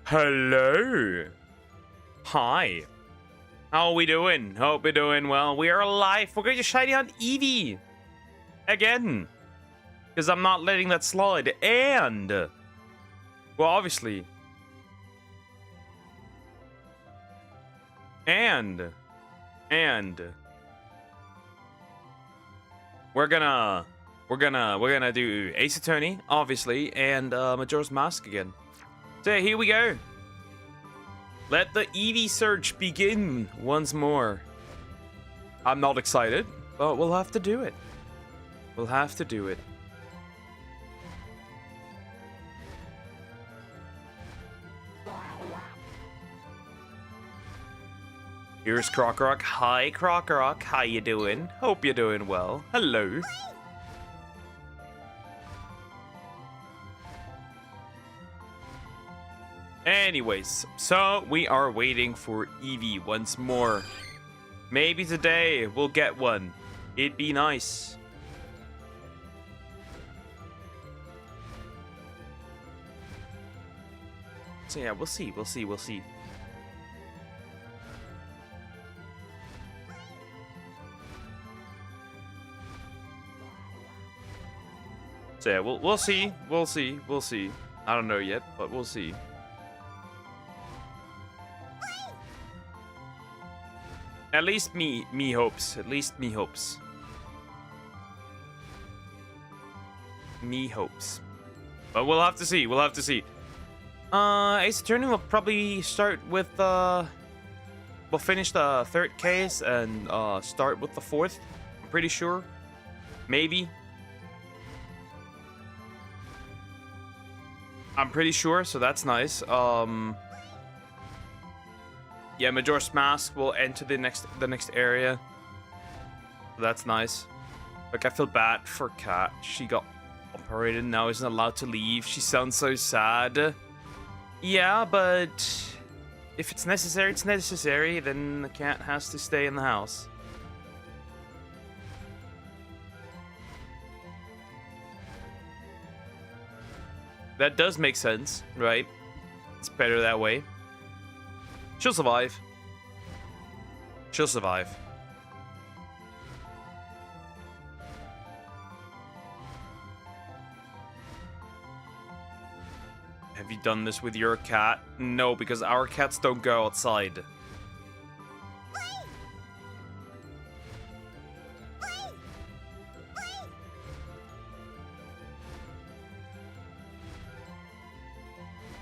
Hello. Hi. How are we doing? Hope we're doing well. We are alive. We're going to shiny on Eevee. Again. Because I'm not letting that slide. And, well, obviously. And. We're gonna do Ace Attorney, obviously, and Majora's Mask again. So here we go. Let the Eevee search begin once more. I'm not excited, but we'll have to do it. We'll have to do it. Here's Crocorock. Hi, Crocorock. How you doing? Hope you're doing well. Hello. Anyways, so we are waiting for Eevee once more. Maybe today we'll get one. It'd be nice. So yeah, we'll see. So yeah, we'll see. I don't know yet, but we'll see. At least me hopes. At least me hopes. Me hopes. But we'll have to see. We'll have to see. Ace Attorney will probably start with we'll finish the third case and start with the fourth. I'm pretty sure. Maybe. I'm pretty sure, so that's nice. Yeah, Majora's Mask will enter the next area. So that's nice. Like, I feel bad for Cat. She got operated and now isn't allowed to leave. She sounds so sad. Yeah, but if it's necessary, it's necessary. Then the cat has to stay in the house. That does make sense, right? It's better that way. She'll survive. She'll survive. Have you done this with your cat? No, because our cats don't go outside.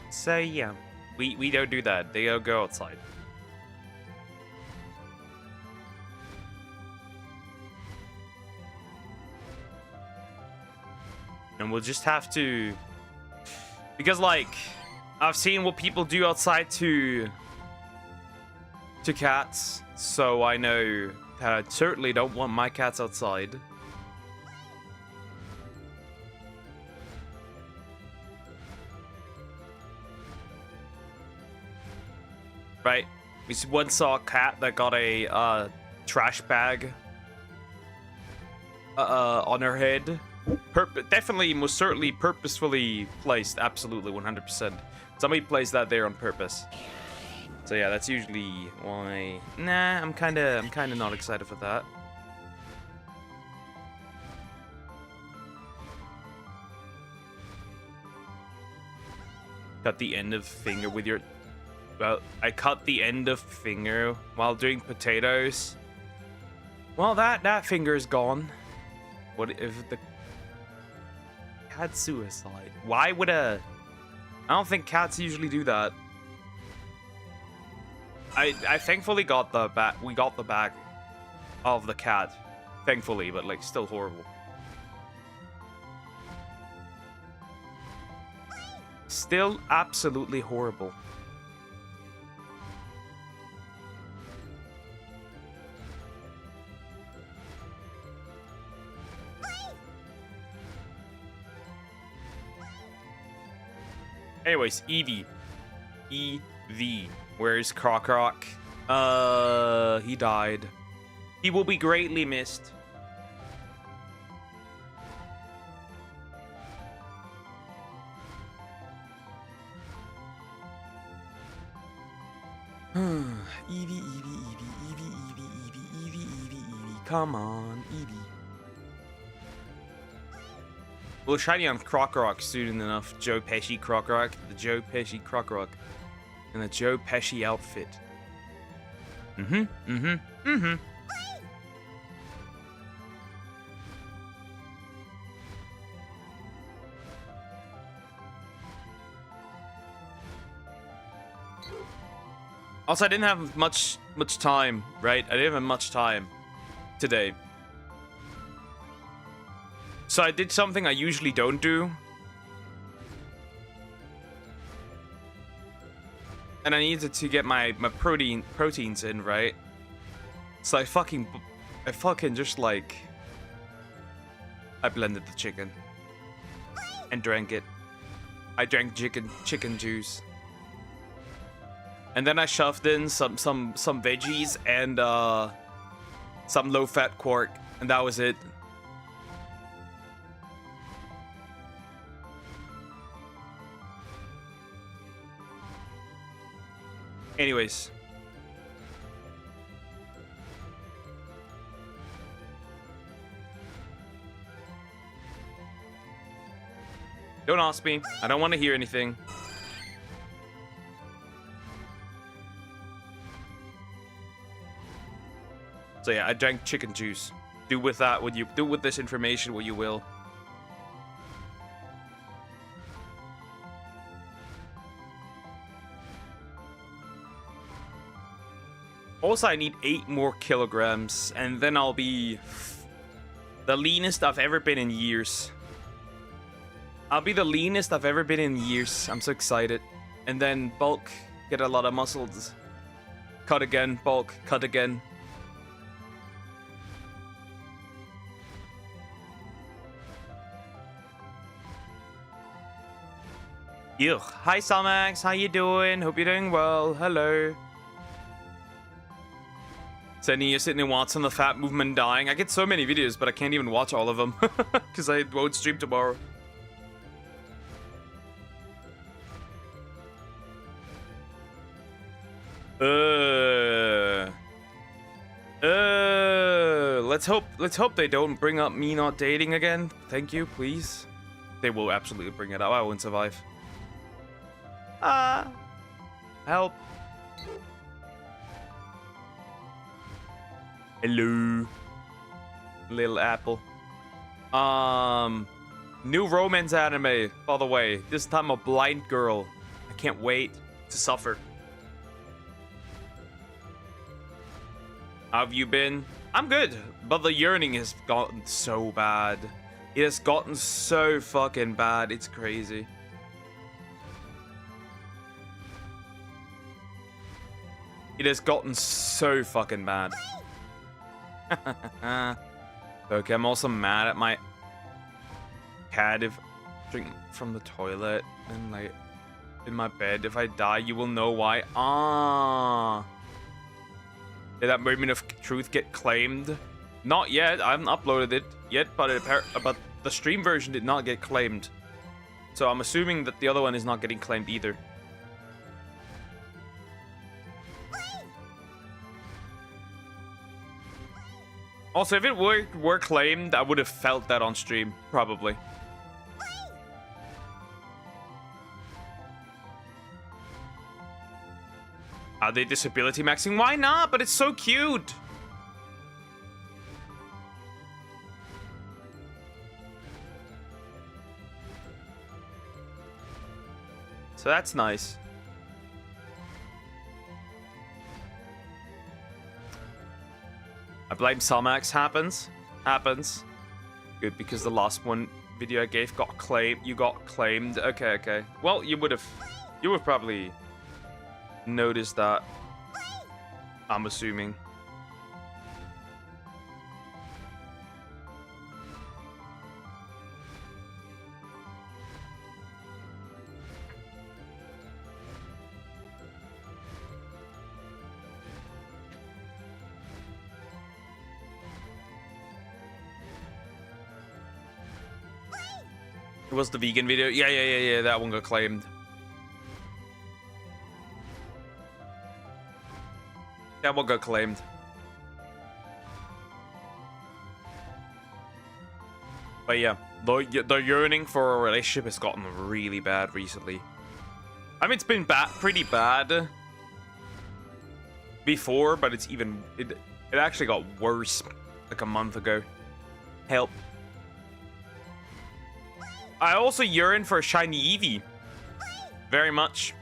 So yeah. We don't do that. They don't go outside. And we'll just have to... Because, like, I've seen what people do outside to cats. So I know that I certainly don't want my cats outside. Right, we once saw a cat that got a trash bag on her head. Definitely, most certainly, purposefully placed. Absolutely, 100%. Somebody placed that there on purpose. So yeah, that's usually why. Nah, I'm kind of not excited for that. Cut the end of finger with your. Well, I cut the end of finger while doing potatoes. Well, that finger is gone. What if the cat suicide? Why would a... I don't think cats usually do that. I thankfully got the bag. We got the bag of the cat. Thankfully, but like still horrible. Still absolutely horrible. Anyways, Eevee. Eevee. Where's Crocorock? He died. He will be greatly missed. Eevee, Eevee, Eevee, Eevee, Eevee, Eevee, Eevee, Eevee, Eevee. Come on, Eevee. We'll shiny on Krokorok soon enough. Joe Pesci Krokorok. The Joe Pesci Krokorok. And the Joe Pesci outfit. Also, I didn't have much time, right? I didn't have much time today. So I did something I usually don't do. And I needed to get my proteins in, right? So I fucking just like... I blended the chicken. And drank it. I drank chicken juice. And then I shoved in some veggies and some low-fat quark. And that was it. Anyways. Don't ask me. I don't want to hear anything. So yeah, I drank chicken juice. Do with that what you do with this information what you will. Also, I need 8 more kilograms, and then I'll be the leanest I've ever been in years. I'll be the leanest I've ever been in years. I'm so excited. And then bulk, get a lot of muscles. Cut again, bulk, cut again. Ew. Hi, Salmax. How you doing? Hope you're doing well. Hello. Sending you sitting and watching the fat movement dying. I get so many videos, but I can't even watch all of them because I won't stream tomorrow. Let's hope they don't bring up me not dating again. Thank you, please. They will absolutely bring it up. I won't survive. Help. Hello. Little apple. New romance anime, by the way. This time a blind girl. I can't wait to suffer. How have you been? I'm good, but the yearning has gotten so bad. It has gotten so fucking bad. It's crazy. It has gotten so fucking bad. Okay, I'm also mad at my cat if I drink from the toilet and like in my bed. If I die, you will know why. Did that moment of truth get claimed? Not yet. I haven't uploaded it yet, but the stream version did not get claimed. So I'm assuming that the other one is not getting claimed either. Also, if it were claimed, I would have felt that on stream, probably. Are they disability maxing? Why not? But it's so cute. So that's nice. I blame Salmax. Happens. Good, because the last one video I gave got claimed. You got claimed. Okay. Well, you would probably noticed that. I'm assuming. It was the vegan video. Yeah. That one got claimed. That will get claimed. But yeah, the yearning for a relationship has gotten really bad recently. I mean, it's been pretty bad before, but it's even it actually got worse like a month ago. Help. I also yearn for a shiny Eevee. Very much.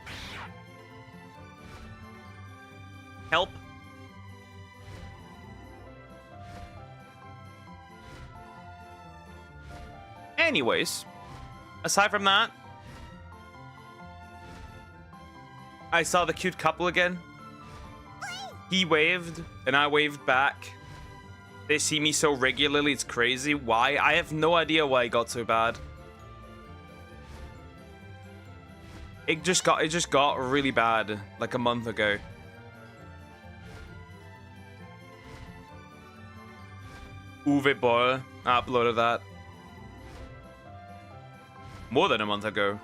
Help. Anyways, aside from that, I saw the cute couple again. He waved, and I waved back. They see me so regularly, it's crazy. Why? I have no idea why it got so bad. It just got really bad like a month ago. Eevee boy, I uploaded that more than a month ago.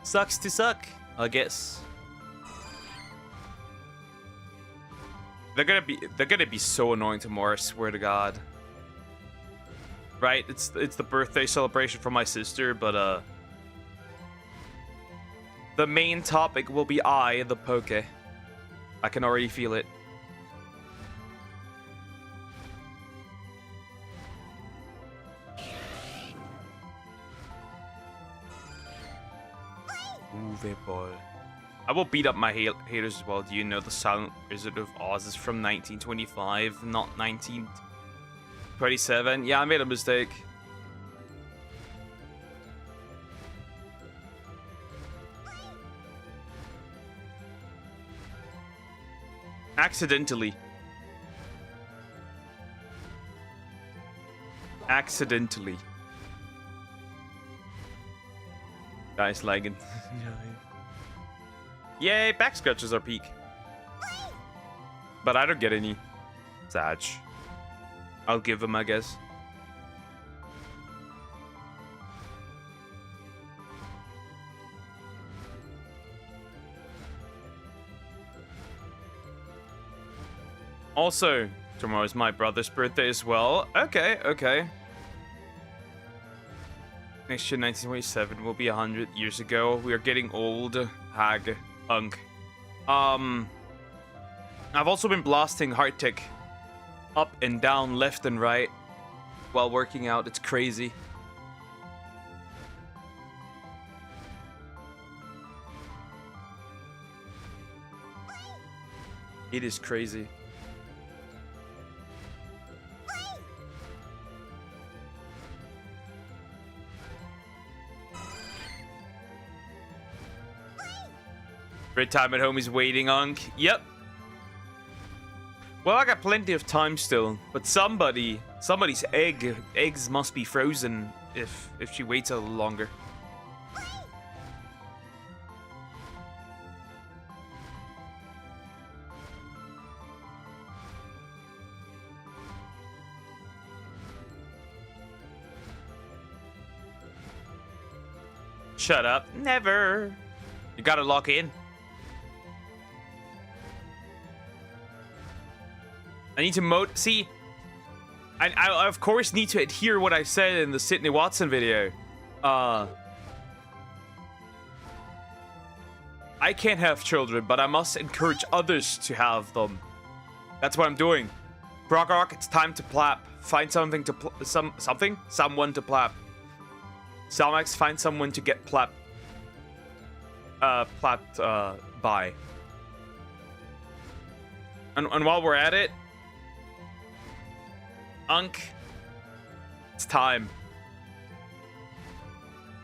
Sucks to suck, I guess. They're gonna be so annoying tomorrow, I swear to God. Right, it's the birthday celebration for my sister, but the main topic will be the Poke. I can already feel it. Eevee boy. I will beat up my haters as well. Do you know the Silent Wizard of Oz is from 1925, not 1927? Yeah, I made a mistake. Accidentally. Accidentally. Guys lagging. Yay, back scratches are peak. But I don't get any. Sad. I'll give them, I guess. Also, tomorrow's my brother's birthday as well. Okay, okay. Next year, 1927, will be 100 years ago. We are getting old. Hag. Unk. I've also been blasting Heartic up and down, left and right while working out. It's crazy. It is crazy. Great time at home is waiting, Unk. Yep. Well, I got plenty of time still, but somebody's eggs must be frozen if she waits a little longer. Shut up. Never. You gotta lock in. I need to see, I of course need to adhere what I said in the Sydney Watson video. I can't have children, but I must encourage others to have them. That's what I'm doing. Brockrock, it's time to plap. Find something to someone to plap. Salmax, find someone to get plapped by. And while we're at it, Unk, it's time.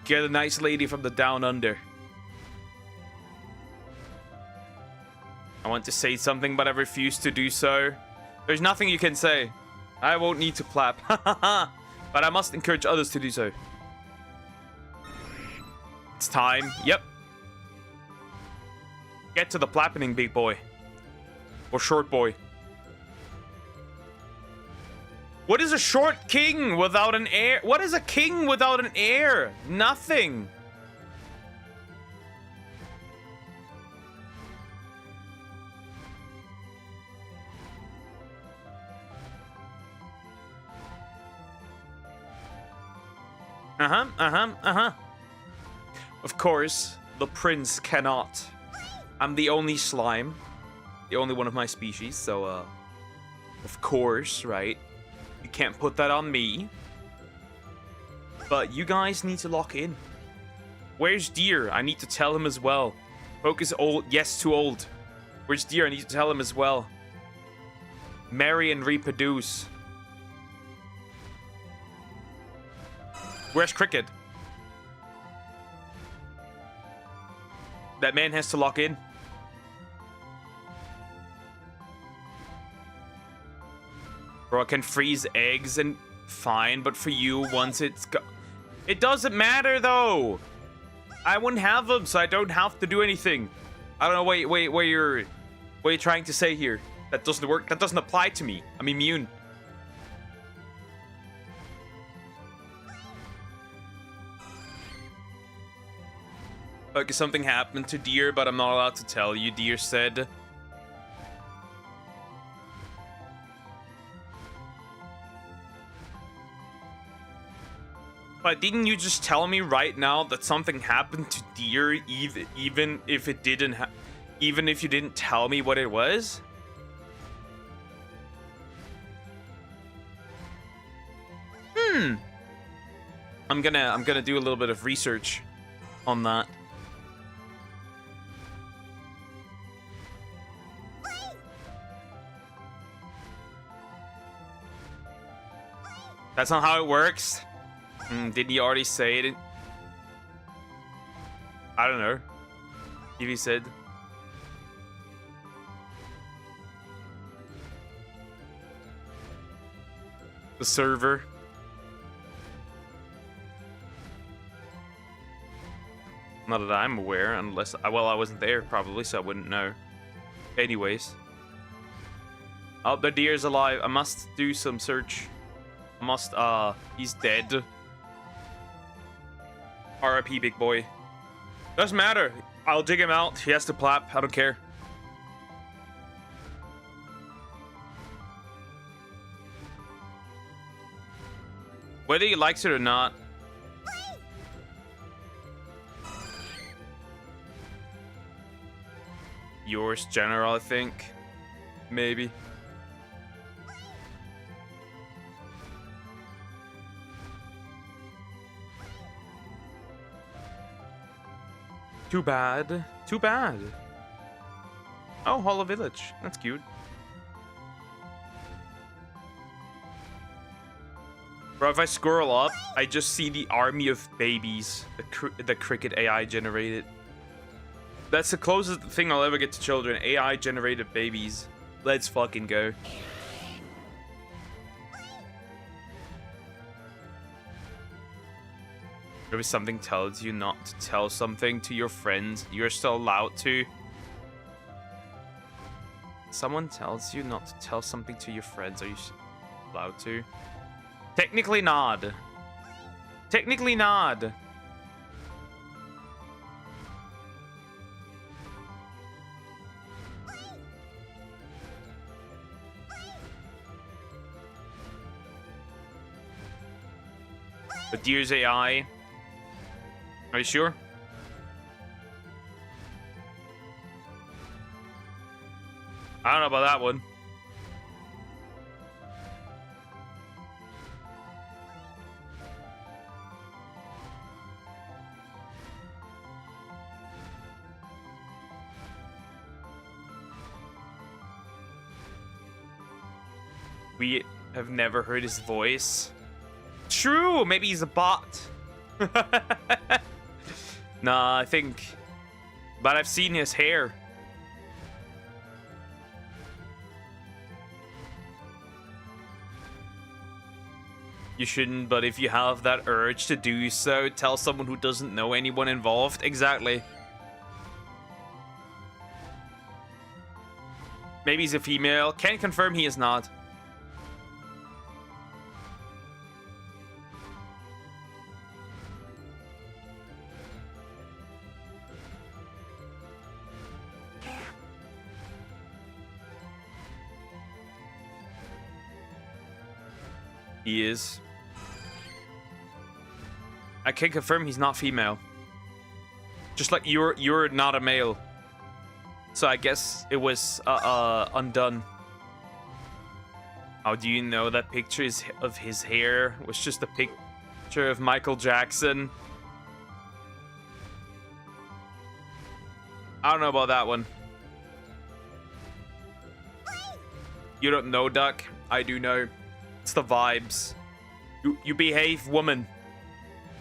Get a nice lady from the down under. I want to say something, but I refuse to do so. There's nothing you can say. I won't need to clap. But I must encourage others to do so. It's time. Yep. Get to the plappening, big boy. Or short boy. What is a short king without an heir? What is a king without an heir? Nothing. Of course, the prince cannot. I'm the only slime. The only one of my species, so, of course, right? You can't put that on me. But you guys need to lock in. Where's Deer? I need to tell him as well. Focus old. Yes, too old. Where's Deer? I need to tell him as well. Marry and reproduce. Where's Cricket? That man has to lock in. Bro, I can freeze eggs and fine, but for you, once it's it doesn't matter though. I wouldn't have them, so I don't have to do anything. I don't know what you're trying to say here. That doesn't work. That doesn't apply to me. I'm immune. Okay, something happened to Deer, but I'm not allowed to tell you, Deer said. But didn't you just tell me right now that something happened to Deer, even if it didn't even if you didn't tell me what it was? I'm gonna do a little bit of research on that. That's not how it works. Didn't you already say it? I don't know. Eevee said. The server. Not that I'm aware, unless... Well, I wasn't there, probably, so I wouldn't know. Anyways. Oh, the deer's alive. I must do some search. I must, he's dead. RIP, big boy. Doesn't matter. I'll dig him out. He has to plap. I don't care. Whether he likes it or not. Yours, General, I think. Maybe. Too bad. Too bad. Oh, Hollow Village. That's cute. Bro, if I scroll up, I just see the army of babies the Cricket AI generated. That's the closest thing I'll ever get to children. AI generated babies. Let's fucking go. If something tells you not to tell something to your friends, you're still allowed to. Someone tells you not to tell something to your friends, are you allowed to? Technically not. Technically not. But Deer's AI. Are you sure? I don't know about that one. We have never heard his voice. True, maybe he's a bot. Nah, I think... But I've seen his hair. You shouldn't, but if you have that urge to do so, tell someone who doesn't know anyone involved. Exactly. Maybe he's a female. Can't confirm he is not. He is. I can confirm he's not female. Just like you're not a male. So I guess it was undone. How do you know that picture of his hair was just a picture of Michael Jackson? I don't know about that one. You don't know, Duck. I do know. It's the vibes. You behave, woman.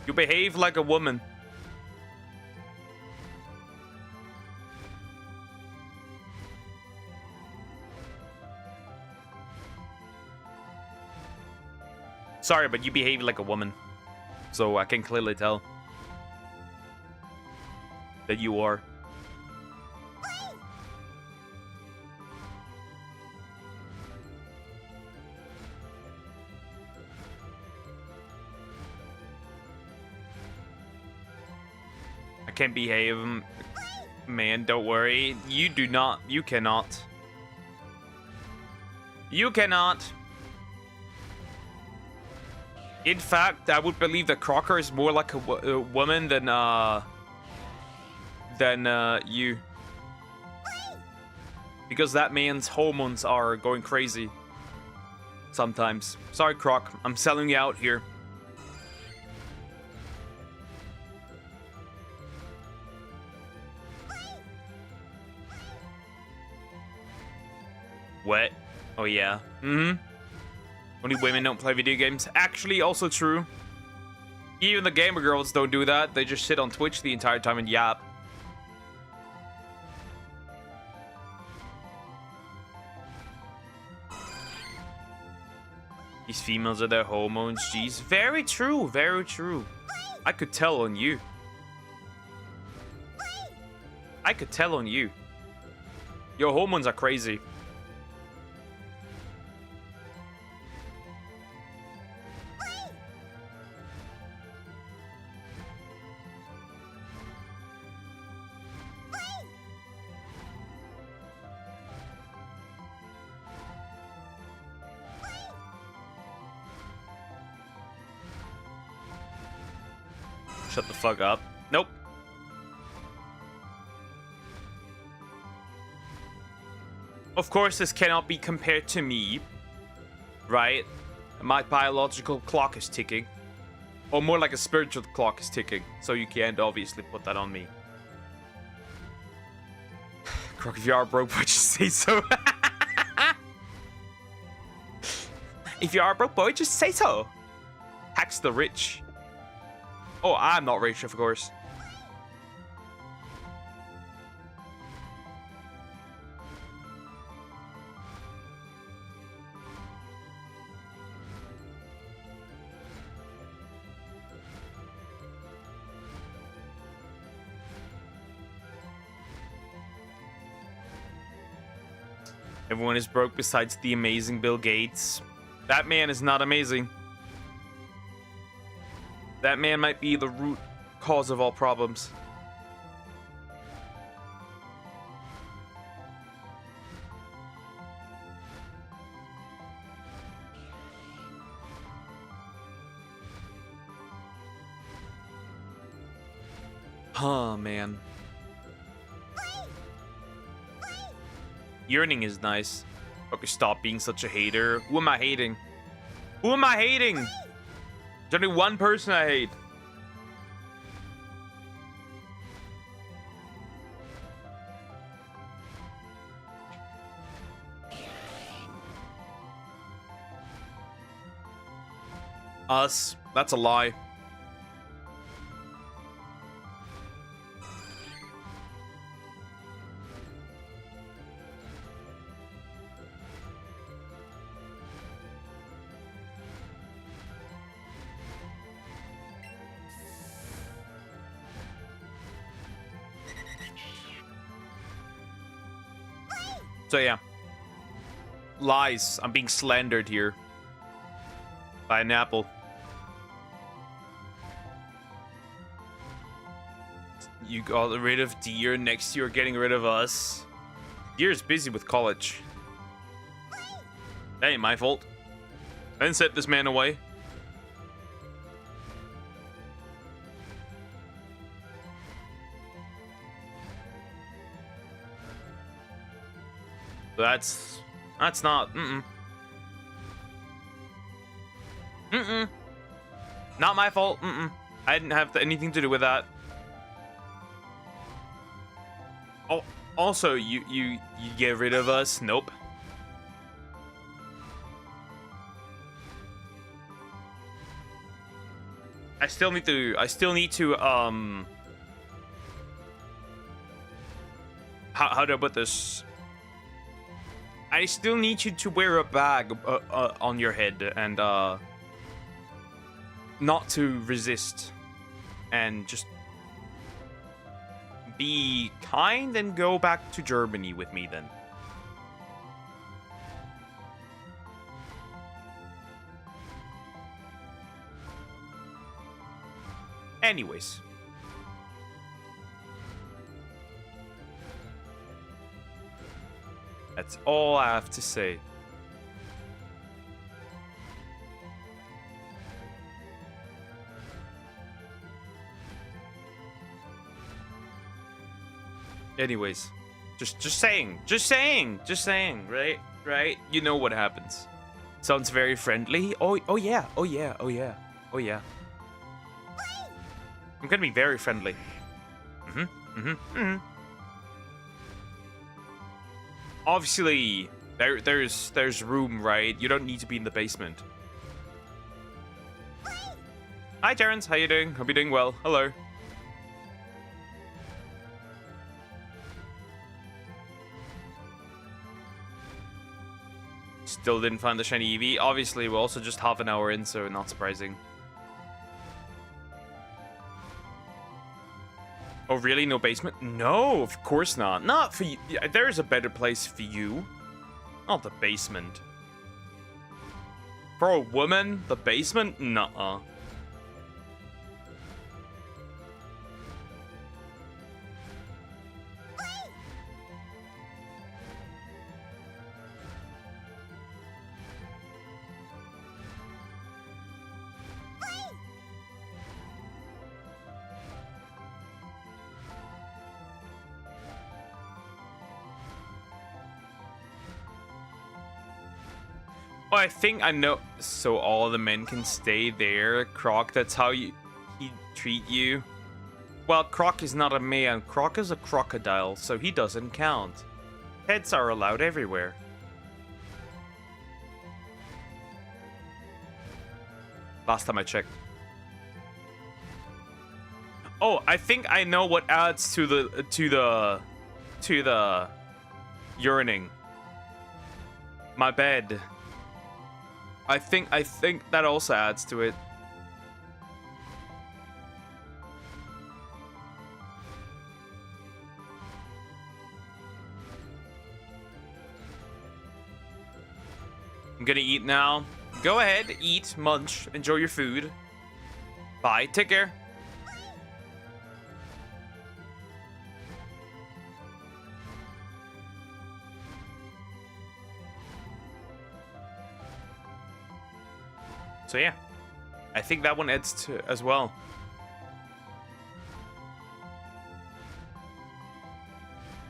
You behave like a woman. Sorry, but you behave like a woman. So I can clearly tell that you are. I can't behave, man. Don't worry. You do not. You cannot. You cannot. In fact, I would believe that Crocker is more like a woman than you. Because that man's hormones are going crazy. Sometimes. Sorry, Croc. I'm selling you out here. What? Oh, yeah. Mm-hmm. Only women don't play video games. Actually, also true. Even the gamer girls don't do that. They just sit on Twitch the entire time and yap. These females are their hormones. Jeez. Very true. Very true. I could tell on you. I could tell on you. Your hormones are crazy. Shut the fuck up. Nope. Of course, this cannot be compared to me. Right? My biological clock is ticking. Or more like a spiritual clock is ticking. So you can't obviously put that on me. Croc, if you are broke, boy, just say so. If you are broke, boy, just say so. Tax the rich. Oh, I'm not rich, of course. Everyone is broke besides the amazing Bill Gates. That man is not amazing. That man might be the root cause of all problems. Oh, man. Yearning is nice. Okay, stop being such a hater. Who am I hating? Who am I hating? There's only one person I hate. Us. That's a lie. So yeah, lies. I'm being slandered here by an apple. You got rid of Deer. Next you're getting rid of us. Deer's busy with college. That ain't my fault. I didn't set this man away. that's not. Not my fault. I didn't have anything to do with that. Oh, also, you get rid of us? Nope. I still need to. How do I put this? I still need you to wear a bag on your head and not to resist and just be kind and go back to Germany with me then. Anyways. That's all I have to say. Anyways, just saying, right? You know what happens. Sounds very friendly. Oh yeah. I'm gonna be very friendly. Obviously, there's room, right? You don't need to be in the basement. Hi, Terrence. How you doing? Hope you're doing well. Hello. Still didn't find the shiny Eevee. Obviously, we're also just half an hour in, so not surprising. Oh, really? No basement? No, of course not. Not for you. There's a better place for you. Not the basement. For a woman, the basement? Nuh-uh. Oh, I think I know. So all the men can stay there, Croc. That's how he'd treat you. Well, Croc is not a man. Croc is a crocodile, so he doesn't count. Pets are allowed everywhere. Last time I checked. Oh, I think I know what adds to the urinating. My bed. I think that also adds to it. I'm gonna eat now. Go ahead, eat, munch, enjoy your food. Bye, take care. So yeah, I think that one adds to as well.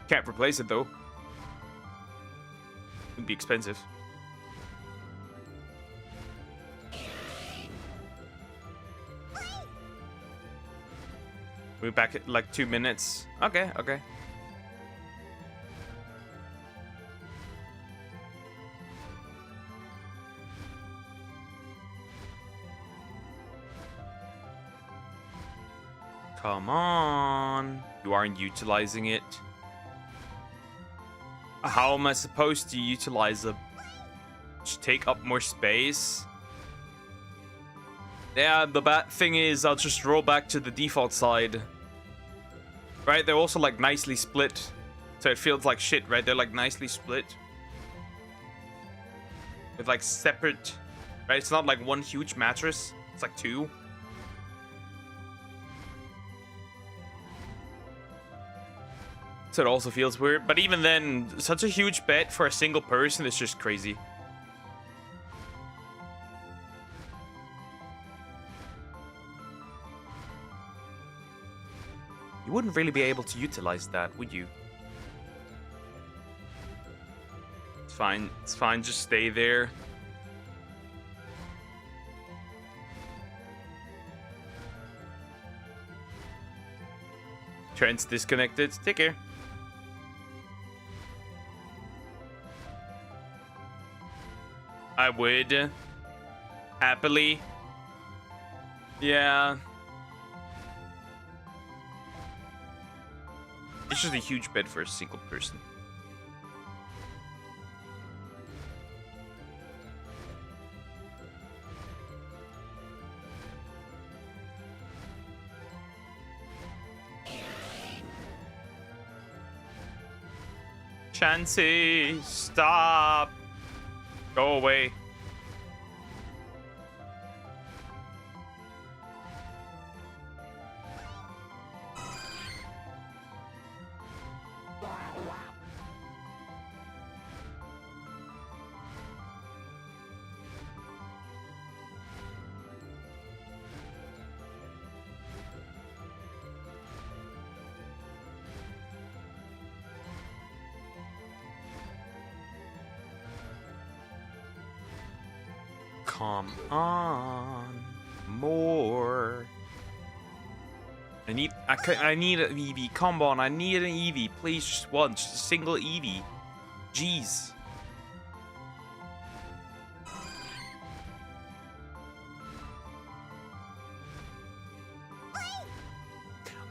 Can't replace it though. It'd be expensive. We're back at like 2 minutes. Okay, okay. Come on. You aren't utilizing it. How am I supposed to utilize it? Just take up more space? Yeah, the bad thing is I'll just roll back to the default side. Right, they're also like nicely split. So it feels like shit, right? They're like nicely split. With like separate, right? It's not like one huge mattress. It's like two. So it also feels weird. But even then, such a huge bed for a single person is just crazy. You wouldn't really be able to utilize that, would you? fine. It's fine. Just stay there. Trent's disconnected. Take care. I would. Happily. Yeah. It's just a huge bet for a single person. Chansey, stop. Go away. Come on, more. I need an Eevee. Come on, I need an Eevee. Please, just once, just a single Eevee. Jeez.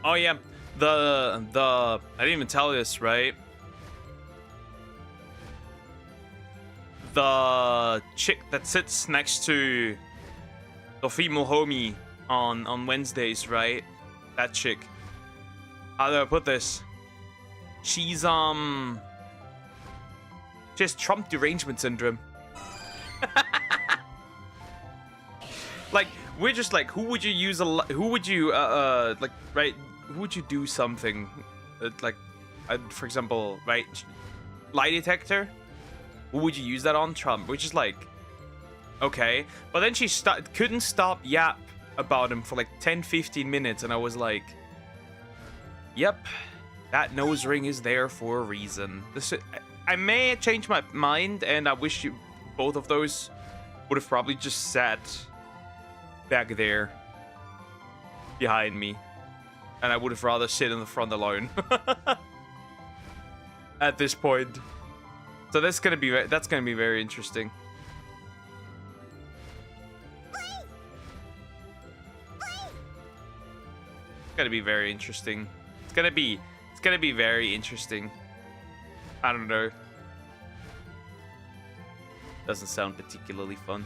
Oh yeah, the I didn't even tell you this, right? The chick that sits next to the female homie on Wednesdays, right? That chick. How do I put this? She has Trump derangement syndrome. Like, we're just like, who would you use who would you like, right? Who would you do something like, for example, right? Lie detector. Who would you use that on? Trump, which is like, okay. But then she couldn't stop yap about him for like 10-15 minutes, and I was like, yep, that nose ring is there for a reason. I may change my mind, and I wish both of those would have probably just sat back there behind me, and I would have rather sit in the front alone at this point. So that's gonna be very interesting. It's gonna be very interesting. It's gonna be very interesting. I don't know. Doesn't sound particularly fun.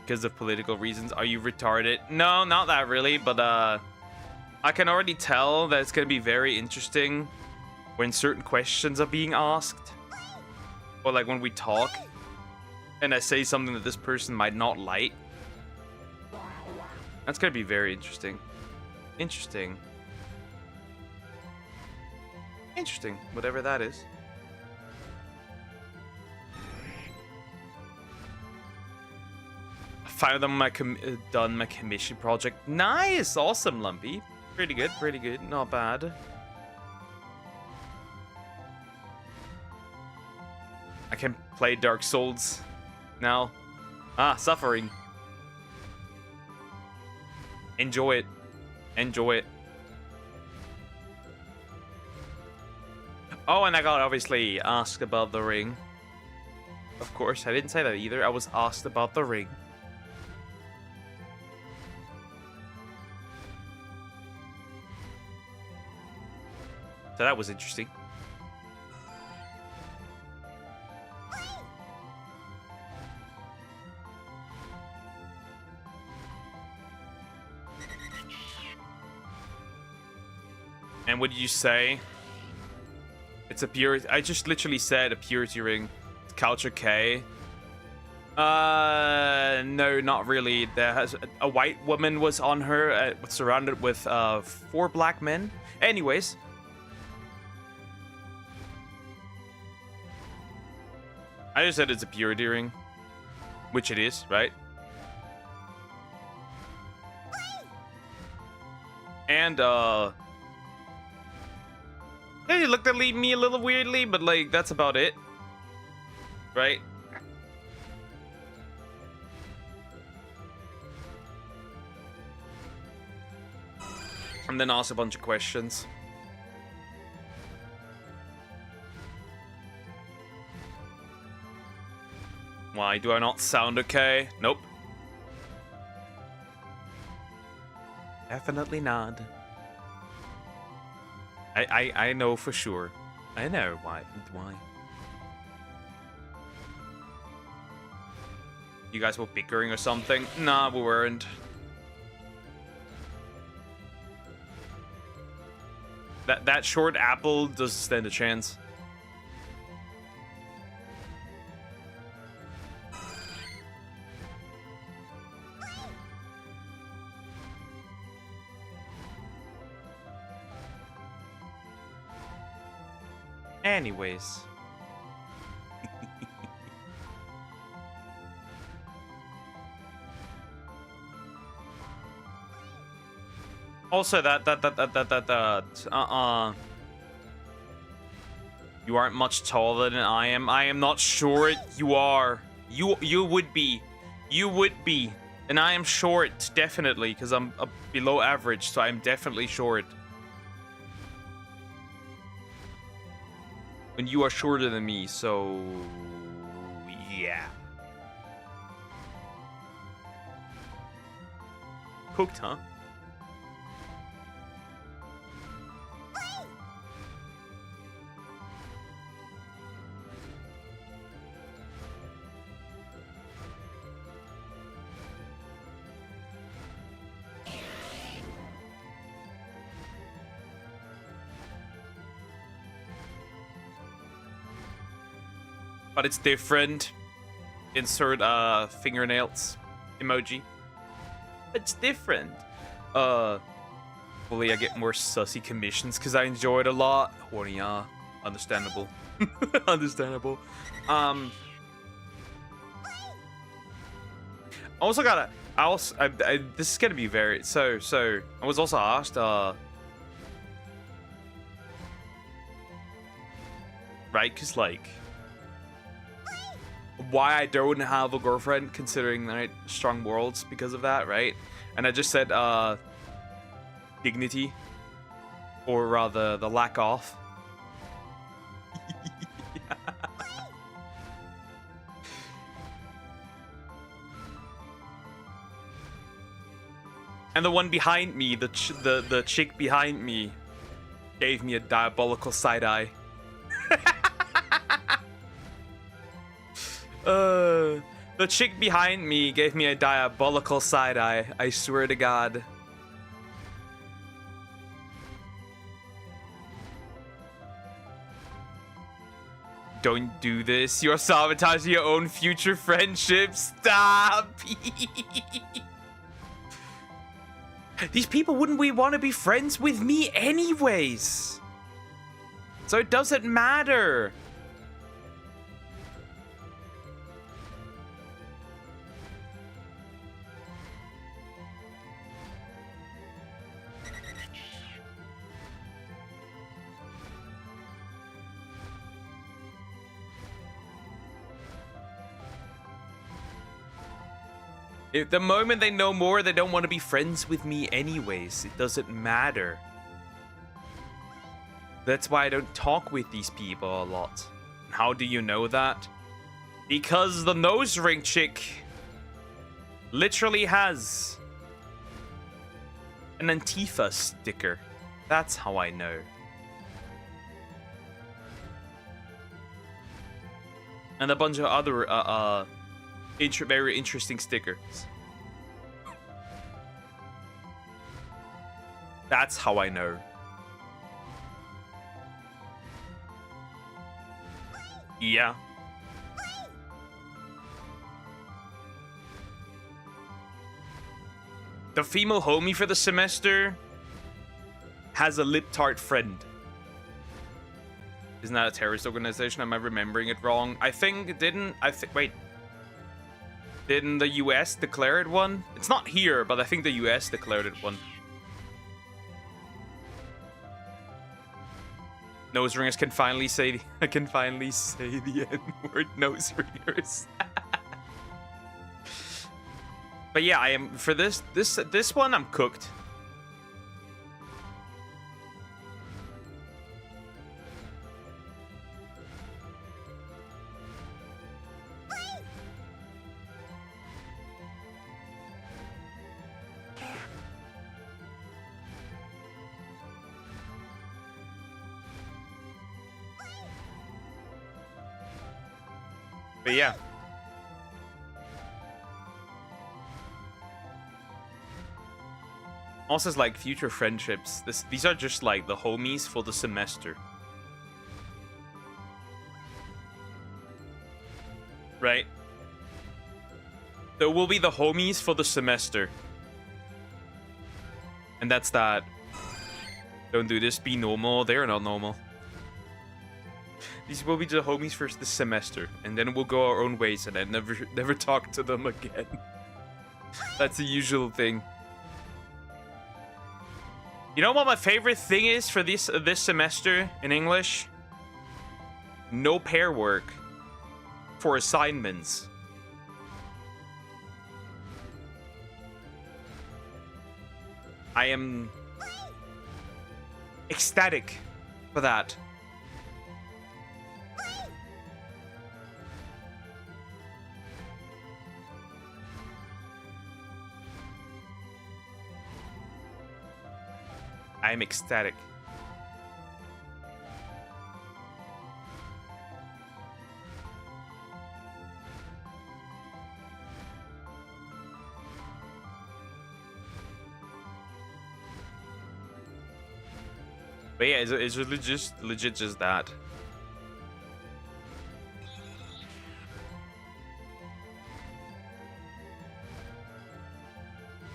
Because of political reasons. Are you retarded? No, not that really, but I can already tell that it's going to be very interesting when certain questions are being asked. Or like when we talk and I say something that this person might not like. That's going to be very interesting. Interesting. Interesting, whatever that is. I finally done my commission project. Nice, awesome, Lumpy. Pretty good, not bad. I can play Dark Souls now. Ah, suffering. Enjoy it. Enjoy it. Oh, and I got obviously asked about the ring. Of course, I didn't say that either. I was asked about the ring. So that was interesting. And what did you say? It's a purity. I just literally said a purity ring. It's culture K. No, not really. There has a white woman was on her, surrounded with 4 black men. Anyways. I just said it's a purity ring, which it is, right? They looked at me a little weirdly, but like that's about it, right? And then ask a bunch of questions. Why do I not sound okay? Nope. Definitely not. I know for sure. I know why. Why? You guys were bickering or something? Nah, we weren't. That short apple doesn't stand a chance. Anyways. Also, you aren't much taller than I am. I am not short. You are. You would be. You would be. And I am short, definitely, because I'm below average, so I'm definitely short. And you are shorter than me, so yeah. Cooked, huh? But it's different. Insert fingernails emoji. It's different. Hopefully I get more sussy commissions because I enjoy it a lot. Horny, yeah. Understandable. Understandable. Also gotta. This is gonna be very. So I was also asked. Right, cause like. Why I don't have a girlfriend, considering right strong worlds because of that, right? And I just said dignity, or rather the lack of. And the one behind me, the chick behind me, gave me a diabolical side eye. The chick behind me gave me a diabolical side eye. I swear to God. Don't do this. You're sabotaging your own future friendship. Stop. These people wouldn't want to be friends with me anyways. So it doesn't matter. If the moment they know more, they don't want to be friends with me anyways. It doesn't matter. That's why I don't talk with these people a lot. How do you know that? Because the nose ring chick literally has an Antifa sticker. That's how I know. And a bunch of other very interesting stickers. That's how I know. Yeah. The female homie for the semester has a lip tart friend. Isn't that a terrorist organization? Am I remembering it wrong? I think it didn't. Wait. Didn't the US declare it one? It's not here, but I think the US declared it one. Nose ringers can finally say I can finally say the N-word. Nose ringers. But yeah, I am for this one. I'm cooked. But yeah. Also, it's like future friendships. These are just like the homies for the semester. Right? There will be the homies for the semester. And that's that. Don't do this, be normal. They're not normal. These will be the homies for the semester, and then we'll go our own ways, and I never talk to them again. That's the usual thing. You know what my favorite thing is for this semester in English? No pair work for assignments. I am ecstatic for that. I am ecstatic. But yeah, it's really just legit just that.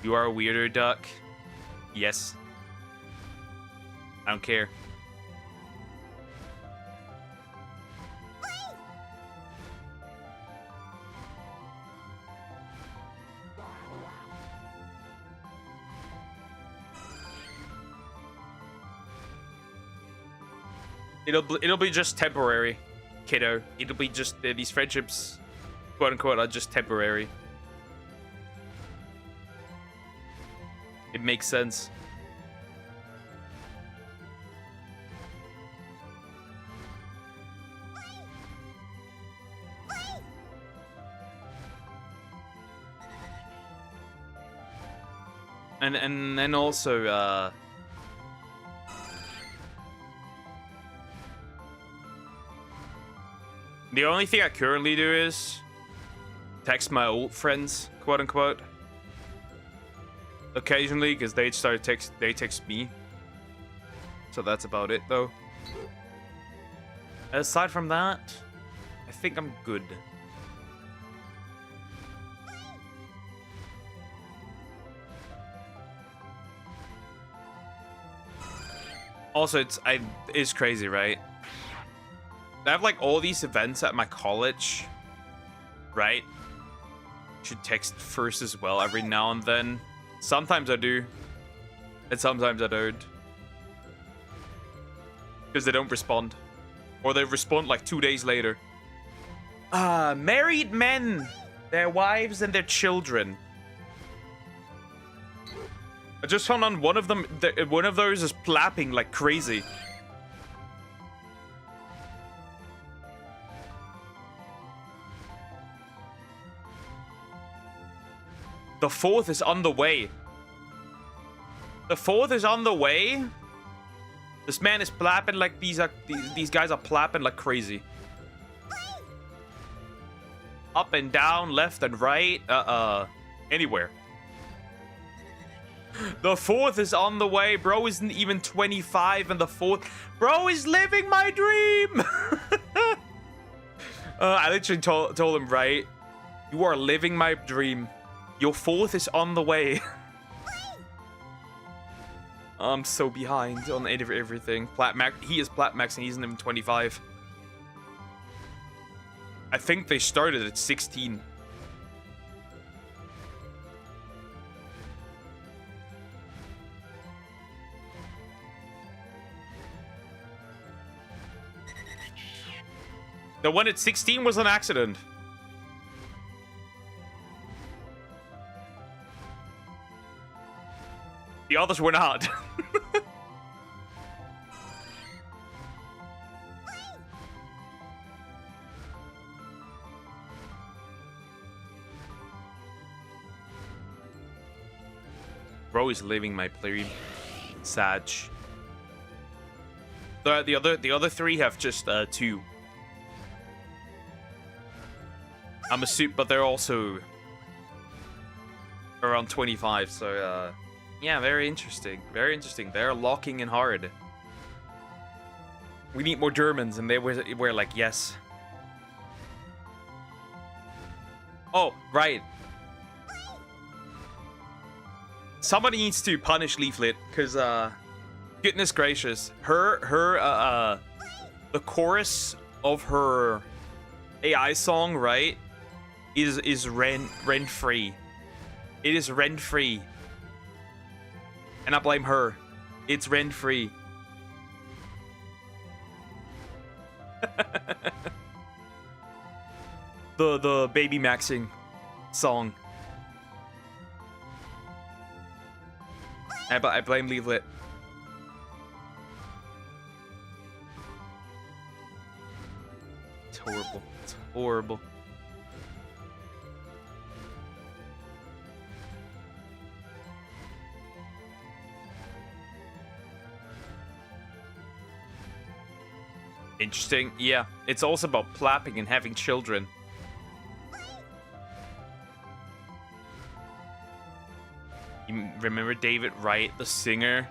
You are a weirder duck. Yes. I don't care. It'll be just temporary, kiddo. It'll be just these friendships, quote unquote, are just temporary. It makes sense. And then also the only thing I currently do is text my old friends, quote unquote, occasionally, because they text me. So that's about it, though. Aside from that, I think I'm good. Also, it's crazy, right? I have like all these events at my college, right? Should text first as well every now and then. Sometimes I do, and sometimes I don't, because they don't respond, or they respond like 2 days later. Married men, their wives and their children. I just found on one of them. One of those is plapping like crazy. The fourth is on the way. The fourth is on the way. This man is plapping like these guys are plapping like crazy. Up and down, left and right, anywhere. The fourth is on the way. Bro isn't even 25 and the fourth... Bro is living my dream! I literally told him, right? You are living my dream. Your fourth is on the way. I'm so behind on everything. He is plat max and he isn't even 25. I think they started at 16. The one at 16 was an accident. The others were not. Bro is living my play. Sag. The other three have just 2. I'm a suit, but they're also around 25. So yeah, very interesting. Very interesting. They're locking in hard. We need more Germans, and we're like, yes. Oh, right. Somebody needs to punish Leaflet, because, goodness gracious, the chorus of her AI song, right, is rent-free. It is rent-free. And I blame her. It's rent-free. the baby maxing song. I blame Leaflet. It's horrible. It's horrible. Interesting. Yeah, it's also about plapping and having children. You remember David Wright, the singer?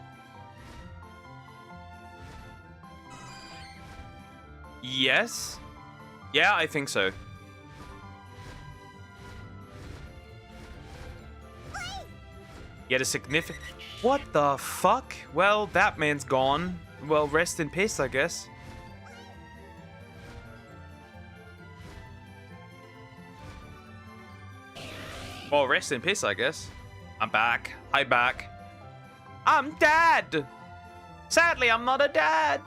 Yes? Yeah, I think so. Yet a significant... What the fuck? Well, that man's gone. Well, rest in peace, I guess. Well, rest in peace, I guess. I'm back. Hi, back. I'm dad! Sadly, I'm not a dad.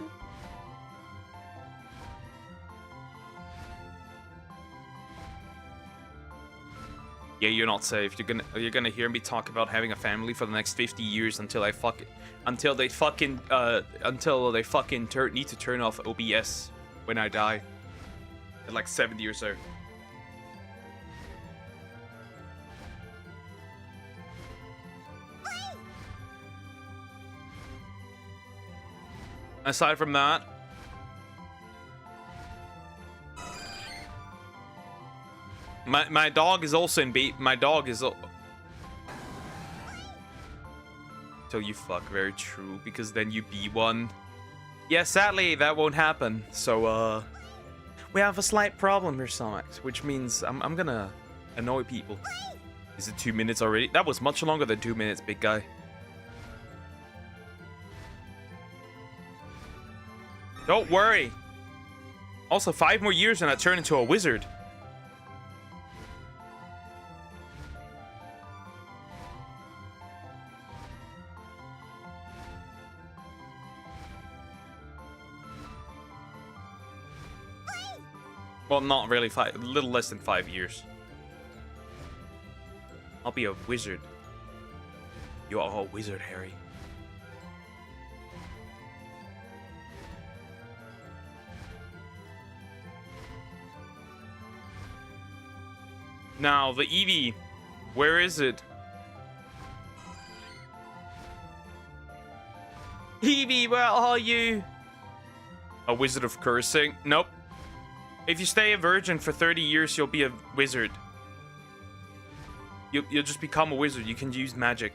Yeah, you're not safe. You're gonna hear me talk about having a family for the next 50 years until they fucking need to turn off OBS when I die. At like 70 or so. Aside from that, my dog is also in beat. My dog is. So you fuck, very true. Because then you be one. Yeah, sadly that won't happen. So we have a slight problem here, Somax, which means I'm gonna annoy people. Is it 2 minutes already? That was much longer than 2 minutes, big guy. Don't worry. Also, 5 more years and I turn into a wizard. Well, not really 5. A little less than 5 years. I'll be a wizard. You are a wizard, Harry. Now, the Eevee. Where is it? Eevee, where are you? A wizard of cursing? Nope. If you stay a virgin for 30 years, you'll be a wizard. You'll just become a wizard. You can use magic.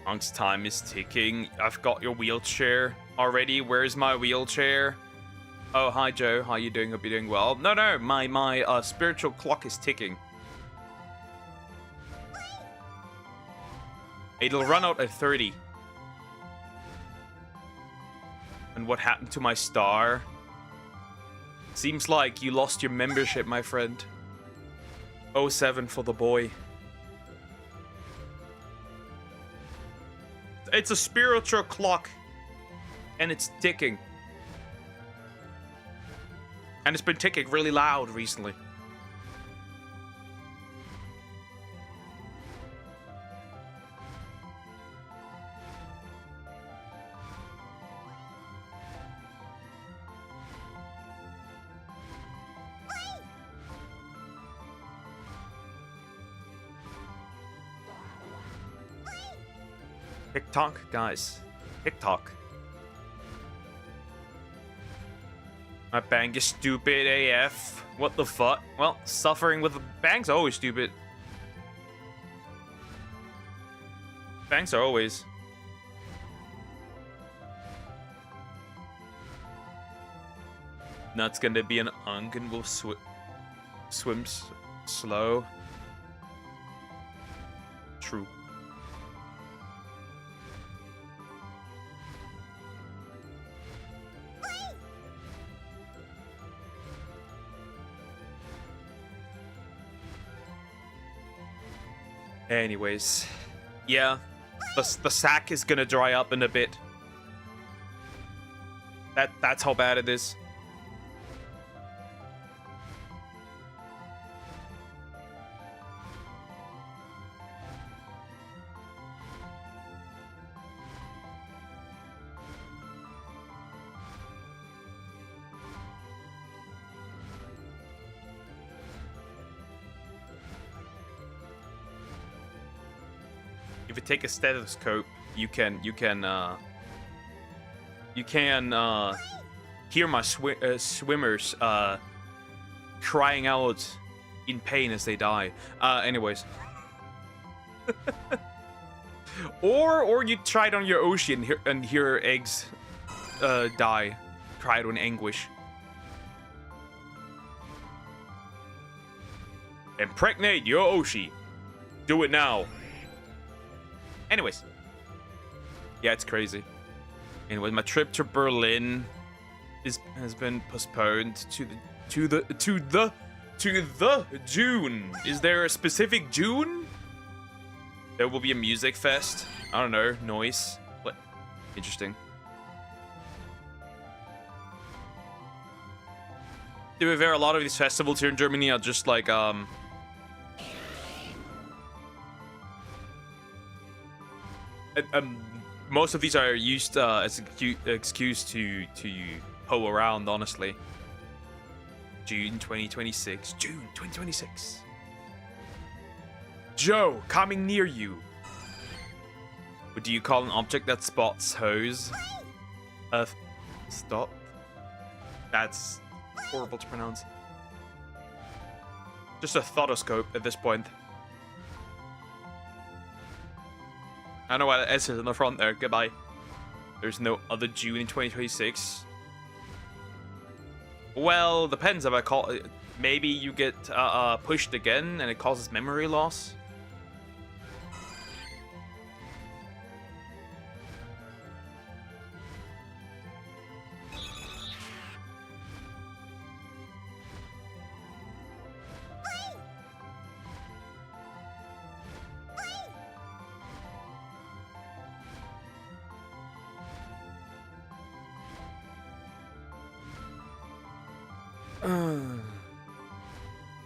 Monk's time is ticking. I've got your wheelchair already. Where's my wheelchair? Oh, hi, Joe. How you doing? Hope you're doing well. No, my spiritual clock is ticking. It'll run out at 30. And what happened to my star? Seems like you lost your membership, my friend. 07 for the boy. It's a spiritual clock. And it's ticking. And it's been ticking really loud recently. TikTok, guys. TikTok. My bang is stupid AF. What the fuck? Well, suffering with bangs are always stupid. Bangs are always. That's gonna be an unk and will swims slow. True. Anyways, yeah, the sack is gonna dry up in a bit. That's how bad it is. If you take a stethoscope, you can hear my swimmers crying out in pain as they die. Anyways, or you try it on your ocean and hear eggs die, cry out in anguish. Impregnate your Oshi. Do it now. Anyways, yeah, it's crazy. Anyway, my trip to Berlin has been postponed to the June. Is there a specific June? There will be a music fest. I don't know, noise. What? Interesting. To be fair, a lot of these festivals here in Germany are just like most of these are used as an excuse to hoe around, honestly. June 2026. June 2026. Joe, coming near you. What do you call an object that spots hose? Stop. That's horrible to pronounce. Just a thotoscope at this point. I know why the S is on the front there. Goodbye. There's no other June in 2026. Well, depends if I call it. Maybe you get pushed again and it causes memory loss.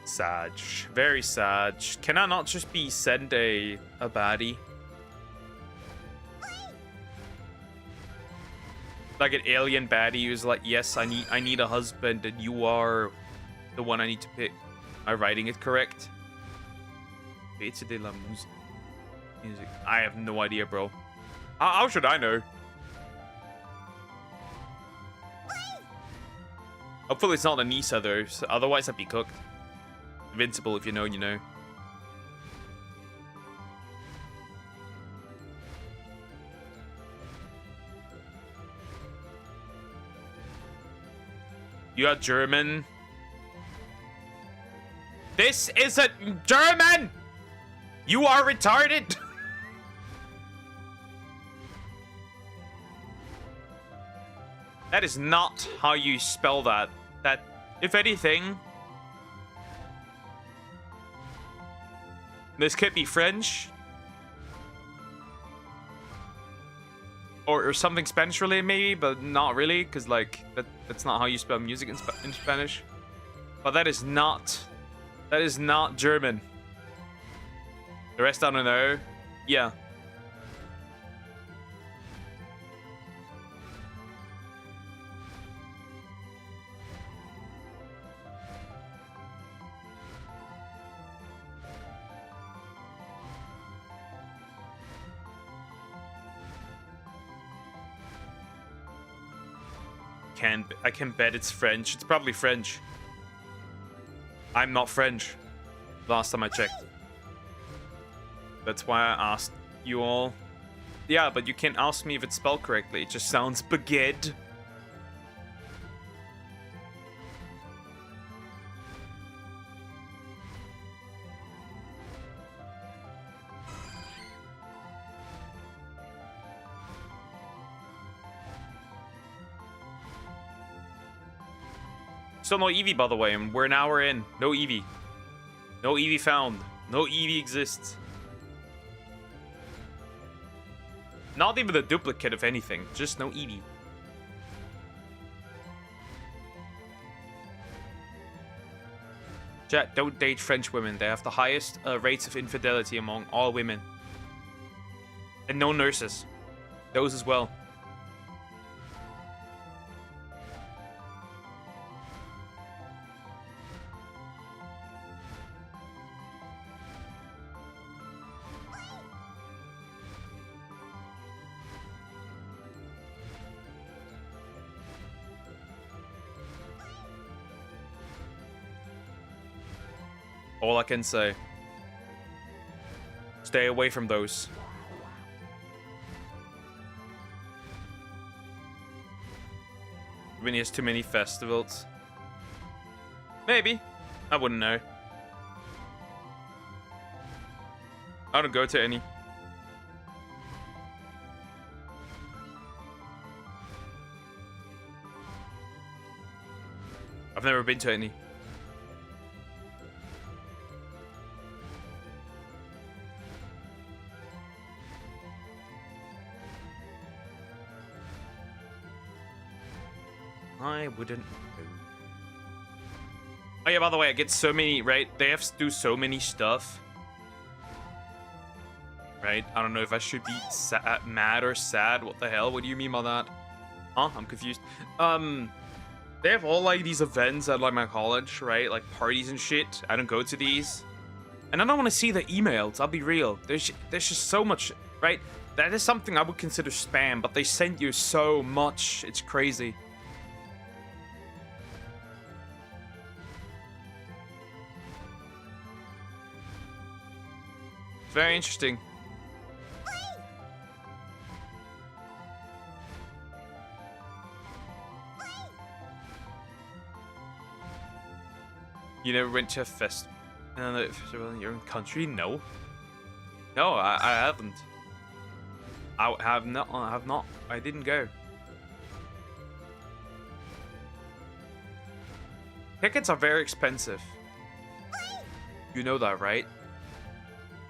Sag. Very Sag. Can I not just be sent a baddie? Like an alien baddie who's like, yes, I need a husband and you are the one I need to pick. Am I writing it correct? Beta de la music. I have no idea, bro. How should I know? Hopefully it's not Anissa though, so otherwise I'd be cooked. Invincible, if you know, you know. You are German. This isn't German! You are retarded! That is not how you spell that. That, if anything... This could be French. or something Spanish related maybe, but not really, because like that's not how you spell music in Spanish. But that is not German. The rest I don't know. Yeah. I can bet it's French. It's probably French. I'm not French. Last time I checked. That's why I asked you all. Yeah, but you can't ask me if it's spelled correctly. It just sounds baguette. Still no Eevee, by the way, and we're an hour in. No Eevee. No Eevee found. No Eevee exists. Not even a duplicate of anything. Just no Eevee. Chat, don't date French women. They have the highest rates of infidelity among all women. And no nurses. Those as well. All I can say. Stay away from those. When he has too many festivals. Maybe. I wouldn't know. I don't go to any. I've never been to any. I wouldn't know. Oh yeah, by the way, I get so many, right? They have to do so many stuff. Right? I don't know if I should be mad or sad. What the hell? What do you mean by that? Huh? I'm confused. They have all like these events at like my college, right? Like parties and shit. I don't go to these. And I don't want to see the emails. I'll be real. There's just so much, right? That is something I would consider spam, but they send you so much. It's crazy. Very interesting. You never went to a festival in your own country? No. No, I haven't. I have not. I didn't go. Tickets are very expensive. You know that, right?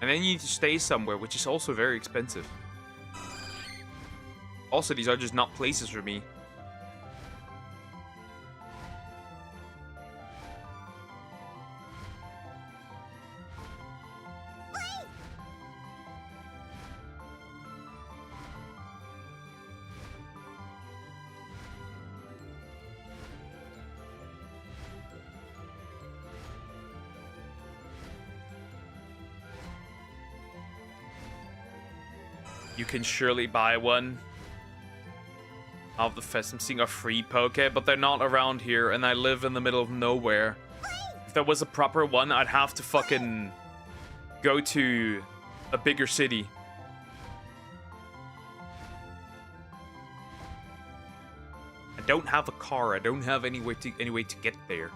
And then you need to stay somewhere, which is also very expensive. Also, these are just not places for me. You can surely buy one of the fest. I'm seeing a free Poke, but they're not around here, and I live in the middle of nowhere. If there was a proper one, I'd have to fucking go to a bigger city. I don't have a car. I don't have any way to get there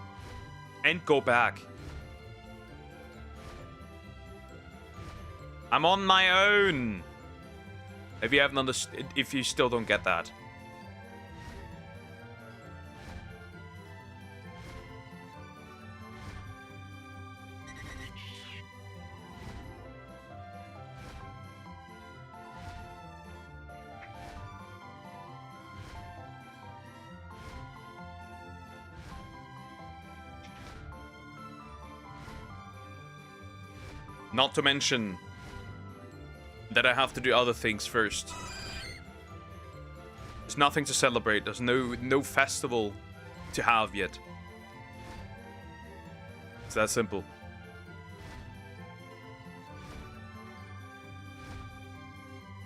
and go back. I'm on my own. If you haven't understood, if you still don't get that. Not to mention that I have to do other things first. There's nothing to celebrate. There's no festival to have yet. It's that simple.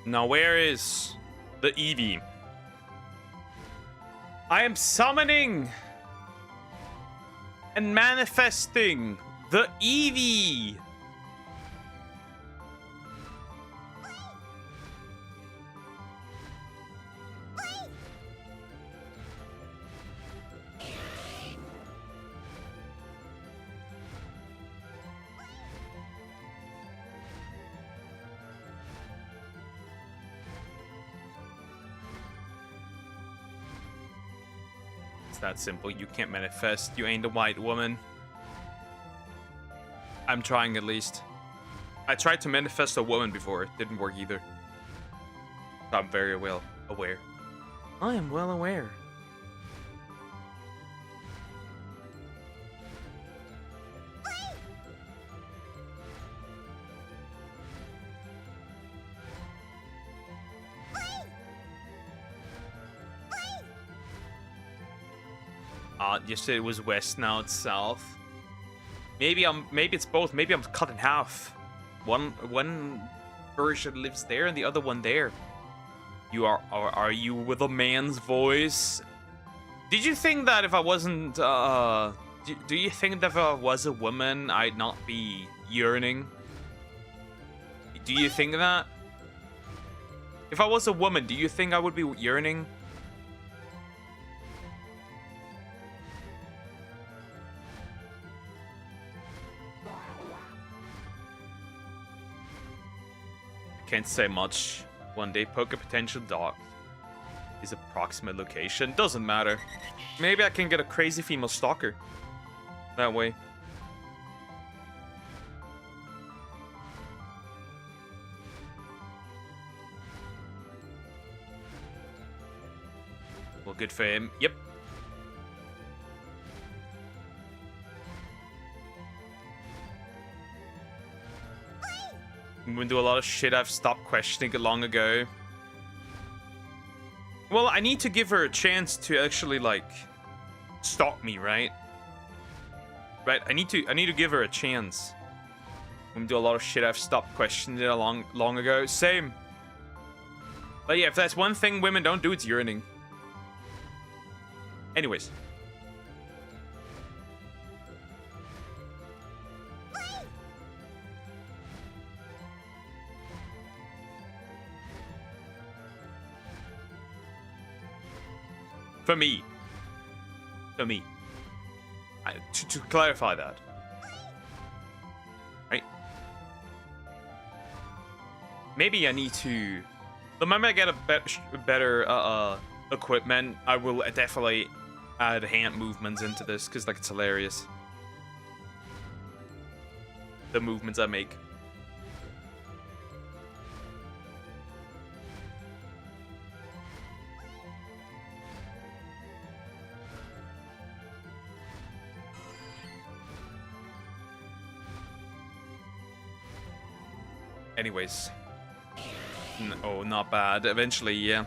Now, where is the Eevee? I am summoning and manifesting the Eevee. That simple. You can't manifest. You ain't a white woman. I'm trying at least. I tried to manifest a woman before. It didn't work either. I'm very well aware. I am well aware. Yesterday it was west, now it's south. Maybe it's both. Maybe I'm cut in half. One version lives there and the other one there. You are you with a man's voice? Did you think that if I wasn't do you think that if I was a woman I'd not be yearning? Do you think that? If I was a woman, do you think I would be yearning? Can't say much. One day poker potential dog. His approximate location doesn't matter. Maybe I can get a crazy female stalker that way. Well, good for him. Yep. I'm gonna do a lot of shit I've stopped questioning long ago. Well, I need to give her a chance to actually, like, stalk me, right? Right, I need to give her a chance. I'm gonna do a lot of shit I've stopped questioning long ago. Same. But yeah, if that's one thing women don't do, it's yearning. Anyways. For me. To clarify that. Right? Maybe I need to... The moment I get a better equipment, I will definitely add hand movements into this, because like, it's hilarious. The movements I make. Anyways. Oh, not bad. Eventually, yeah.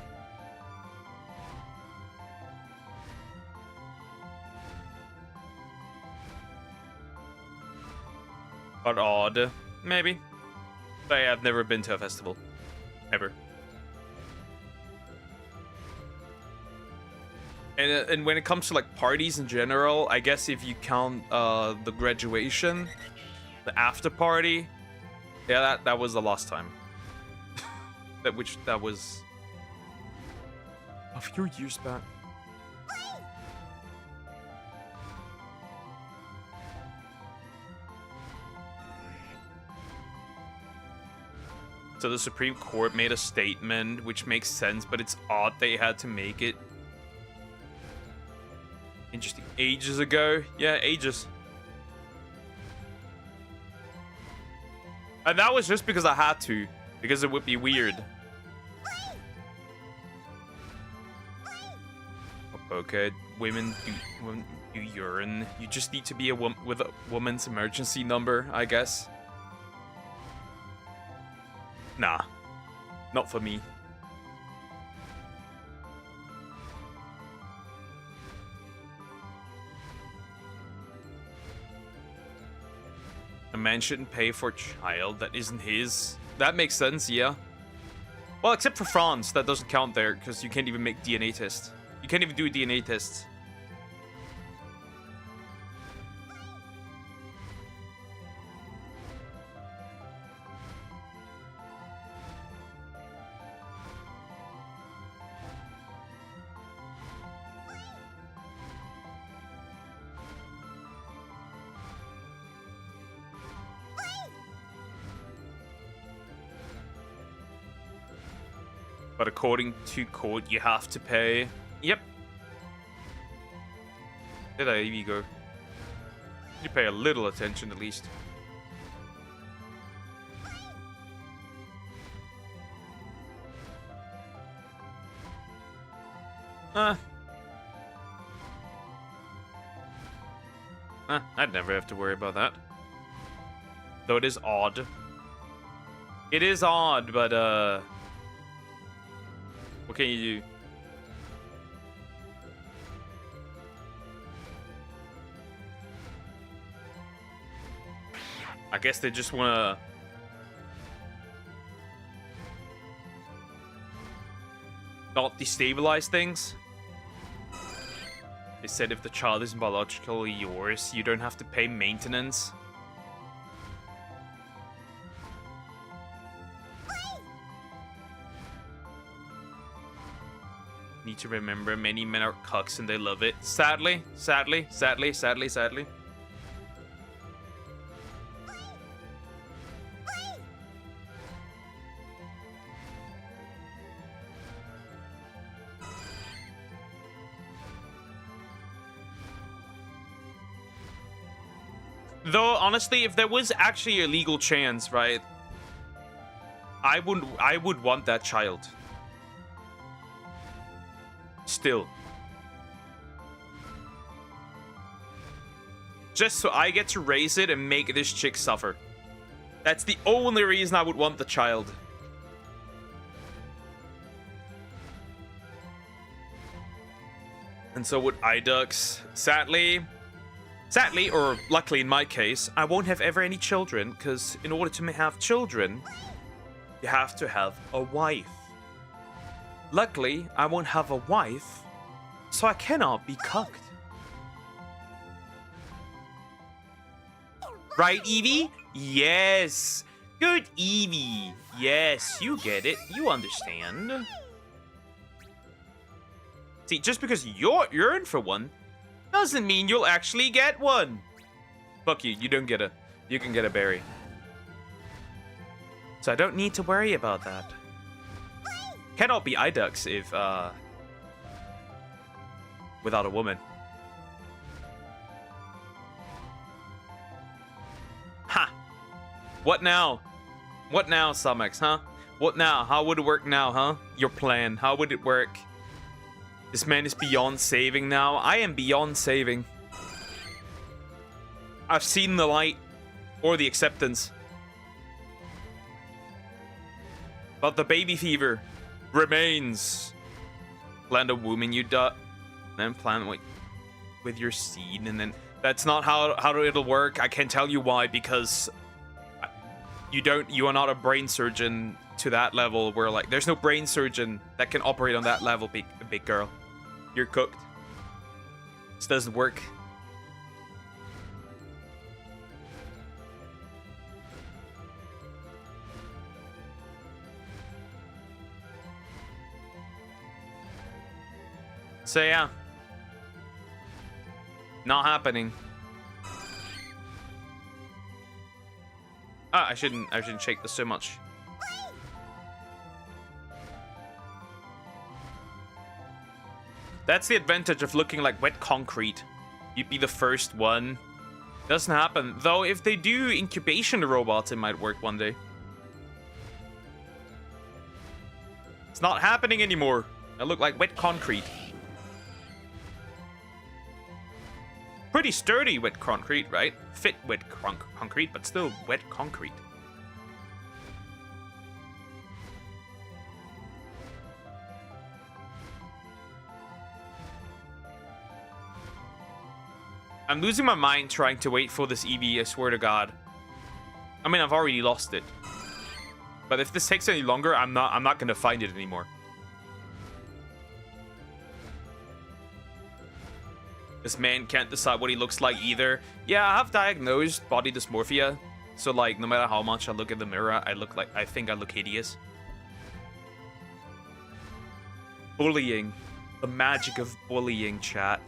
But odd. Maybe. But yeah, I've never been to a festival. Ever. And when it comes to like parties in general, I guess if you count the graduation, the after party, yeah, that was the last time. that was a few years back. So the Supreme Court made a statement, which makes sense, but it's odd they had to make it. Interesting. Ages ago? Yeah, ages. And that was just because I had to. Because it would be weird. Okay, women do urine. You just need to be a with a woman's emergency number, I guess. Nah, not for me. A man shouldn't pay for a child that isn't his. That makes sense, yeah. Well, except for France, that doesn't count there, because you can't even make DNA tests. You can't even do DNA tests. But according to code, you have to pay. Yep. Where did Eevee go? You pay a little attention at least. I'd never have to worry about that. Though it is odd. It is odd, but what can you do? I guess they just want to... not destabilize things. They said if the child isn't biologically yours, you don't have to pay maintenance. Need to remember, many men are cucks and they love it. Sadly. Though, honestly, if there was actually a legal chance, right? I would want that child. Still. Just so I get to raise it and make this chick suffer. That's the only reason I would want the child. And so would iDux. Sadly, or luckily in my case, I won't have ever any children, because in order to have children, you have to have a wife. Luckily, I won't have a wife, so I cannot be cucked. Right, Eevee? Yes. Good, Eevee. Yes, you get it. You understand. See, just because you're in for one, doesn't mean you'll actually get one. Fuck you. You don't get a... You can get a berry. So I don't need to worry about that. Cannot be iDux if, without a woman. Ha! What now? What now, Sumex, huh? What now? How would it work now, huh? Your plan. How would it work? This man is beyond saving now. I am beyond saving. I've seen the light. Or the acceptance. But the baby fever remains. Plant a womb and you die. Then plant with your seed, and then that's not how it'll work. I can't tell you why, because you are not a brain surgeon to that level where, like, there's no brain surgeon that can operate on that level, big girl. You're cooked. This doesn't work. So yeah. Not happening. Ah, I shouldn't shake this so much. That's the advantage of looking like wet concrete. You'd be the first one. Doesn't happen. Though if they do incubation robots, it might work one day. It's not happening anymore. I look like wet concrete. Pretty sturdy wet concrete, right? Fit wet concrete, but still wet concrete. I'm losing my mind trying to wait for this Eevee, I swear to God. I mean, I've already lost it. But if this takes any longer, I'm not gonna find it anymore. This man can't decide what he looks like either. Yeah, I have diagnosed body dysmorphia. So like, no matter how much I look in the mirror, I think I look hideous. Bullying. The magic of bullying, chat.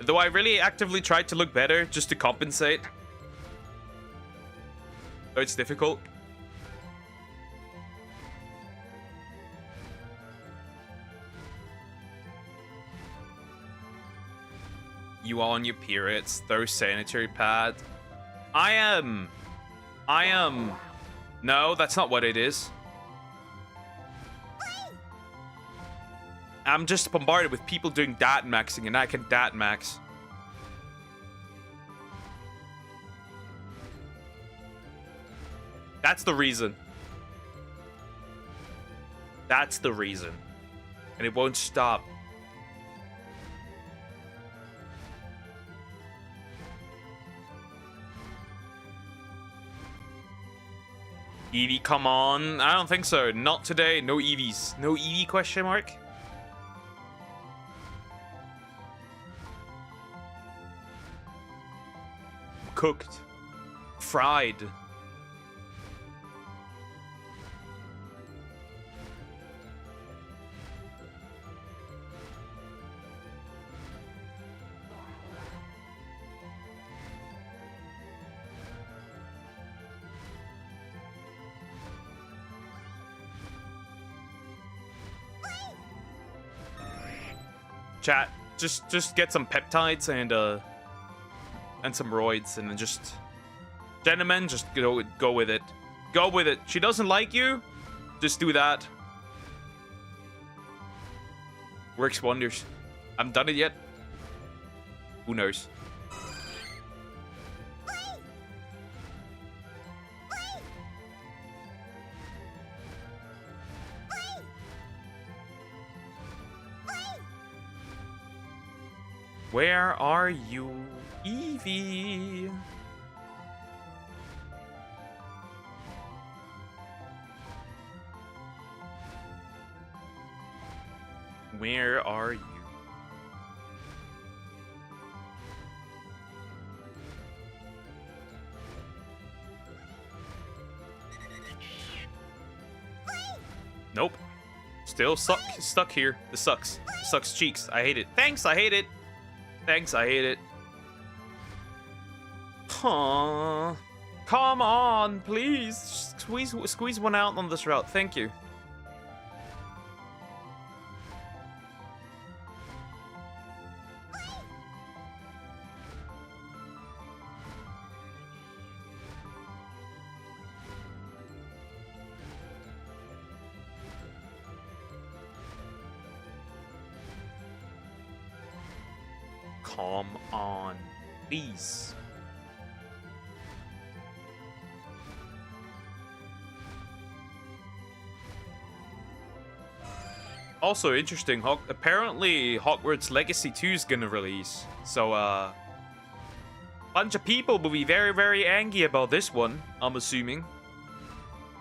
Though I really actively tried to look better just to compensate. So it's difficult. You are on your periods. Throw sanitary pad. I am. No, that's not what it is. I'm just bombarded with people doing dat maxing, and I can dat max. That's the reason. That's the reason. And it won't stop. Eevee, come on. I don't think so. Not today. No Eevees. No Eevee question mark? Cooked. Fried. Chat, just get some peptides and some roids, and then just, gentlemen, just go with it. Go with it. She doesn't like you. Just do that. Works wonders. I haven't done it yet. Who knows? Where are you, Eevee? Where are you? Nope. Still stuck here. This sucks. This sucks cheeks. I hate it. Thanks, I hate it. Thanks, I hate it. Huh. Come on, please. Squeeze one out on this route. Thank you. Come on, please. Also interesting, apparently Hogwarts Legacy 2 is gonna release. So, bunch of people will be very, very angry about this one, I'm assuming.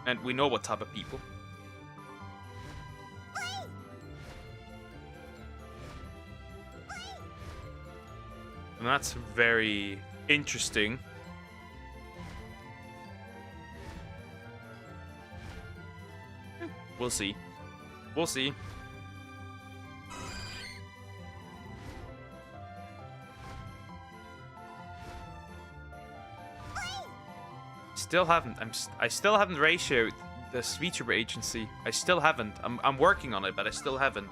And we know what type of people. And that's very interesting. We'll see. We'll see. I still haven't ratioed the VTuber agency. I still haven't. I'm working on it, but I still haven't.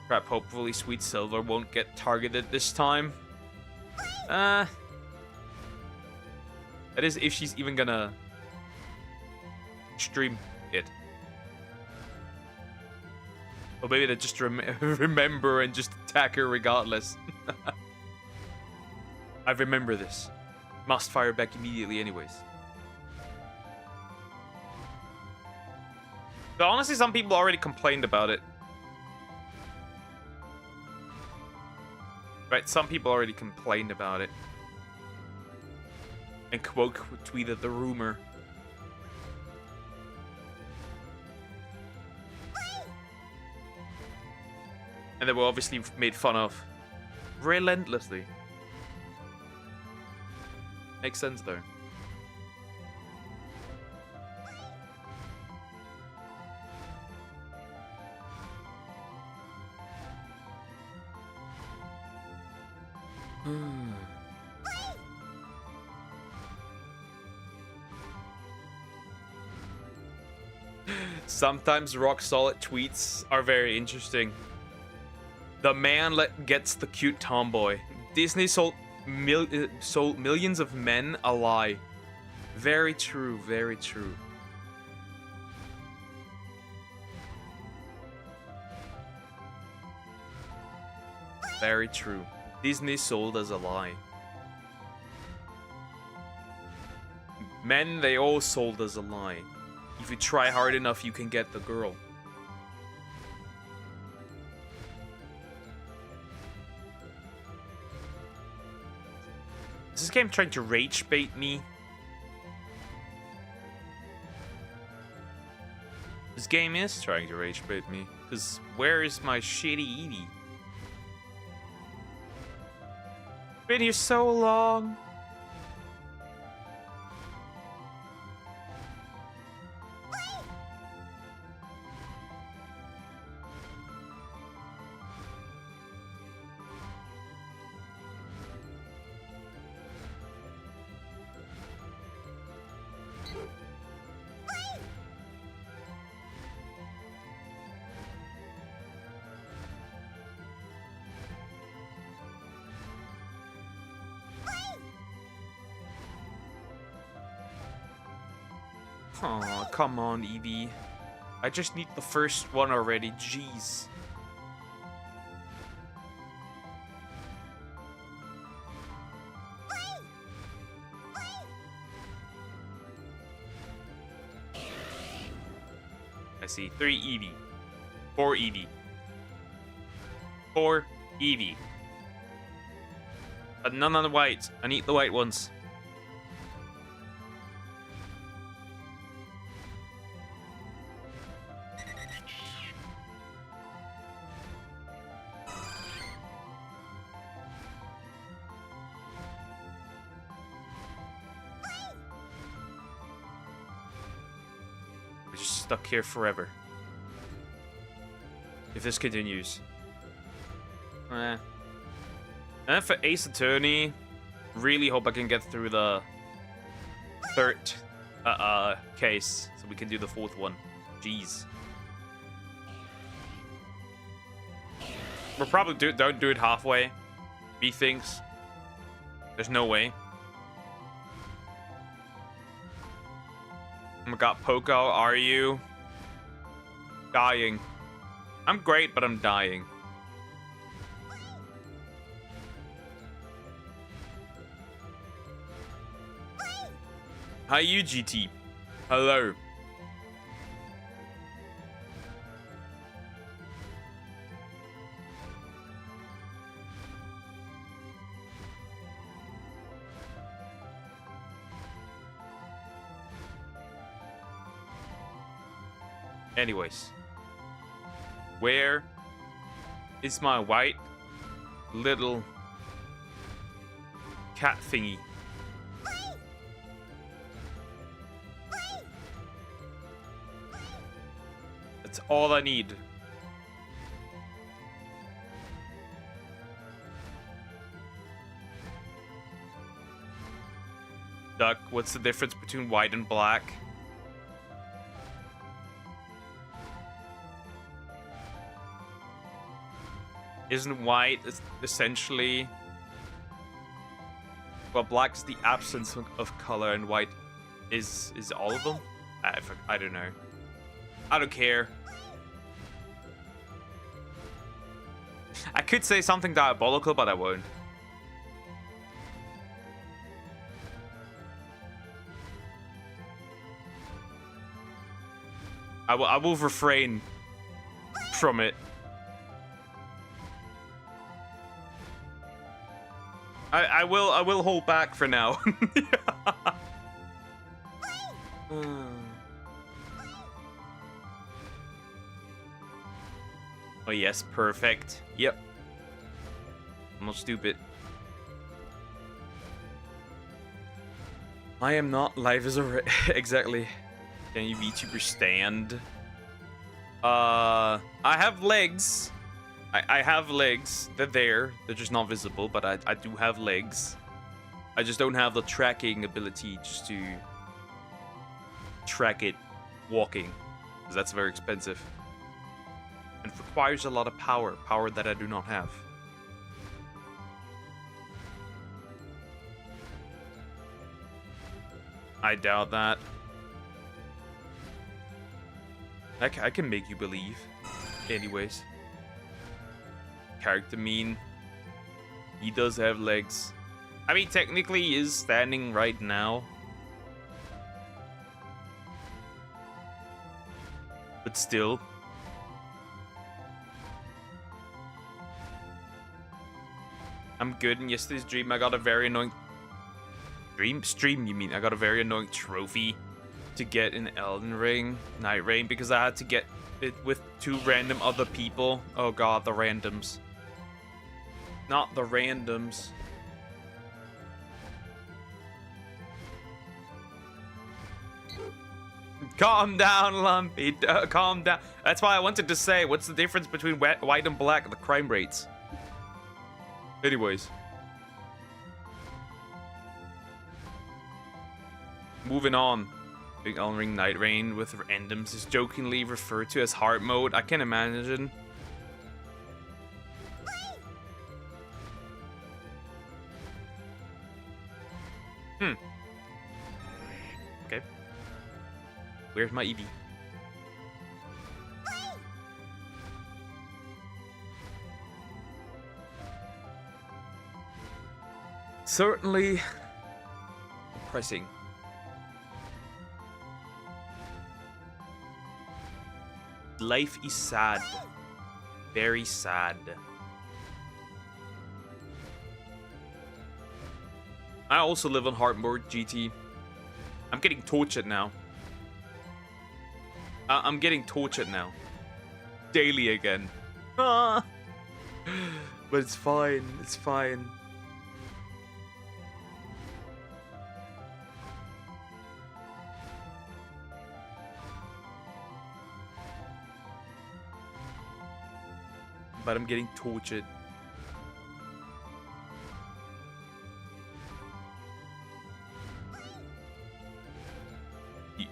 Crap, hopefully Sweet Silver won't get targeted this time. That is if she's even gonna stream it. Or maybe they just remember and just attack her regardless. I remember this. Must fire back immediately anyways. But honestly, some people already complained about it. Right, some people already complained about it. And quote tweeted the rumor. And they were obviously made fun of relentlessly. Makes sense though. Sometimes rock solid tweets are very interesting. The man gets the cute tomboy. Disney sold millions of men a lie. Very true, very true. Very true. Disney sold us a lie. Men, they all sold us a lie. If you try hard enough, you can get the girl. Is this game trying to rage bait me? This game is trying to rage bait me. Because where is my shitty Eevee? Been here so long. Aw, come on, Eevee. I just need the first one already, jeez. I see 3 Eevee. 4 Eevee. 4 Eevee. But none on the white. I need the white ones. We're just stuck here forever. If this continues. And for Ace Attorney, really hope I can get through the third case so we can do the fourth one. Jeez. We'll probably don't do it halfway. B thinks. There's no way. Oh my god, Poco, are you? Dying. I'm great, but I'm dying. Hi, UGT. Hello. Anyways. Where is my white little cat thingy? That's all I need. Duck, what's the difference between white and black? Isn't white essentially... Well, black is the absence of color and white is all of them? I don't know. I don't care. I could say something diabolical, but I won't. I will refrain from it. I will hold back for now. Oh yes, perfect. Yep. I'm not stupid. I am not. Life is a exactly. Can you VTuber stand? I have legs. I have legs. They're there. They're just not visible, but I do have legs. I just don't have the tracking ability just to track it walking, because that's very expensive. And it requires a lot of power. Power that I do not have. I doubt that. I can make you believe. Anyways. Character mean. He does have legs. I mean, technically he is standing right now. But still. I'm good. In yesterday's dream, I got a very annoying... Stream, you mean? I got a very annoying trophy to get in Elden Ring, Night Rain, because I had to get it with 2 random other people. Oh god, the randoms. Not the randoms. Calm down, Lumpy. Calm down. That's why I wanted to say, what's the difference between white and black? The crime rates. Anyways. Moving on. Big Elden Ring Night Rain with randoms is jokingly referred to as hard mode. I can imagine. Okay. Where's my Eevee? Certainly depressing. Life is sad. Very sad. I also live on hard mode, GT. I'm getting tortured now. I'm getting tortured now. Daily again. But it's fine. It's fine. But I'm getting tortured.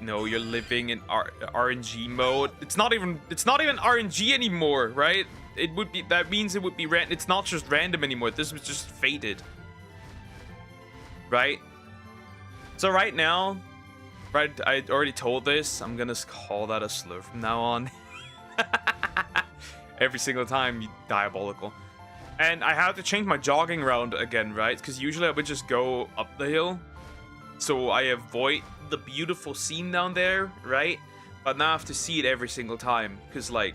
No, you're living in RNG mode. It's not even RNG anymore, right? It would be, that means it would be it's not just random anymore. This was just fated. Right? So right now, right, I already told this. I'm gonna call that a slur from now on. Every single time, you diabolical. And I have to change my jogging route again, right? Because usually I would just go up the hill. So I avoid the beautiful scene down there, right? But now I have to see it every single time. Because, like,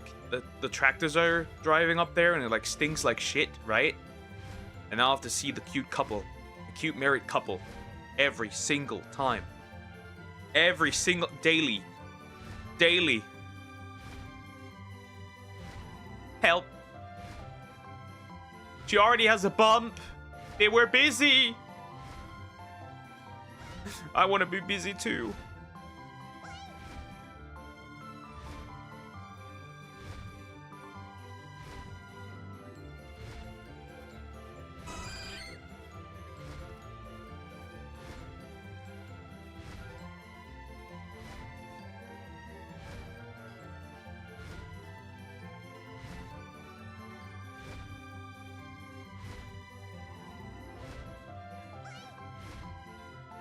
the tractors are driving up there and it, like, stinks like shit, right? And now I have to see the cute couple. The cute married couple. Every single time. Every single... Daily. Daily. Help. She already has a bump. They were busy. I want to be busy too.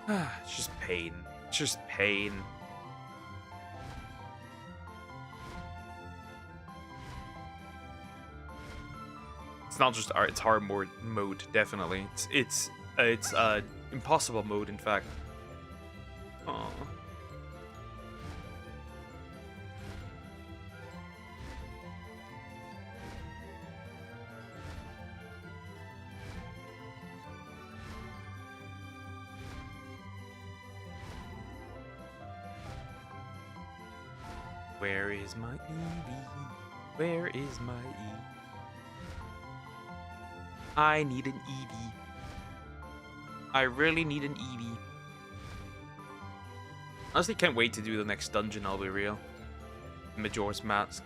It's just pain. It's just pain. It's not just art, it's hard mode, definitely. It's impossible mode, in fact. Aww. Where is my Eevee? Where is my Eevee? I need an Eevee. I really need an Eevee. Honestly, can't wait to do the next dungeon, I'll be real. Majora's Mask.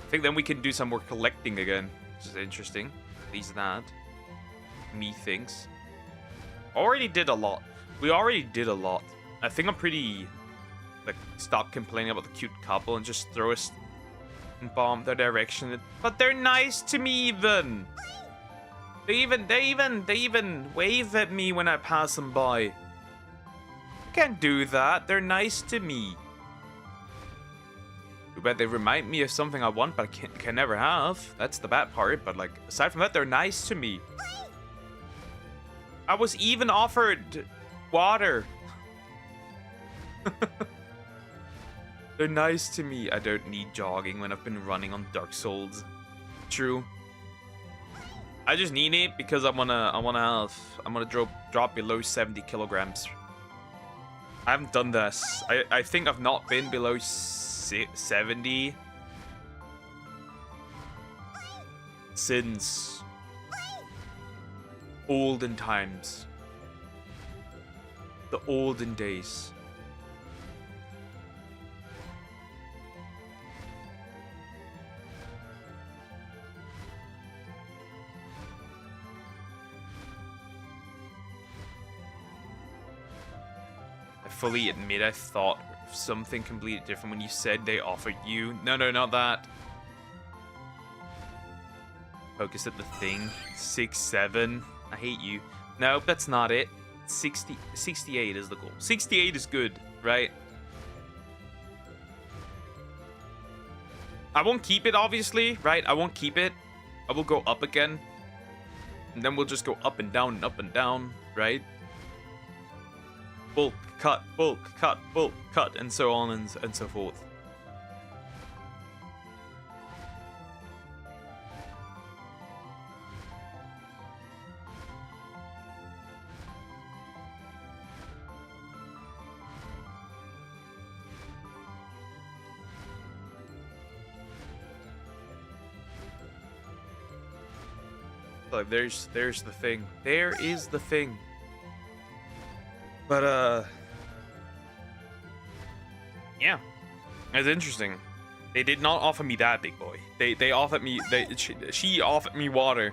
I think then we can do some more collecting again, which is interesting. At least that. Methinks. Already did a lot. We already did a lot. I think I'm pretty... like, stop complaining about the cute couple and just throw a bomb their direction. But they're nice to me even. They even wave at me when I pass them by. I can't do that. They're nice to me. Too bad they remind me of something I want, but I can never have. That's the bad part. But like, aside from that, they're nice to me. I was even offered water. They're nice to me. I don't need jogging when I've been running on Dark Souls. True. I just need it because I'm gonna drop below 70 kilograms. I haven't done this. I think I've not been below 70 since olden times. The olden days. Fully admit I thought something completely different when you said they offered you. No, not that. Focus at the thing. 6'7". I hate you. No, that's not it. 68 is the goal. 68 is good, right? I won't keep it, obviously, right? I won't keep it. I will go up again. And then we'll just go up and down, right? Bulk, cut, bulk, cut, and so on and so forth. Like, there's the thing. There is the thing. But, yeah, it's interesting. They did not offer me that, big boy. They offered me, she offered me water.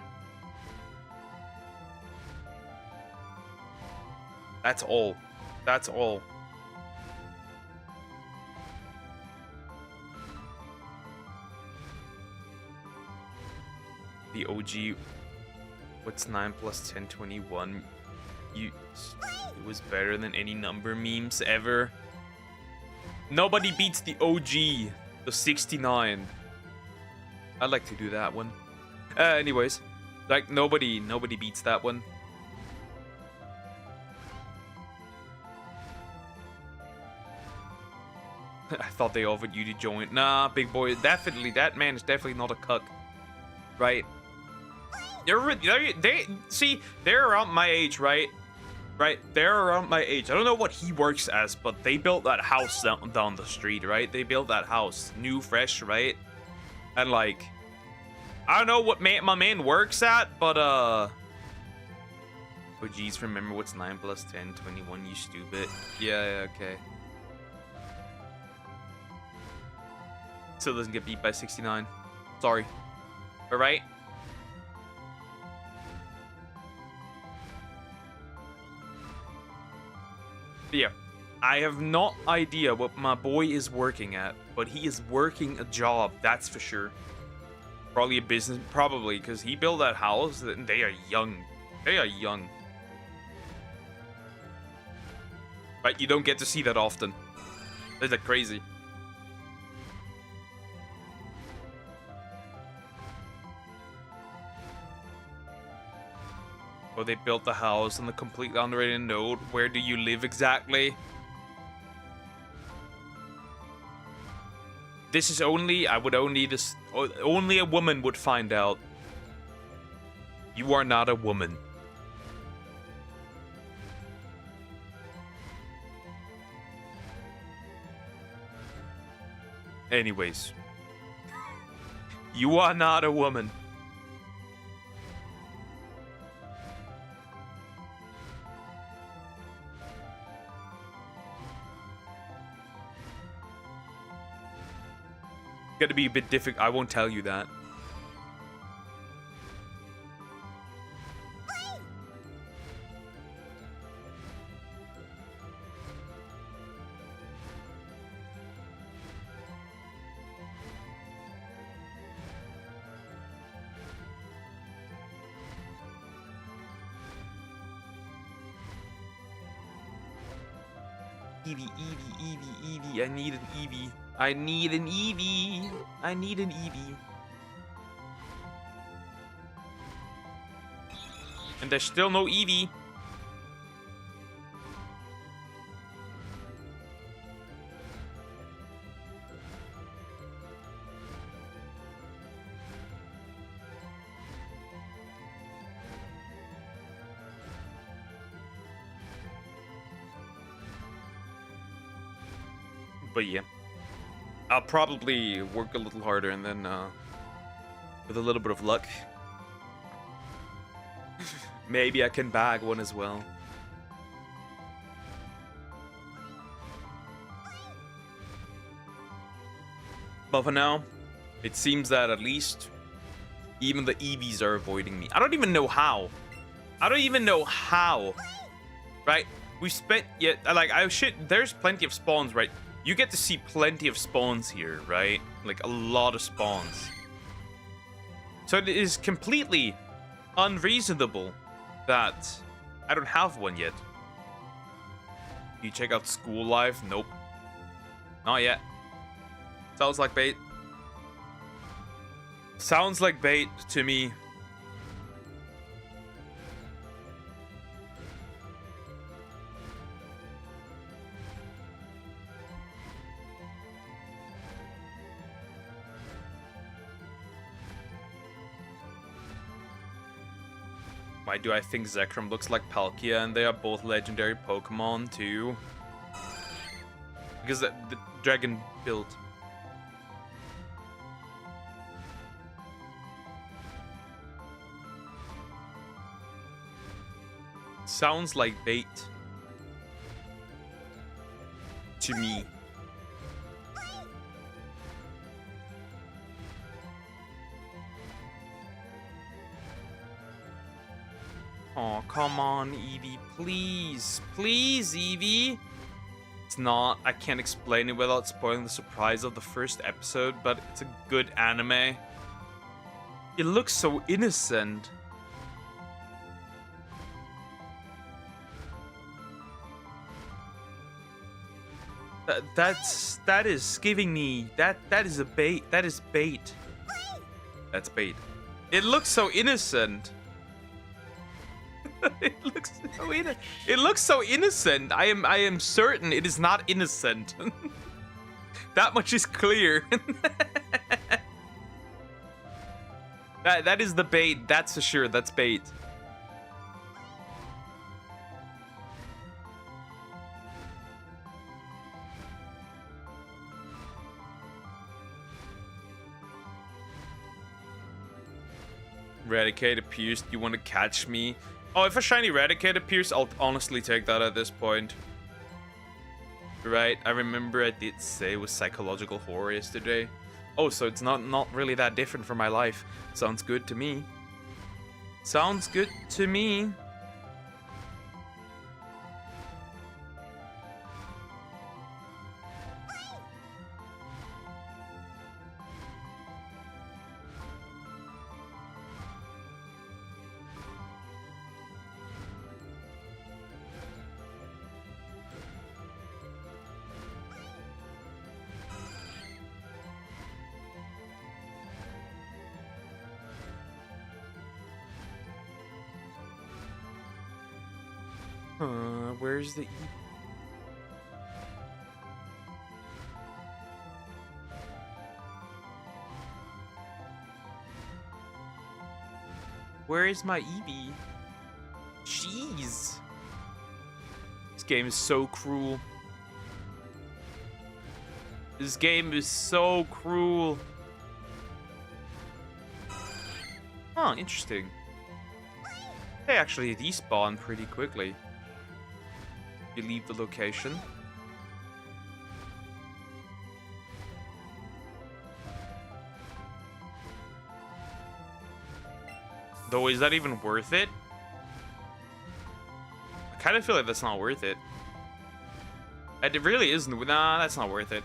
That's all. That's all. The OG, what's 9 plus 10, 21? It was better than any number memes ever. Nobody beats the OG, the 69. I'd like to do that one. Anyways, like nobody beats that one. I thought they offered you to join. Nah, big boy, definitely that man is definitely not a cuck, right? They're around my age, right? Right, they're around my age. I don't know what he works as, but they built that house down the street, right? They built that house, new, fresh, right? And like, I don't know what my man works at, but oh geez, remember what's 9 plus 10, 21, you stupid. Yeah, okay. Still doesn't get beat by 69. Sorry. All right. Yeah, I have no idea what my boy is working at, but he is working a job, that's for sure. Probably a business, probably, because he built that house, and they are young. They are young. But you don't get to see that often. That's like crazy. Oh, they built the house on the completely underrated node. Where do you live exactly? This is only, I would only this, only a woman would find out. You are not a woman. Anyways. You are not a woman. Gonna be a bit difficult. I won't tell you that. Eevee, Eevee, Eevee, Eevee. I need an Eevee. I need an Eevee. I need an Eevee. And there's still no Eevee. But yeah, I'll probably work a little harder and then with a little bit of luck, maybe I can bag one as well. But for now, it seems that at least even the Eevees are avoiding me. I don't even know how. I don't even know how. Right? We spent there's plenty of spawns, right? You get to see plenty of spawns here, right? Like a lot of spawns. So it is completely unreasonable that I don't have one yet. You check out school life? Nope. Not yet. Sounds like bait. Sounds like bait to me. Why do I think Zekrom looks like Palkia, and they are both legendary Pokemon too? Because the dragon build. Sounds like bait to me. Oh, come on, Eevee. Please. Please, Eevee. It's not. I can't explain it without spoiling the surprise of the first episode, but it's a good anime. It looks so innocent. That is giving me that is a bait. That is bait. That's bait. It looks so innocent. It looks so innocent. I am certain it is not innocent. That much is clear. That is the bait. That's for sure. That's bait. Raticate appears. Do you want to catch me? Oh, if a shiny Raticate appears, I'll honestly take that at this point. Right, I remember I did say it was psychological horror yesterday. Oh, so it's not really that different from my life. Sounds good to me. Sounds good to me. Where's the Eevee? Where is my Eevee? Jeez. This game is so cruel. This game is so cruel. Huh, interesting. They actually despawn pretty quickly. You leave the location. Though, is that even worth it? I kind of feel like that's not worth it. It really isn't. Nah, that's not worth it.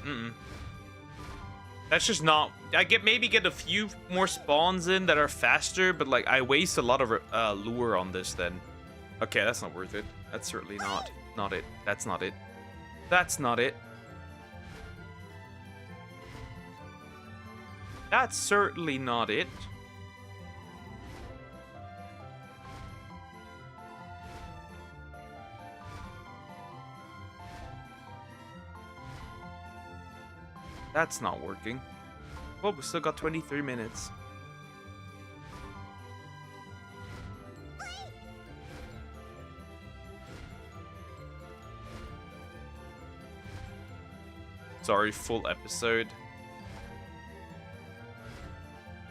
That's just not. Maybe get a few more spawns in that are faster, but like I waste a lot of lure on this then. Okay, that's not worth it. That's certainly not it. That's not it. That's not it. That's certainly not it. That's not working. Well, we still got 23 minutes. Sorry, full episode.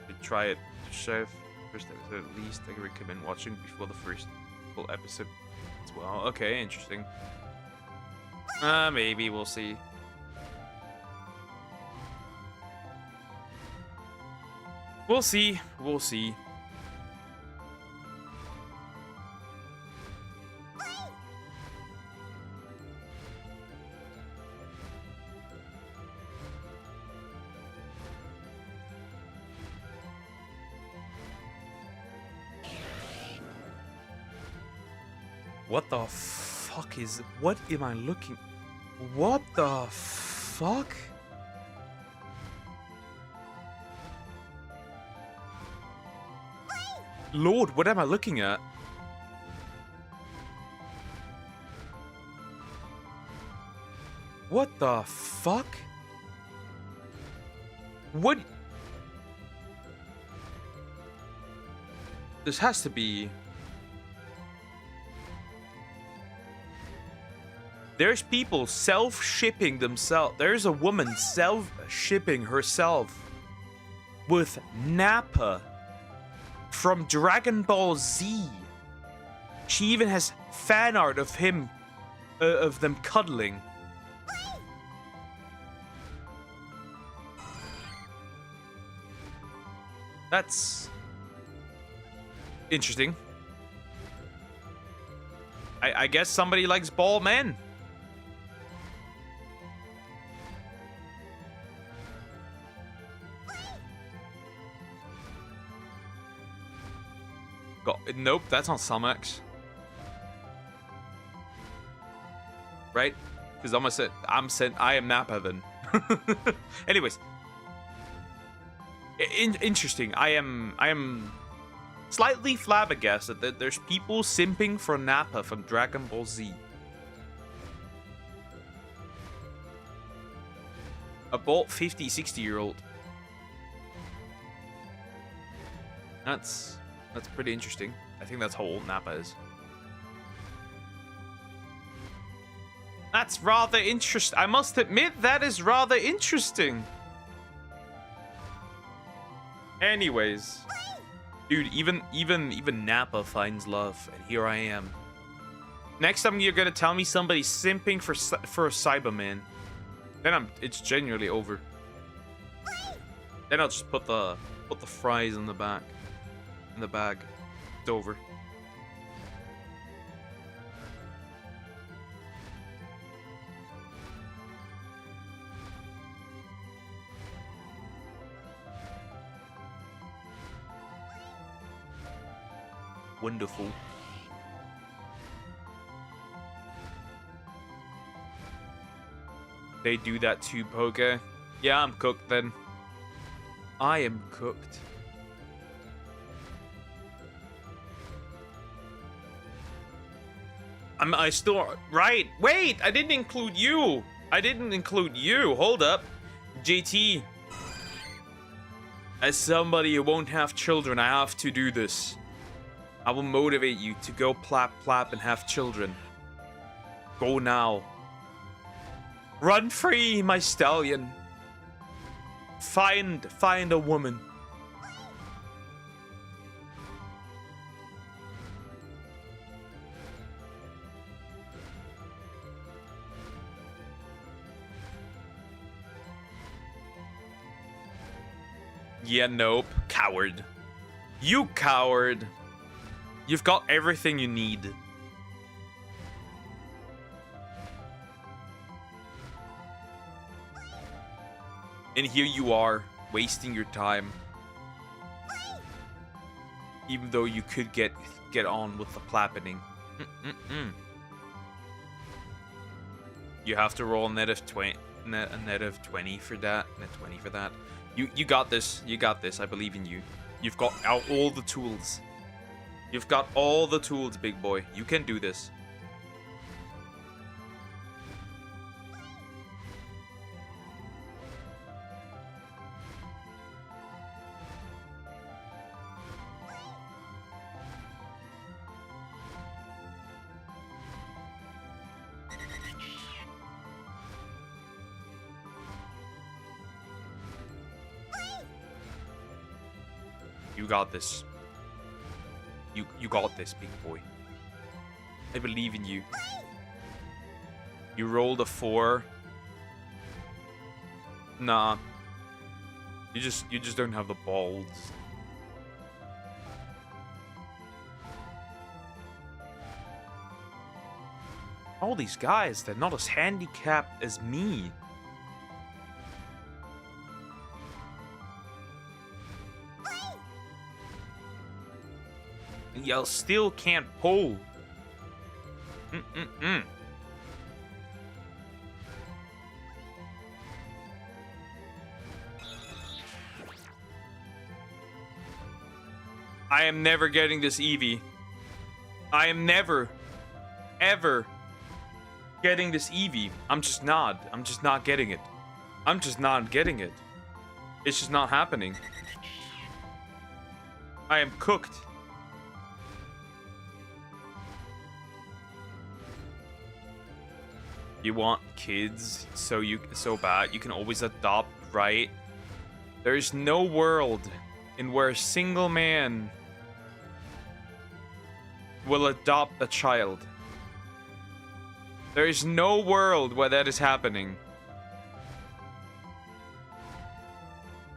We try it to shave first episode at least. I can recommend watching before the first full episode as well. Okay, interesting. Maybe we'll see. We'll see. We'll see. What the fuck is... What am I looking... What the fuck? Lord, what am I looking at? What the fuck? What? This has to be... There's people self-shipping themselves. There's a woman self-shipping herself with Nappa from Dragon Ball Z. She even has fan art of him, of them cuddling. That's interesting. I guess somebody likes bald men. Nope, that's on Sumex. Right? Because I am Nappa then. Anyways. Interesting. I am slightly flabbergasted that there's people simping for Nappa from Dragon Ball Z. A bald 50, 60-year-old. That's pretty interesting. I think that's how old Nappa is. That's rather interesting. I must admit, that is rather interesting. Anyways. Dude, even Nappa finds love, and here I am. Next time you're gonna tell me somebody's simping for a Cyberman, then it's genuinely over. Then I'll just put the fries in the back. In the bag. It's over. Wonderful. They do that too, Poke. Yeah, I'm cooked then. I am cooked. I still... Right. Wait, I didn't include you. I didn't include you. Hold up. JT. As somebody who won't have children, I have to do this. I will motivate you to go plap plap and have children. Go now. Run free, my stallion. Find a woman. Yeah, nope. Coward. You coward. You've got everything you need. And here you are, wasting your time. Even though you could get on with the plappening. You have to roll a net of 20 for that. Net 20 for that. You got this. You got this. I believe in you. You've got all the tools. You've got all the tools, big boy. You can do this. You got this. You got this, big boy. I believe in you. You rolled a 4. Nah. You just don't have the balls. All these guys, they're not as handicapped as me. Y'all still can't pull. I am never getting this Eevee. I am never, ever getting this Eevee. I'm just not getting it. I'm just not getting it. It's just not happening. I am cooked. You want kids so bad you can always adopt, right? There's no world in where a single man will adopt a child. There is no world where that is happening.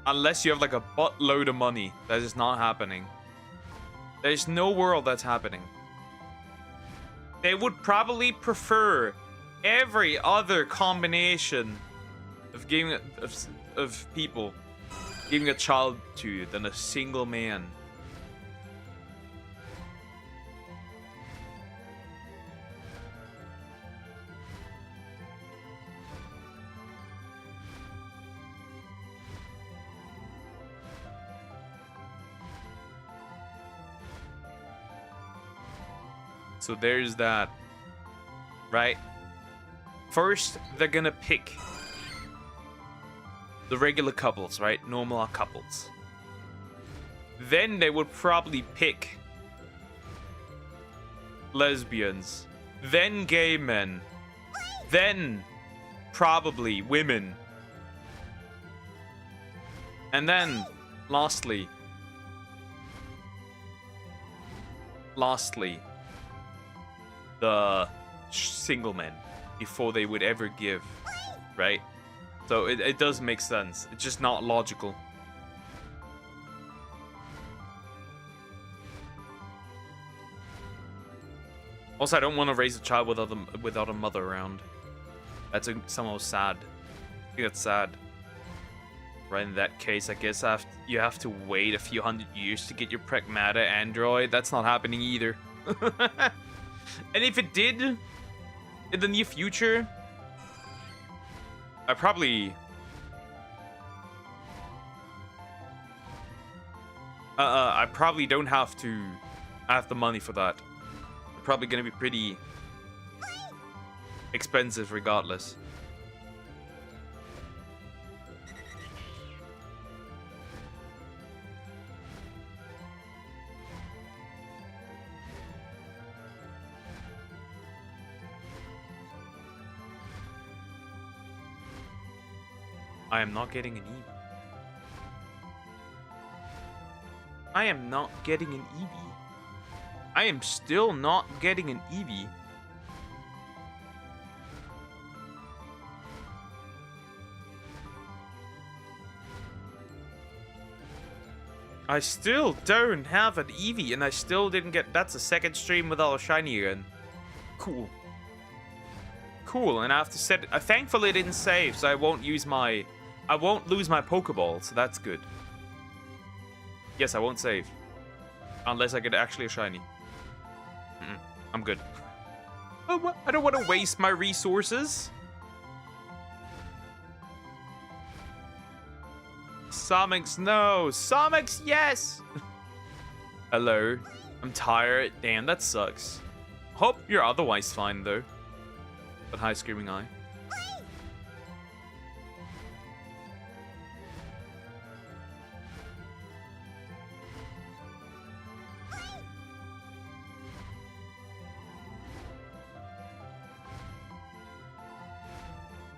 Unless you have like a buttload of money. That is not happening. There's no world that's happening. They would probably prefer every other combination of giving of people giving a child to you than a single man. So there's that, right? First, they're gonna pick the regular couples, right? Normal couples. Then they would probably pick lesbians. Then gay men. Then probably women. And then, lastly, the single men. Before they would ever give, right? So it does make sense. It's just not logical. Also, I don't want to raise a child without a mother around. That's somehow sad. I think that's sad. Right, in that case, I guess you have to wait a few hundred years to get your pragmata android. That's not happening either. And if it did, in the near future, I probably don't have the money for that. I'm probably gonna be pretty expensive regardless. I am not getting an Eevee. I am not getting an Eevee. I am still not getting an Eevee. I still don't have an Eevee, and I still didn't get... That's a second stream without a shiny again. Cool. Cool, and I have to set... thankfully it didn't save, so I won't use my... I won't lose my Pokeball, so that's good. Yes, I won't save. Unless I get actually a shiny. I'm good. I don't want to waste my resources. Somix, no. Somix, yes. Hello. I'm tired. Damn, that sucks. Hope you're otherwise fine, though. But hi, Screaming Eye.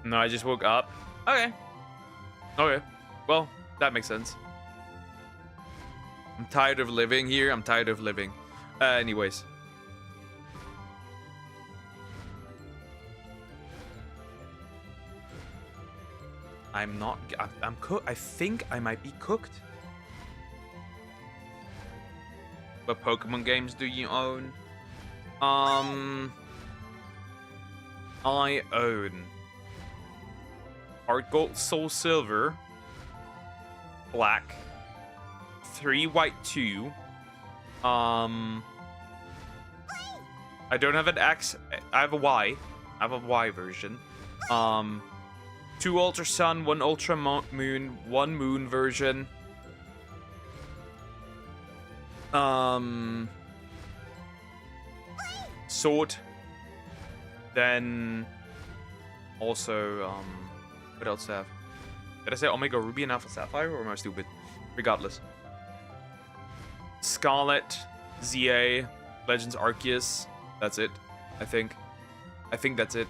No, I just woke up. Okay. Okay. Well, that makes sense. I'm tired of living here. I'm tired of living. Anyways. I'm not... I'm cooked. I think I might be cooked. What Pokemon games do you own? I own... Heart Gold, Soul Silver, Black, 3 White 2. I don't have an X. I have a Y. I have a Y version. 2 Ultra Sun, 1 Ultra Moon, 1 Moon version. Sword. Then also what else do I have? Did I say Omega Ruby and Alpha Sapphire, or am I stupid? Regardless. Scarlet, ZA, Legends Arceus. That's it, I think. I think that's it.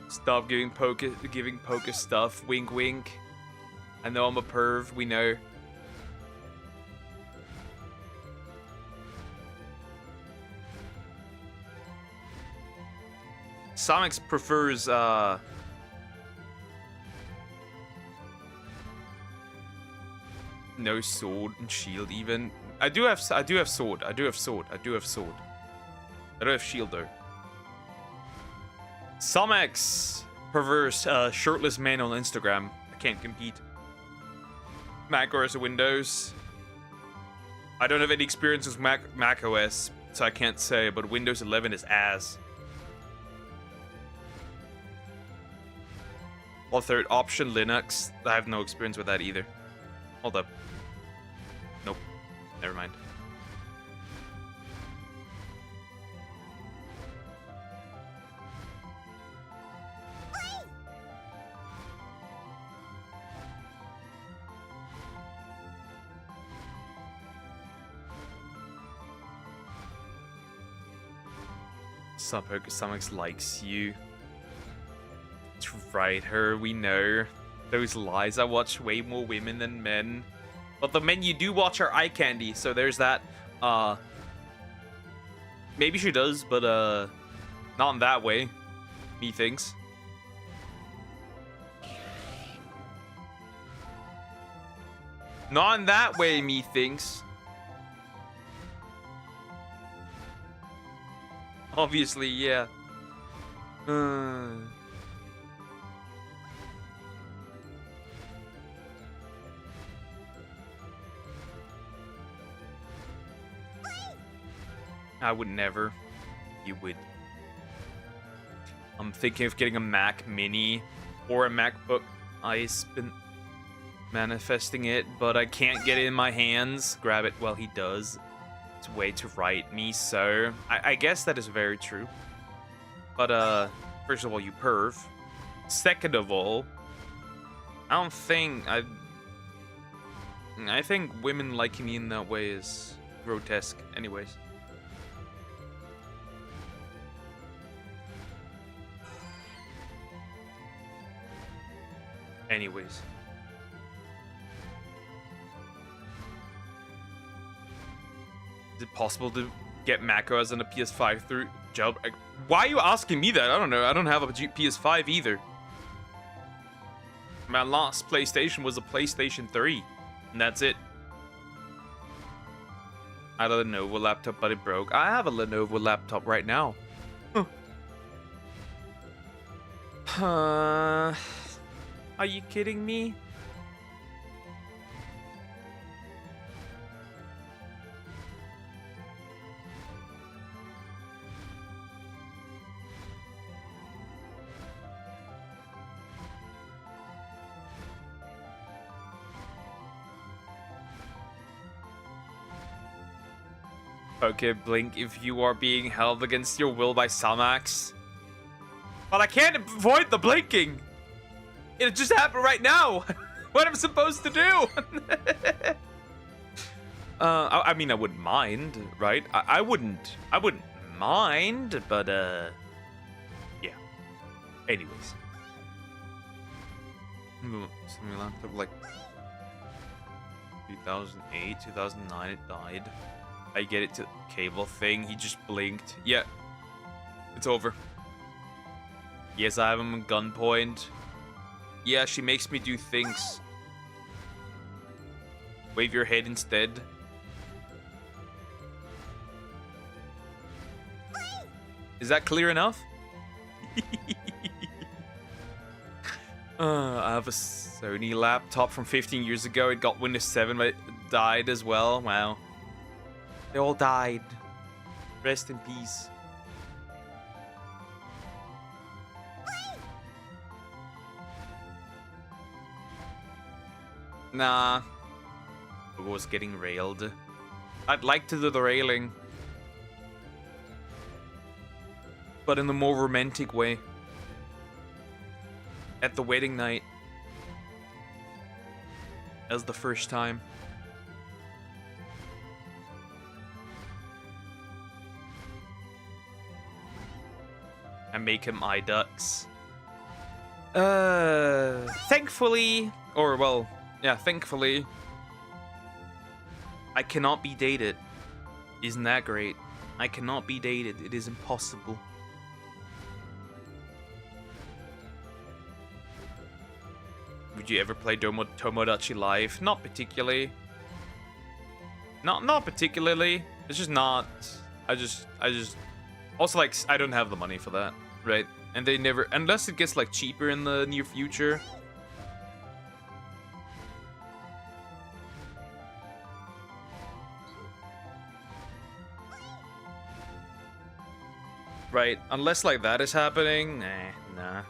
Stop giving Poke stuff. Wink, wink. I know I'm a perv. We know. Somix prefers no sword and shield even. I do have sword. I do have sword. I don't have shield though. Somix prefers shirtless men on Instagram. I can't compete. Mac OS or Windows. I don't have any experience with Mac OS, so I can't say, but Windows 11 is ass. Or third option, Linux. I have no experience with that either. Hold up. Nope. Never mind. Somix likes you. It's right, her, we know. Those lies, I watch way more women than men. But the men you do watch are eye candy, so there's that. Maybe she does, but not in that way, methinks. Not in that way, methinks. Obviously, yeah. I would never. You would. I'm thinking of getting a Mac Mini or a MacBook. I've been manifesting it, but I can't get it in my hands. Grab it while he does. way to write me, so I guess that is very true. But first of all, you perv. Second of all, I don't think I think women liking me in that way is grotesque. Anyways. Is it possible to get macros on a PS5 through jailbreak? Why are you asking me that? I don't know. I don't have a PS5 either. My last PlayStation was a PlayStation 3. And that's it. I had a Lenovo laptop, but it broke. I have a Lenovo laptop right now. Are you kidding me? Okay, Blink, if you are being held against your will by Samax. But I can't avoid the blinking! It just happened right now! What am I supposed to do? I mean, I wouldn't mind, right? I wouldn't mind, but, yeah. Anyways. Something laptop like 2008, 2009, it died. I get it to the cable thing. He just blinked. Yeah. It's over. Yes, I have him at gunpoint. Yeah, she makes me do things. Wave your head instead. Is that clear enough? I have a Sony laptop from 15 years ago. It got Windows 7, but it died as well. Wow. They all died. Rest in peace. Nah. I was getting railed. I'd like to do the railing. But in a more romantic way. At the wedding night. As the first time. And make him eye ducks. Thankfully, or well, yeah, thankfully, I cannot be dated. Isn't that great? I cannot be dated. It is impossible. Would you ever play Tomodachi Life? Not particularly. Not particularly. It's just not. I just. Also, like, I don't have the money for that, right? And they never, unless it gets like cheaper in the near future. Right, unless like that is happening, nah.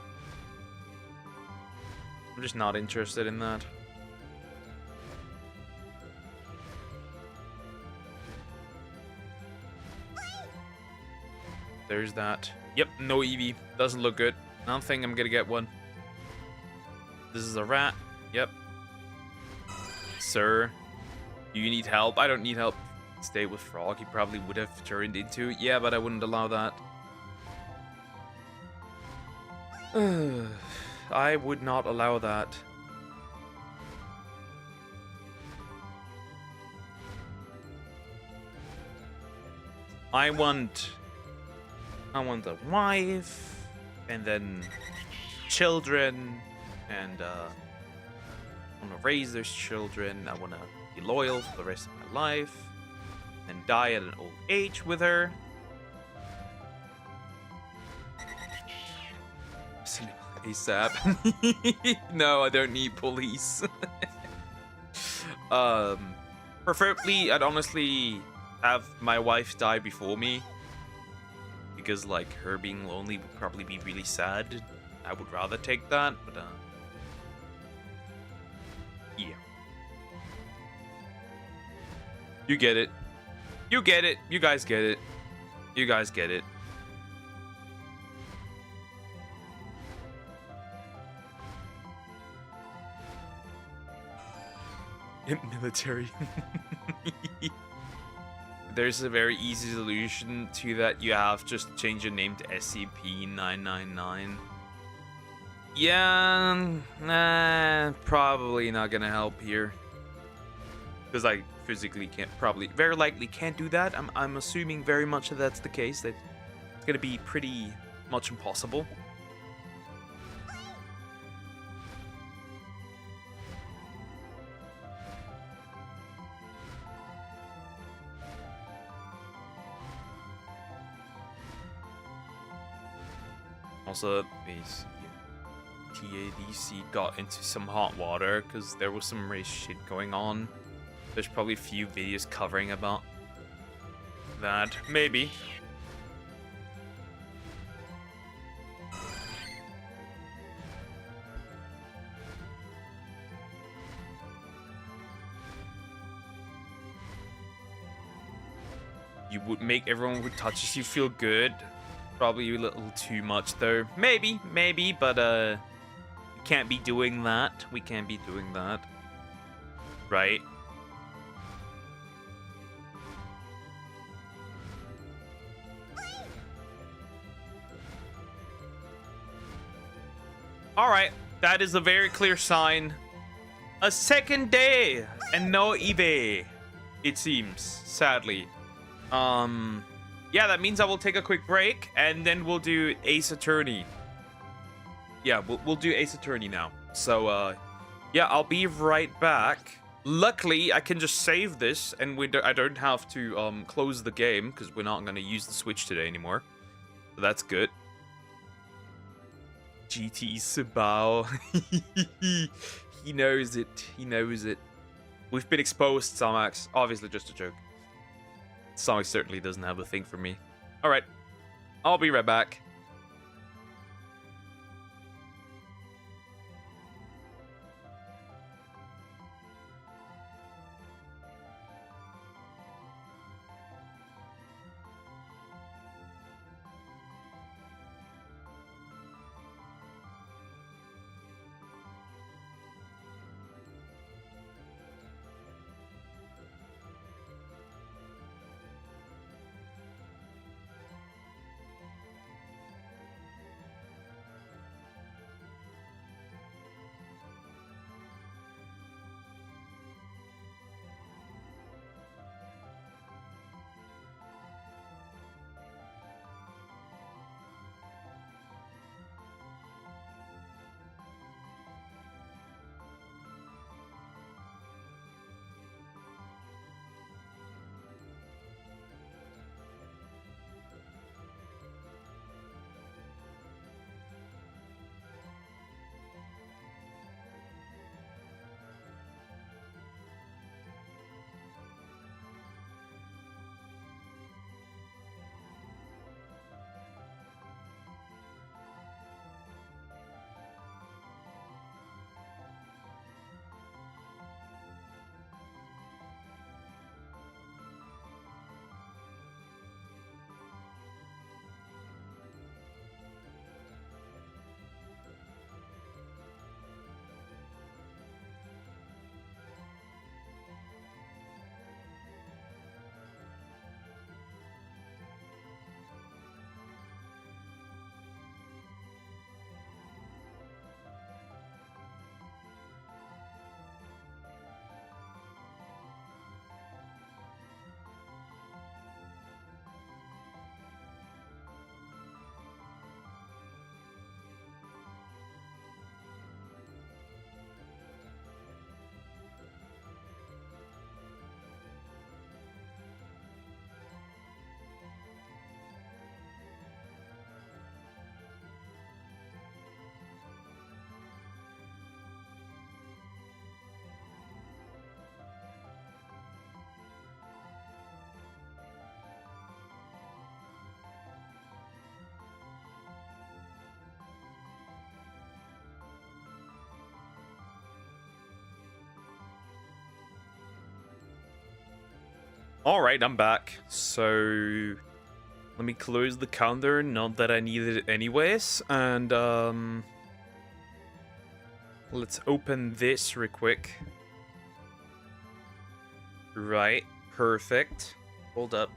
I'm just not interested in that. There's that. Yep, no Eevee. Doesn't look good. I don't think I'm gonna get one. This is a rat. Yep. Sir, do you need help? I don't need help. Stay with Frog. He probably would have turned into. Yeah, but I wouldn't allow that. I would not allow that. I want a wife, and then children, and I want to raise those children. I want to be loyal for the rest of my life, and die at an old age with her. ASAP. No, I don't need police. Preferably, I'd honestly have my wife die before me. Because, like, her being lonely would probably be really sad. I would rather take that, but, yeah. You get it. You get it. You guys get it. You guys get it. Military. There's a very easy solution to that. You have just change your name to SCP-999. Yeah, nah, probably not gonna help here. Because I physically can't, very likely can't do that. I'm assuming very much that that's the case. That it's gonna be pretty much impossible. Also, TADC got into some hot water because there was some race shit going on. There's probably a few videos covering about that. Maybe. You would make everyone who touches you feel good. Probably a little too much though. Maybe, but we can't be doing that. We can't be doing that. Right? Alright, that is a very clear sign. A second day and no Eevee, it seems, sadly. Yeah, that means I will take a quick break, and then we'll do Ace Attorney. Yeah, we'll do Ace Attorney now. So, yeah, I'll be right back. Luckily, I can just save this, and I don't have to close the game, because we're not going to use the Switch today anymore. So that's good. GT Sabao. He knows it. He knows it. We've been exposed, Samax. Obviously, just a joke. Sonic certainly doesn't have a thing for me. Alright, I'll be right back. Alright, I'm back. So let me close the counter, not that I needed it anyways. And let's open this real quick. Right, perfect. Hold up.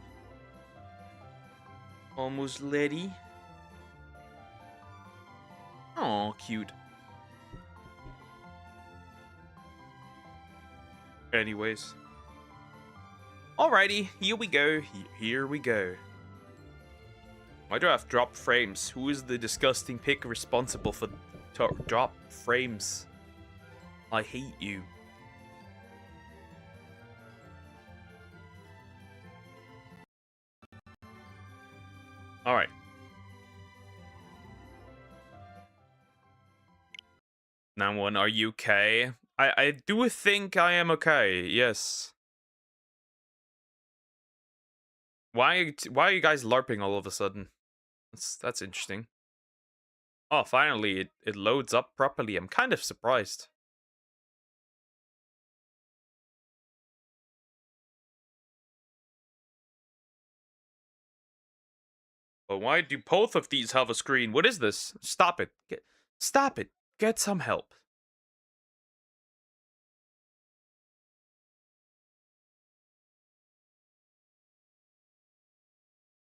Almost ready. Oh, cute. Anyways. Alrighty, here we go. Here we go. Why do I have drop frames? Who is the disgusting pig responsible for drop frames? I hate you. Alright. Now one, are you okay? I do think I am okay, yes. Why are you guys LARPing all of a sudden? That's interesting. Oh, finally, it loads up properly. I'm kind of surprised. But why do both of these have a screen? What is this? Stop it. Stop it. Get some help.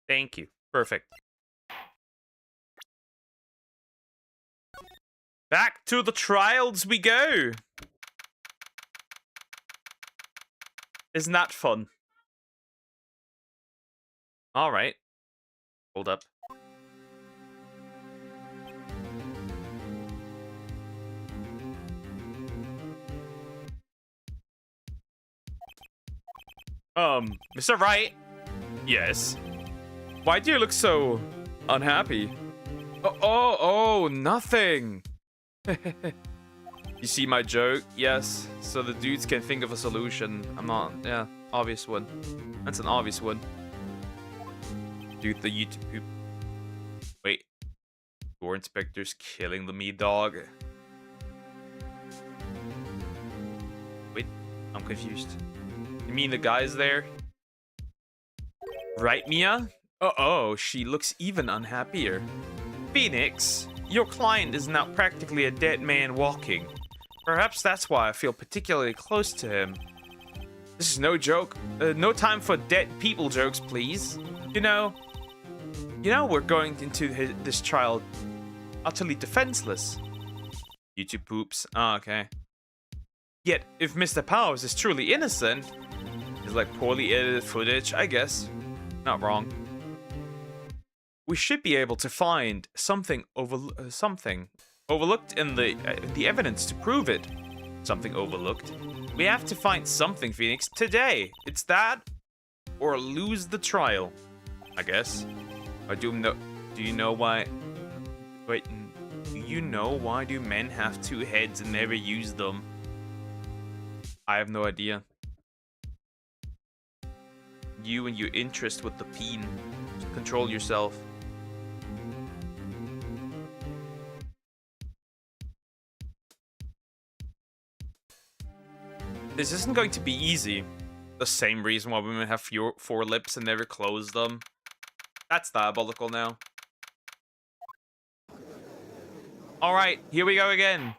Thank you. Perfect. Back to the trials we go. Isn't that fun? All right. Hold up. Mr. Wright? Yes. Why do you look so unhappy? Oh, nothing. You see my joke? Yes. So the dudes can think of a solution. I'm not. Yeah, obvious one. That's an obvious one. Dude, the YouTube poop. Wait. Door inspector's killing the meat dog. Wait, I'm confused. You mean the guy's there? Right, Mia? Uh-oh, she looks even unhappier. Phoenix, your client is now practically a dead man walking. Perhaps that's why I feel particularly close to him. This is no joke. No time for dead people jokes, please. You know we're going into this trial utterly defenseless. YouTube poops. Oh, okay. Yet, if Mr. Powers is truly innocent, it's like poorly edited footage, I guess. Not wrong. We should be able to find something overlooked in the evidence to prove it. Something overlooked. We have to find something, Phoenix, today. It's that, or lose the trial, I guess. Do you know why? Wait, do you know why do men have two heads and never use them? I have no idea. You and your interest with the peen. Control yourself. This isn't going to be easy. The same reason why women have four lips and never close them. That's diabolical now. Alright, here we go again.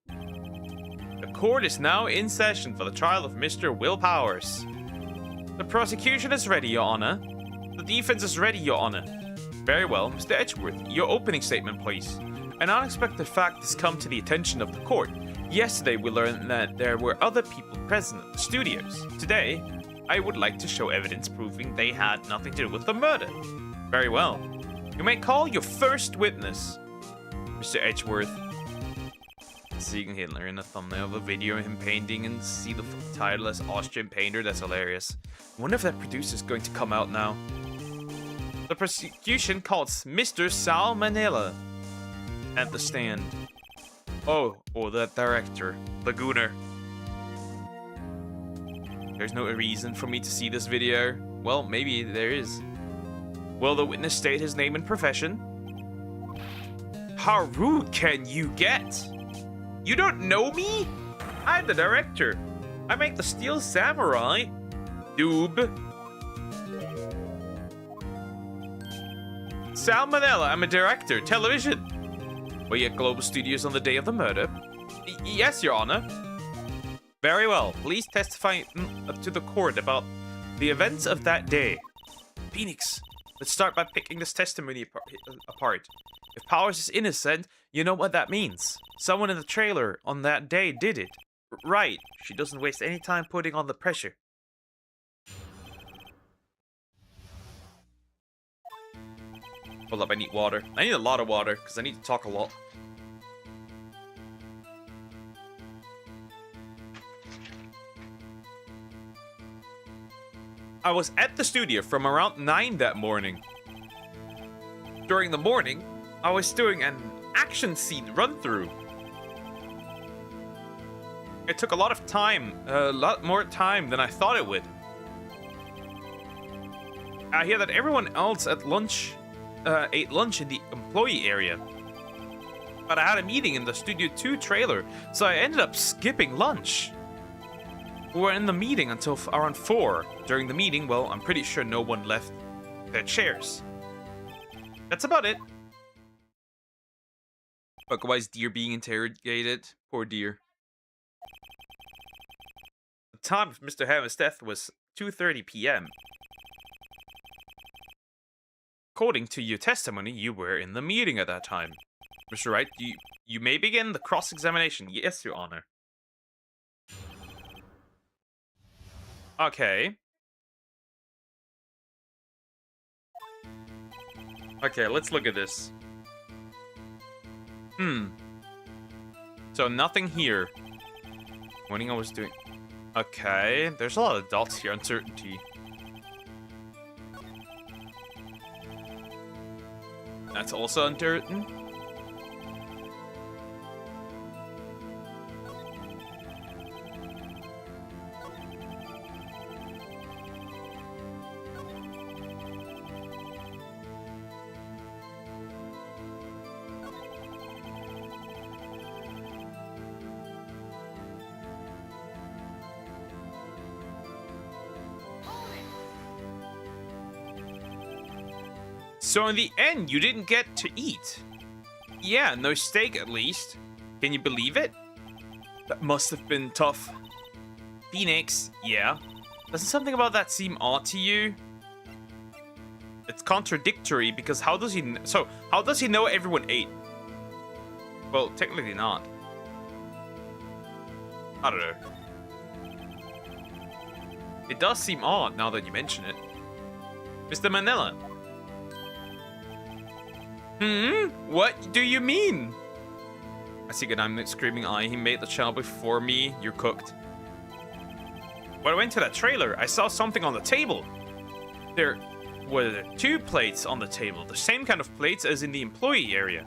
The court is now in session for the trial of Mr. Will Powers. The prosecution is ready, Your Honor. The defense is ready, Your Honor. Very well, Mr. Edgeworth, your opening statement, please. An unexpected fact has come to the attention of the court. Yesterday, we learned that there were other people present at the studios. Today, I would like to show evidence proving they had nothing to do with the murder. Very well. You may call your first witness, Mr. Edgeworth. Seeing Hitler in the thumbnail of a video of him painting and see the title as Austrian painter, that's hilarious. I wonder if that producer's going to come out now. The prosecution calls Mr. Sal Manila at the stand. Oh, the director, the gooner. There's no reason for me to see this video. Well, maybe there is. Will the witness state his name and profession? How rude can you get? You don't know me? I'm the director. I make the Steel Samurai. Doob. Salmonella, I'm a director, television. Were you at Global Studios on the day of the murder? Yes, Your Honor. Very well. Please testify to the court about the events of that day. Phoenix, let's start by picking this testimony apart. If Powers is innocent, you know what that means. Someone in the trailer on that day did it. Right. She doesn't waste any time putting on the pressure. Hold up, I need water. I need a lot of water, because I need to talk a lot. I was at the studio from around 9 that morning. During the morning, I was doing an action scene run-through. It took a lot of time, a lot more time than I thought it would. I hear that everyone else at lunch ate lunch in the employee area. But I had a meeting in the Studio 2 trailer, so I ended up skipping lunch. We were in the meeting until around 4. During the meeting, well, I'm pretty sure no one left their chairs. That's about it. Look, why is Deer being interrogated? Poor Deer. The time of Mr. Hammond's death was 2:30 p.m. According to your testimony, you were in the meeting at that time. Mr. Wright, you may begin the cross-examination. Yes, Your Honor. Okay. Okay, let's look at this. So nothing here. Morning I was doing... Okay, there's a lot of dots here. Uncertainty. That's also uncertain. So in the end, you didn't get to eat. Yeah, no steak at least. Can you believe it? That must have been tough. Phoenix, yeah. Doesn't something about that seem odd to you? It's contradictory because how does he know everyone ate? Well, technically not. I don't know. It does seem odd now that you mention it. Mr. Manila. What do you mean? I see good. I'm screaming eye. He made the channel before me. You're cooked. When I went to that trailer, I saw something on the table. There were 2 plates on the table. The same kind of plates as in the employee area.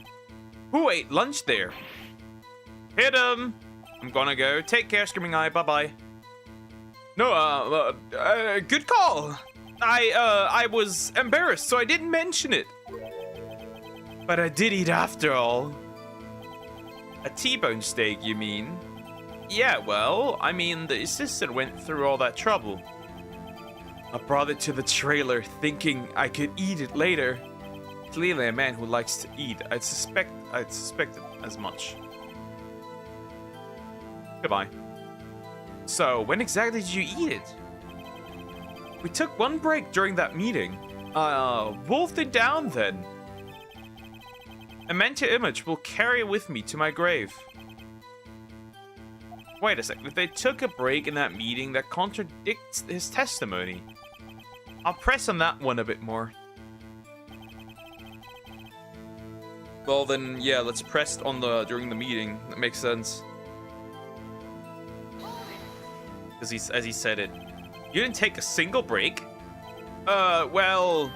Who ate lunch there? Hit him. I'm gonna go. Take care, screaming eye. Bye-bye. No, good call. I was embarrassed, so I didn't mention it. But I did eat after all. A T-bone steak, you mean? Yeah, well, I mean, the assistant went through all that trouble. I brought it to the trailer thinking I could eat it later. Clearly a man who likes to eat. I'd suspected as much. Goodbye. So, when exactly did you eat it? We took one break during that meeting. Wolfed it down then. A mental image will carry with me to my grave. Wait a sec, if they took a break in that meeting, that contradicts his testimony. I'll press on that one a bit more. Well then, yeah, let's press on during the meeting. That makes sense. Because as he said it. You didn't take a single break? Well,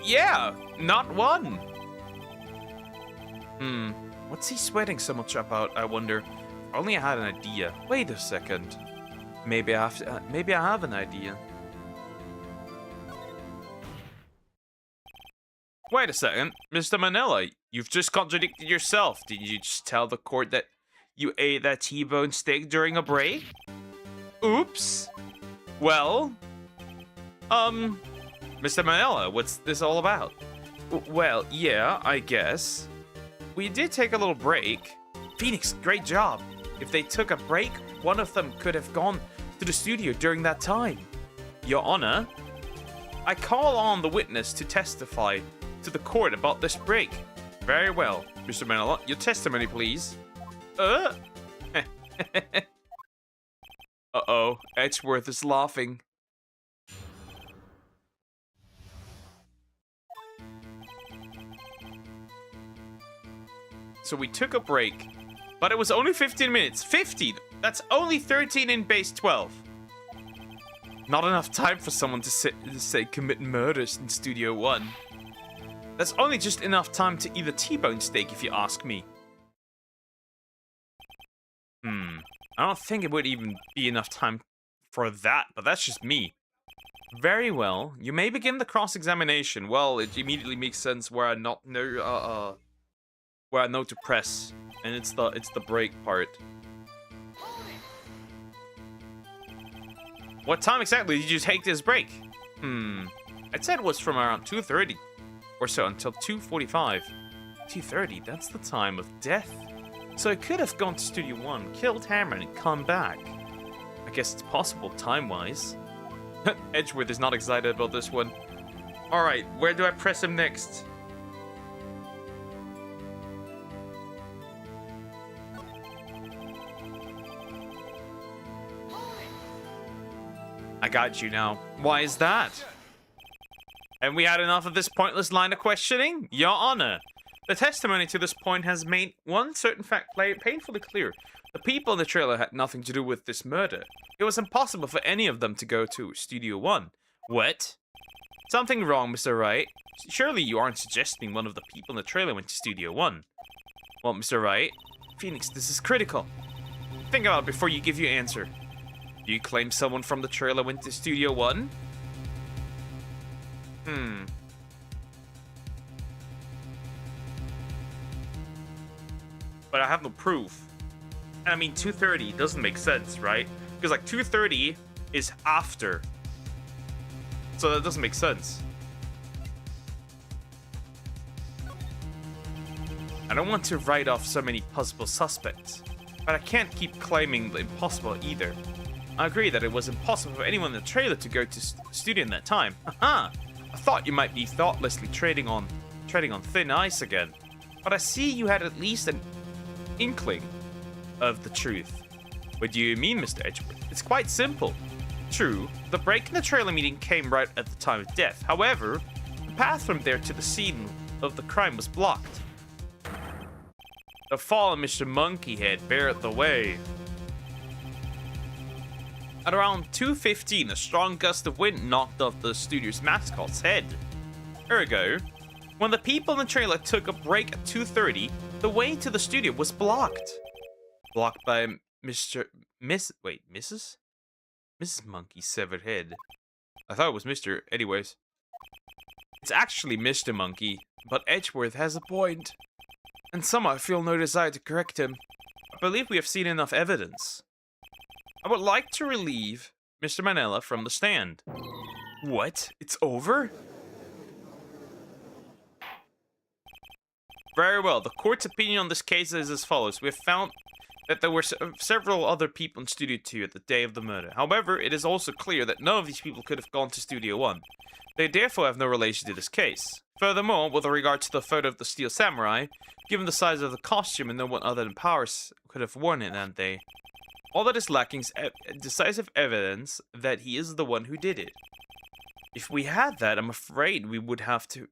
yeah, not one. What's he sweating so much about, I wonder? If only I had an idea. Wait a second. Maybe I have an idea. Wait a second, Mr. Manila, you've just contradicted yourself. Did you just tell the court that you ate that T-bone steak during a break? Oops. Well, Mr. Manila, what's this all about? Well, yeah, I guess. We did take a little break. Phoenix, great job. If they took a break, one of them could have gone to the studio during that time. Your Honor, I call on the witness to testify to the court about this break. Very well, Mr. Manila. Your testimony, please. Uh-oh, Edgeworth is laughing. So we took a break, but it was only 15 minutes. 50! That's only 13 in base 12. Not enough time for someone to say commit murders in Studio 1. That's only just enough time to eat a T-bone steak, if you ask me. I don't think it would even be enough time for that, but that's just me. Very well. You may begin the cross-examination. Well, it immediately makes sense where I know to press, and it's the break part. What time exactly did you take this break? I'd said it was from around 2:30 or so until 2:45. 2:30, that's the time of death. So I could have gone to Studio 1, killed Hammer, and come back. I guess it's possible time-wise. Edgeworth is not excited about this one. Alright, where do I press him next? I got you now. Why is that? And we had enough of this pointless line of questioning? Your Honor, the testimony to this point has made one certain fact painfully clear. The people in the trailer had nothing to do with this murder. It was impossible for any of them to go to Studio 1. What? Something wrong, Mr. Wright. Surely you aren't suggesting one of the people in the trailer went to Studio 1. Well, Mr. Wright, Phoenix, this is critical. Think about it before you give your answer. Do you claim someone from the trailer went to Studio 1? But I have no proof. And I mean, 2:30 doesn't make sense, right? Because like 2:30 is after. So that doesn't make sense. I don't want to write off so many possible suspects, but I can't keep claiming the impossible either. I agree that it was impossible for anyone in the trailer to go to studio in that time. Haha! I thought you might be thoughtlessly treading on thin ice again. But I see you had at least an inkling of the truth. What do you mean, Mr. Edgeworth? It's quite simple. True, the break in the trailer meeting came right at the time of death. However, the path from there to the scene of the crime was blocked. The fallen Mr. Monkeyhead barred the way. At around 2:15, a strong gust of wind knocked off the studio's mascot's head. Ergo, when the people in the trailer took a break at 2:30, the way to the studio was blocked. Blocked by Mrs. Monkey's severed head. I thought it was Mr. Anyways. It's actually Mr. Monkey, but Edgeworth has a point. And somehow I feel no desire to correct him. I believe we have seen enough evidence. I would like to relieve Mr. Manila from the stand. What? It's over? Very well. The court's opinion on this case is as follows. We have found that there were several other people in Studio 2 at the day of the murder. However, it is also clear that none of these people could have gone to Studio 1. They therefore have no relation to this case. Furthermore, with regard to the photo of the Steel Samurai, given the size of the costume and no one other than Powers could have worn it that day, all that is lacking is decisive evidence that he is the one who did it. If we had that, I'm afraid we would have to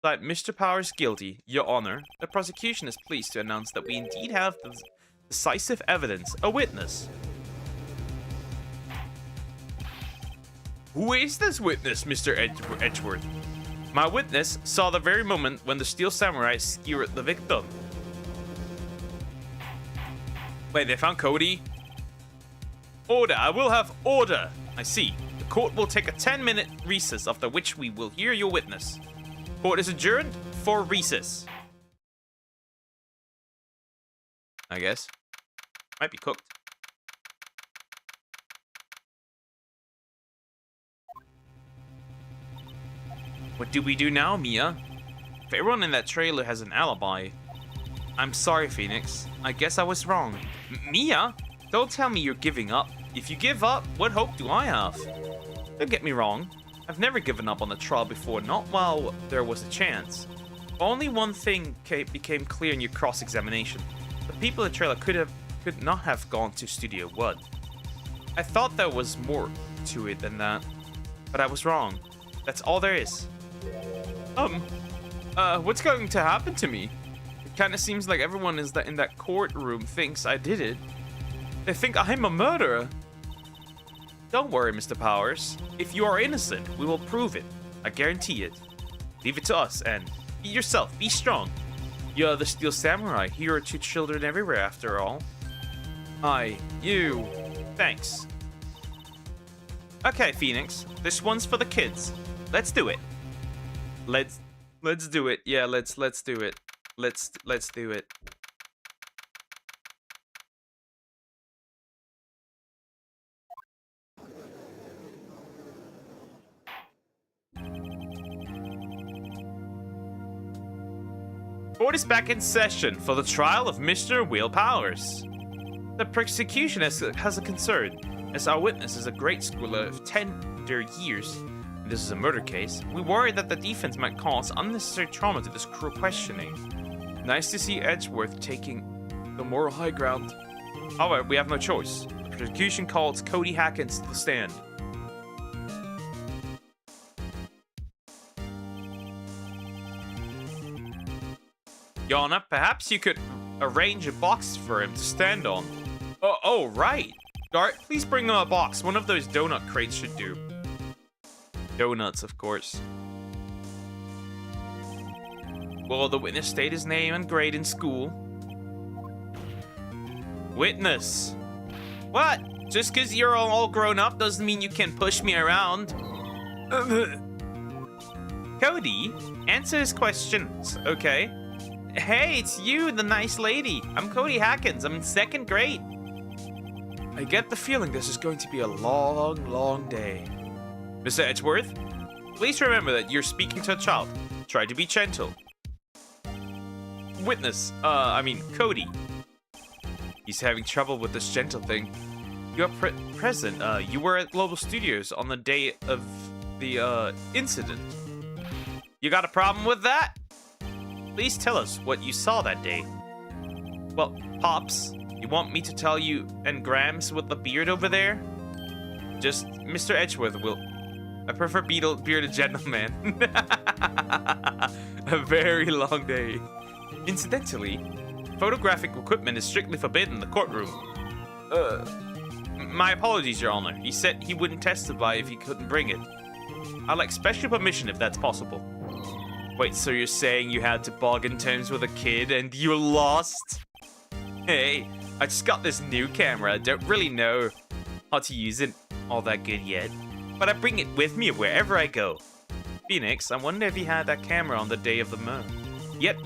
find Mr. Powers guilty. Your Honor, the prosecution is pleased to announce that we indeed have the decisive evidence, a witness. Who is this witness, Mr. Edgeworth? My witness saw the very moment when the Steel Samurai skewered the victim. Wait, they found Cody? Order, I will have order. I see. The court will take a 10-minute recess, after which we will hear your witness. Court is adjourned for recess. I guess. Might be cooked. What do we do now, Mia? If everyone in that trailer has an alibi... I'm sorry, Phoenix. I guess I was wrong. Mia? Don't tell me you're giving up. If you give up, what hope do I have? Don't get me wrong. I've never given up on the trial before, not while there was a chance. Only one thing became clear in your cross-examination. The people in the trailer could not have gone to Studio 1. I thought there was more to it than that, but I was wrong. That's all there is. What's going to happen to me? It kind of seems like everyone in that courtroom thinks I did it. They think I'm a murderer. Don't worry, Mr. Powers. If you are innocent, we will prove it. I guarantee it. Leave it to us and be yourself. Be strong. You're the Steel Samurai. Here are 2 children everywhere, after all. You. Thanks. Okay, Phoenix. This one's for the kids. Let's do it. Let's do it. Yeah, let's do it. Let's do it. Court is back in session for the trial of Mr. Will Powers. The prosecution has a concern, as our witness is a grade schooler of 10 years. This is a murder case. We worry that the defense might cause unnecessary trauma to this cruel questioning. Nice to see Edgeworth taking the moral high ground. However, we have no choice. The prosecution calls Cody Hackins to the stand. Your Honor, perhaps you could arrange a box for him to stand on. Oh, right. Guard, please bring him a box. One of those donut crates should do. Donuts, of course. Will the witness state his name and grade in school? Witness. What? Just because you're all grown up doesn't mean you can push me around. Cody, answer his questions, okay? Hey, it's you, the nice lady. I'm Cody Hackins. I'm in 2nd grade. I get the feeling this is going to be a long, long day. Mr. Edgeworth, please remember that you're speaking to a child. Try to be gentle. Witness, Cody. He's having trouble with this gentle thing. You're present. You were at Global Studios on the day of the incident. You got a problem with that? Please tell us what you saw that day. Well, Pops, you want me to tell you and Grams with the beard over there? Just Mr. Edgeworth will... I prefer bearded gentleman. A very long day. Incidentally, photographic equipment is strictly forbidden in the courtroom. My apologies, Your Honor. He said he wouldn't testify if he couldn't bring it. I'd like special permission if that's possible. Wait, so you're saying you had to bargain terms with a kid and you lost? Hey, I just got this new camera. I don't really know how to use it all that good yet, but I bring it with me wherever I go. Phoenix, I wonder if he had that camera on the day of the murder. Yep,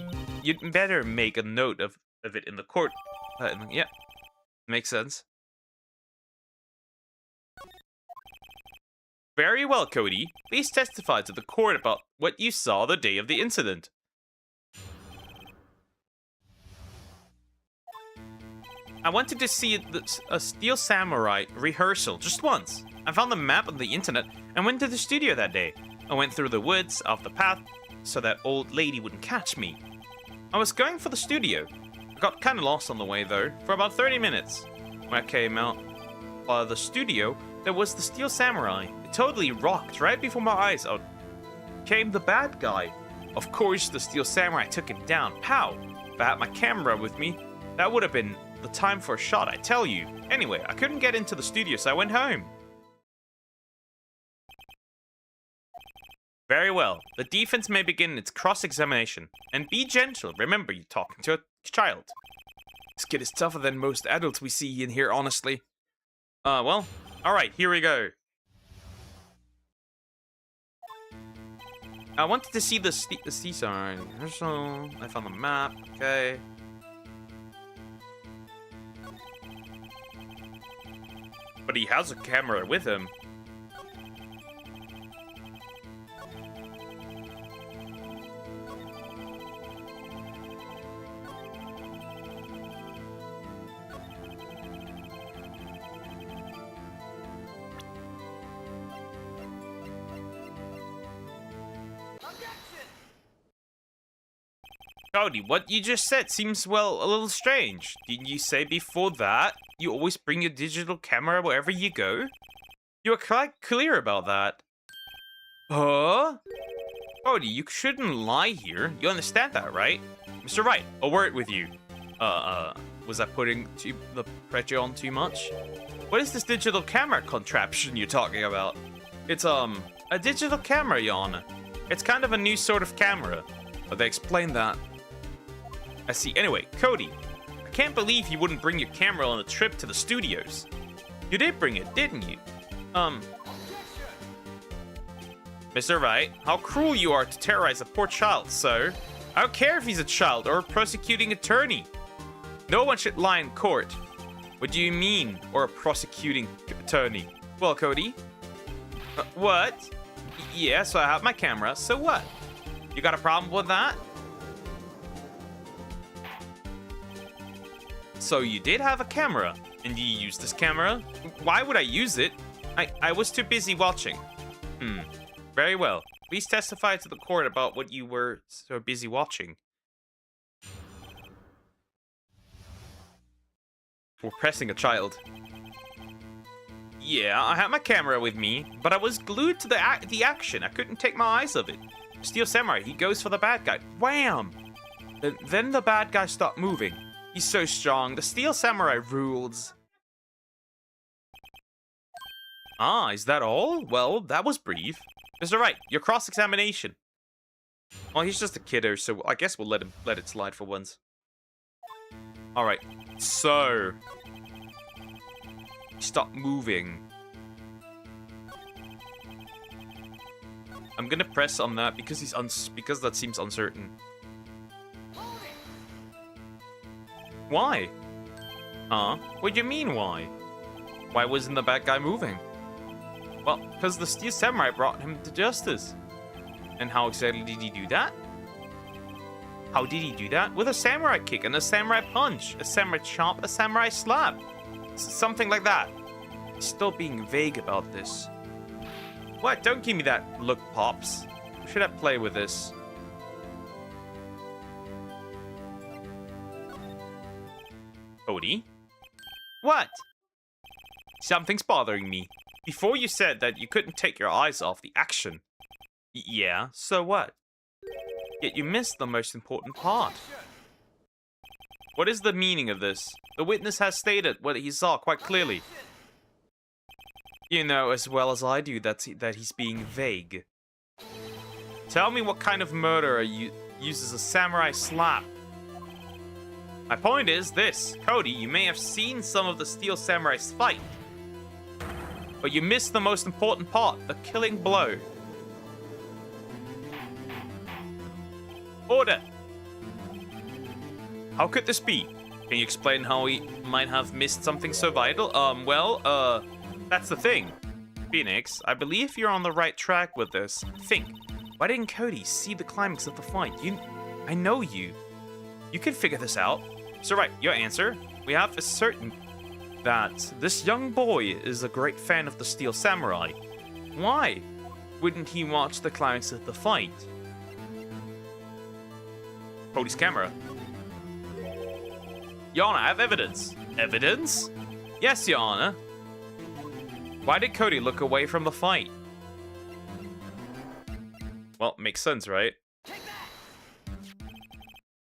you'd better make a note of it in the court. Yeah, makes sense. Very well, Cody. Please testify to the court about what you saw the day of the incident. I wanted to see a Steel Samurai rehearsal just once. I found the map on the internet and went to the studio that day. I went through the woods off the path so that old lady wouldn't catch me. I was going for the studio. I got kind of lost on the way though, for about 30 minutes. When I came out of the studio, there was the Steel Samurai. It totally rocked right before my eyes. Out came the bad guy. Of course, the Steel Samurai took him down. Pow! If I had my camera with me, that would have been the time for a shot, I tell you. Anyway, I couldn't get into the studio, so I went home. Very well. The defense may begin its cross-examination. And be gentle. Remember, you're talking to a child. This kid is tougher than most adults we see in here, honestly. Well, alright, here we go. I wanted to see the seaside rehearsal. I found the map, okay. But he has a camera with him. Cody, what you just said seems, well, a little strange. Didn't you say before that you always bring your digital camera wherever you go? You were quite clear about that. Huh? Cody, you shouldn't lie here. You understand that, right? Mr. Wright, a word with you. Was I putting the pressure on too much? What is this digital camera contraption you're talking about? It's, a digital camera, Yana. It's kind of a new sort of camera. But they explained that. I see. Anyway, Cody, I can't believe you wouldn't bring your camera on a trip to the studios. You did bring it, didn't you? Mr. Wright, how cruel you are to terrorize a poor child, sir. I don't care if he's a child or a prosecuting attorney. No one should lie in court. What do you mean, or a prosecuting attorney? Well, Cody? What? Yeah, so I have my camera, so what? You got a problem with that? So you did have a camera, and you used this camera? Why would I use it? I was too busy watching. Very well. Please testify to the court about what you were so busy watching. We're pressing a child. Yeah, I had my camera with me, but I was glued to the action. I couldn't take my eyes off it. Steel Samurai, he goes for the bad guy. Wham! Then the bad guy stopped moving. He's so strong. The Steel Samurai rules. Ah, is that all? Well, that was brief. Mr. Wright, your cross-examination. Well, he's just a kiddo, so I guess we'll let it slide for once. Alright, so... Stop moving. I'm gonna press on that because because that seems uncertain. Why? Huh? What do you mean, why? Why wasn't the bad guy moving? Well, because the Steel Samurai brought him to justice. And how exactly did he do that? How did he do that? With a samurai kick and a samurai punch, a samurai chomp, a samurai slap. Something like that. He's still being vague about this. What? Don't give me that look, Pops. Should I play with this? Cody? What? Something's bothering me. Before you said that you couldn't take your eyes off the action. Yeah, so what? Yet you missed the most important part. What is the meaning of this? The witness has stated what he saw quite clearly. You know as well as I do that he's being vague. Tell me what kind of murderer uses a samurai slap. My point is this. Cody, you may have seen some of the Steel Samurai's fight. But you missed the most important part, the killing blow. Order! How could this be? Can you explain how he might have missed something so vital? That's the thing. Phoenix, I believe you're on the right track with this. Think, why didn't Cody see the climax of the fight? I know you. You can figure this out. So right, your answer. We have ascertained that this young boy is a great fan of the Steel Samurai. Why wouldn't he watch the climax of the fight? Cody's camera. Your Honor, I have evidence. Evidence? Yes, Your Honor. Why did Cody look away from the fight? Well, makes sense, right?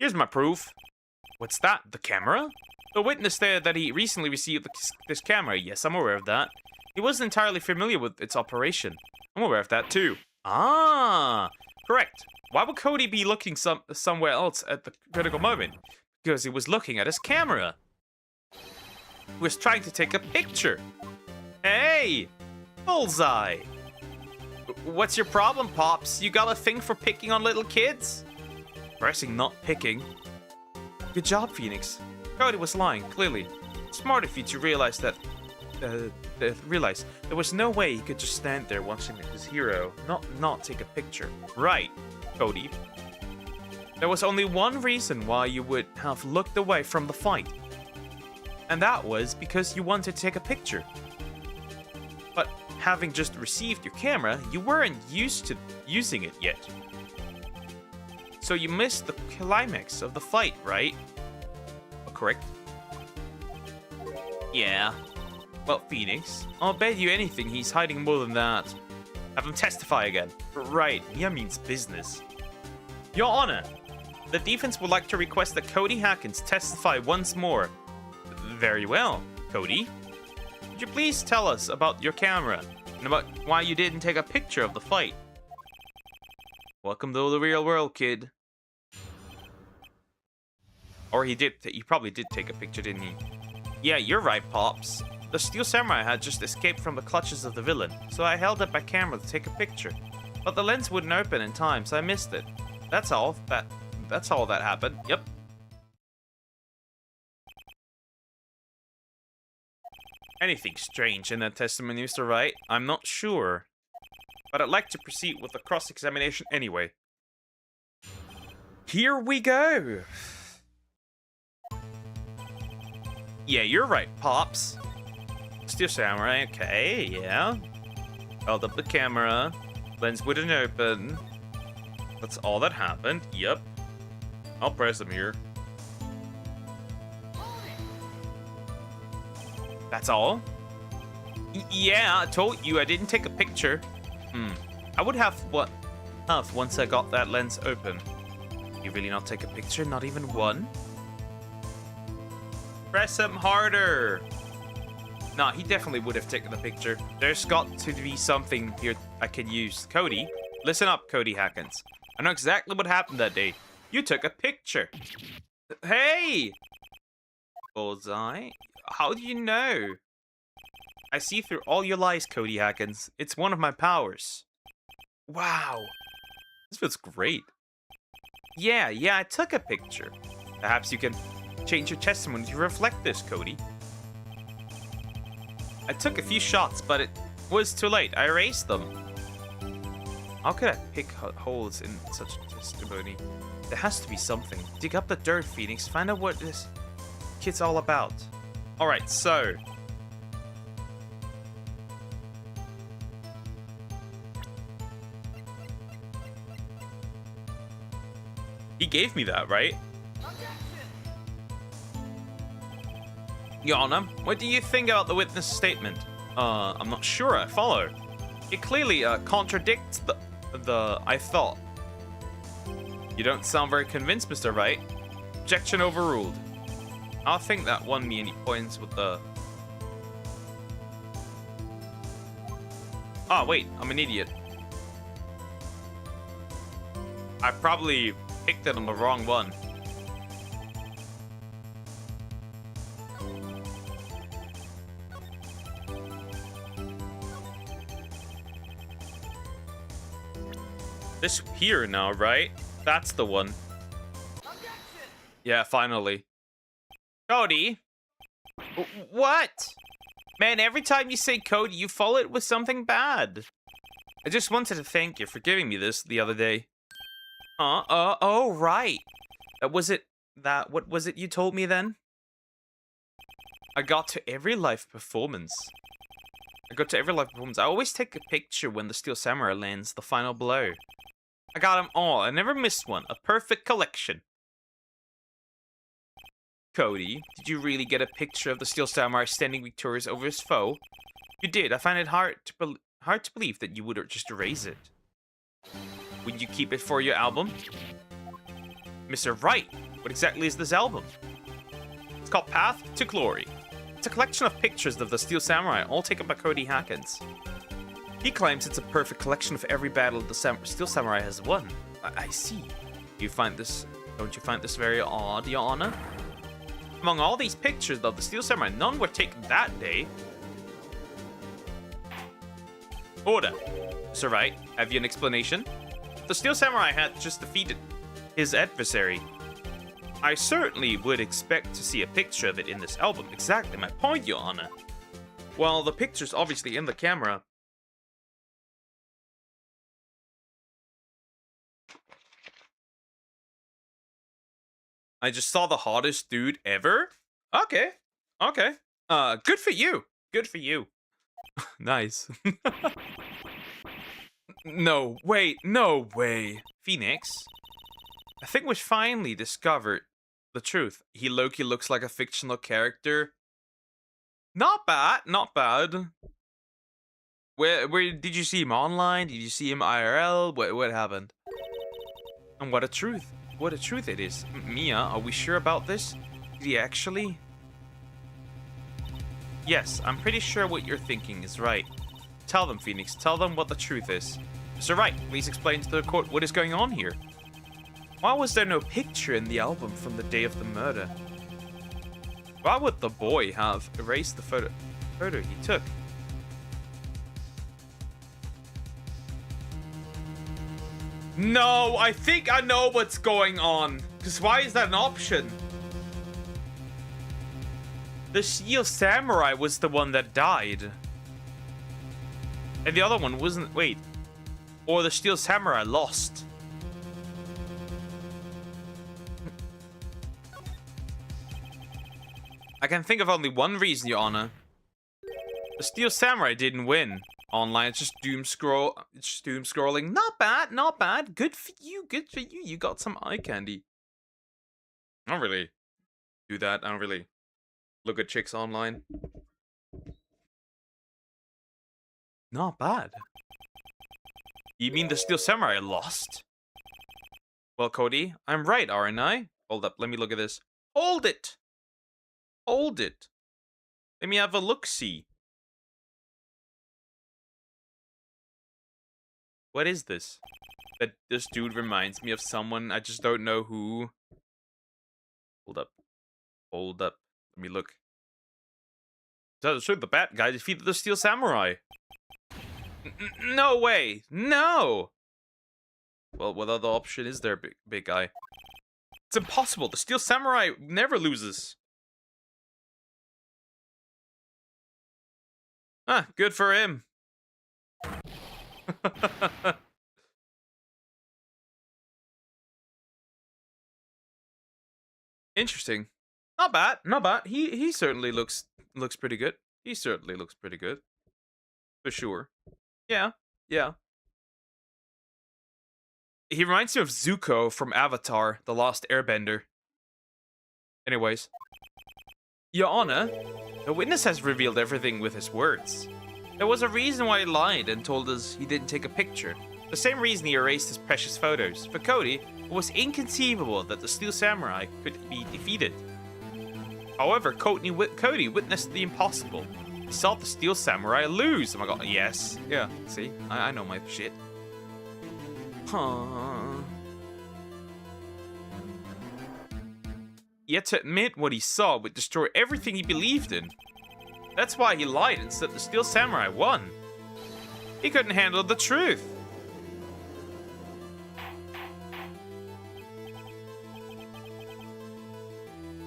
Here's my proof. What's that? The camera? The witness stated that he recently received this camera. Yes, I'm aware of that. He wasn't entirely familiar with its operation. I'm aware of that too. Ah, correct. Why would Cody be looking somewhere else at the critical moment? Because he was looking at his camera. He was trying to take a picture. Hey, bullseye. What's your problem, Pops? You got a thing for picking on little kids? Pressing, not picking. Good job, Phoenix. Cody was lying, clearly. Smart of you to realize that... realize there was no way he could just stand there watching his hero, not take a picture. Right, Cody. There was only one reason why you would have looked away from the fight. And that was because you wanted to take a picture. But having just received your camera, you weren't used to using it yet. So you missed the climax of the fight, right? Correct. Yeah. Well, Phoenix, I'll bet you anything he's hiding more than that. Have him testify again. Right, yeah means business. Your Honor, the defense would like to request that Cody Hackins testify once more. Very well, Cody. Could you please tell us about your camera and about why you didn't take a picture of the fight? Welcome to the real world, kid. Or he probably did take a picture, didn't he? Yeah, you're right, Pops. The Steel Samurai had just escaped from the clutches of the villain, so I held up my camera to take a picture. But the lens wouldn't open in time, so I missed it. That's all. That's all that happened. Yep. Anything strange in that testimony, Mr. Wright? I'm not sure. But I'd like to proceed with the cross-examination anyway. Here we go! Yeah, you're right, Pops. Steel Samurai, okay, yeah. Held up the camera. Lens wouldn't open. That's all that happened. Yep. I'll press him here. That's all? Yeah, I told you I didn't take a picture. I would have once I got that lens open. You really not take a picture? Not even one? Press him harder. Nah, he definitely would have taken the picture. There's got to be something here I can use. Cody, listen up, Cody Hackins. I know exactly what happened that day. You took a picture. Hey! Bullseye? How do you know? I see through all your lies, Cody Hackins. It's one of my powers. Wow. This feels great. Yeah, I took a picture. Perhaps you can change your testimony to reflect this, Cody. I took a few shots, but it was too late. I erased them. How could I pick holes in such a testimony? There has to be something. Dig up the dirt, Phoenix. Find out what this kid's all about. Alright, so... he gave me that, right? Your Honor, what do you think about the witness statement? I'm not sure I follow. It clearly contradicts the I thought. You don't sound very convinced, Mr. Wright. Objection overruled. I think that won me any points with the... Oh, wait, I'm an idiot. I probably picked it on the wrong one. This here now, right? That's the one. Yeah, finally. Cody? What? Man, every time you say Cody, you follow it with something bad. I just wanted to thank you for giving me this the other day. Oh, right. What was it you told me then? I got to every live performance. I always take a picture when the Steel Samurai lands the final blow. I got them all. I never missed one. A perfect collection. Cody, did you really get a picture of the Steel Samurai standing victorious over his foe? You did. I find it hard to believe that you would just erase it. Would you keep it for your album? Mr. Wright, what exactly is this album? It's called Path to Glory. It's a collection of pictures of the Steel Samurai, all taken by Cody Hackins. He claims it's a perfect collection of every battle the Steel Samurai has won. I see. Don't you find this very odd, Your Honor? Among all these pictures of the Steel Samurai, none were taken that day. Order. Sir Wright, have you an explanation? The Steel Samurai had just defeated his adversary. I certainly would expect to see a picture of it in this album. Exactly my point, Your Honor. Well, the picture's obviously in the camera. I just saw the hottest dude ever? Okay. Good for you. Nice. No way. Phoenix, I think we finally discovered the truth. He Loki looks like a fictional character. Not bad, not bad. Where did you see him online? Did you see him IRL? What happened? And what a truth. What a truth it is. Mia, are we sure about this? Did he actually? Yes, I'm pretty sure what you're thinking is right. Tell them, Phoenix. Tell them what the truth is. Mr. Wright, please explain to the court what is going on here. Why was there no picture in the album from the day of the murder? Why would the boy have erased the photo he took? No, I think I know what's going on. Because why is that an option? The Steel Samurai was the one that died. And the other one wasn't... Wait. Or the Steel Samurai lost. I can think of only one reason, Your Honor. The Steel Samurai didn't win. Online, it's just doom scrolling. Not bad, not bad. Good for you, good for you. You got some eye candy. I don't really do that. I don't really look at chicks online. Not bad. You mean the Steel Samurai lost? Well, Cody, I'm right, aren't I? Hold up, let me look at this. Hold it! Hold it. Let me have a look-see. What is this? That this dude reminds me of someone. I just don't know who. Hold up. Hold up. Let me look. So the bad guy defeated the Steel Samurai. No way. No. Well, what other option is there, big guy? It's impossible. The Steel Samurai never loses. Ah, good for him. Interesting. Not bad. Not bad. He certainly looks pretty good. He certainly looks pretty good. For sure. Yeah. Yeah. He reminds me of Zuko from Avatar, The Last Airbender. Anyways. Your Honor, the witness has revealed everything with his words. There was a reason why he lied and told us he didn't take a picture. The same reason he erased his precious photos. For Cody, it was inconceivable that the Steel Samurai could be defeated. However, Cody witnessed the impossible. He saw the Steel Samurai lose. Oh my god, yes. Yeah, see? I know my shit. Huh. Yet to admit what he saw would destroy everything he believed in. That's why he lied and said the Steel Samurai won. He couldn't handle the truth.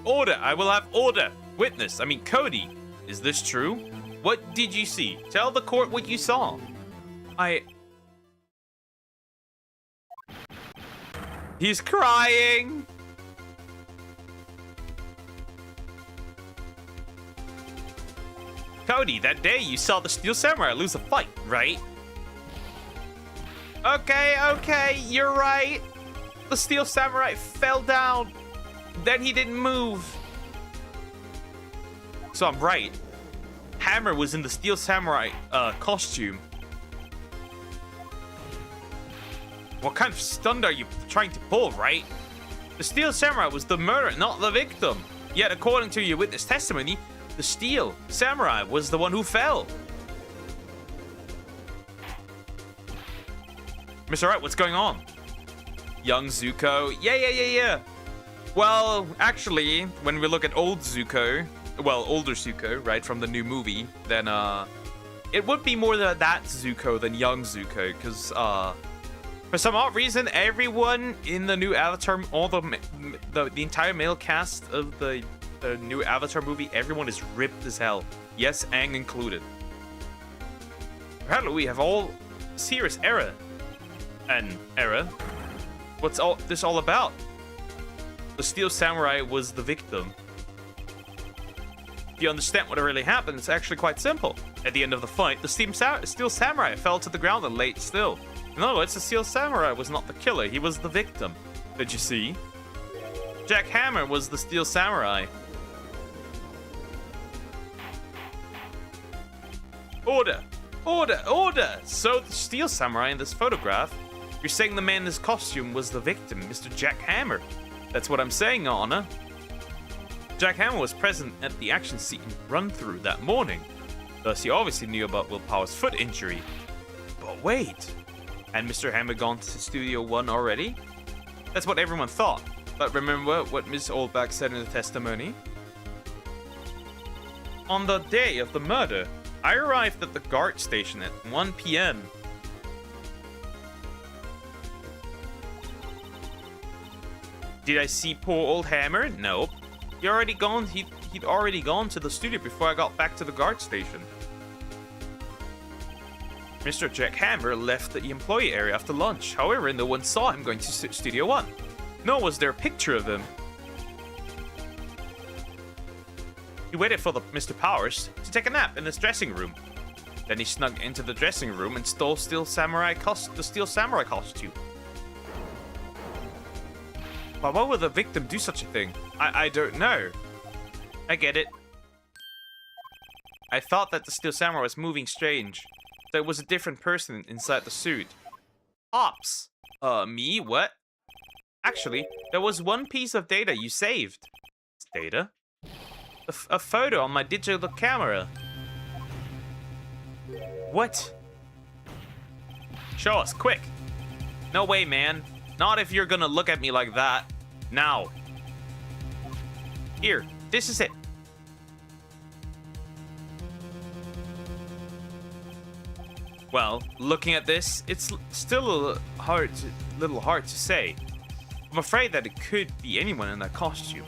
Order! I will have order! Witness, I mean Cody. Is this true? What did you see? Tell the court what you saw. He's crying! Cody, that day you saw the Steel Samurai lose a fight, right? Okay, you're right. The Steel Samurai fell down. Then he didn't move. So I'm right. Hammer was in the Steel Samurai costume. What kind of stunt are you trying to pull, right? The Steel Samurai was the murderer, not the victim. Yet according to your witness testimony, the Steel Samurai was the one who fell. Mr. Wright, what's going on? Young Zuko. Yeah. Well, actually, when we look at old Zuko, well, older Zuko, right, from the new movie, then, it would be more that Zuko than young Zuko, because, for some odd reason, everyone in the new Avatar, all the entire male cast of the new Avatar movie, everyone is ripped as hell. Yes, Aang included. Apparently, we have all serious error. An error? What's all this all about? The Steel Samurai was the victim. If you understand what really happened, it's actually quite simple. At the end of the fight, the Steel Samurai fell to the ground and lay still. In other words, the Steel Samurai was not the killer, he was the victim. Did you see? Jack Hammer was the Steel Samurai. Order! Order! Order! So the Steel Samurai in this photograph, you're saying the man in this costume was the victim, Mr. Jack Hammer. That's what I'm saying, Your Honor. Jack Hammer was present at the action scene run-through that morning. Thus, he obviously knew about Will Power's foot injury. But wait, had Mr. Hammer gone to Studio 1 already? That's what everyone thought. But remember what Ms. Oldback said in the testimony? On the day of the murder, I arrived at the guard station at 1 p.m. Did I see poor old Hammer? Nope. He'd already gone to the studio before I got back to the guard station. Mr. Jack Hammer left the employee area after lunch. However, no one saw him going to Studio 1. Nor was there a picture of him. He waited for Mr. Powers to take a nap in his dressing room. Then he snuck into the dressing room and stole the Steel Samurai costume. But why would the victim do such a thing? I don't know. I get it. I thought that the Steel Samurai was moving strange. That it was a different person inside the suit. Ops. Me? What? Actually, there was one piece of data you saved. Data? A photo on my digital camera. What? Show us, quick. No way, man. Not if you're gonna look at me like that. Now. Here, this is it. Well, looking at this, it's still a little hard to say. I'm afraid that it could be anyone in that costume.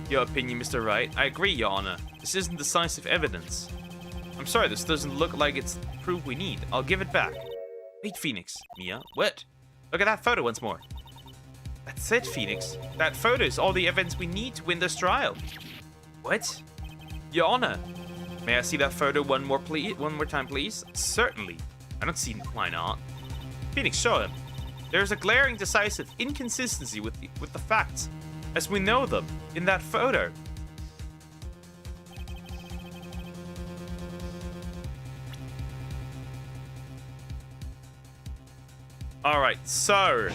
Your opinion, Mr. Wright? I agree, Your Honor. This isn't decisive evidence. I'm sorry, this doesn't look like it's the proof we need. I'll give it back. Wait, Phoenix. Mia? What? Look at that photo once more. That's it, Phoenix. That photo is all the evidence we need to win this trial. What? Your Honor. May I see that photo one more time, please? Certainly. I don't see why not. Phoenix, show him. There's a glaring, decisive inconsistency with the facts, as we know them, in that photo. Alright, so...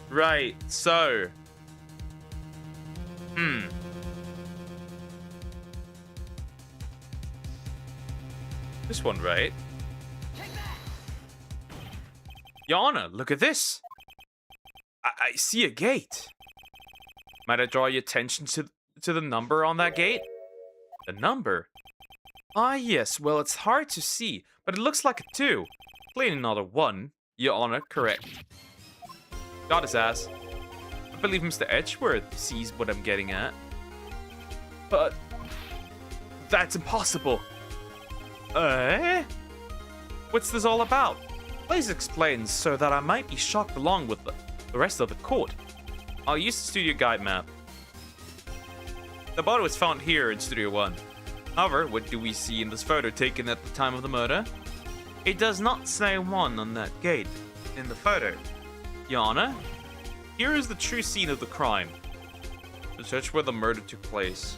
Right, so... This one, right? Your Honor, look at this. I see a gate. Might I draw your attention to the number on that gate? The number? Ah, yes. Well, it's hard to see, but it looks like a 2. Plainly not a 1. Your Honor, correct. Got his ass. I believe Mr. Edgeworth sees what I'm getting at. But... that's impossible. What's this all about? Please explain so that I might be shocked along with the rest of the court. I'll use the studio guide map. The body was found here in Studio 1. However, what do we see in this photo taken at the time of the murder? It does not say 1 on that gate in the photo. Your Honor, here is the true scene of the crime. The church where the murder took place.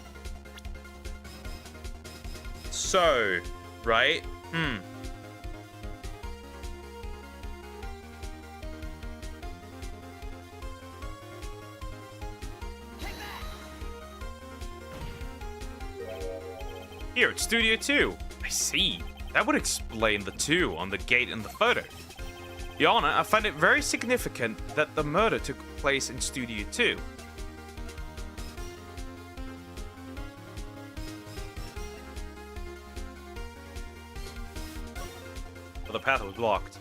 So, right? Here, it's Studio 2. I see. That would explain the 2 on the gate in the photo. Your Honor, I find it very significant that the murder took place in Studio 2. Well, the path was blocked.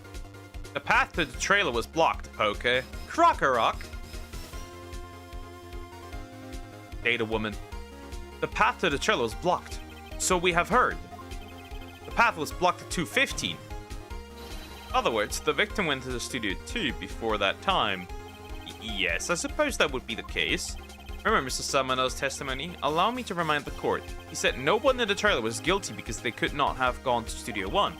The path to the trailer was blocked, Poke. Crocker-rock. Data woman. The path to the trailer was blocked. So we have heard. The path was blocked at 2:15. In other words, the victim went to the Studio 2 before that time. Yes, I suppose that would be the case. Remember Mr. Summoner's testimony? Allow me to remind the court. He said no one in the trailer was guilty because they could not have gone to Studio 1.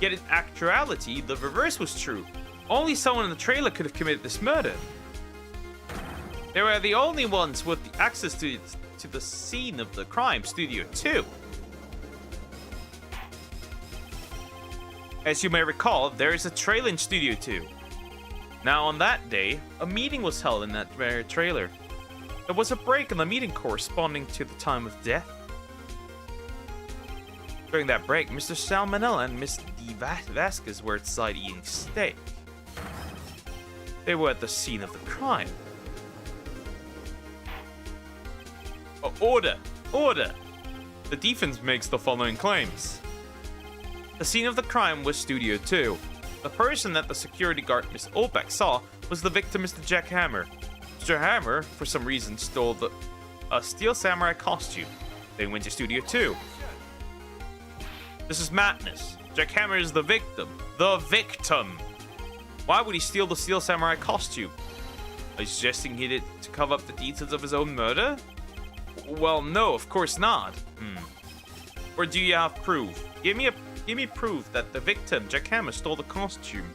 Yet in actuality, the reverse was true. Only someone in the trailer could have committed this murder. They were the only ones with the access to the scene of the crime, Studio 2. As you may recall, there is a trailer in Studio 2. Now, on that day, a meeting was held in that very trailer. There was a break in the meeting corresponding to the time of death. During that break, Mr. Salmonella and Miss D. Vasquez were outside eating steak. They were at the scene of the crime. Order! Order! The defense makes the following claims. The scene of the crime was Studio 2. The person that the security guard, Miss Olbeck, saw was the victim, Mr. Jack Hammer. Mr. Hammer, for some reason, stole a Steel Samurai costume. They went to Studio 2. This is madness. Jack Hammer is the victim. The victim! Why would he steal the Steel Samurai costume? Are you suggesting he did it to cover up the details of his own murder? Well, no, of course not. Or do you have proof? Give me proof that the victim, Jack Hammer, stole the costume.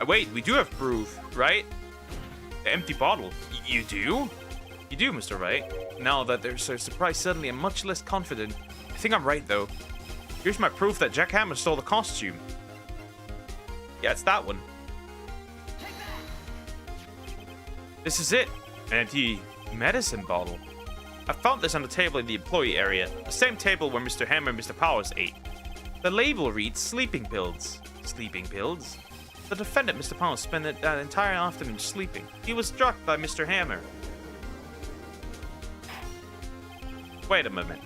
Wait, we do have proof, right? The empty bottle. You do? You do, Mr. Wright. Now that they're so surprised, suddenly I'm much less confident. I think I'm right, though. Here's my proof that Jack Hammer stole the costume. Yeah, it's that one. This is it. An empty medicine bottle. I found this on the table in the employee area. The same table where Mr. Hammer and Mr. Powers ate. The label reads sleeping pills. Sleeping pills? The defendant, Mr. Powers, spent that entire afternoon sleeping. He was struck by Mr. Hammer. Wait a moment.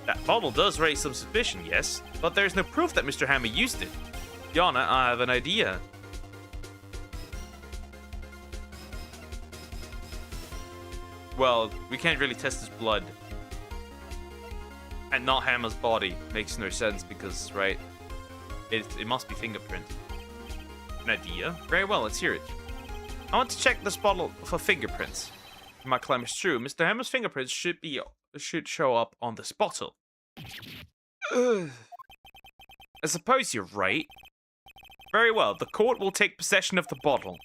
That bottle does raise some suspicion, yes, but there's no proof that Mr. Hammer used it. Your Honor, I have an idea. Well, we can't really test his blood. And not Hammer's body. Makes no sense because, right, it must be fingerprint. An idea? Very well, let's hear it. I want to check this bottle for fingerprints. If my claim is true, Mr. Hammer's fingerprints should show up on this bottle. Ugh. I suppose you're right. Very well, the court will take possession of the bottle.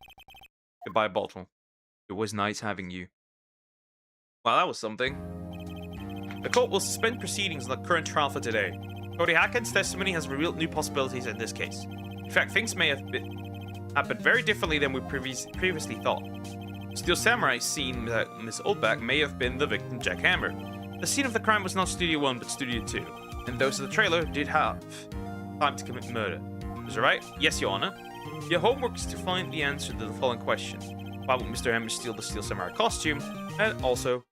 Goodbye, bottle. It was nice having you. Wow, that was something. The court will suspend proceedings on the current trial for today. Cody Hackett's testimony has revealed new possibilities in this case. In fact, things may have happened very differently than we previously thought. Steel Samurai scene that Miss Oldback may have been the victim, Jack Hammer. The scene of the crime was not Studio 1, but Studio 2. And those of the trailer did have time to commit murder. Is that right? Yes, Your Honor. Your homework is to find the answer to the following question. Why would Mr. Hammer steal the Steel Samurai costume? And also,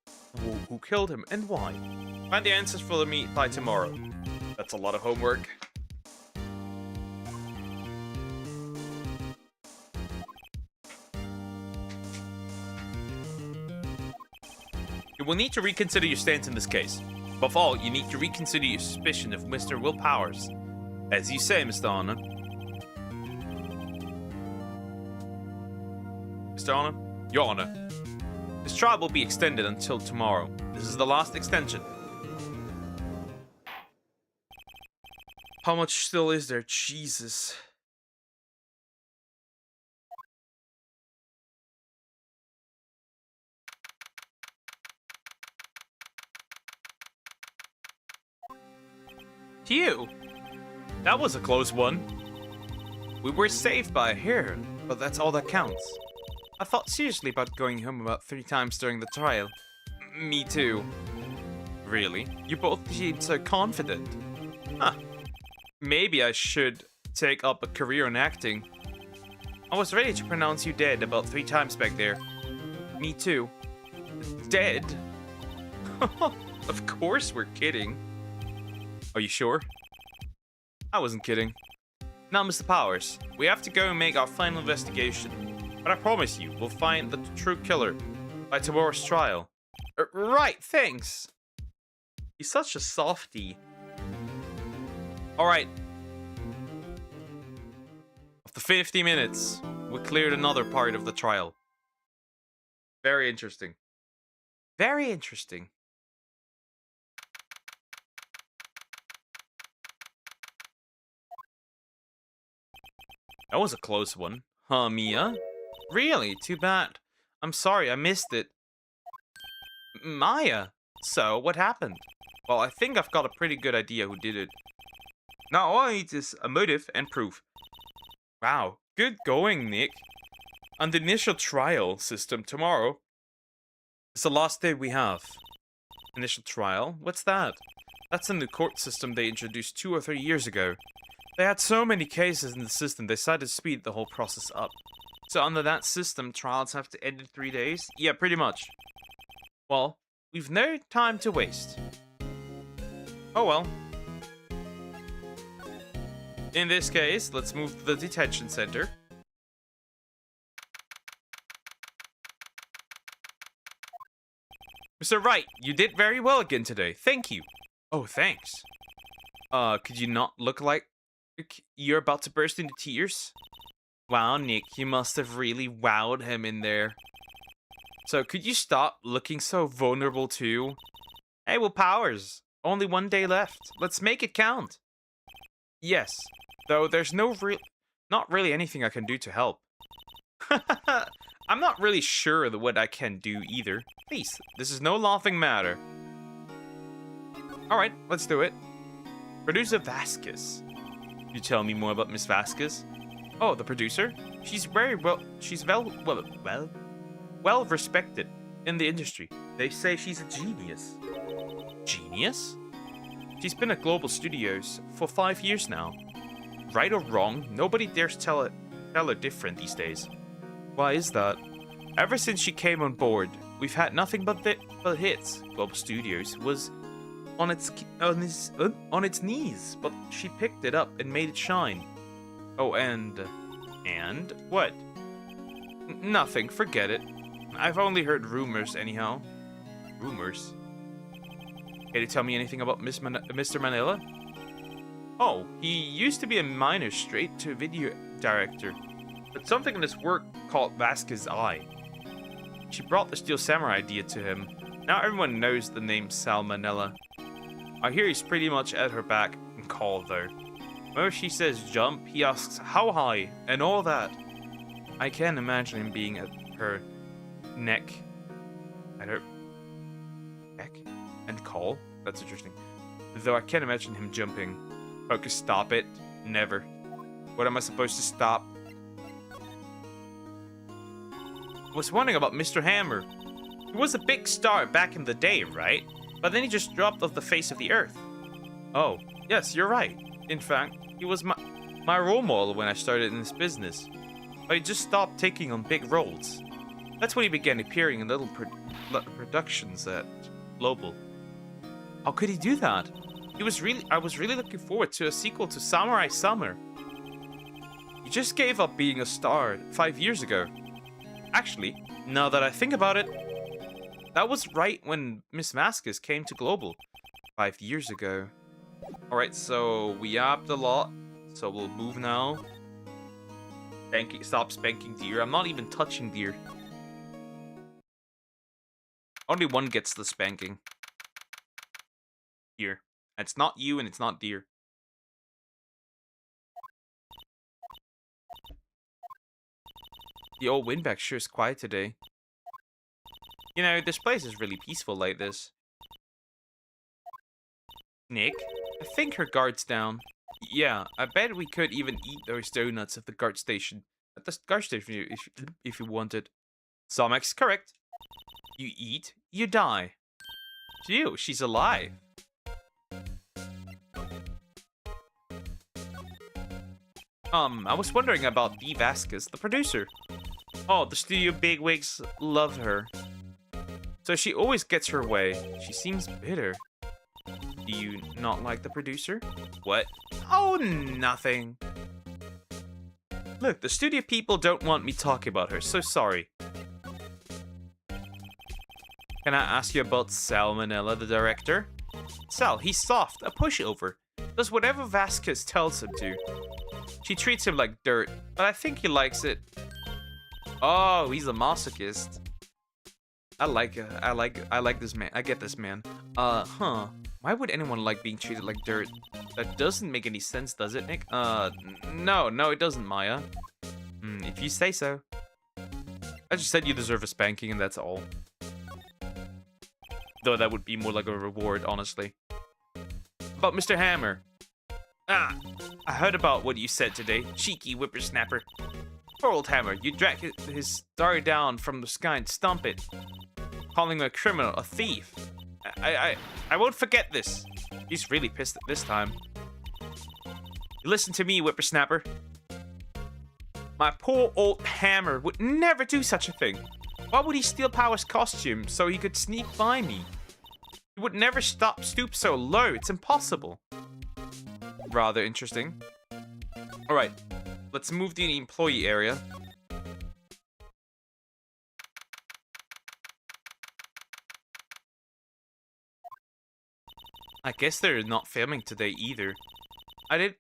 who killed him and why? Find the answers for me by tomorrow. That's a lot of homework. You will need to reconsider your stance in this case. Above all, you need to reconsider your suspicion of Mr. Will Powers. As you say, Mr. Honor. Mr. Honor? Your Honor. This trial will be extended until tomorrow. This is the last extension. How much still is there? Jesus. Phew. That was a close one. We were saved by a hair, but that's all that counts. I thought seriously about going home about 3 times during the trial. Me too. Really? You both seem so confident. Huh. Maybe I should take up a career in acting. I was ready to pronounce you dead about 3 times back there. Me too. Dead? Of course we're kidding. Are you sure? I wasn't kidding. Now, Mr. Powers, we have to go and make our final investigation. But I promise you, we'll find the true killer by tomorrow's trial. Right, thanks. He's such a softie. Alright. After 50 minutes, we cleared another part of the trial. Very interesting. Very interesting. That was a close one. Huh, Mia? Really? Too bad. I'm sorry, I missed it. Maya! So, what happened? Well, I think I've got a pretty good idea who did it. Now all I need is a motive and proof. Wow, good going, Nick. On the initial trial system tomorrow, it's the last day we have. Initial trial? What's that? That's a new court system they introduced 2 or 3 years ago. They had so many cases in the system, they decided to speed the whole process up. So under that system, trials have to end in 3 days? Yeah, pretty much. Well, we've no time to waste. Oh well. In this case, let's move to the detention center. Mr. Wright, you did very well again today. Thank you. Oh, thanks. Could you not look like you're about to burst into tears? Wow, Nick, you must have really wowed him in there. So, could you stop looking so vulnerable too? Hey, well, Powers. Only 1 day left. Let's make it count. Yes, though there's not really anything I can do to help. I'm not really sure of what I can do either. Please, this is no laughing matter. Alright, let's do it. Producer Vasquez. Can you tell me more about Miss Vasquez? Oh, the producer? She's well respected in the industry. They say she's a genius. Genius? She's been at Global Studios for 5 years now. Right or wrong, nobody dares tell her different these days. Why is that? Ever since she came on board, we've had nothing but hits. Global Studios was on its knees, but she picked it up and made it shine. Oh, and what? Nothing. Forget it. I've only heard rumors, anyhow. Rumors. Can you tell me anything about Mr. Manila? Oh, he used to be a minor straight-to-video director, but something in his work caught Vasquez's eye. She brought the Steel Samurai idea to him. Now everyone knows the name Salmonella. I hear he's pretty much at her back and call, though. Whenever she says jump, he asks how high, and all that. I can't imagine him being at her neck. At her neck? And call? That's interesting. Though I can't imagine him jumping. Okay, stop it. Never. What am I supposed to stop? I was wondering about Mr. Hammer. He was a big star back in the day, right? But then he just dropped off the face of the earth. Oh, yes, you're right. In fact, he was my role model when I started in this business. But he just stopped taking on big roles. That's when he began appearing in little productions at Global. How could he do that? I was really looking forward to a sequel to Samurai Summer. He just gave up being a star 5 years ago. Actually, now that I think about it, that was right when Miss Vasquez came to Global 5 years ago. Alright, so we yapped a lot, so we'll move now. Stop spanking deer. I'm not even touching deer. Only one gets the spanking. Here. It's not you and it's not deer. The old windbag sure is quiet today. You know, this place is really peaceful like this. Nick, I think her guard's down. Yeah, I bet we could even eat those donuts at the guard station. At the guard station if you wanted. Zomax, correct. You eat, you die. Phew, she's alive. I was wondering about Dee Vasquez, the producer. Oh, the studio bigwigs love her. So she always gets her way. She seems bitter. Do you not like the producer? What? Oh, nothing. Look, the studio people don't want me talking about her, so sorry. Can I ask you about Salmonella, the director? Sal, he's soft, a pushover. Does whatever Vasquez tells him to. She treats him like dirt, but I think he likes it. Oh, he's a masochist. I like this man. I get this man. Why would anyone like being treated like dirt? That doesn't make any sense, does it, Nick? No, it doesn't, Maya. If you say so. I just said you deserve a spanking and that's all. Though that would be more like a reward, honestly. About Mr. Hammer. Ah, I heard about what you said today, cheeky whippersnapper. Poor old Hammer, you drag his star down from the sky and stomp it. Calling him a criminal, a thief. I won't forget this. He's really pissed at this time. You listen to me, whippersnapper. My poor old Hammer would never do such a thing. Why would he steal Power's costume so he could sneak by me? He would never stoop so low. It's impossible. Rather interesting. Alright, let's move to the employee area. I guess they're not filming today either. I did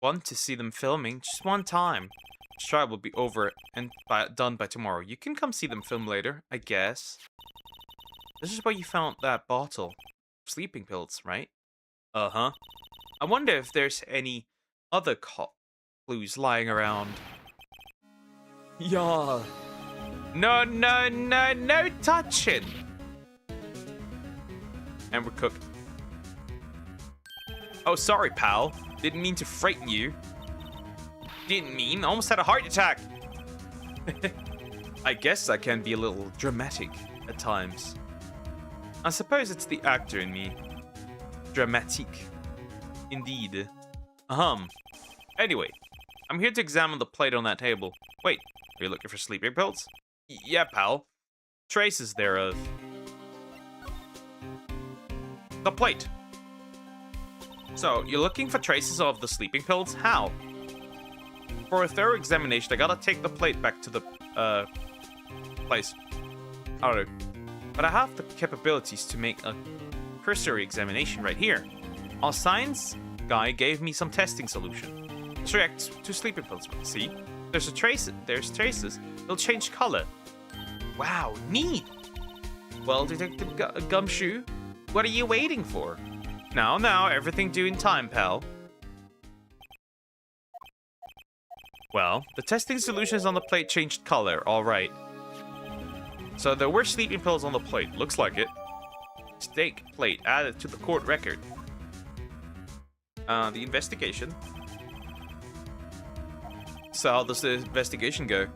want to see them filming just one time. This trial will be over and done by tomorrow. You can come see them film later, I guess. This is where you found that bottle. Sleeping pills, right? Uh-huh. I wonder if there's any other clues lying around. Yeah. No touching. And we're cooked. Oh, sorry, pal. Didn't mean to frighten you. Didn't mean. Almost had a heart attack. I guess I can be a little dramatic at times. I suppose it's the actor in me. Dramatic. Indeed. Anyway, I'm here to examine the plate on that table. Wait, are you looking for sleeping pills? Yeah, pal. Traces thereof. The plate. So, you're looking for traces of the sleeping pills? How? For a thorough examination, I gotta take the plate back to the, place. I don't know. But I have the capabilities to make a cursory examination right here. Our science guy gave me some testing solution. It reacts to sleeping pills. See? There's traces. They'll change color. Wow, neat! Well, Detective Gumshoe, what are you waiting for? Now, everything due in time, pal. Well, the testing solutions on the plate changed color, alright. So there were sleeping pills on the plate, looks like it. Steak plate added to the court record. The investigation. So how does the investigation go?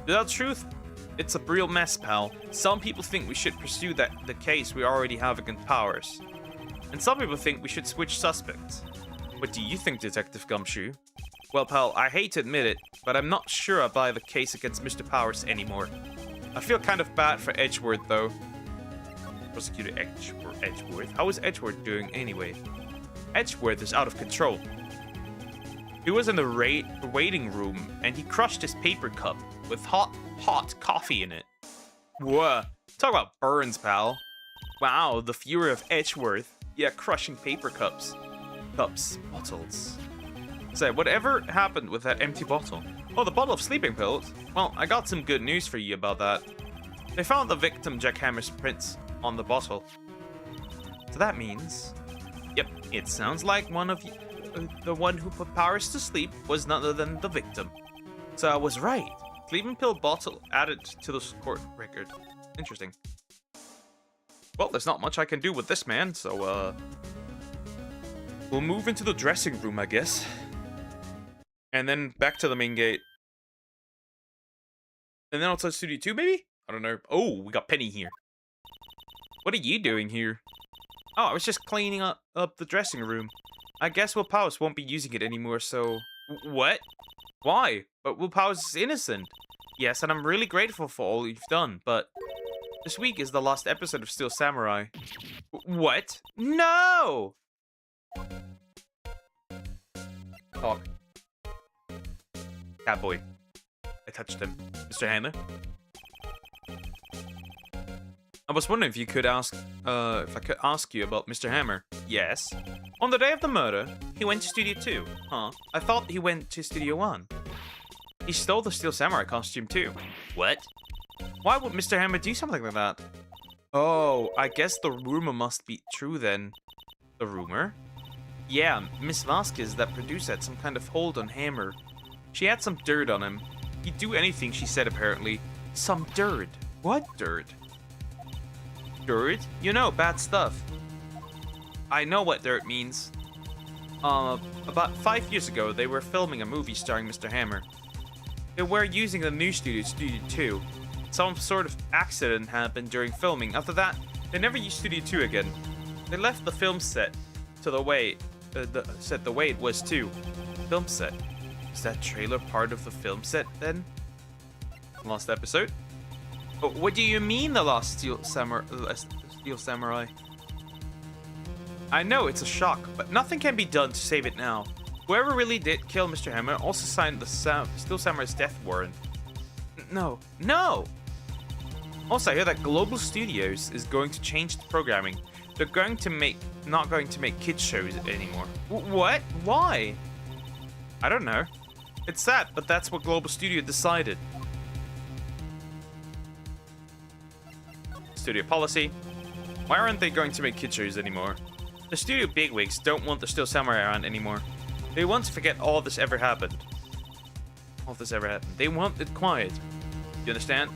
Without truth, it's a real mess, pal. Some people think we should pursue the case we already have against Powers. And some people think we should switch suspects. What do you think, Detective Gumshoe? Well, pal, I hate to admit it, but I'm not sure I buy the case against Mr. Powers anymore. I feel kind of bad for Edgeworth, though. Prosecutor Edgeworth? How is Edgeworth doing anyway? Edgeworth is out of control. He was in the waiting room, and he crushed his paper cup with hot coffee in it. Whoa. Talk about burns, pal. Wow, the fury of Edgeworth. Yeah, crushing paper cups. Bottles. So, whatever happened with that empty bottle? Oh, the bottle of sleeping pills? Well, I got some good news for you about that. They found the victim Jack Hammer's prints on the bottle. So that means... Yep, it sounds like the one who put Powers to sleep was none other than the victim. So I was right. Sleeping pill bottle added to the court record. Interesting. Well, there's not much I can do with this man, so, we'll move into the dressing room, I guess. And then back to the main gate. And then outside Studio 2, maybe? I don't know. Oh, we got Penny here. What are you doing here? Oh, I was just cleaning up the dressing room. I guess Will Powers won't be using it anymore, so... What? Why? But Will Powers is innocent. Yes, and I'm really grateful for all you've done, but... This week is the last episode of Steel Samurai. What? No! Talk. Catboy. I touched him. Mr. Hammer? I was wondering if you could ask, if I could ask you about Mr. Hammer. Yes. On the day of the murder, he went to Studio 2. Huh? I thought he went to Studio 1. He stole the Steel Samurai costume too. What? Why would Mr. Hammer do something like that? Oh, I guess the rumor must be true then. The rumor? Yeah, Miss Vasquez, that producer, had some kind of hold on Hammer. She had some dirt on him. He'd do anything, she said, apparently. Some dirt. What dirt? Dirt? You know, bad stuff. I know what dirt means. About 5 years ago, they were filming a movie starring Mr. Hammer. They were using the new studio, Studio 2. Some sort of accident happened during filming. After that, they never used Studio 2 again. They left the film set to the way it was too. Film set. Is that trailer part of the film set then? Lost episode? Oh, what do you mean the Lost Steel Samurai? I know it's a shock, but nothing can be done to save it now. Whoever really did kill Mr. Hammer also signed the Steel Samurai's death warrant. No. Also, I hear that Global Studios is going to change the programming. They're not going to make kids shows anymore. What? Why? I don't know. It's sad, but that's what Global Studio decided. Studio policy. Why aren't they going to make kids shows anymore? The studio bigwigs don't want the Steel Samurai around anymore. They want to forget all this ever happened. They want it quiet. You understand?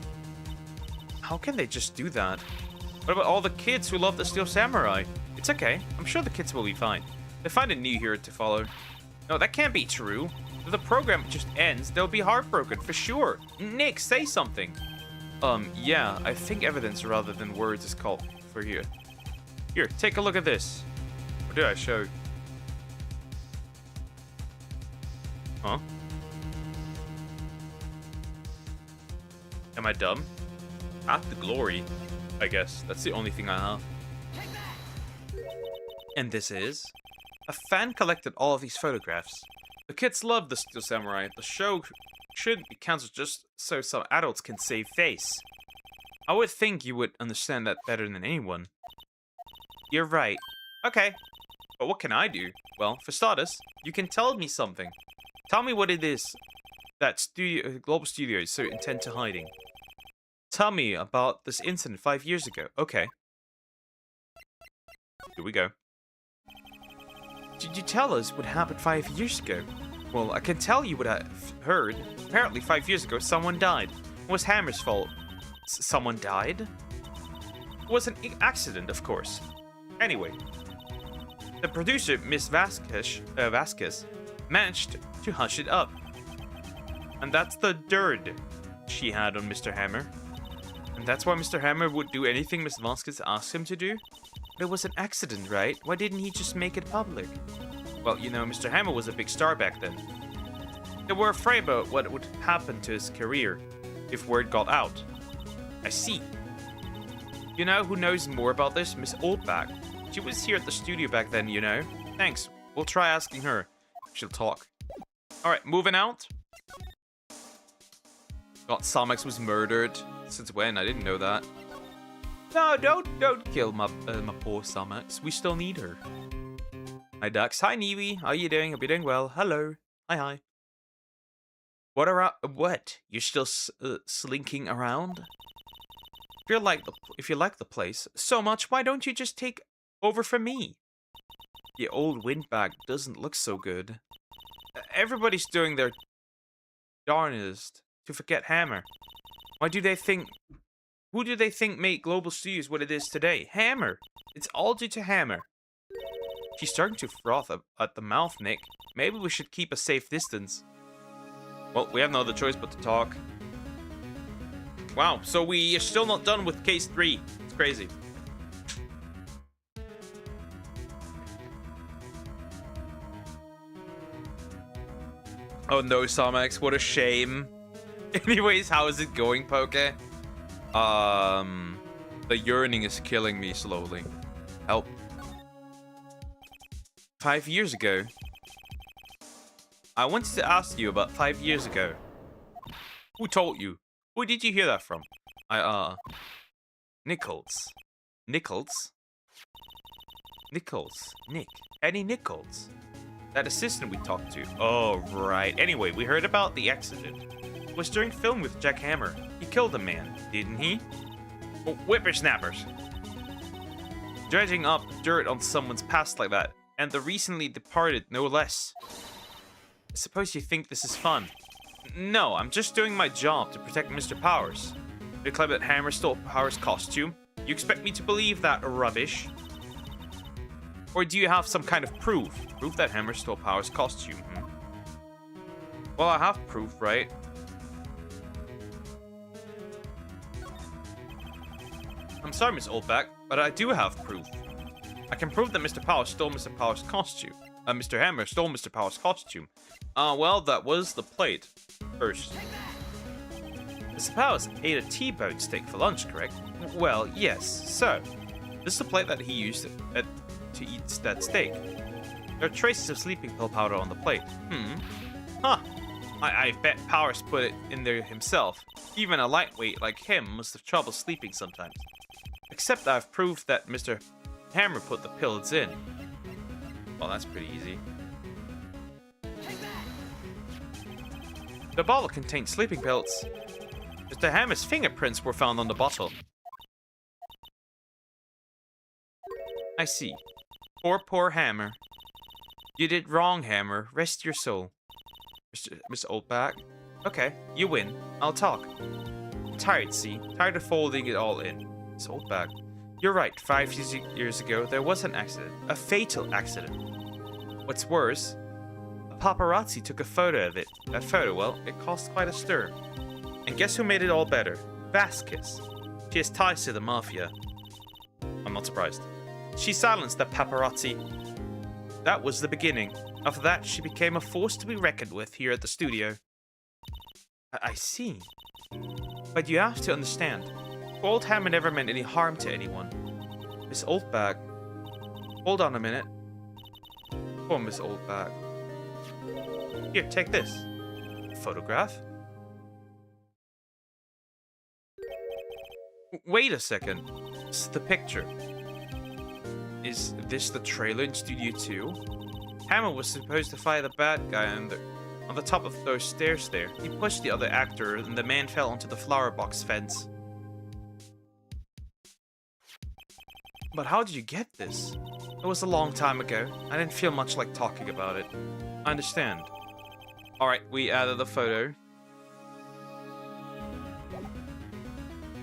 How can they just do that? What about all the kids who love the Steel Samurai? It's okay. I'm sure the kids will be fine. They find a new hero to follow. No, that can't be true. If the program just ends, they'll be heartbroken for sure. Nick, say something. Yeah, I think evidence rather than words is called for here. Here, take a look at this. What did I show? Huh? Am I dumb? At the glory, I guess. That's the only thing I have. And this is? A fan collected all of these photographs. The kids love the Steel Samurai. The show shouldn't be cancelled just so some adults can save face. I would think you would understand that better than anyone. You're right. Okay. But what can I do? Well, for starters, you can tell me something. Tell me what it is that Global Studios so intend to hiding. Tell me about this incident 5 years ago. Okay. Here we go. Did you tell us what happened 5 years ago? Well, I can tell you what I've heard. Apparently 5 years ago, someone died. It was Hammer's fault. Someone died? It was an accident, of course. Anyway, the producer, Miss Vasquez, managed to hush it up. And that's the dirt she had on Mr. Hammer. And that's why Mr. Hammer would do anything Miss Vasquez asked him to do? But it was an accident, right? Why didn't he just make it public? Well, you know, Mr. Hammer was a big star back then. They were afraid about what would happen to his career if word got out. I see. You know who knows more about this? Miss Oldback. She was here at the studio back then, you know. Thanks. We'll try asking her. She'll talk. Alright, moving out. God, Samex was murdered. Since when? I didn't know that. No, don't kill my poor Samex. We still need her. Hi, Ducks. Hi, Eevee. How are you doing? Hope you're doing well. Hello. Hi. What? You're still slinking around? If you like the place so much, why don't you just take over from me? The old windbag doesn't look so good. Everybody's doing their darnest to forget Hammer. Who do they think made Global Studios what it is today? Hammer. It's all due to Hammer. She's starting to froth at the mouth, Nick. Maybe we should keep a safe distance. Well, we have no other choice but to talk. Wow, so we are still not done with case 3. It's crazy. Oh no, Samex, what a shame. Anyways, how is it going, Poke? The yearning is killing me slowly. Help. 5 years ago. I wanted to ask you about 5 years ago. Who told you? Who did you hear that from? Nichols. Nichols? Nichols. Nick. Eddie Nichols. That assistant we talked to. Oh, right. Anyway, we heard about the accident. It was during film with Jack Hammer. He killed a man, didn't he? Oh, whippersnappers. Dredging up dirt on someone's past like that. And the recently departed, no less. I suppose you think this is fun. No, I'm just doing my job to protect Mr. Powers. You claim that Hammer stole Power's costume. You expect me to believe that rubbish? Or do you have some kind of proof? Proof that Hammer stole Power's costume, hmm? Well, I have proof, right? I'm sorry, Miss Oldback, but I do have proof. I can prove that Mr. Power stole Mr. Power's costume. Mr. Hammer stole Mr. Power's costume. Well, that was the plate. First. Mr. Powers ate a T-bone steak for lunch, correct? Well, yes. So, this is the plate that he used to eat that steak. There are traces of sleeping pill powder on the plate. Huh. I bet Powers put it in there himself. Even a lightweight like him must have trouble sleeping sometimes. Except I've proved that Mr. Hammer put the pills in. Well, that's pretty easy. The bottle contained sleeping pills. Mr. Hammer's fingerprints were found on the bottle. I see. Poor Hammer. You did wrong, Hammer. Rest your soul. Mr. Oldback. Okay, you win. I'll talk. I'm tired, see? Tired of folding it all in. Mr. Oldback. You're right. 5 years ago, there was an accident. A fatal accident. What's worse, a paparazzi took a photo of it. That photo, well, it caused quite a stir. And guess who made it all better? Vasquez. She has ties to the mafia. I'm not surprised. She silenced the paparazzi. That was the beginning. After that, she became a force to be reckoned with here at the studio. I see. But you have to understand, Old Hammer never meant any harm to anyone. Miss Oldback. Hold on a minute. Poor Miss Oldback. Here, take this. Photograph? Wait a second. This is the picture. Is this the trailer in Studio 2? Hammer was supposed to fight the bad guy on the top of those stairs there. He pushed the other actor and the man fell onto the flower box fence. But how did you get this? It was a long time ago. I didn't feel much like talking about it. I understand. Alright, we added the photo.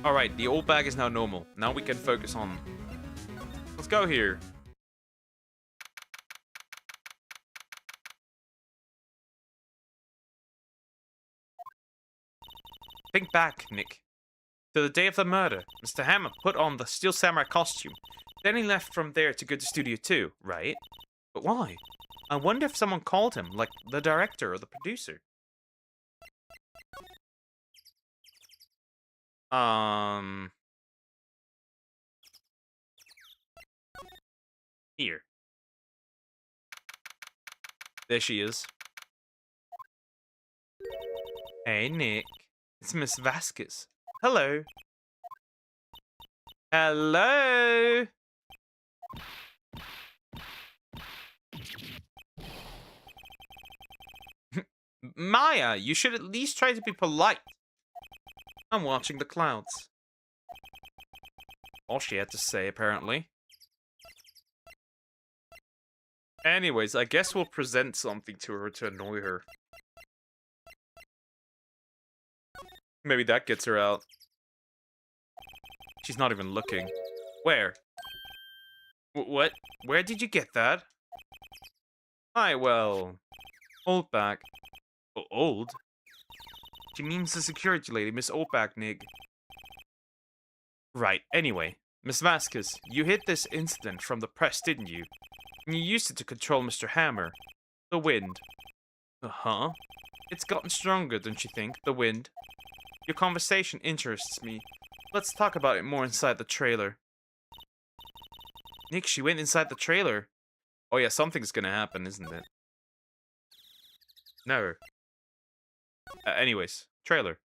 Alright, the old bag is now normal. Now we can focus on... Let's go here. Think back, Nick. To the day of the murder, Mr. Hammer put on the Steel Samurai costume. Then he left from there to go to Studio 2, right? But why? I wonder if someone called him, like the director or the producer. Here. There she is. Hey, Nick. It's Miss Vasquez. Hello. Hello. Maya, you should at least try to be polite. I'm watching the clouds. All she had to say, apparently. Anyways, I guess we'll present something to her to annoy her. Maybe that gets her out. She's not even looking. Where? What? Where did you get that? Hi, well... Oldback. Old? She means the security lady, Miss Oldback, Nig. Right, anyway. Miss Vasquez, you hid this incident from the press, didn't you? And you used it to control Mr. Hammer. The wind. Uh-huh. It's gotten stronger, don't you think? The wind. Your conversation interests me. Let's talk about it more inside the trailer. Nick, she went inside the trailer. Oh yeah, something's gonna happen, isn't it? No. Anyways, trailer.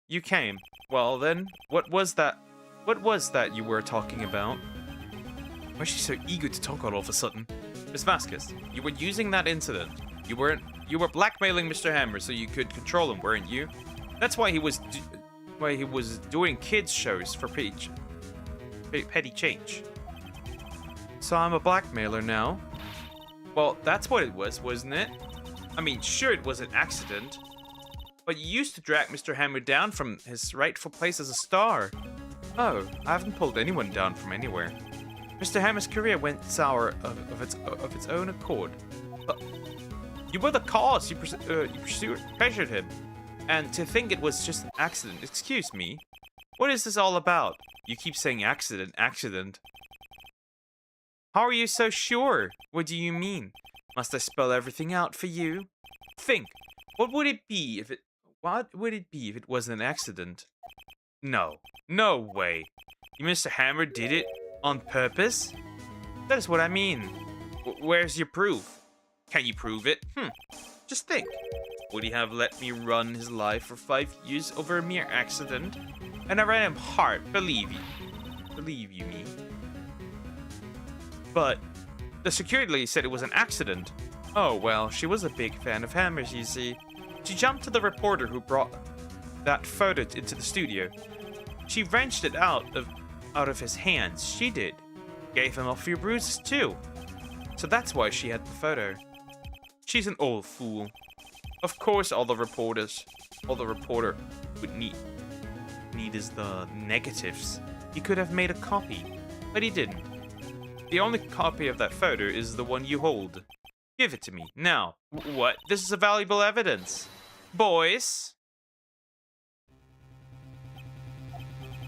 You came. Well then, what was that you were talking about? Why is she so eager to talk all of a sudden? Miss Vasquez, you were using that incident. You were blackmailing Mr. Hammer so you could control him, weren't you? That's why he was doing kids shows for petty change. So I'm a blackmailer now? Well, that's what it was, wasn't it? I mean, sure, it was an accident. But you used to drag Mr. Hammer down from his rightful place as a star. Oh, I haven't pulled anyone down from anywhere. Mr. Hammer's career went sour of its own accord. But you were the cause. You pressured him. And to think it was just an accident. Excuse me. What is this all about? You keep saying accident, accident. How are you so sure? What do you mean? Must I spell everything out for you? Think. What would it be if it was an accident? No. No way. You Mr. Hammer did it on purpose? That is what I mean. Where's your proof? Can you prove it? Just think. Would he have let me run his life for 5 years over a mere accident? And I ran him hard, believe you. Believe you me. But the security lady said it was an accident. Oh, well, she was a big fan of hammers, you see. She jumped to the reporter who brought that photo into the studio. She wrenched it out of his hands. She did. Gave him a few bruises, too. So that's why she had the photo. She's an old fool. Of course, all the reporter would need is the negatives. He could have made a copy, but he didn't. The only copy of that photo is the one you hold. Give it to me, now. What? This is a valuable evidence. Boys?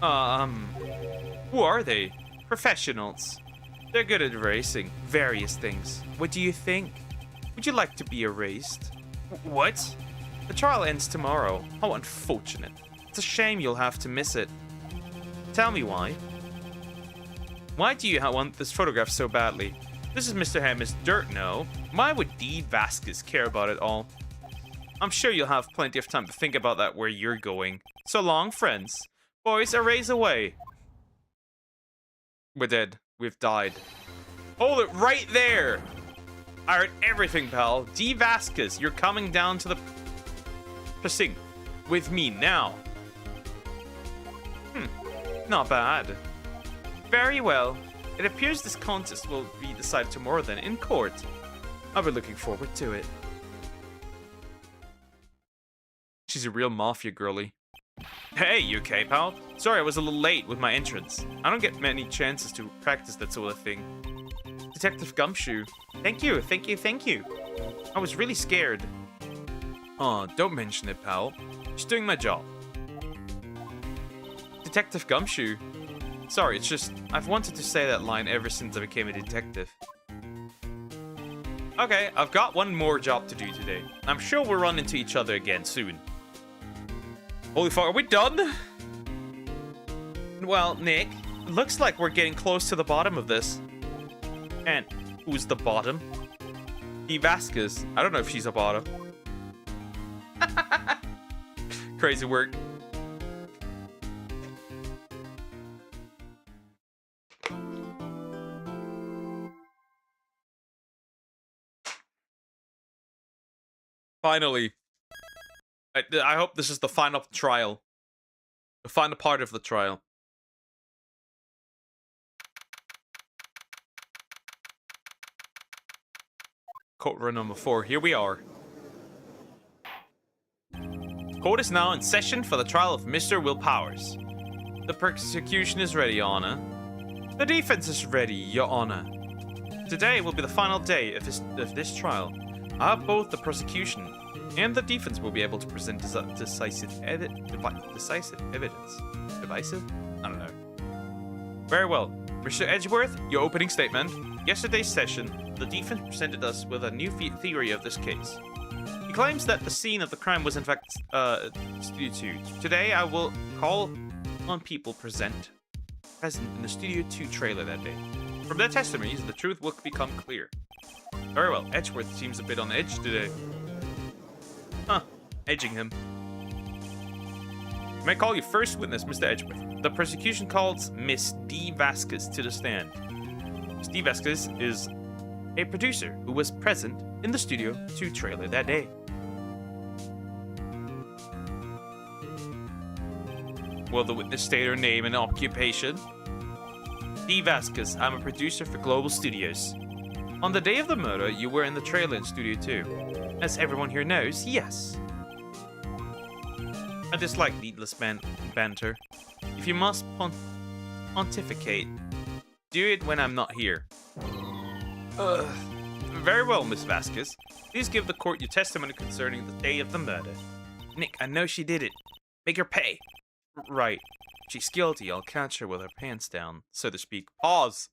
Who are they? Professionals. They're good at erasing various things. What do you think? Would you like to be erased? What? The trial ends tomorrow. How unfortunate. It's a shame you'll have to miss it. Tell me why. Why do you want this photograph so badly? This is Mr. Hammer's dirt, no? Why would D. Vasquez care about it all? I'm sure you'll have plenty of time to think about that where you're going. So long, friends. Boys, erase away. We're dead. We've died. Hold it right there! I heard everything, pal. D. Vasquez, you're coming down to the precinct with me now. Not bad. Very well. It appears this contest will be decided tomorrow then, in court. I'll be looking forward to it. She's a real mafia girly. Hey, you okay, pal? Sorry, I was a little late with my entrance. I don't get many chances to practice that sort of thing. Detective Gumshoe. Thank you, thank you, thank you. I was really scared. Aw, don't mention it, pal. Just doing my job. Detective Gumshoe. Sorry, it's just, I've wanted to say that line ever since I became a detective. Okay, I've got one more job to do today. I'm sure we'll run into each other again soon. Holy fuck, are we done? Well, Nick, it looks like we're getting close to the bottom of this. And who's the bottom? D. Vasquez. I don't know if she's a bottom. Crazy work. Finally. I hope this is the final trial. The final part of the trial. Courtroom number 4. Here we are. Court is now in session for the trial of Mr. Will Powers. The prosecution is ready, Your Honor. The defense is ready, Your Honor. Today will be the final day of this trial. I hope both the prosecution and the defense will be able to present decisive evidence. Divisive? I don't know. Very well. Mr. Edgeworth, your opening statement. Yesterday's session, the defense presented us with a new theory of this case. He claims that the scene of the crime was in fact Studio 2. Today, I will call on people present in the Studio 2 trailer that day. From their testimonies, the truth will become clear. Very well. Edgeworth seems a bit on edge today. Huh. Edging him. May I call you first witness, Mr. Edgeworth? The prosecution calls Miss D. Vasquez to the stand. Miss D. Vasquez is a producer who was present in the Studio 2 trailer that day. Will the witness state her name and occupation? D. Vasquez, I'm a producer for Global Studios. On the day of the murder, you were in the trailer in Studio 2. As everyone here knows, yes. I dislike needless banter. If you must pontificate, do it when I'm not here. Very well, Miss Vasquez. Please give the court your testimony concerning the day of the murder. Nick, I know she did it. Make her pay. Right. She's guilty. I'll catch her with her pants down, so to speak. Pause.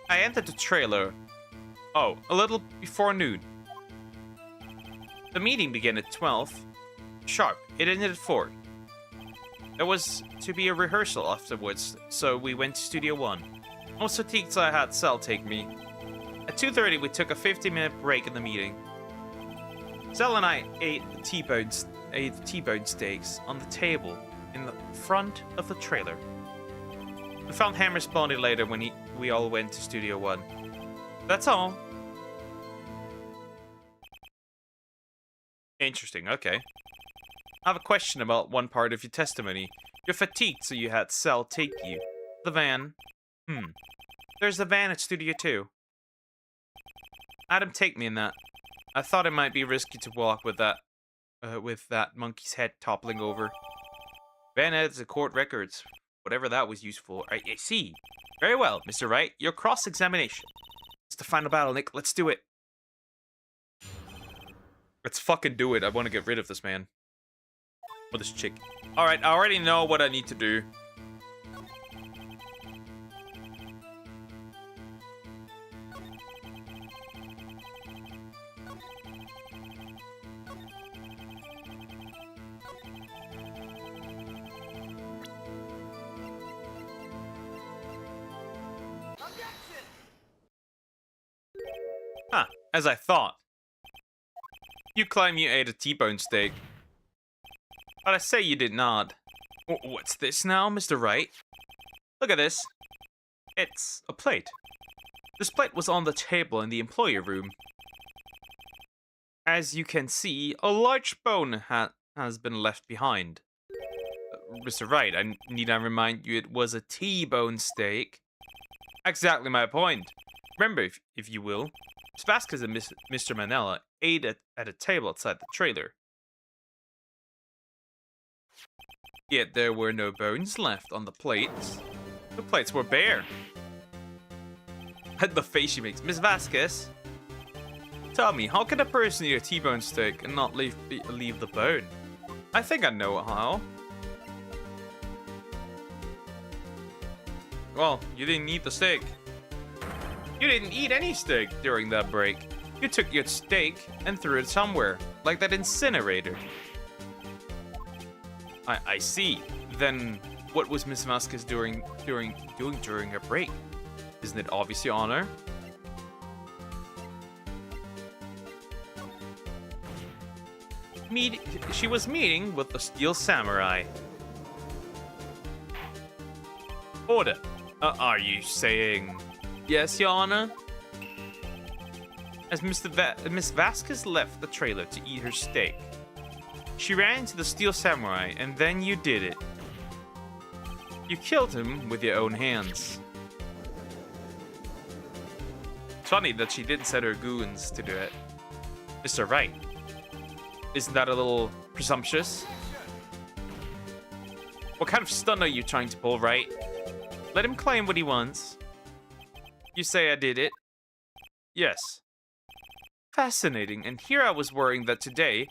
I entered the trailer. Oh, a little before noon. The meeting began at 12 sharp. It ended at 4. There was to be a rehearsal afterwards, so we went to Studio 1. I was fatigued, so I had Sal take me. At 2:30, we took a 50-minute break in the meeting. Sal and I ate T-bone steaks on the table in the front of the trailer. We found Hammer spawning later when we all went to Studio 1. That's all. Interesting, okay. I have a question about one part of your testimony. You're fatigued, so you had Sal take you. The van. There's the van at Studio 2. I had him take me in that. I thought it might be risky to walk with that monkey's head toppling over. Van adds the court records. Whatever that was used for. I see. Very well, Mr. Wright. Your cross-examination. It's the final battle, Nick. Let's do it. Let's fucking do it. I want to get rid of this man. Or this chick. Alright, I already know what I need to do. Huh, as I thought. You claim you ate a T-bone steak. But I say you did not. What's this now, Mr. Wright? Look at this. It's a plate. This plate was on the table in the employer room. As you can see, a large bone has been left behind. Mr. Wright, need I remind you it was a T-bone steak? Exactly my point. Remember, if you will, Miss Vasquez and Mr. Manella ate at a table outside the trailer. Yet there were no bones left on the plates. The plates were bare. At the face she makes. Miss Vasquez, tell me, how can a person eat a T-bone steak and not leave the bone? I think I know how. Well, you didn't eat the steak. You didn't eat any steak during that break. You took your steak and threw it somewhere, like that incinerator. I see. Then what was Miss Vasquez doing during her break? Isn't it obvious, Your Honor? She was meeting with the Steel Samurai. Order. Are you saying yes, Your Honor? As Miss Vasquez left the trailer to eat her steak, she ran into the Steel Samurai, and then you did it. You killed him with your own hands. It's funny that she didn't send her goons to do it. Mr. Wright, isn't that a little presumptuous? What kind of stunt are you trying to pull, Wright? Let him claim what he wants. You say I did it? Yes. Fascinating. And here I was worrying that today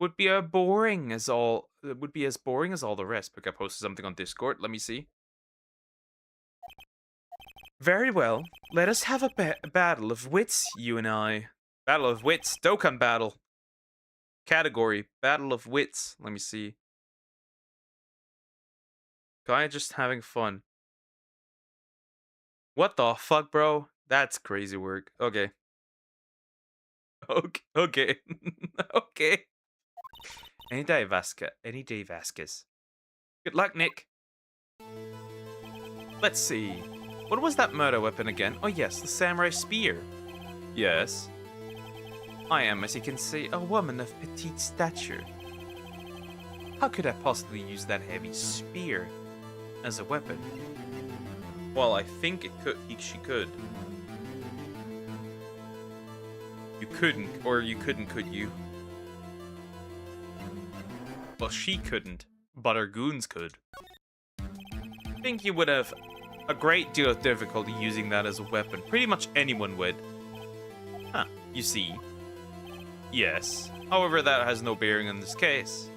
would be as boring as all the rest. Because I posted something on Discord. Let me see. Very well. Let us have a battle of wits, you and I. Battle of wits. Dokkan battle. Category. Battle of wits. Let me see. Guy just having fun. What the fuck, bro? That's crazy work. Okay. Okay. Okay. Any day, Vasquez. Good luck, Nick. Let's see. What was that murder weapon again? Oh yes, the samurai spear. Yes. I am, as you can see, a woman of petite stature. How could I possibly use that heavy spear as a weapon? Well, I think she could. You couldn't, could you? Well, she couldn't, but her goons could. I think you would have a great deal of difficulty using that as a weapon. Pretty much anyone would. Huh, you see. Yes. However, that has no bearing on this case.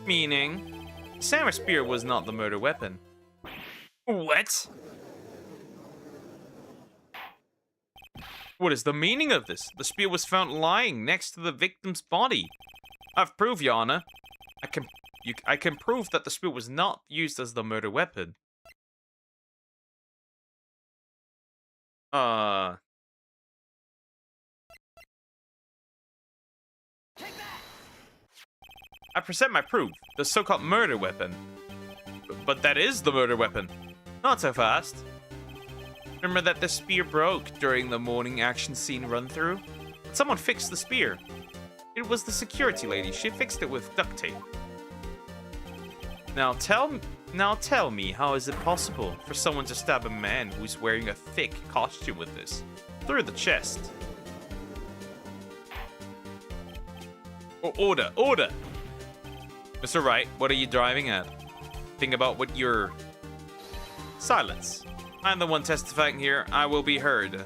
Meaning, the samurai spear was not the murder weapon. What? What is the meaning of this? The spear was found lying next to the victim's body. I've proof, Your Honor. I can prove that the spear was not used as the murder weapon. I present my proof, the so-called murder weapon. But that is the murder weapon. Not so fast. Remember that the spear broke during the morning action scene run-through? Someone fixed the spear. It was the security lady. She fixed it with duct tape. Now tell me, how is it possible for someone to stab a man who's wearing a thick costume with this through the chest? Order! Mr. Wright, what are you driving at? Think about what you're... Silence. I'm the one testifying here. I will be heard.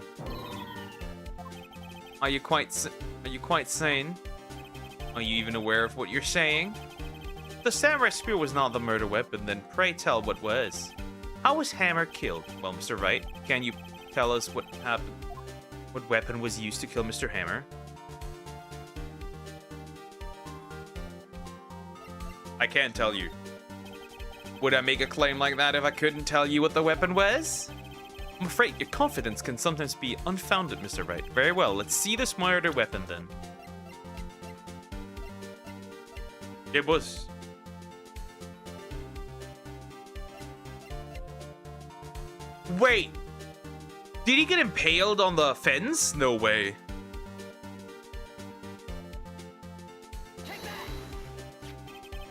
Are you quite sane? Are you even aware of what you're saying? If the samurai spear was not the murder weapon, then pray tell what was. How was Hammer killed? Well, Mr. Wright, can you tell us what happened? What weapon was used to kill Mr. Hammer? I can't tell you. Would I make a claim like that if I couldn't tell you what the weapon was? I'm afraid your confidence can sometimes be unfounded, Mr. Wright. Very well, let's see this murder weapon then. It was... Wait! Did he get impaled on the fence? No way.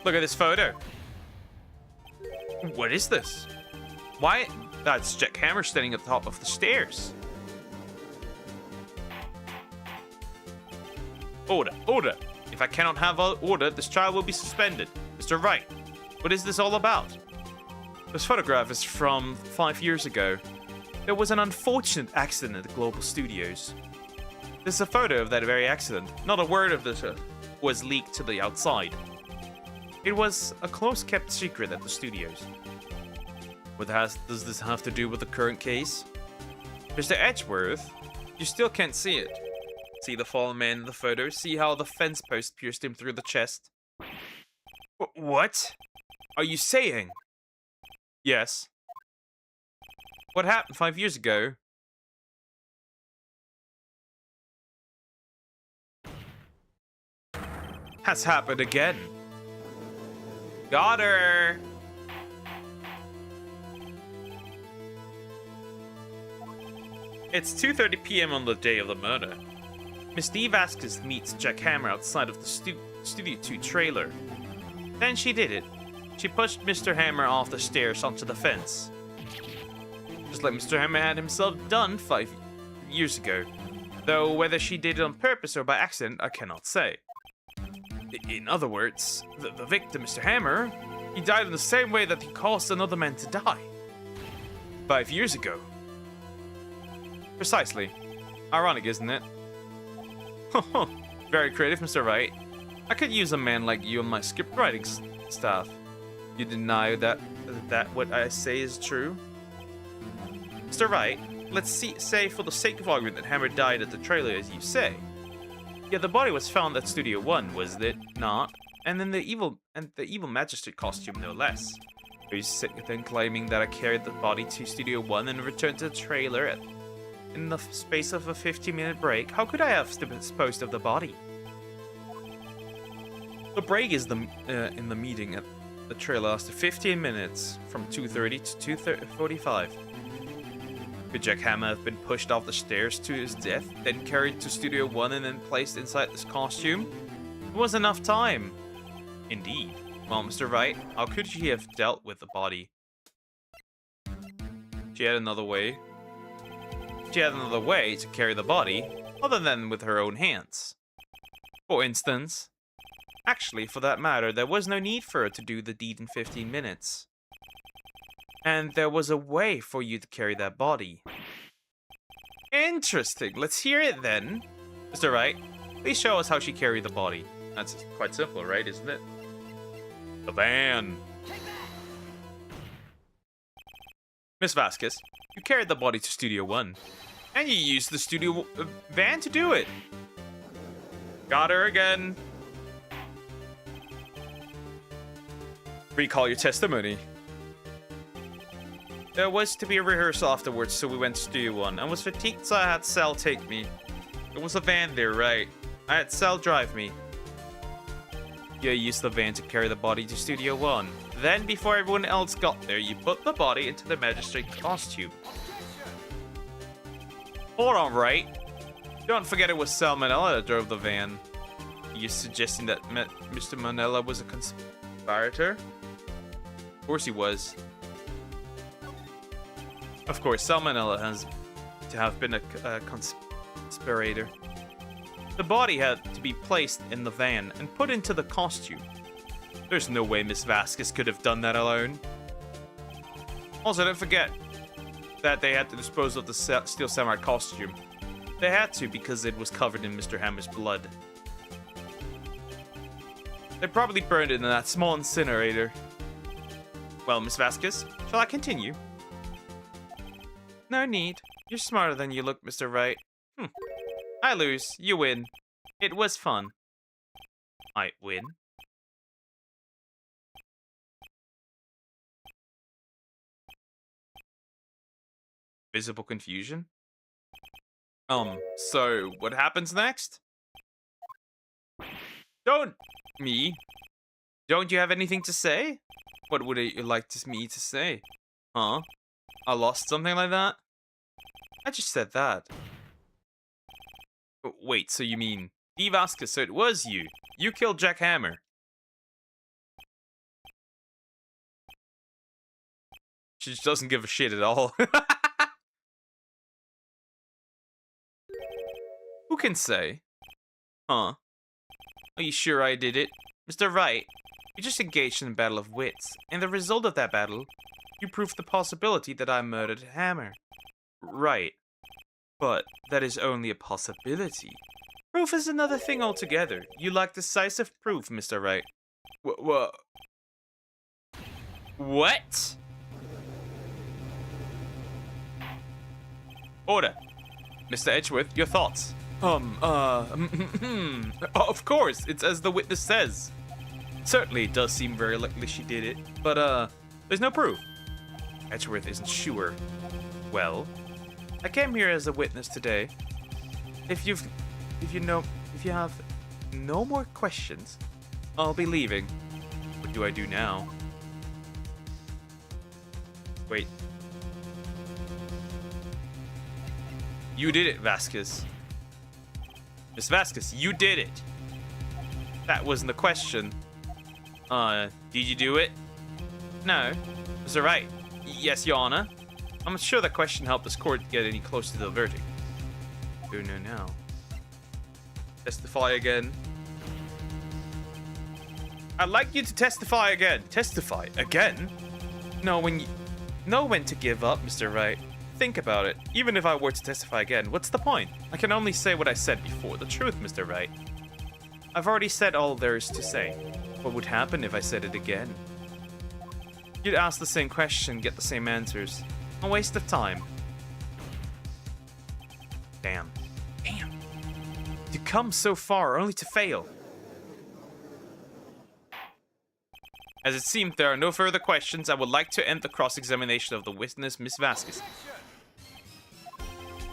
Look at this photo. What is this? Why? That's Jack Hammer standing at the top of the stairs. Order. If I cannot have order, this child will be suspended. Mr. Wright, what is this all about? This photograph is from 5 years ago. There was an unfortunate accident at the Global Studios. This is a photo of that very accident. Not a word of this was leaked to the outside. It was a close-kept secret at the studios. What does this have to do with the current case? Mr. Edgeworth, you still can't see it. See the fallen man in the photo? See how the fence post pierced him through the chest? What? Are you saying? Yes. What happened 5 years ago? Has happened again. Got her! It's 2:30 p.m. on the day of the murder. Miss Eve Vasquez meets Jack Hammer outside of the Studio 2 trailer. Then she did it. She pushed Mr. Hammer off the stairs onto the fence. Just like Mr. Hammer had himself done 5 years ago. Though whether she did it on purpose or by accident, I cannot say. In other words, the victim, Mr. Hammer, he died in the same way that he caused another man to die. 5 years ago. Precisely. Ironic, isn't it? Very creative, Mr. Wright. I could use a man like you on my script writing staff. You deny that what I say is true? Mr. Wright, let's say for the sake of argument that Hammer died at the trailer as you say. Yeah, the body was found at Studio 1, was it not? And then the evil magistrate costume, no less. Are you then claiming that I carried the body to Studio 1 and returned to the trailer in the space of a 15-minute break? How could I have disposed of the body? The break is in the meeting at the trailer lasted 15 minutes, from 2:30 to 2:45. Could Jack Hammer have been pushed off the stairs to his death, then carried to Studio 1 and then placed inside this costume? It was enough time. Indeed. Well, Mr. Wright, how could she have dealt with the body? She had another way. She had another way to carry the body. other than with her own hands. For instance, actually, for that matter, there was no need for her to do the deed in 15 minutes. And there was a way for you to carry that body. Interesting. Let's hear it then. Mr. Wright, please show us how she carried the body. That's quite simple, right? Isn't it? The van. Miss Vasquez, you carried the body to Studio 1. And you used the studio van to do it. Got her again. Recall your testimony. There was to be a rehearsal afterwards, so we went to Studio 1. I was fatigued, so I had Sal take me. There was a van there, right? I had Sal drive me. You used the van to carry the body to Studio 1. Then, before everyone else got there, you put the body into the magistrate costume. Hold on, Wright. Don't forget it was Salmonella that drove the van. Are you suggesting that Mr. Manella was a conspirator? Of course he was. Of course, Salmonella has to have been a conspirator. The body had to be placed in the van and put into the costume. There's no way Miss Vasquez could have done that alone. Also, don't forget that they had to dispose of the Steel Samurai costume. They had to because it was covered in Mr. Hammer's blood. They probably burned it in that small incinerator. Well, Miss Vasquez, shall I continue? No need. You're smarter than you look, Mr. Wright. I lose. You win. It was fun. I win. Visible confusion? So what happens next? Don't you have anything to say? What would you like me to say? Huh? I lost something like that? I just said that. Wait, so you mean Eve Vasquez, so it was you. You killed Jack Hammer. She just doesn't give a shit at all. Who can say? Huh? Are you sure I did it? Mr. Wright, you just engaged in a battle of wits, and the result of that battle, you proved the possibility that I murdered Hammer. Right. But that is only a possibility. Proof is another thing altogether. You lack decisive proof, Mr. Wright. What? Order. Mr. Edgeworth, your thoughts? Of course, it's as the witness says. Certainly, it does seem very likely she did it, but, there's no proof. Edgeworth isn't sure. Well, I came here as a witness today. If you have no more questions, I'll be leaving. What do I do now? Wait. You did it, Vasquez. Miss Vasquez, you did it. That wasn't the question. Did you do it? No. Is that right? Yes, Your Honor. I'm sure that question helped this court get any closer to the verdict. Do know now. Testify again. I'd like you to testify again. Testify again? Know when to give up, Mr. Wright. Think about it. Even if I were to testify again, what's the point? I can only say what I said before. The truth, Mr. Wright. I've already said all there is to say. What would happen if I said it again? You'd ask the same question, get the same answers. A waste of time. Damn. Damn. To come so far only to fail. As it seems there are no further questions, I would like to end the cross-examination of the witness, Miss Vasquez.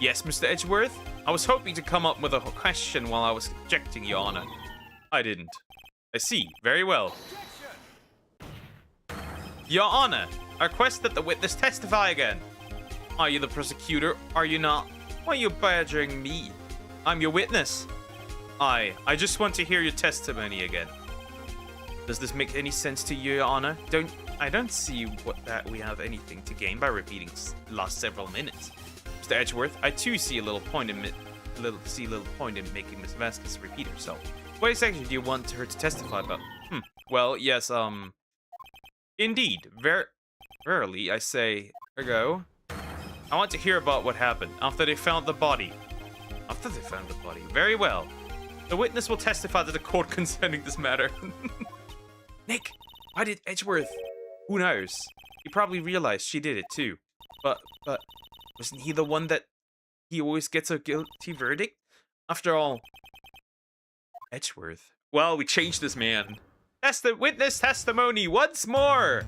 Yes, Mr. Edgeworth? I was hoping to come up with a question while I was objecting, Your Honor. I didn't. I see. Very well. Your Honor, I request that the witness testify again. Are you the prosecutor? Are you not? Why are you badgering me? I'm your witness. I just want to hear your testimony again. Does this make any sense to you, Your Honor? I don't see that we have anything to gain by repeating the last several minutes. Mr. Edgeworth, I too see a little point in see a little point in making Miss Vasquez repeat herself. What exactly do you want her to testify about? Well, yes, indeed. Verily, I say, ergo. I want to hear about what happened after they found the body. After they found the body. Very well. The witness will testify to the court concerning this matter. Nick, why did Edgeworth? Who knows? He probably realized she did it too. But wasn't he the one that he always gets a guilty verdict? After all, Edgeworth. Well, we changed this man. That's the witness testimony once more.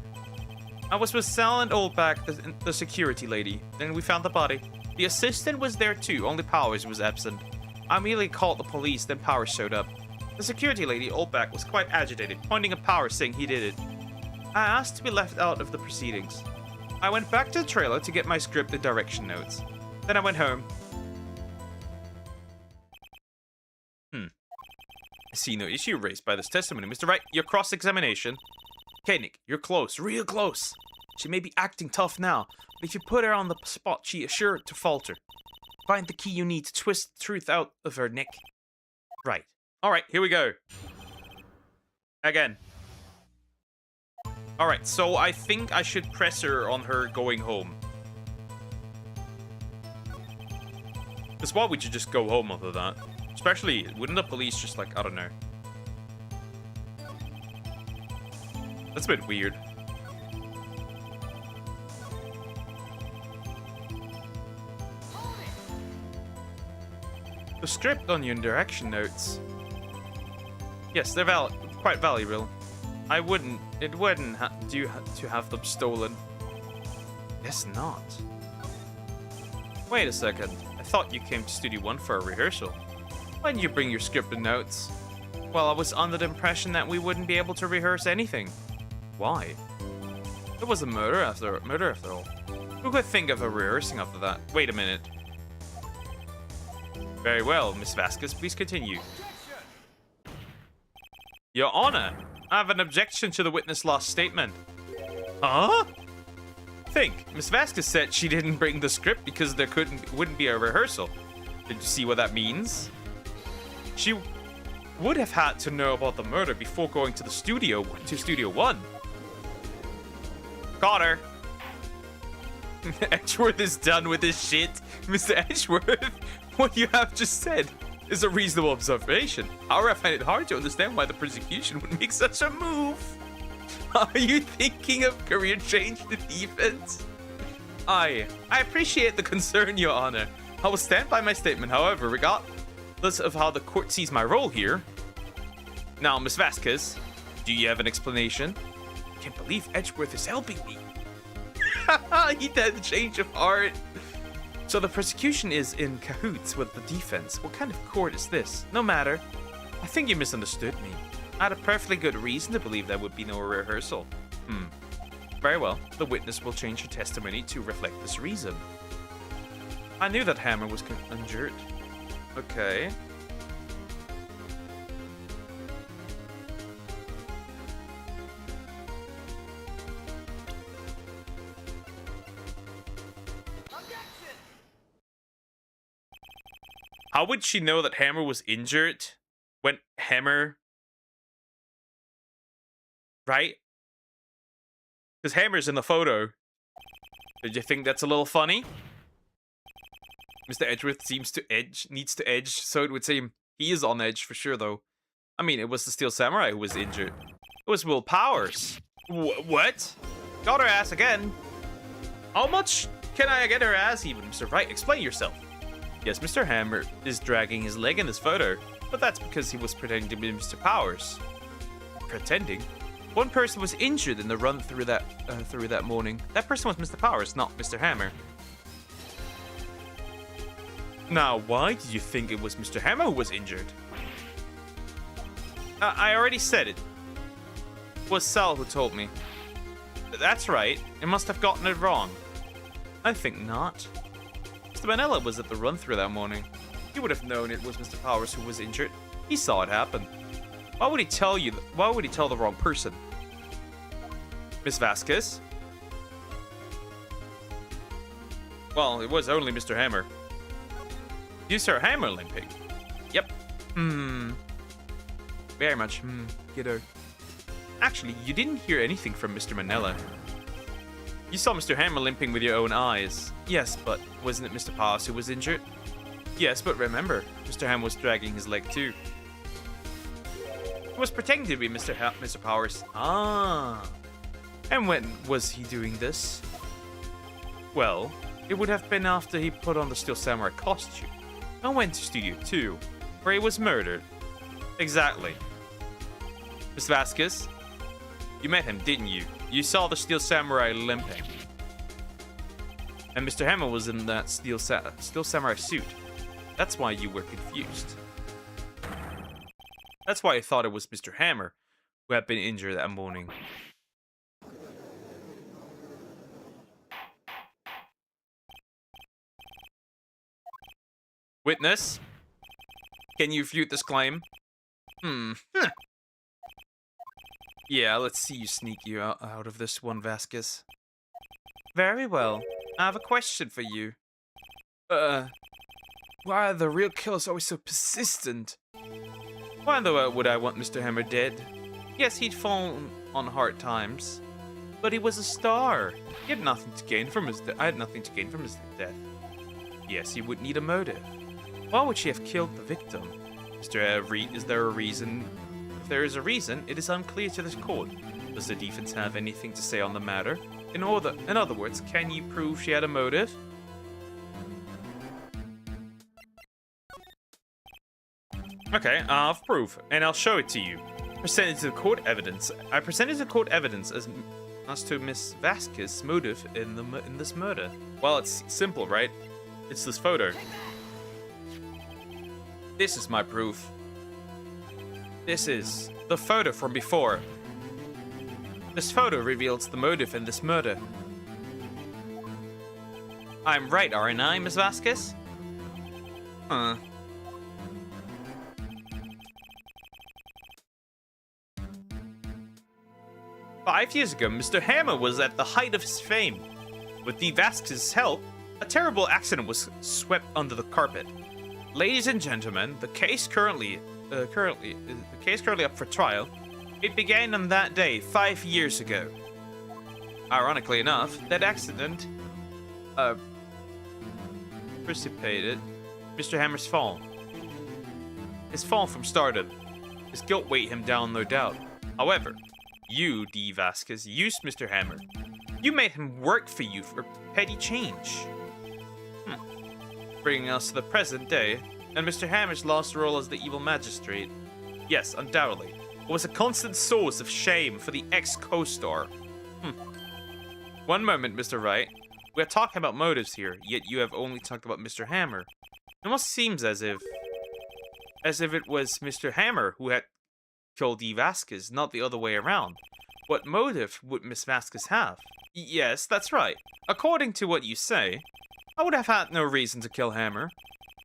I was with Sal and Oldback, the security lady. Then we found the body. The assistant was there too, only Powers was absent. I immediately called the police, then Powers showed up. The security lady, Oldback, was quite agitated, pointing at Powers saying he did it. I asked to be left out of the proceedings. I went back to the trailer to get my script and direction notes. Then I went home. I see no issue raised by this testimony. Mr. Wright, your cross-examination. Okay, Nick, you're close, real close. She may be acting tough now, but if you put her on the spot, she is sure to falter. Find the key you need to twist the truth out of her, Nick. Right. Alright, here we go. Again. Alright, so I think I should press her on her going home. Because why would you just go home after that? Especially, wouldn't the police just like, I don't know. That's a bit weird. The script on your direction notes. Yes, they're quite valuable. It wouldn't do to have them stolen. Guess not. Wait a second. I thought you came to Studio 1 for a rehearsal. Why didn't you bring your script and notes? Well, I was under the impression that we wouldn't be able to rehearse anything. Why? It was a murder after all. Who could think of a rehearsing after that? Wait a minute. Very well, Miss Vasquez, please continue. Your Honor, I have an objection to the witness' last statement. Huh? Think. Miss Vasquez said she didn't bring the script because there wouldn't be a rehearsal. Did you see what that means? She would have had to know about the murder before going to the Studio 1. Caught her. Edgeworth is done with this shit. Mr. Edgeworth, what you have just said is a reasonable observation. However, I find it hard to understand why the prosecution would make such a move. Are you thinking of career change to defense? I appreciate the concern, Your Honor. I will stand by my statement, however, regardless of how the court sees my role here. Now, Miss Vasquez, do you have an explanation? I can't believe Edgeworth is helping me. He had a change of heart. So the prosecution is in cahoots with the defense. What kind of court is this? No matter. I think you misunderstood me. I had a perfectly good reason to believe there would be no rehearsal. Very well. The witness will change her testimony to reflect this reason. I knew that Hammer was injured. Okay. How would she know that Hammer was injured when Hammer... Right? Because Hammer's in the photo. Did you think that's a little funny? Mr. Edgeworth needs to edge, so it would seem he is on edge for sure, though. I mean, it was the Steel Samurai who was injured. It was Will Powers. What? Got her ass again. How much can I get her ass even, Mr. Wright? Explain yourself. Yes, Mr. Hammer is dragging his leg in this photo, but that's because he was pretending to be Mr. Powers. Pretending? One person was injured in the run through that morning. That person was Mr. Powers, not Mr. Hammer. Now, why did you think it was Mr. Hammer who was injured? I already said it. It was Sal who told me. That's right. It must have gotten it wrong. I think not. Mr. Manella was at the run-through that morning. He would have known it was Mr. Powers who was injured. He saw it happen. Why would he tell you? Why would he tell the wrong person? Miss Vasquez? Well, it was only Mr. Hammer. Use her hammer limping. Yep. Very much. Kiddo. Actually, you didn't hear anything from Mr. Manila. You saw Mr. Hammer limping with your own eyes. Yes, but wasn't it Mr. Powers who was injured? Yes, but remember, Mr. Hammer was dragging his leg too. He was pretending to be Mr. Powers. Ah. And when was he doing this? Well, it would have been after he put on the Steel Samurai costume and went to Studio 2, where he was murdered. Exactly. Miss Vasquez, you met him, didn't you? You saw the Steel Samurai limping. And Mr. Hammer was in that Steel Samurai suit. That's why you were confused. That's why I thought it was Mr. Hammer who had been injured that morning. Witness? Can you refute this claim? Yeah, let's see you sneak you out of this one, Vasquez. Very well. I have a question for you. Why are the real killers always so persistent? Why in the world would I want Mr. Hammer dead? Yes, he'd fallen on hard times, but he was a star. He had nothing to gain from his I had nothing to gain from his death. Yes, he would need a motive. Why would she have killed the victim? Is there a reason? If there is a reason, it is unclear to this court. Does the defense have anything to say on the matter? In other words, can you prove she had a motive? Okay, I have proof, and I'll show it to you. Presented to the court evidence. I presented to court evidence as to Miss Vasquez's motive in this murder. Well, it's simple, right? It's this photo. This is my proof. This is the photo from before. This photo reveals the motive in this murder. I'm right, aren't I, Miss Vasquez? Huh. Five years ago, Mr. Hammer was at the height of his fame. With Dee Vasquez's help, a terrible accident was swept under the carpet. Ladies and gentlemen, the case currently up for trial. It began on that day 5 years ago. Ironically enough, that accident precipitated Mr. Hammer's fall. His fall from stardom. His guilt weighed him down, no doubt. However, you, Dee Vasquez, used Mr. Hammer. You made him work for you for petty change. Bringing us to the present day, and Mr. Hammer's lost role as the evil magistrate. Yes, undoubtedly. It was a constant source of shame for the ex-co-star. One moment, Mr. Wright. We are talking about motives here, yet you have only talked about Mr. Hammer. It almost seems as if it was Mr. Hammer who had killed Dee Vasquez, not the other way around. What motive would Miss Vasquez have? Yes, that's right. According to what you say, I would have had no reason to kill Hammer.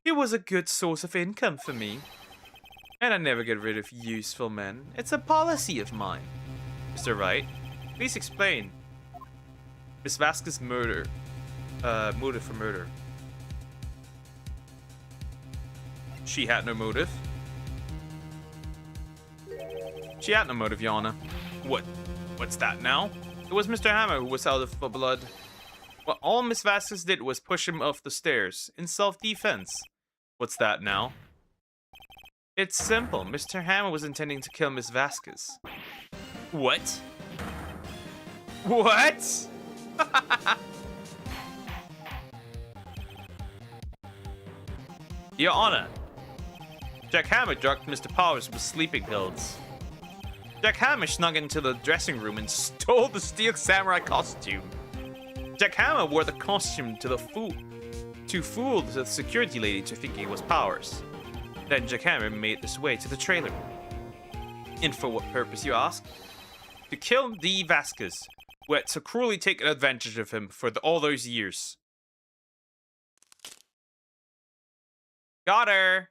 He was a good source of income for me. And I never get rid of useful men. It's a policy of mine. Mr. Wright, please explain. Miss Vasquez's motive for murder. She had no motive. She had no motive, Your Honor. What's that now? It was Mr. Hammer who was out of blood. Well, all Miss Vasquez did was push him off the stairs, in self-defense. What's that now? It's simple. Mr. Hammer was intending to kill Miss Vasquez. What? What? Your Honor, Jack Hammer drugged Mr. Powers with sleeping pills. Jack Hammer snuck into the dressing room and stole the Steel Samurai costume. Jack Hammer wore the costume to fool the security lady to thinking it was Powers. Then Jack Hammer made his way to the trailer. And for what purpose, you ask? To kill Dee Vasquez, who had so cruelly taken advantage of him for all those years. Got her!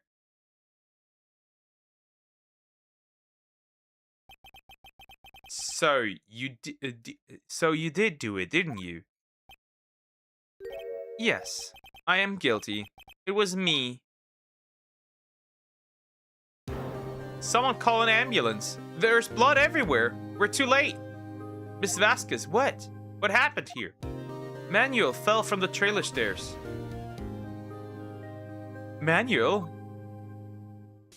So you did do it, didn't you? Yes, I am guilty. It was me. Someone call an ambulance. There's blood everywhere. We're too late. Miss Vasquez, what? What happened here? Manuel fell from the trailer stairs. Manuel?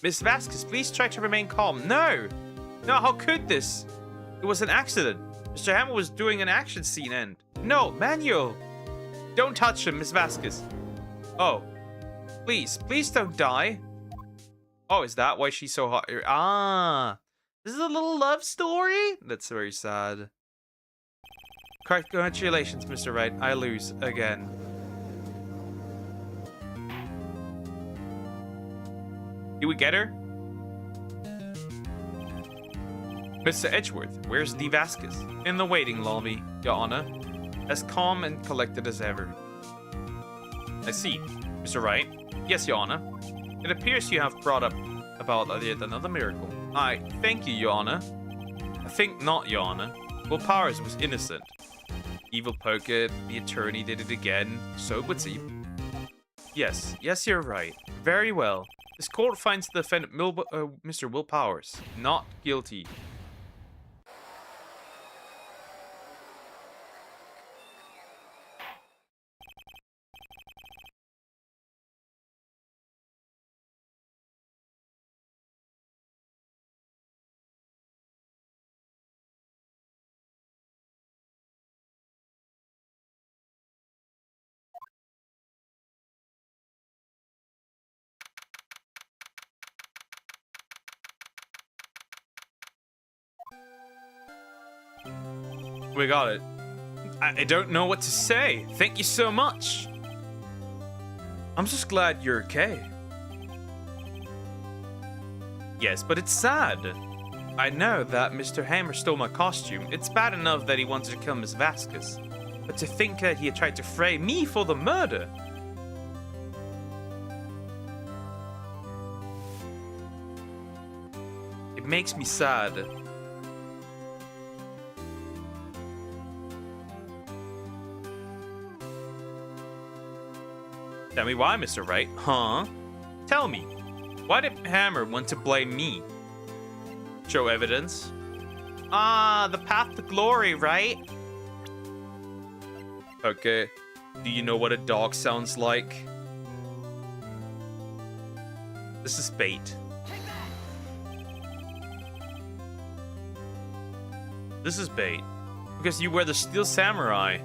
Miss Vasquez, please try to remain calm. No! No, how could this? It was an accident. Mr. Hammer was doing an action scene and... No, Manuel! Don't touch him, Miss Vasquez. Oh. Please, please don't die. Oh, is that why she's so hot? Ah. This is a little love story? That's very sad. Congratulations, Mr. Wright. I lose again. Did we get her? Mr. Edgeworth, where's the Vasquez? In the waiting lobby, Your Honor. As calm and collected as ever. I see. Mr. Wright? Yes, Your Honor. It appears you have brought up about yet another miracle. I thank you, Your Honor. I think not, Your Honor. Will Powers was innocent. Evil Poker, the attorney did it again. So it would seem. Yes, you're right. Very well. This court finds the defendant, Mr. Will Powers, not guilty. We got it. I don't know what to say. Thank you so much. I'm just glad you're okay. Yes, but it's sad. I know that Mr. Hammer stole my costume. It's bad enough that he wanted to kill Miss Vasquez. But to think that he had tried to frame me for the murder. It makes me sad. Tell me why, Mr. Wright. Huh? Tell me. Why did Hammer want to blame me? Show evidence. Ah, the path to glory, right? Okay. Do you know what a dog sounds like? This is bait. This is bait. Because you were the Steel Samurai.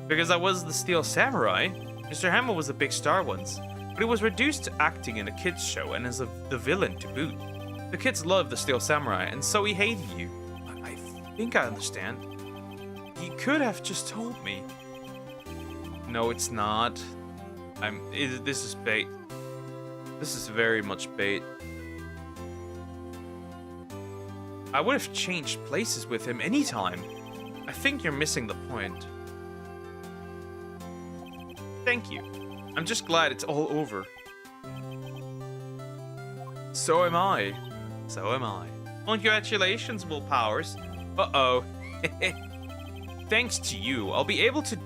Because I was the Steel Samurai? Mr. Hammer was a big star once, but he was reduced to acting in a kids show and as the villain to boot. The kids loved the Steel Samurai, and so he hated you. I think I understand. He could have just told me. No, it's not. This is bait. This is very much bait. I would have changed places with him anytime. I think you're missing the point. Thank you. I'm just glad it's all over. So am I. So am I. Congratulations, Will Powers. Uh-oh. Thanks to you, I'll be able to...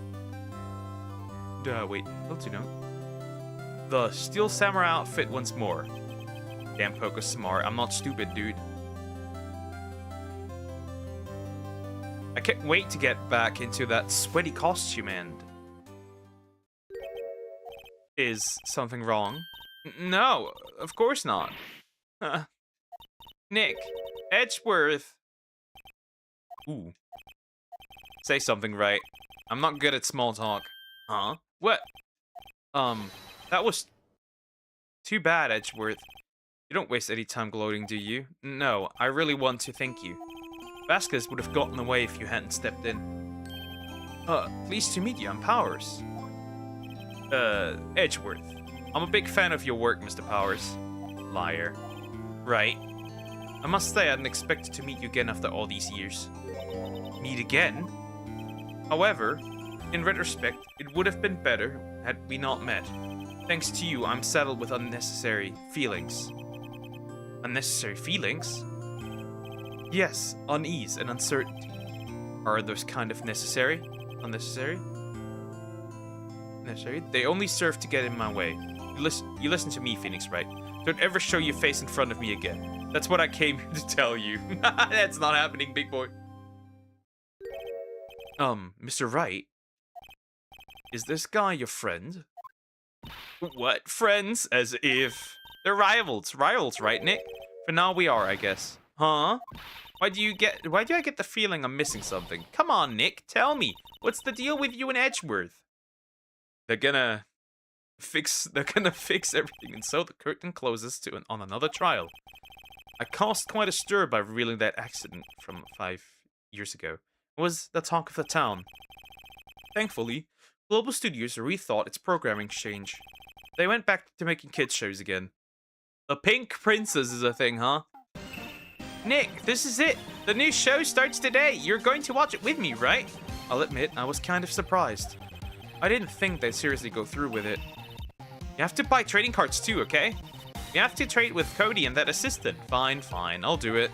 wait. Able to know? The Steel Samurai outfit once more. Damn Poker's smart. I'm not stupid, dude. I can't wait to get back into that sweaty costume and... Is something wrong? No, of course not. Nick, Edgeworth. Ooh. Say something, right? I'm not good at small talk. Huh? What? That was too bad, Edgeworth. You don't waste any time gloating, do you? No, I really want to thank you. Vasquez would have gotten away if you hadn't stepped in. Pleased to meet you, I'm Powers. Edgeworth. I'm a big fan of your work, Mr. Powers. Liar. Right. I must say I hadn't expected to meet you again after all these years. Meet again? However, in retrospect, it would have been better had we not met. Thanks to you, I'm saddled with unnecessary feelings. Unnecessary feelings? Yes, unease and uncertainty. Are those kind of necessary? Unnecessary? Necessary? They only serve to get in my way. You listen to me, Phoenix Wright. Don't ever show your face in front of me again. That's what I came here to tell you. That's not happening, big boy. Mr. Wright? Is this guy your friend? What? Friends? As if... They're rivals. Rivals, right, Nick? For now we are, I guess. Huh? Why do I get the feeling I'm missing something? Come on, Nick, tell me. What's the deal with you and Edgeworth? They're gonna fix everything, and so the curtain closes on another trial. I caused quite a stir by revealing that accident from 5 years ago. It was the talk of the town. Thankfully, Global Studios rethought its programming change. They went back to making kids shows again. The Pink Princess is a thing, huh? Nick, this is it. The new show starts today. You're going to watch it with me, right? I'll admit, I was kind of surprised. I didn't think they'd seriously go through with it. You have to buy trading cards too, okay? You have to trade with Cody and that assistant. Fine, I'll do it.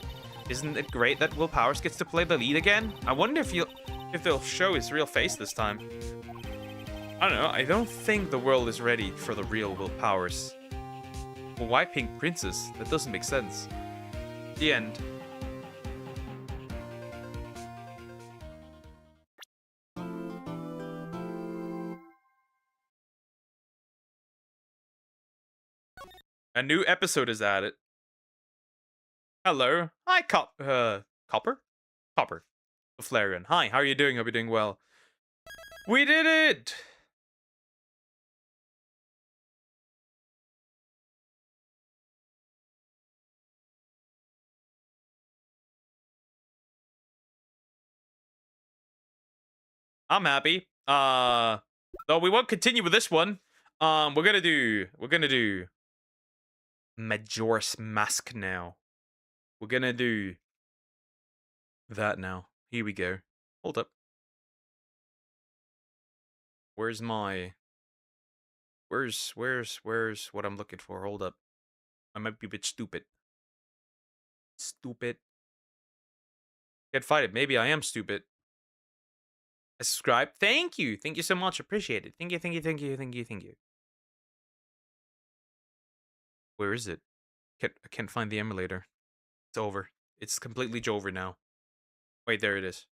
Isn't it great that Will Powers gets to play the lead again? I wonder if they'll show his real face this time. I don't know, I don't think the world is ready for the real Will Powers. Well, why Pink Princess? That doesn't make sense. The end. A new episode is added. Hello. Hi, Copper? Copper. The Flareon. Hi, how are you doing? Hope you're doing well. We did it! I'm happy. Though we won't continue with this one. We're gonna do Majora's Mask now. We're gonna do that now. Here we go. Hold up. Where's what I'm looking for? Hold up. I might be a bit stupid. Can't fight it. Maybe I am stupid. I subscribe. Thank you. Thank you so much. Appreciate it. Thank you. Where is it? I can't find the emulator. It's over. It's completely over now. Wait, there it is.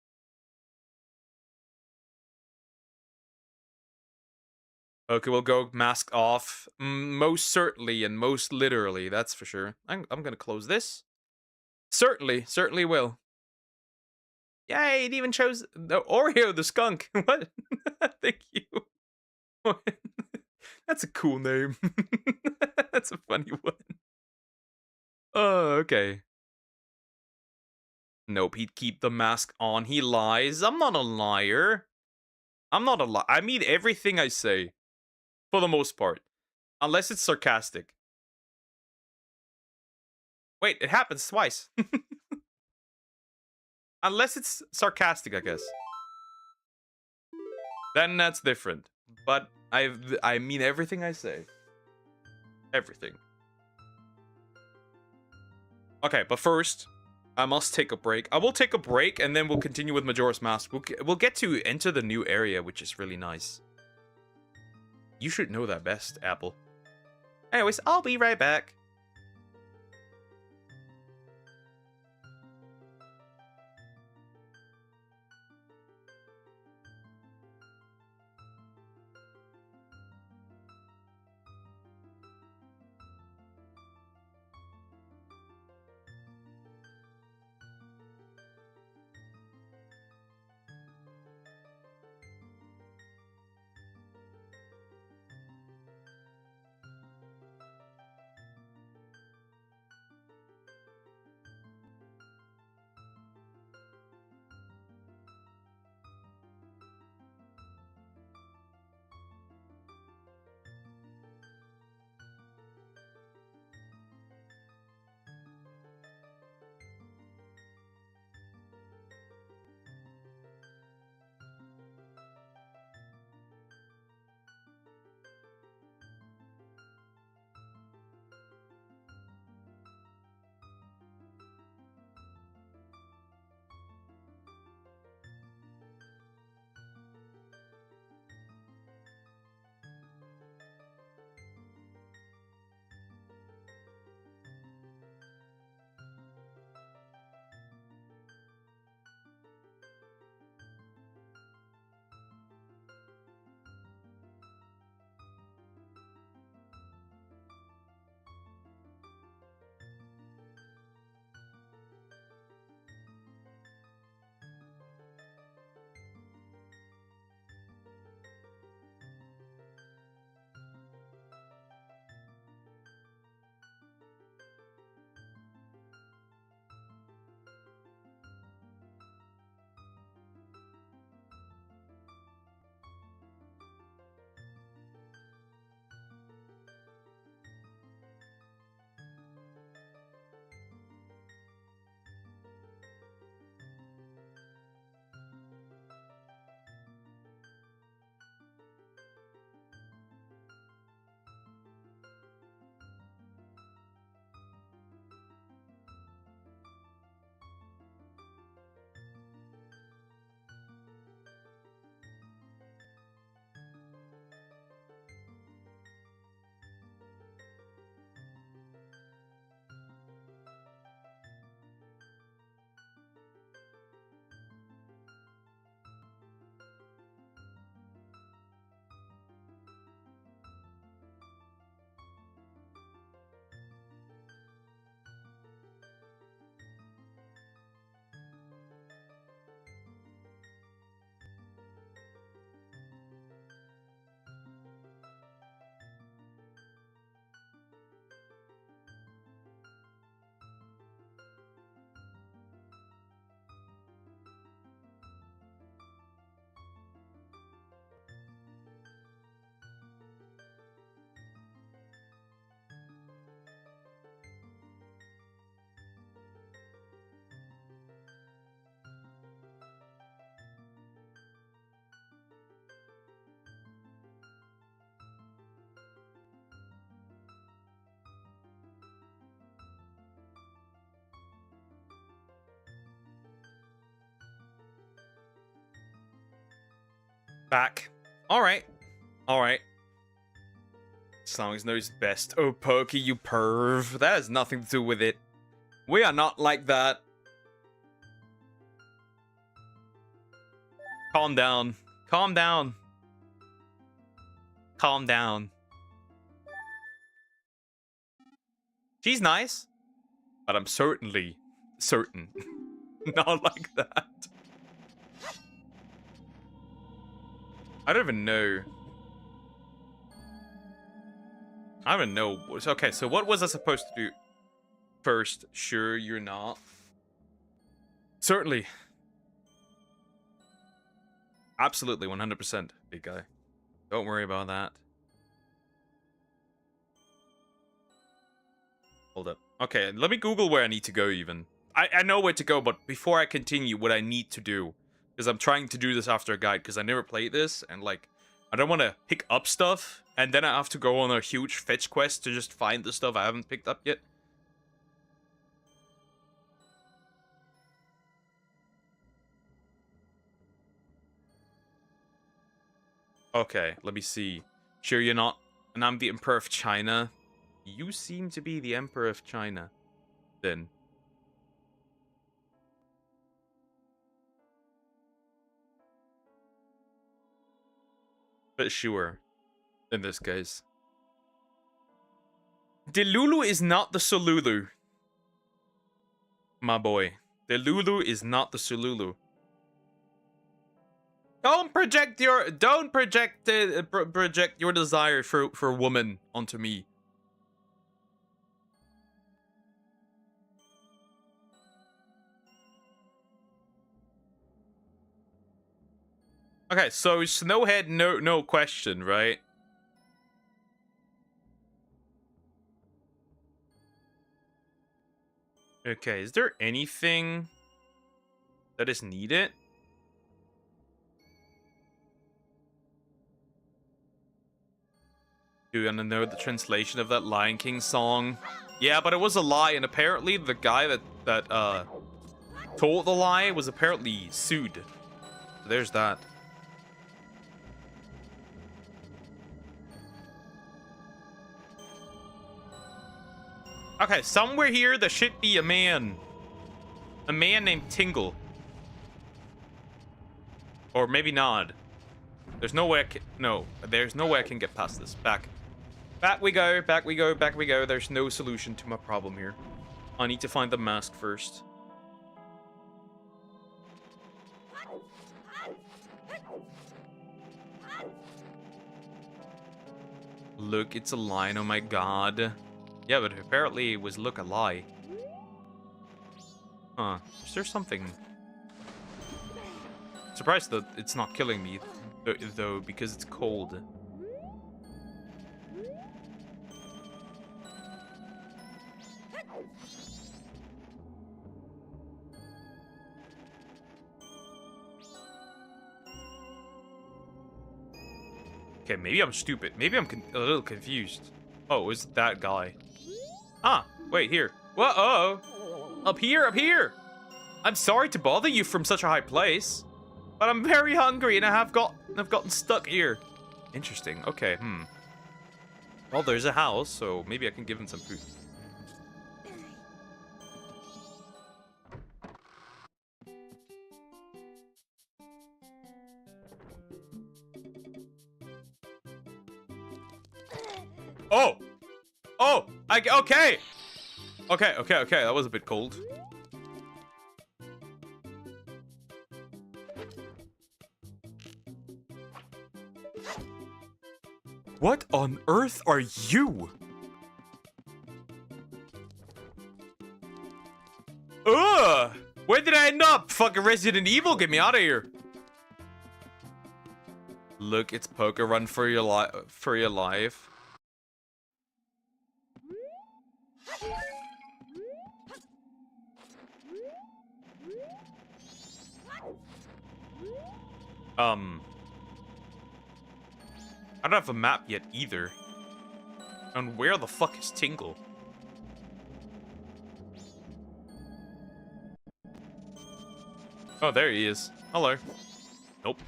Okay, we'll go mask off. Most certainly and most literally, that's for sure. I'm gonna close this. Certainly will. Yay, it even chose the Oreo the skunk. What? Thank you. That's a cool name. That's a funny one. Oh, okay. Nope, he'd keep the mask on. He lies. I'm not a liar. I mean everything I say. For the most part. Unless it's sarcastic. Wait, it happens twice. Unless it's sarcastic, I guess. Then that's different. But I mean everything I say. Everything. Okay, but first, I must take a break. I will take a break, and then we'll continue with Majora's Mask. We'll get to enter the new area, which is really nice. You should know that best, Apple. Anyways, I'll be right back. Back. Alright. Alright. As long as knows best. Oh, Pokey, you perv. That has nothing to do with it. We are not like that. Calm down. Calm down. Calm down. She's nice. But I'm certainly certain. Not like that. I don't even know. I don't even know. Okay, so what was I supposed to do first? Sure, you're not. Certainly. Absolutely, 100%, big guy. Don't worry about that. Hold up. Okay, let me Google where I need to go even. I know where to go, but before I continue, what I need to do. Because I'm trying to do this after a guide, because I never played this, and like, I don't want to pick up stuff, and then I have to go on a huge fetch quest to just find the stuff I haven't picked up yet. Okay, let me see. Sure you're not, and I'm the Emperor of China. You seem to be the Emperor of China, then. But sure, in this case. Delulu is not the Solulu. My boy. Delulu is not the Solulu. Don't project your project your desire for woman onto me. Okay, so Snowhead, no question, right? Okay, is there anything that is needed? Do you want to know the translation of that Lion King song? Yeah, but it was a lie, and apparently the guy that told the lie was apparently sued. So there's that. Okay, somewhere here there should be a man. A man named Tingle. Or maybe not. There's no way I can... No, there's no way I can get past this. Back. Back we go, back we go, back we go. There's no solution to my problem here. I need to find the mask first. Look, it's a line, oh my god. Yeah, but apparently it was look a lie. Huh. Is there something... Surprised that it's not killing me, though, because it's cold. Okay, maybe I'm stupid. Maybe I'm a little confused. Oh, it's that guy. Ah, wait, here. Whoa! Up here, up here! I'm sorry to bother you from such a high place, but I'm very hungry and I've gotten stuck here. Interesting. Okay, Well, there's a house, so maybe I can give him some food. Oh! Oh! Okay! Okay, that was a bit cold. What on earth are you? Ugh! Where did I end up? Fucking Resident Evil, get me out of here. Look, it's Poker Run for your life. I don't have a map yet either. And where the fuck is Tingle? Oh, there he is. Hello. Nope.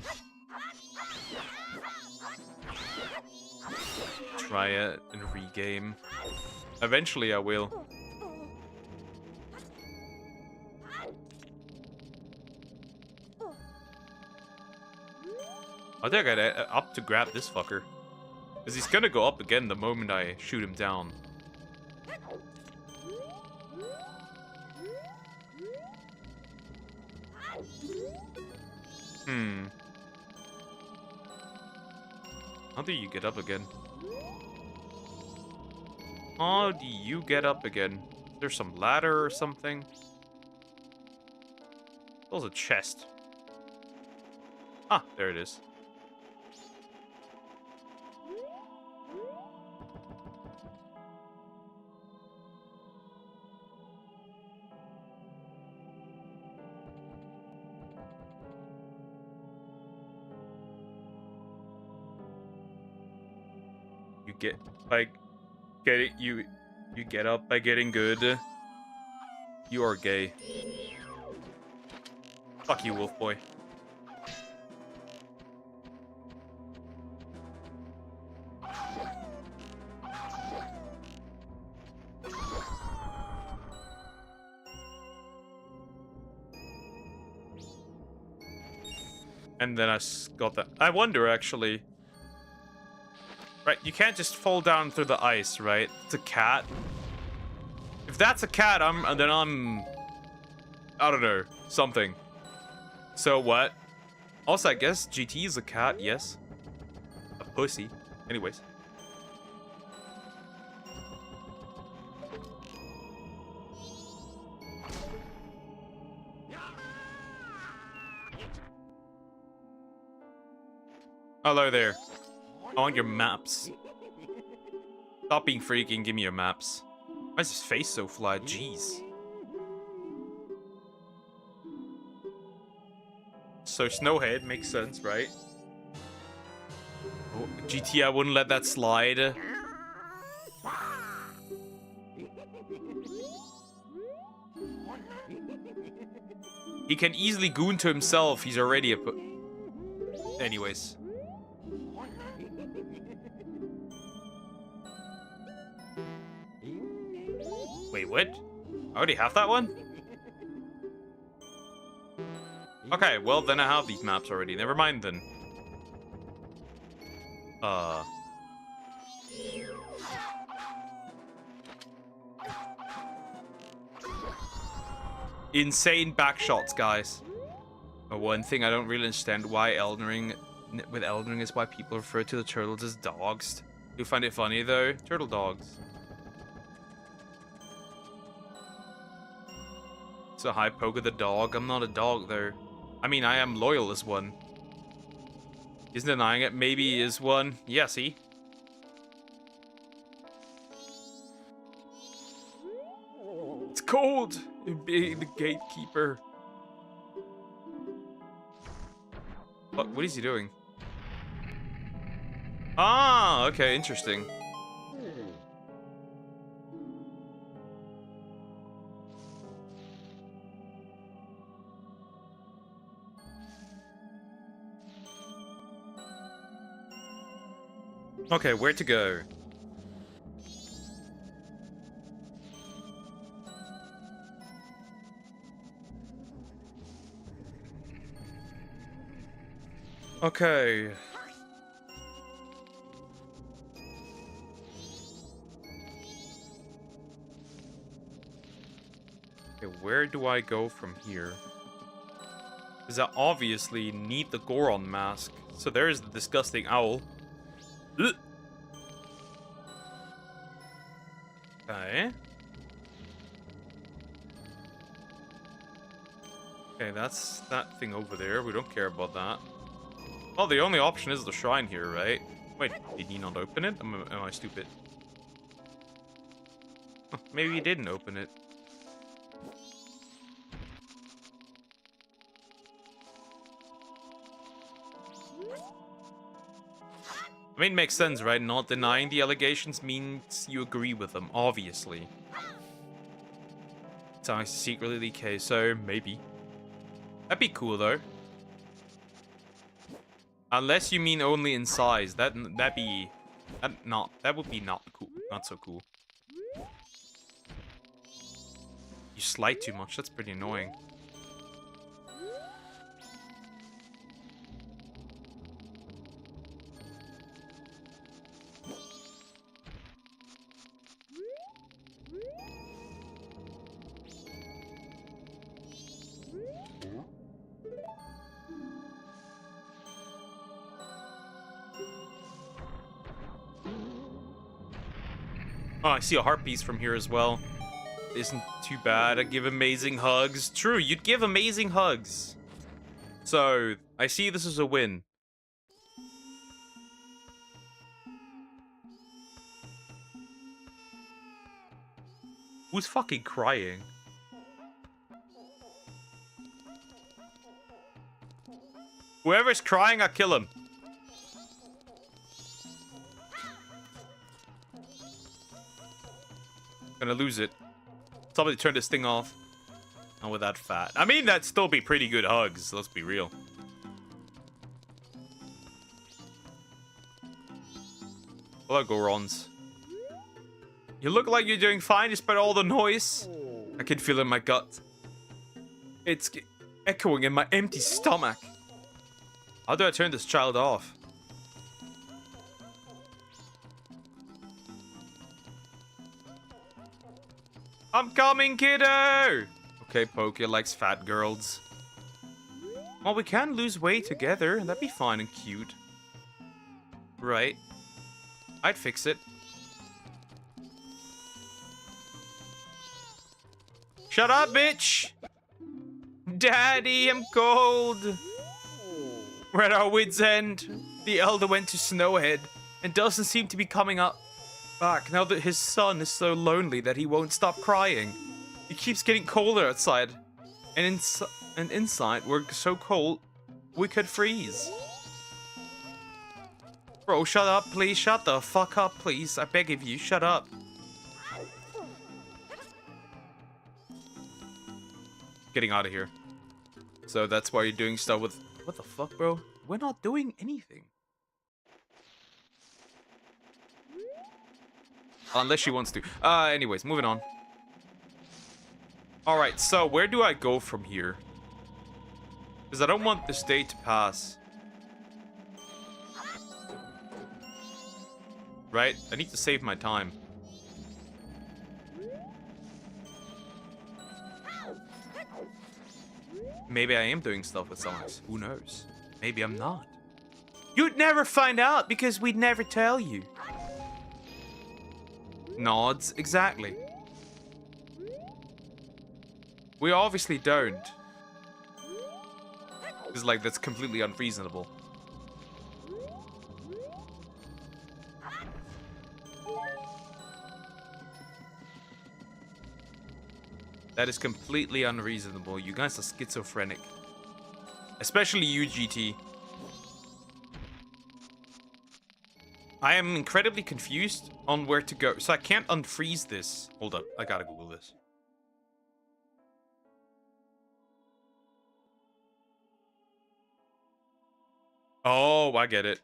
try it in regame. Eventually I will. I think I got up to grab this fucker. Because he's gonna go up again the moment I shoot him down. How do you get up again? How do you get up again? Is there some ladder or something? There's a chest. Ah, there it is. You get up by getting good. You are gay. Fuck you, wolf boy. And then I got that. I wonder, actually. Right, you can't just fall down through the ice, right? It's a cat. If that's a cat, then I'm... I don't know. Something. So what? Also, I guess GT is a cat, yes. A pussy. Anyways. Hello there. I want your maps. Stop being freaky and give me your maps. Why is his face so flat? Jeez. So Snowhead makes sense, right? Oh, GT, I wouldn't let that slide. He can easily goon to himself. He's already a... Anyways. Wait, what? I already have that one? Okay, well, then I have these maps already. Never mind, then. Insane backshots, guys. But one thing I don't really understand why Elden Ring is why people refer to the turtles as dogs. You find it funny, though? Turtle dogs. So hi, Poga the dog. I'm not a dog, though. I mean, I am loyal as one. Isn't denying it. Maybe he is one. Yeah, see? It's cold! Being the gatekeeper. What is he doing? Ah, okay, interesting. Okay, where to go? Okay. Okay, where do I go from here? Because I obviously need the Goron mask. So there's the disgusting owl. Ugh. Okay. Okay, that's that thing over there. We don't care about that. Well, the only option is the shrine here, right? Wait, did he not open it? Am I stupid? Huh, maybe he didn't open it. I mean, it makes sense, right? Not denying the allegations means you agree with them, obviously. Sounds secretly the case, so maybe. That'd be cool, though. Unless you mean only in size, that'd be That would be not cool. Not so cool. You slide too much. That's pretty annoying. Oh, I see a heart piece from here as well. Isn't too bad. I give amazing hugs. True, you'd give amazing hugs. So, I see this as a win. Who's fucking crying? Whoever's crying, I'll kill him. Gonna lose it. Somebody turn this thing off. Not with that fat. I mean, that'd still be pretty good hugs. Let's be real. Hello, Gorons. You look like you're doing fine despite all the noise. I can feel it in my gut. It's echoing in my empty stomach. How do I turn this child off? I'm coming, kiddo! Okay, Poké likes fat girls. Well, we can lose weight together. That'd be fun and cute. Right. I'd fix it. Shut up, bitch! Daddy, I'm cold! We're at our wits' end. The elder went to Snowhead and doesn't seem to be coming up back now that his son is so lonely that he won't stop crying. It keeps getting colder outside, and inside we're so cold we could freeze. Bro, shut up, please. Shut the fuck up, please. I beg of you, shut up. Getting out of here. So that's why you're doing stuff with... What the fuck, bro? We're not doing anything. Unless she wants to. Anyways, moving on. Alright, so where do I go from here? Because I don't want this day to pass. Right? I need to save my time. Maybe I am doing stuff with Sonics. Who knows? Maybe I'm not. You'd never find out because we'd never tell you. Nods, exactly. We obviously don't. Because, like, that's completely unreasonable. That is completely unreasonable. You guys are schizophrenic. Especially you, GT. I am incredibly confused on where to go. So I can't unfreeze this. Hold up. I gotta Google this. Oh, I get it.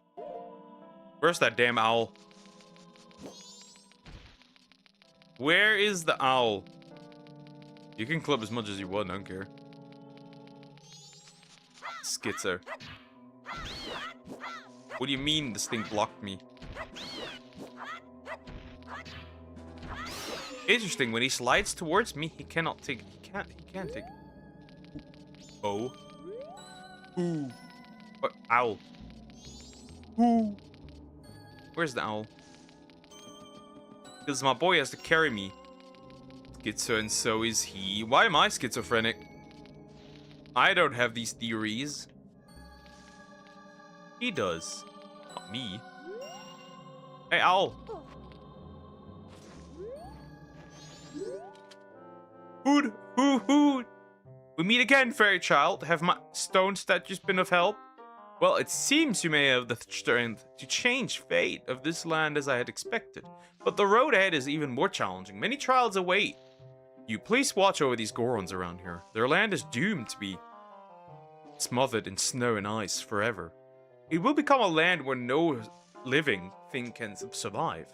Where's that damn owl? Where is the owl? You can club as much as you want, I don't care. Schizo. What do you mean this thing blocked me? Interesting, when he slides towards me, he cannot take... He can't take... Oh. Ooh. Oh, owl. Ooh. Where's the owl? Because my boy has to carry me. Schizo, and so is he. Why am I schizophrenic? I don't have these theories. He does. Not me. Hey, owl. Hoot, hoot, hoot. We meet again, fairy child. Have my stone statues been of help? Well, it seems you may have the strength to change fate of this land as I had expected. But the road ahead is even more challenging. Many trials await. You please watch over these Gorons around here. Their land is doomed to be smothered in snow and ice forever. It will become a land where no living thing can survive.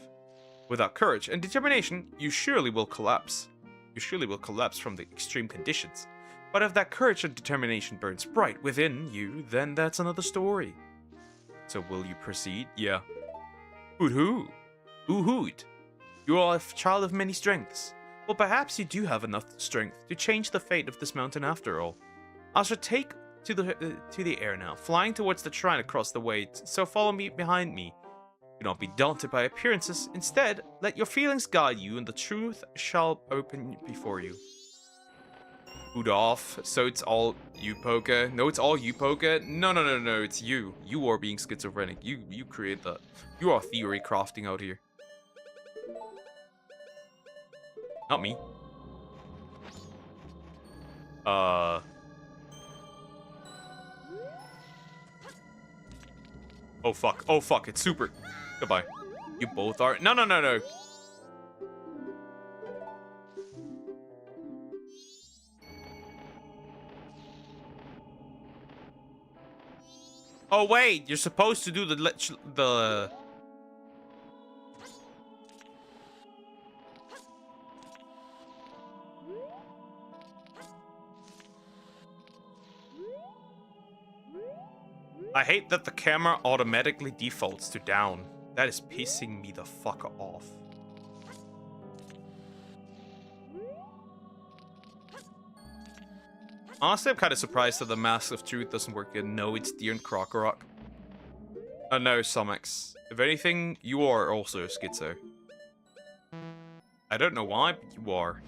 Without courage and determination, you surely will collapse. You surely will collapse from the extreme conditions. But if that courage and determination burns bright within you, then that's another story. So will you proceed? Yeah. Hoot-hoo. Ooh-hoot. You are a child of many strengths. Well, perhaps you do have enough strength to change the fate of this mountain after all. I shall take to the air now, flying towards the shrine across the way, so follow me behind me. Do not be daunted by appearances. Instead, let your feelings guide you, and the truth shall open before you. Hoot off. So it's all you, Poker. No, it's all you, Poker. No, it's you. You are being schizophrenic. You create that. You are theory crafting out here. Not me. Oh fuck. Oh fuck. It's super. Goodbye. You both are. No. Oh wait, you're supposed to do the. I hate that the camera automatically defaults to down. That is pissing me the fuck off. Honestly, I'm kind of surprised that the Mask of Truth doesn't work yet. No, it's Deer and Krokorok. Oh no, Somex. If anything, you are also a schizo. I don't know why, but you are.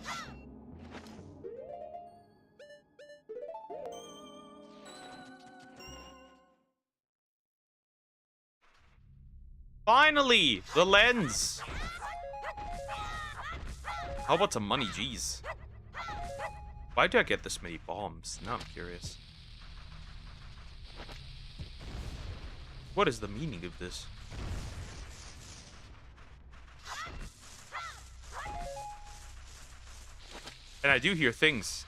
Finally! The lens! How about some money? Jeez. Why do I get this many bombs? Now I'm curious. What is the meaning of this? And I do hear things.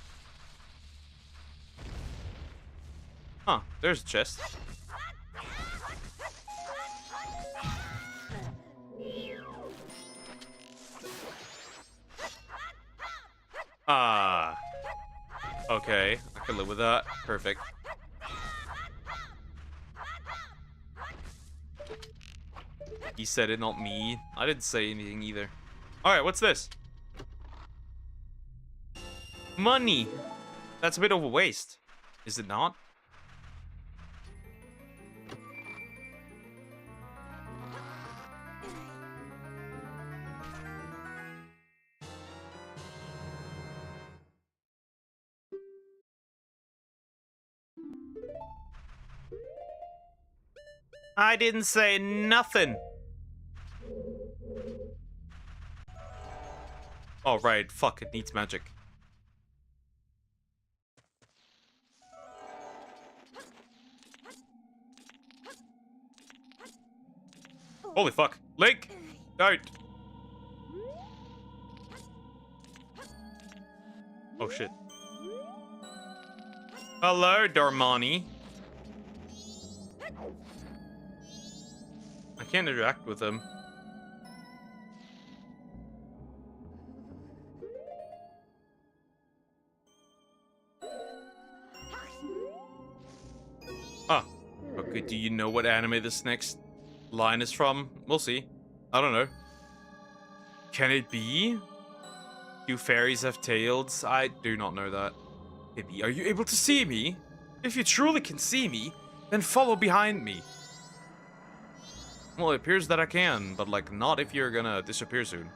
Huh, there's a chest. Ah. Okay, I can live with that. Perfect. He said it, not me. I didn't say anything either. Alright, what's this? Money! That's a bit of a waste. Is it not? I didn't say nothing. Oh, right. Fuck, it needs magic. Holy fuck. Link! Out! Oh, shit. Hello, Darmani. I can't interact with him. Ah. Okay, do you know what anime this next line is from? We'll see. I don't know. Can it be? Do fairies have tails? I do not know that. Eevee, are you able to see me? If you truly can see me, then follow behind me. Well, it appears that I can, but like not if you're gonna disappear soon.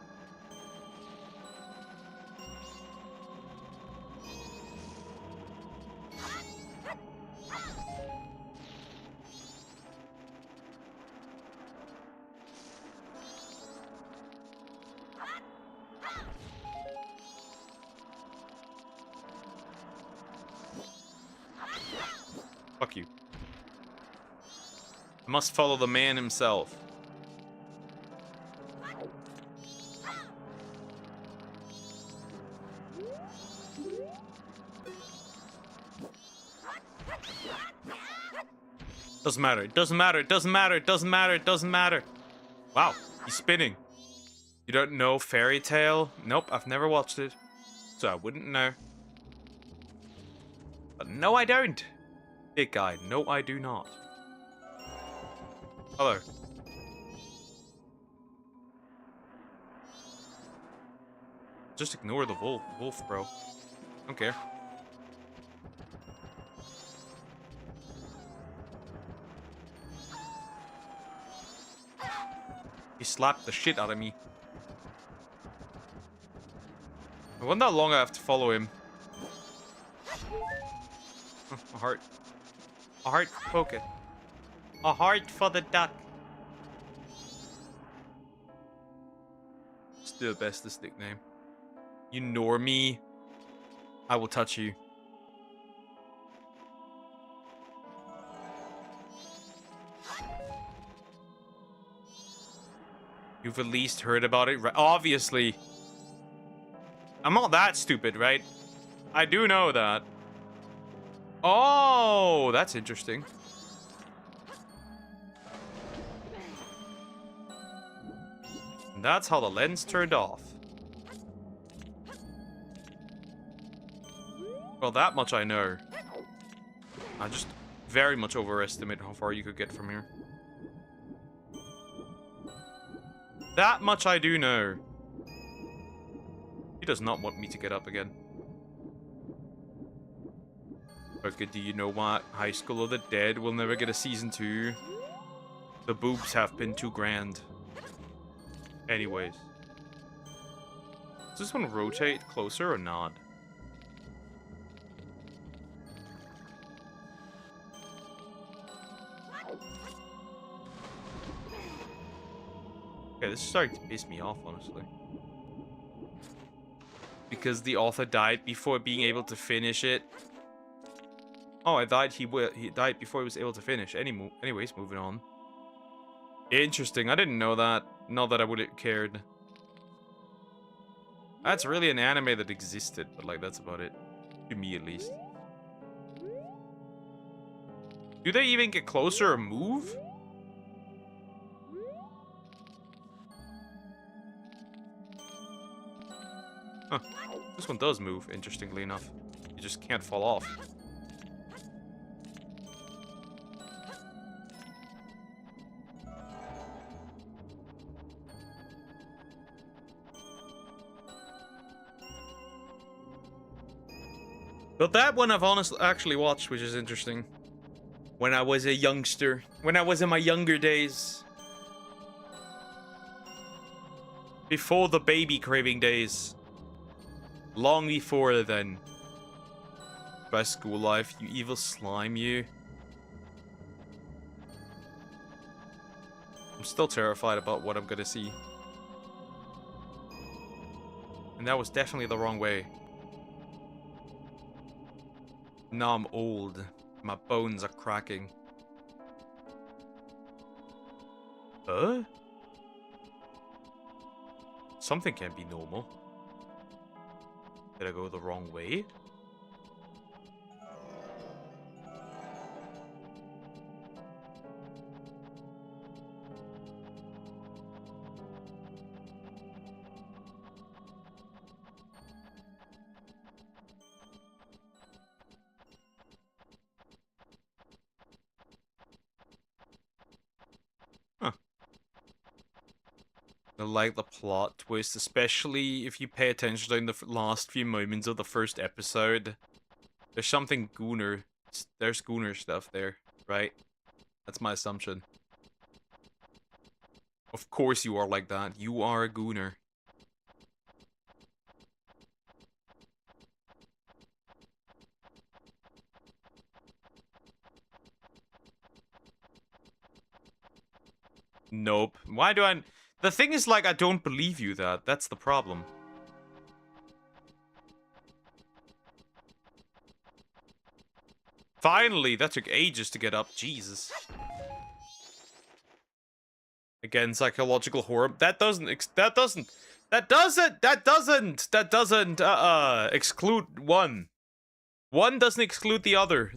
Fuck you. I must follow the man himself. Doesn't matter. It doesn't matter. It doesn't matter. It doesn't matter. It doesn't matter. Wow, he's spinning. You don't know Fairy Tale? Nope, I've never watched it, so I wouldn't know. But no, I don't. Big guy. No, I do not. Hello. Just ignore the wolf, bro. Don't care. He slapped the shit out of me. I wonder how long I have to follow him. A heart. A heart for Poke. A heart for the duck. Still the bestest nickname. You normie. I will touch you. You've at least heard about it, right? Obviously. I'm not that stupid, right? I do know that. Oh, that's interesting. And that's how the lens turned off. Well, that much I know. I just very much overestimate how far you could get from here. That much I do know. He does not want me to get up again. Okay, do you know what? High School of the Dead will never get a season 2. The boobs have been too grand. Anyways. Does this one rotate closer or not? Okay, this is starting to piss me off, honestly. Because the author died before being able to finish it. Oh, he died before he was able to finish. Anyways, moving on. Interesting. I didn't know that. Not that I would have cared. That's really an anime that existed, but like that's about it. To me, at least. Do they even get closer or move? Huh. This one does move, interestingly enough. You just can't fall off. But that one I've actually watched, which is interesting. When I was a youngster. When I was in my younger days. Before the baby craving days. Long before then. Best school life, you evil slime, you. I'm still terrified about what I'm gonna see. And that was definitely the wrong way. Now I'm old. My bones are cracking. Huh? Something can't be normal. Did I go the wrong way? Huh. I like the plot twist, especially if you pay attention in the last few moments of the first episode. There's something Gooner. There's Gooner stuff there, right? That's my assumption. Of course you are like that. You are a Gooner. Nope. Why do I... The thing is, like, I don't believe you that. That's the problem. Finally! That took ages to get up. Jesus. Again, psychological horror. That doesn't exclude one. One doesn't exclude the other.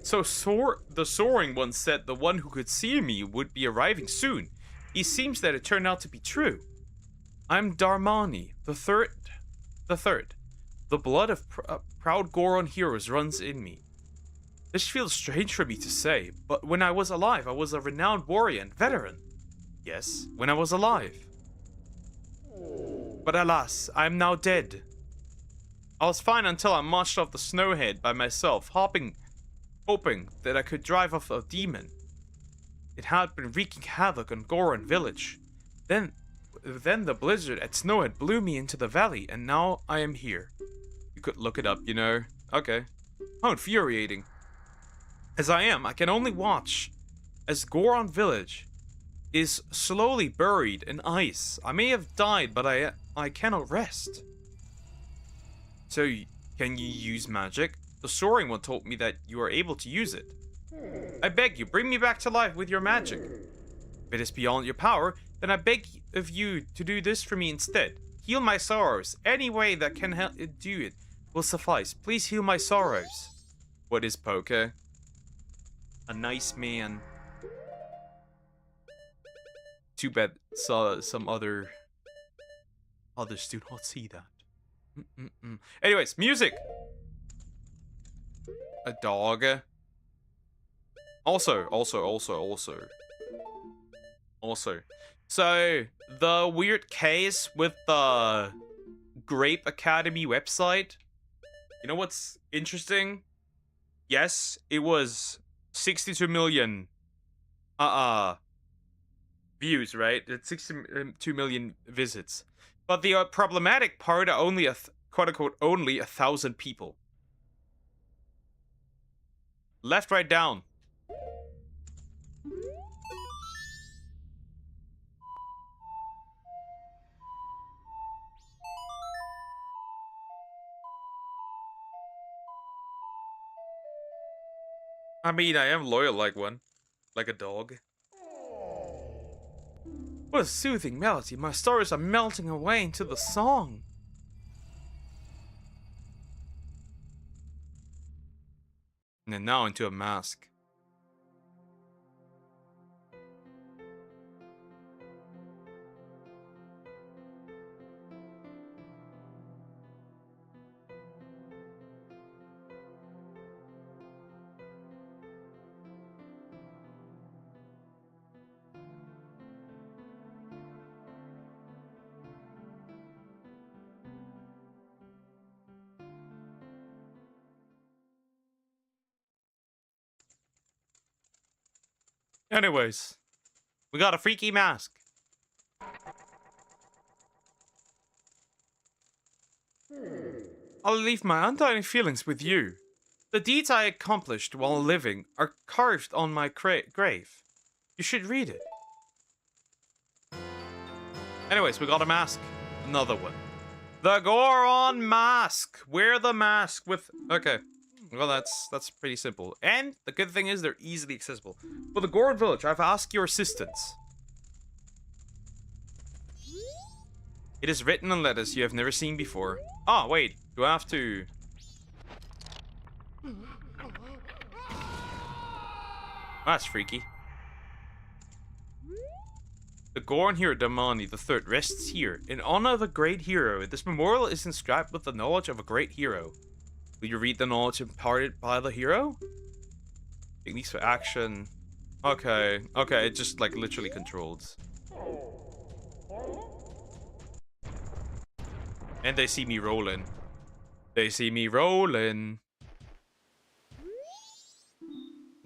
So the soaring one said the one who could see me would be arriving soon. It seems that it turned out to be true. I'm Darmani, the third. The blood of proud Goron heroes runs in me. This feels strange for me to say, but when I was alive, I was a renowned warrior and veteran. Yes, when I was alive. But alas, I am now dead. I was fine until I marched off the snowhead by myself, hoping that I could drive off a demon. It had been wreaking havoc on Goron village. Then the blizzard at Snowhead blew me into the valley, and now I am here. You could look it up, you know. Okay. How infuriating. As I can only watch as Goron village is slowly buried in ice. I may have died, but I cannot rest. So, can you use magic? The soaring one told me that you are able to use it. I beg you, bring me back to life with your magic. If it is beyond your power, then I beg of you to do this for me instead. Heal my sorrows. Any way that can help do it will suffice. Please heal my sorrows. What is Poke? A nice man. Too bad some others do not see that. Anyways, music. A dog. Also. So, the weird case with the Grape Academy website. You know what's interesting? Yes, it was 62 million views, right? It's 62 million visits. But the problematic part are only quote-unquote only 1,000 people. Left, right, down. I mean, I am loyal like one. Like a dog. What a soothing melody. My stories are melting away into the song. And now into a mask. Anyways, we got a freaky mask. I'll leave my undying feelings with you. The deeds I accomplished while living are carved on my grave. You should read it. Anyways, we got a mask. Another one. The Goron mask. Wear the mask with... Okay. Well, that's pretty simple. And the good thing is they're easily accessible. For the Goron village, I've asked your assistance. It is written in letters you have never seen before. Oh, wait. Do I have to... That's freaky. The Goron hero Damani III rests here. In honor of a great hero, this memorial is inscribed with the knowledge of a great hero. Will you read the knowledge imparted by the hero? Techniques for action. Okay, it just like literally controls. And they see me rolling. They see me rolling.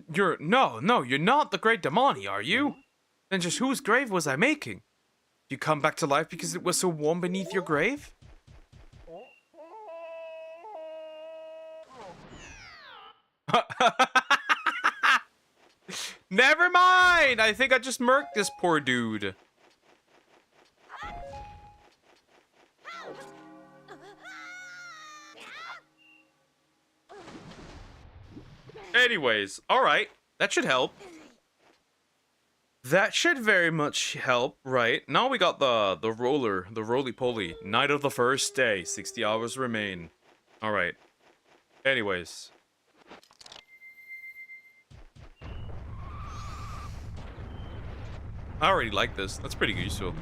No, you're not the great Damani, are you? Then just whose grave was I making? You come back to life because it was so warm beneath your grave? Never mind! I think I just murked this poor dude. Anyways, alright. That should help. That should very much help, right? Now we got the roly-poly. Night of the first day. 60 hours remain. Alright. Anyways. I already like this. That's pretty useful.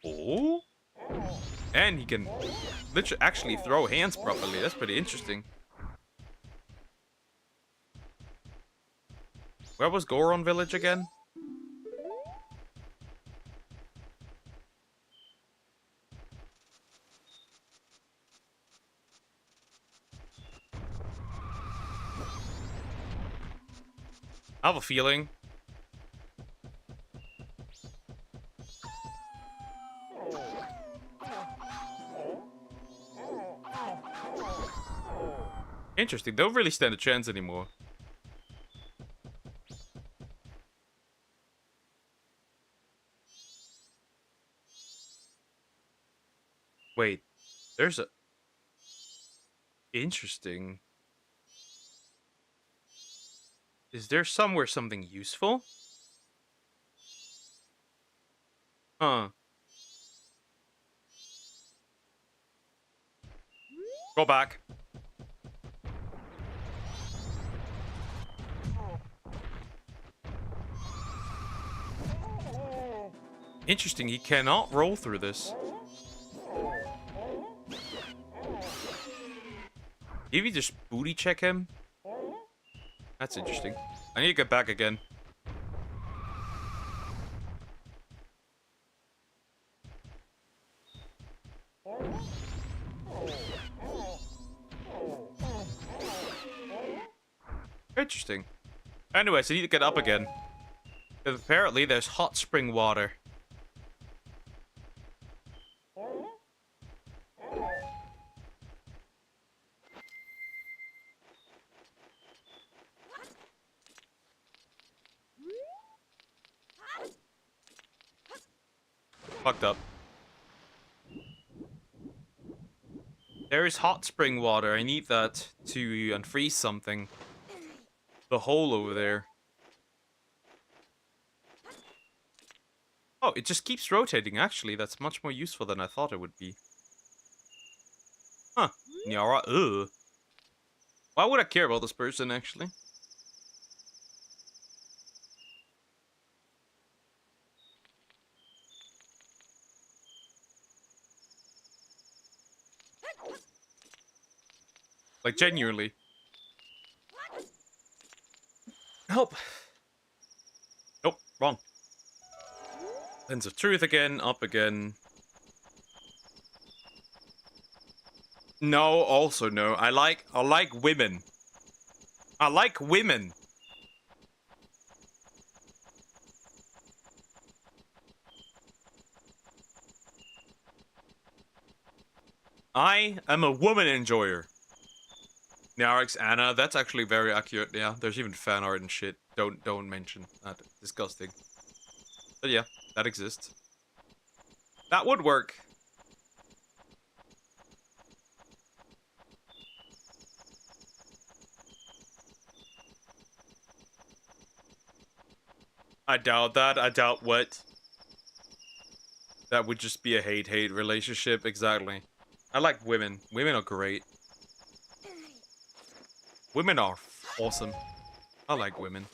Oh? And he can literally actually throw hands properly. That's pretty interesting. Where was Goron Village again? I have a feeling. Interesting. Don't really stand a chance anymore. Wait. There's a... Interesting. Is there somewhere something useful? Huh. Go back. Interesting, he cannot roll through this. Eevee just booty check him? That's interesting. I need to get back again. Interesting. Anyways, I need to get up again. Because apparently there's hot spring water. Fucked up. There is hot spring water. I need that to unfreeze something. The hole over there. Oh, it just keeps rotating, actually. That's much more useful than I thought it would be. Huh. Nyara, ugh. Why would I care about this person, actually? Like, genuinely. Help! Nope, wrong. Lens of Truth again, up again. No, also no. I like women. I like women. I am a woman enjoyer. Nyarix Anna, that's actually very accurate. Yeah, there's even fan art and shit. Don't mention that. Disgusting. But yeah, that exists. That would work. I doubt that. I doubt what. That would just be a hate-hate relationship. Exactly. I like women. Women are great. Women are awesome. I like women.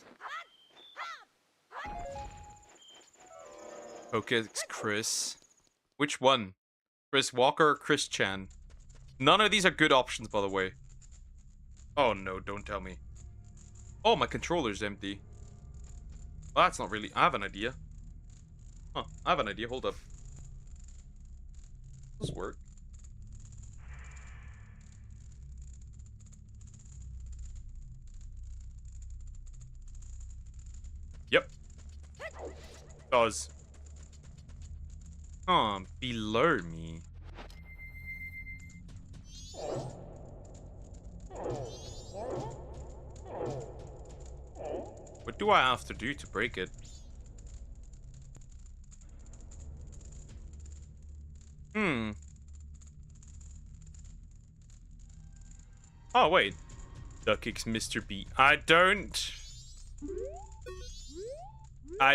Okay, it's Chris. Which one? Chris Walker or Chris Chan? None of these are good options, by the way. Oh no, don't tell me. Oh, my controller's empty. Well, that's not really... I have an idea. Huh, I have an idea. Hold up. Does this work? Yep. Does. Below me. What do I have to do to break it? Oh, wait. Duck kicks Mr. B. I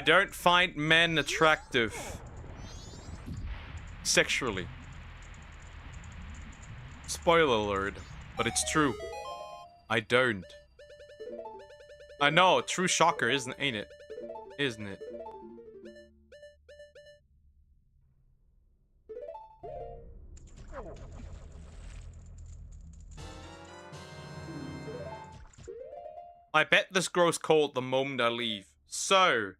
don't find men attractive. Sexually. Spoiler alert, but it's true. I don't. I know, true shocker, ain't it? Isn't it? I bet this grows cold the moment I leave. So...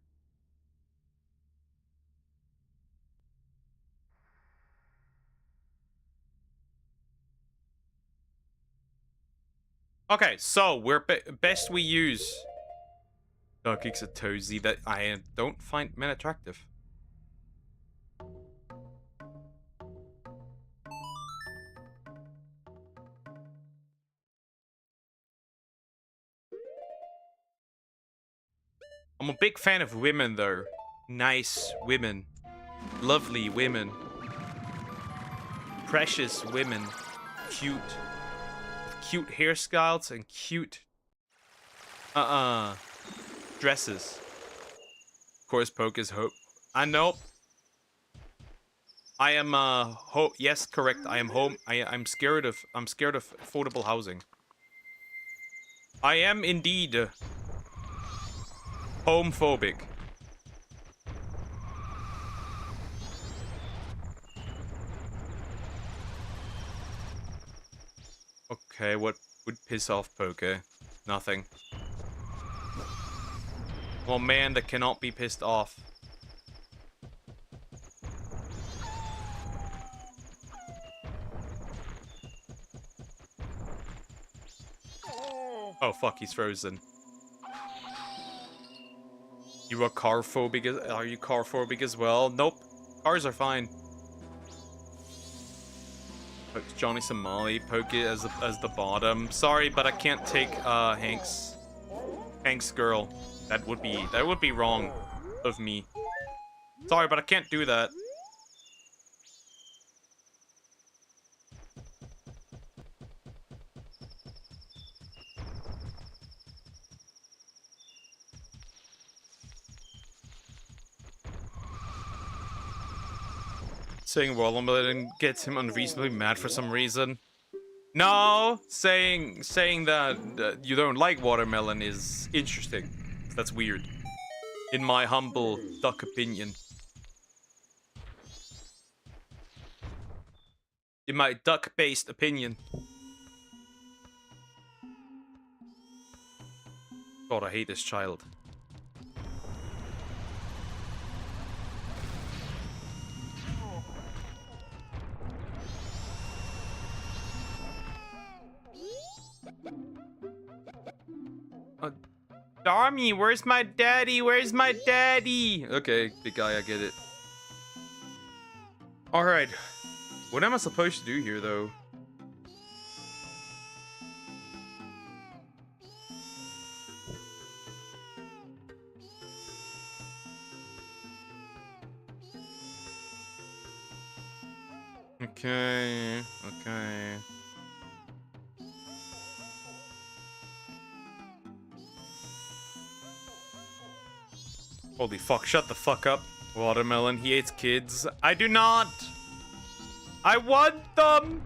Okay, so we're best we use... Doggies at TloZ that I don't find men attractive. I'm a big fan of women, though. Nice women. Lovely women. Precious women. Cute. With cute hairstyles and cute... dresses. Of course, Poke is hope. I know. I am, yes, correct. I am home. I'm scared of affordable housing. I am indeed... homophobic. Okay, what would piss off Poke? Nothing. Well, man that cannot be pissed off. Oh fuck, he's frozen. You are car phobic? Are you car phobic as well? Nope. Cars are fine. Poke's Johnny Somali. Poke as the bottom. Sorry, but I can't take Hank's girl. That would be wrong of me. Sorry, but I can't do that. Saying watermelon gets him unreasonably mad for some reason. No, saying that you don't like watermelon is interesting. That's weird. In my humble duck opinion. In my duck-based opinion. God, I hate this child. Darmy, where's my daddy? Where's my daddy? Okay, big guy, I get it. Alright. What am I supposed to do here, though? Okay, okay. Holy fuck, shut the fuck up. Watermelon, he hates kids. I do not! I want them!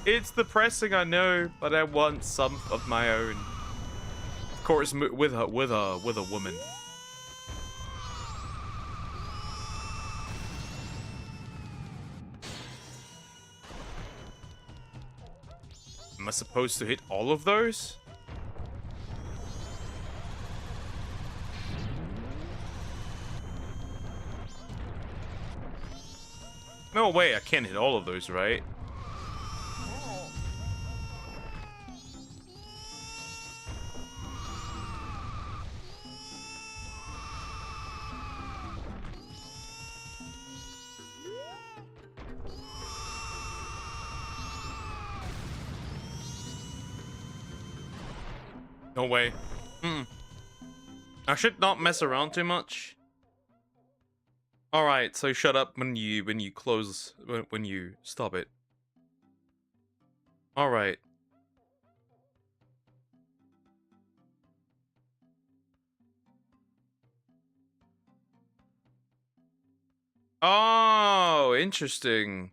It's depressing, I know, but I want some of my own. Of course, with a woman. Am I supposed to hit all of those? No way, I can't hit all of those, right? No way. I should not mess around too much. Alright, so shut up when you close, when you stop it. Alright. Oh, interesting.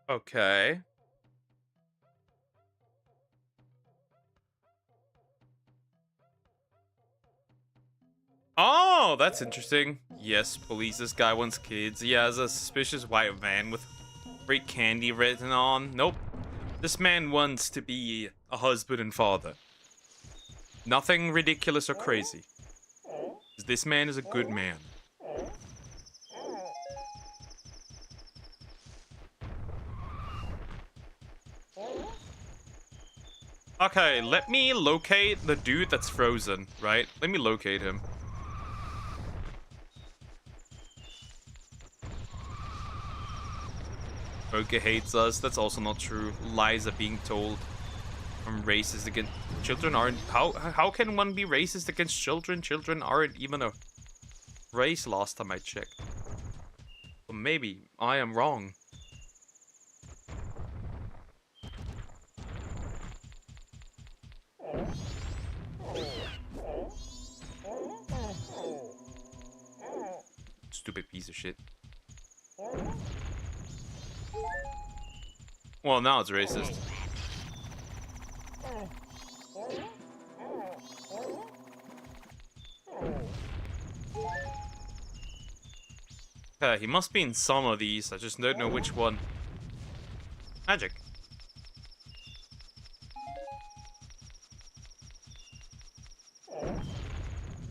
Okay. Oh, that's interesting. Yes, police. This guy wants kids. He has a suspicious white van with free candy written on. Nope. This man wants to be a husband and father. Nothing ridiculous or crazy. This man is a good man. Okay, let me locate the dude that's frozen, right? Let me locate him. Oka hates us. That's also not true. Lies are being told. I'm racist against children. Aren't how can one be racist against children? Children aren't even a race last time I checked. Well, maybe I am wrong. Stupid piece of shit. Well, now it's racist. He must be in some of these. I just don't know which one. Magic.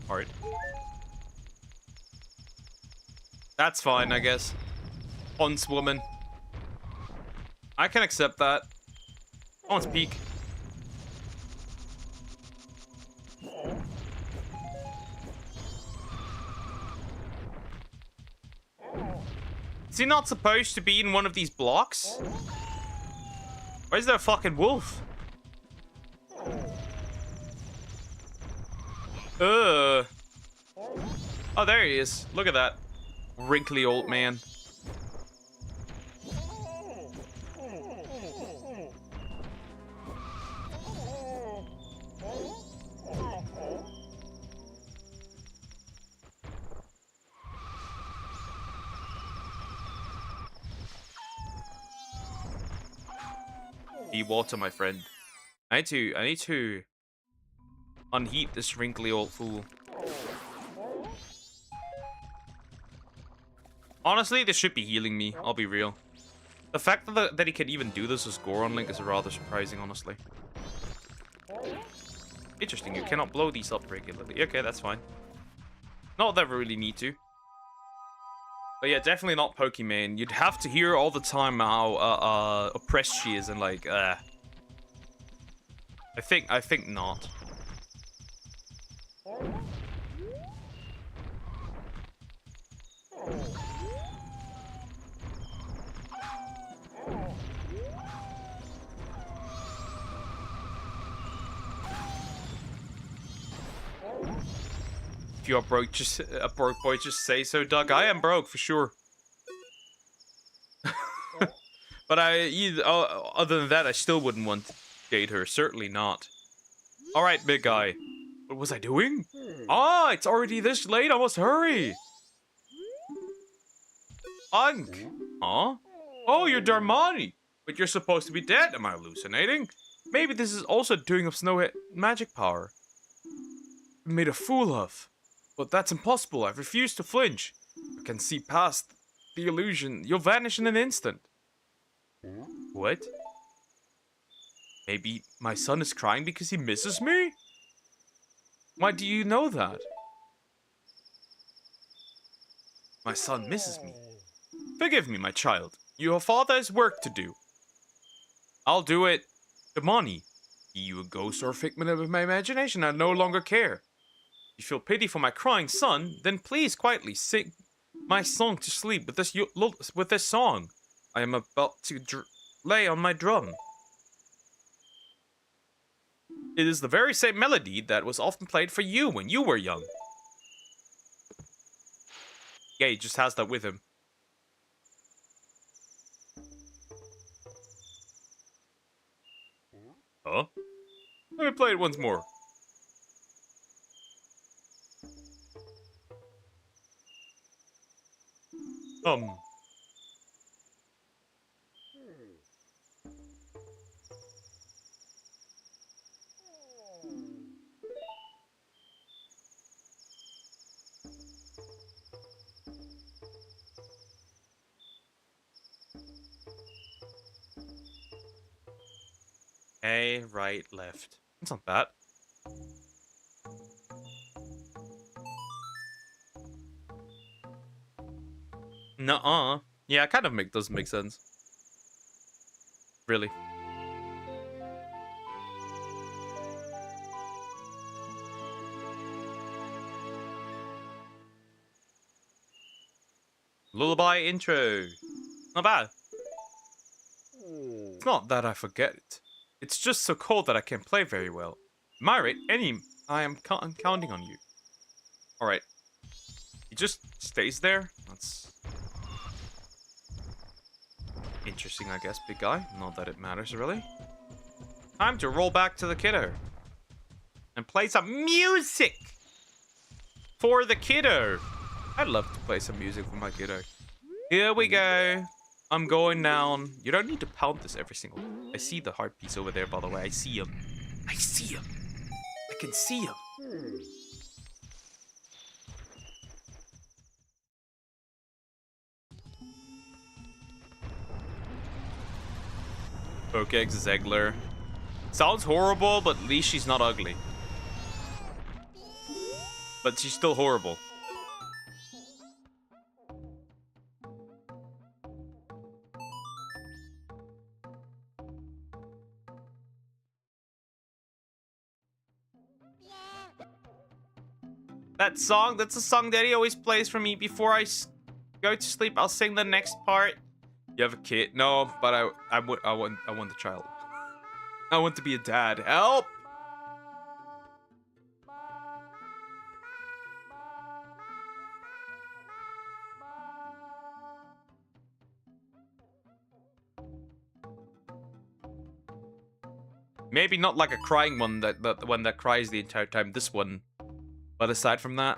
Alright. That's fine, I guess. Huntswoman. I can accept that. Oh, it's peak. Is he not supposed to be in one of these blocks? Where's there a fucking wolf? Oh, there he is. Look at that. Wrinkly old man. Be water, my friend. I need to unheat this wrinkly old fool. Honestly, this should be healing me. I'll be real. The fact that he can even do this with Goron Link is rather surprising, honestly. Interesting, you cannot blow these up regularly. Okay, that's fine. Not that we really need to. But yeah, definitely not Pokemon. You'd have to hear all the time how oppressed she is and like, I think not. If you are broke, just a broke boy, just say so, Doug. I am broke for sure. But other than that, I still wouldn't want to date her. Certainly not. All right, big guy. What was I doing? Ah, it's already this late. I must hurry. Unk. Huh? Oh, you're Darmani. But you're supposed to be dead. Am I hallucinating? Maybe this is also doing of Snow magic power. Made a fool of. But that's impossible. I refuse to flinch. I can see past the illusion. You'll vanish in an instant. What? Maybe my son is crying because he misses me? Why do you know that? My son misses me. Forgive me, my child. Your father has work to do. I'll do it. The money. Be you a ghost or a figment of my imagination, I no longer care. If you feel pity for my crying son, then please quietly sing my song to sleep with this song. I am about to lay on my drum. It is the very same melody that was often played for you when you were young. Yeah, he just has that with him. Huh? Let me play it once more. Okay, right, left. That's not bad. Nuh-uh. Yeah, it kind of doesn't make sense. Really. Lullaby intro. Not bad. It's not that I forget it. It's just so cold that I can't play very well. Am I right? I'm counting on you. Alright. He just stays there? That's interesting, I guess, big guy. Not that it matters, really. Time to roll back to the kiddo. And play some music! For the kiddo! I'd love to play some music for my kiddo. Here we go. I'm going down. You don't need to pound this every single time. I see the heart piece over there, by the way. I see him. I see him. I can see him. Pokex Zegler. Sounds horrible, but at least she's not ugly. But she's still horrible. That song, that's a song Daddy always plays for me before I go to sleep. I'll sing the next part. You have a kid? No, but I want the child. I want to be a dad. Help! Maybe not like a crying one, the one that cries the entire time. This one. But aside from that,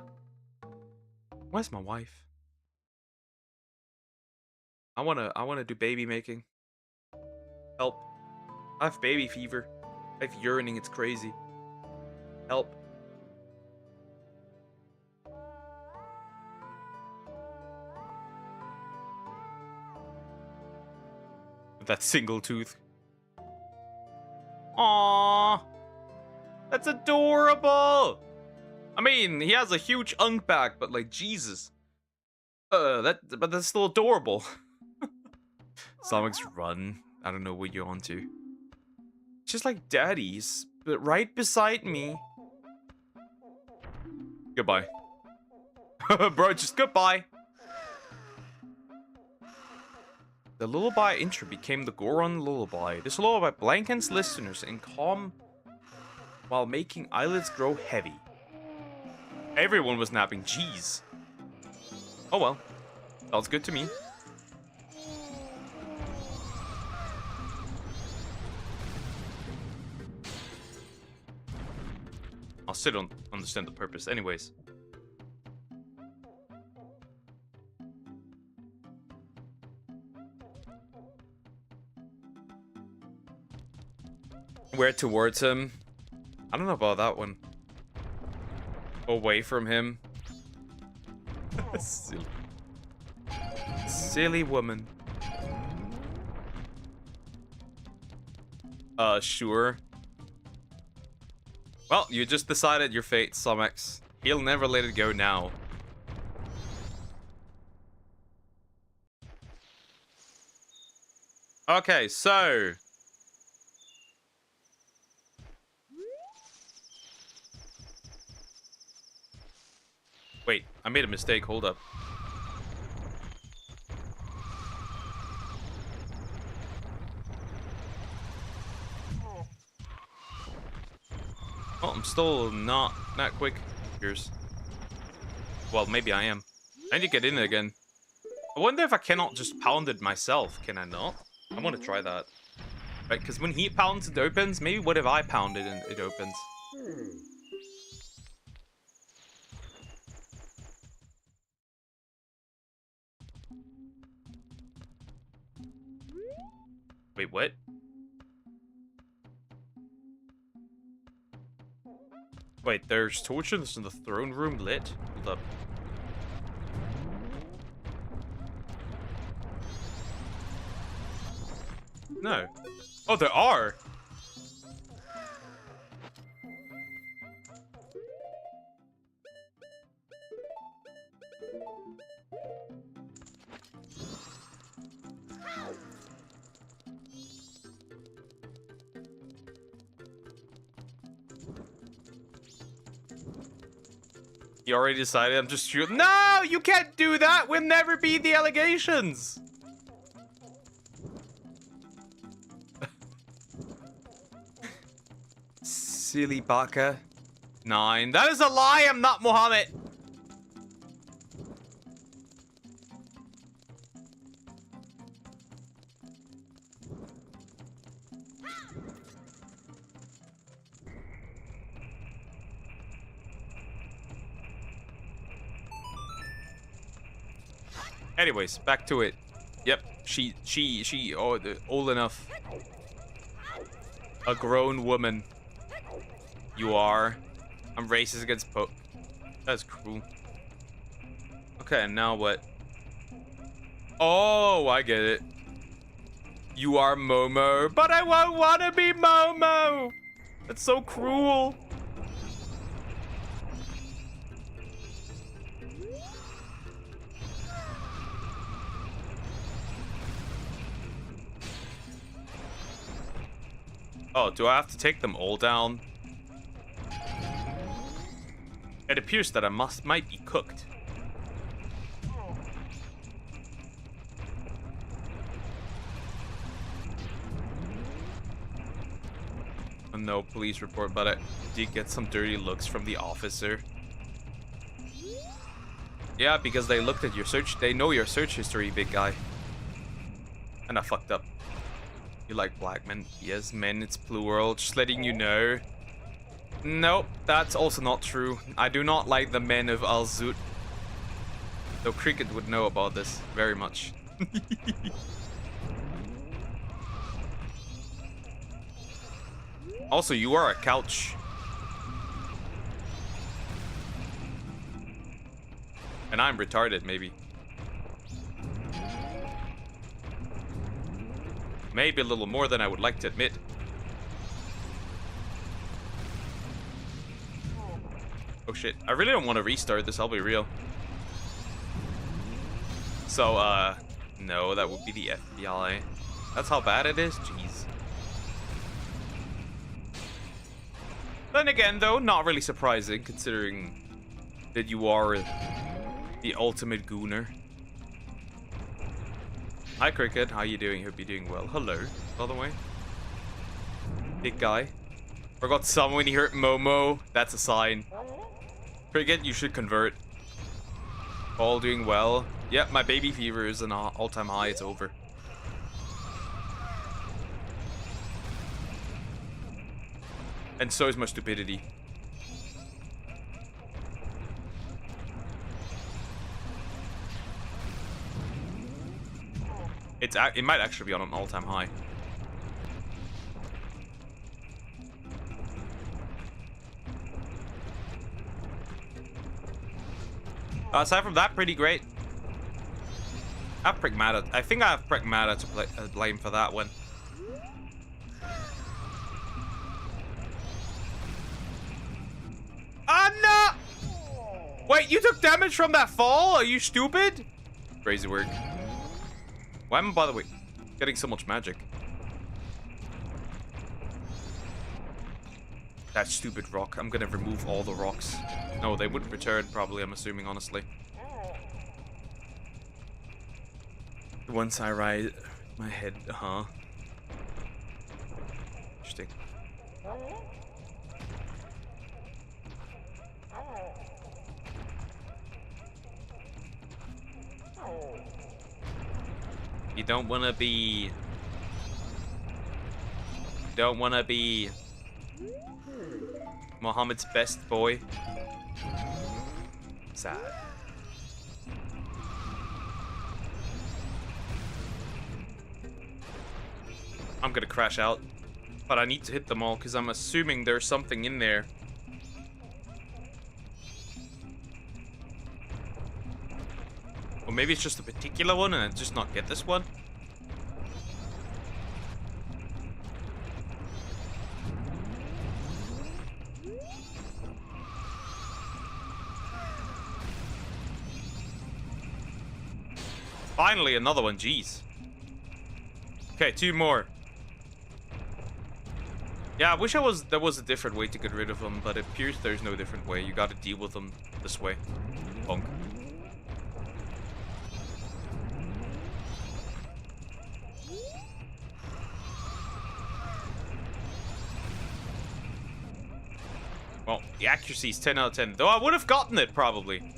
where's my wife? I wanna do baby making. Help. I have baby fever. I have yearning, it's crazy. Help. With that single tooth. Aww. That's adorable. I mean, he has a huge unk back, but like, Jesus. But that's still adorable. Sonic's run. I don't know what you're onto. Just like Daddy's, but right beside me. Goodbye. Bro, just goodbye. The lullaby intro became the Goron lullaby. This lullaby blankens listeners in calm while making eyelids grow heavy. Everyone was napping. Jeez. Oh well. Sounds good to me. I still don't understand the purpose. Anyways. Where towards him? I don't know about that one. Away from him. Silly. Silly woman. Sure. Well, you just decided your fate, Somex. He'll never let it go now. Okay, so... Wait, I made a mistake. Hold up. Oh, I'm still not that quick. Here's. Well, maybe I am. I need to get in it again. I wonder if I cannot just pound it myself. Can I not? I want to try that. Right, because when he pounds, it opens. Maybe what if I pound it and it opens? Wait, what? Wait, there's torches in the throne room lit? Hold up. No. Oh, there are! You already decided I'm just shooting. No, you can't do that. We'll never beat the allegations. Silly baka. 9. That is a lie. I'm not Mohammed. Anyways, back to it. Yep, she, old enough. A grown woman. You are. I'm racist against That's cruel. Okay, and now what? Oh, I get it. You are Momo, but I won't want to be Momo. That's so cruel. Oh, do I have to take them all down? It appears that I might be cooked. No police report, but I did get some dirty looks from the officer. Yeah, because they looked at your search. They know your search history, big guy. And I fucked up. You like black men? Yes, men, it's plural. Just letting you know. Nope, that's also not true. I do not like the men of Al-Zut. Though Cricket would know about this very much. Also, you are a couch. And I'm retarded, maybe. Maybe a little more than I would like to admit. Oh shit, I really don't want to restart this, I'll be real. So, no, that would be the FBI. That's how bad it is? Jeez. Then again, though, not really surprising, considering that you are the ultimate gooner. Hi, Cricket. How you doing? Hope you're doing well. Hello, by the way. Big guy. Forgot someone when he hurt Momo. That's a sign. Cricket, you should convert. All doing well. Yep, my baby fever is an all-time high. It's over. And so is my stupidity. It might actually be on an all-time high. Aside from that, pretty great. I have Pragmata. I think I have Pragmata to blame for that one. Ah, no! Wait, you took damage from that fall? Are you stupid? Crazy work. Why am I, by the way, getting so much magic? That stupid rock. I'm gonna remove all the rocks. No, they wouldn't return, probably, I'm assuming, honestly. Once I ride my head, Interesting. You don't wanna be... Don't wanna be... Mohammed's best boy. Sad. I'm gonna crash out. But I need to hit them all because I'm assuming there's something in there. Or maybe it's just a particular one and I just not get this one. Finally, another one. Jeez. Okay, 2 more. Yeah, I wish there was a different way to get rid of them, but it appears there's no different way. You gotta deal with them this way. Bonk. Well, the accuracy is 10 out of 10. Though I would have gotten it, probably.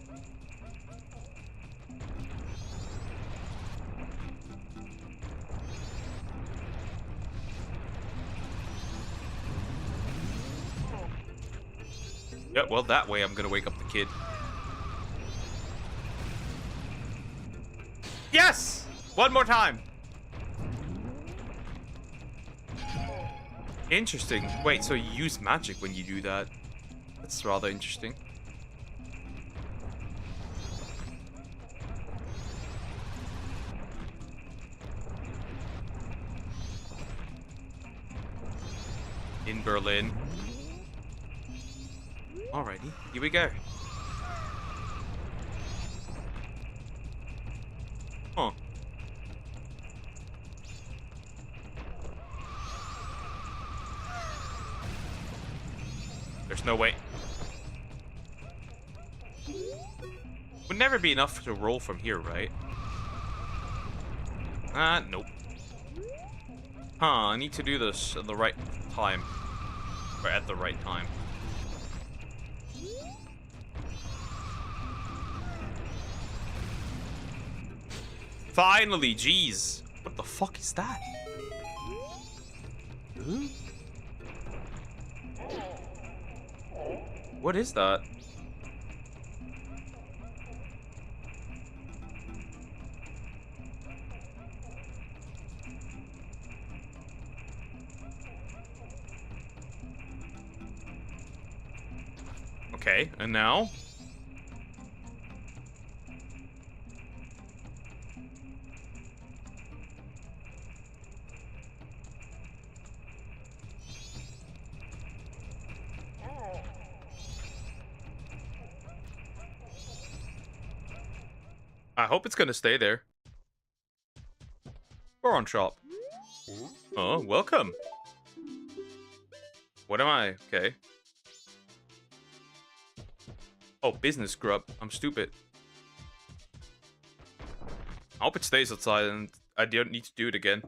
Yeah, well, that way I'm gonna wake up the kid. Yes! One more time. Interesting. Wait, so you use magic when you do that? That's rather interesting. In Berlin. Alrighty, here we go. Huh. There's no way. Would never be enough to roll from here, right? Nope. Huh, I need to do this at the right time. Or at the right time. Finally, jeez. What the fuck is that? Huh? What is that? Okay, and now? I hope it's gonna stay there. We're on shop. Oh, welcome. What am I? Okay. Oh, business grub. I'm stupid. I hope it stays outside and I don't need to do it again.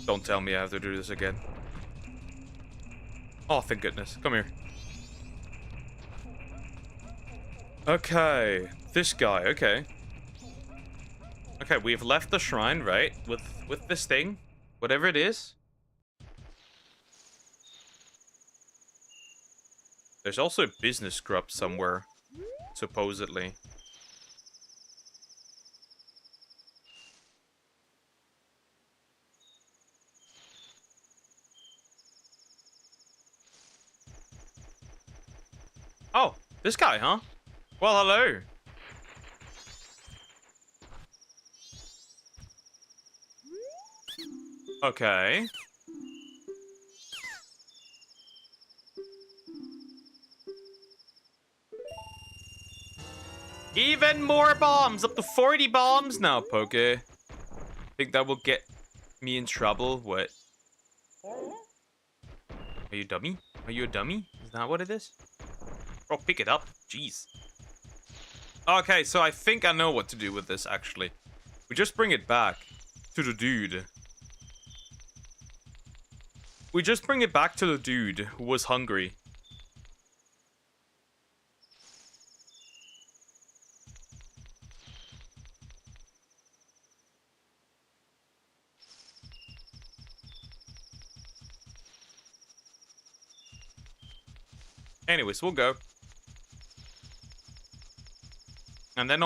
Don't tell me I have to do this again. Oh, thank goodness. Come here. Okay. This guy. Okay. Okay, we've left the shrine, right? With this thing. Whatever it is. There's also a business grub somewhere. Supposedly. Oh, this guy, huh? Well, hello. Okay. Even more bombs! Up to 40 bombs now, Poke. Think that will get me in trouble? What? Are you a dummy? Are you a dummy? Is that what it is? Bro, pick it up. Jeez. Okay, so I think I know what to do with this, actually. We just bring it back to the dude. We just bring it back to the dude who was hungry. Anyways, we'll go. And then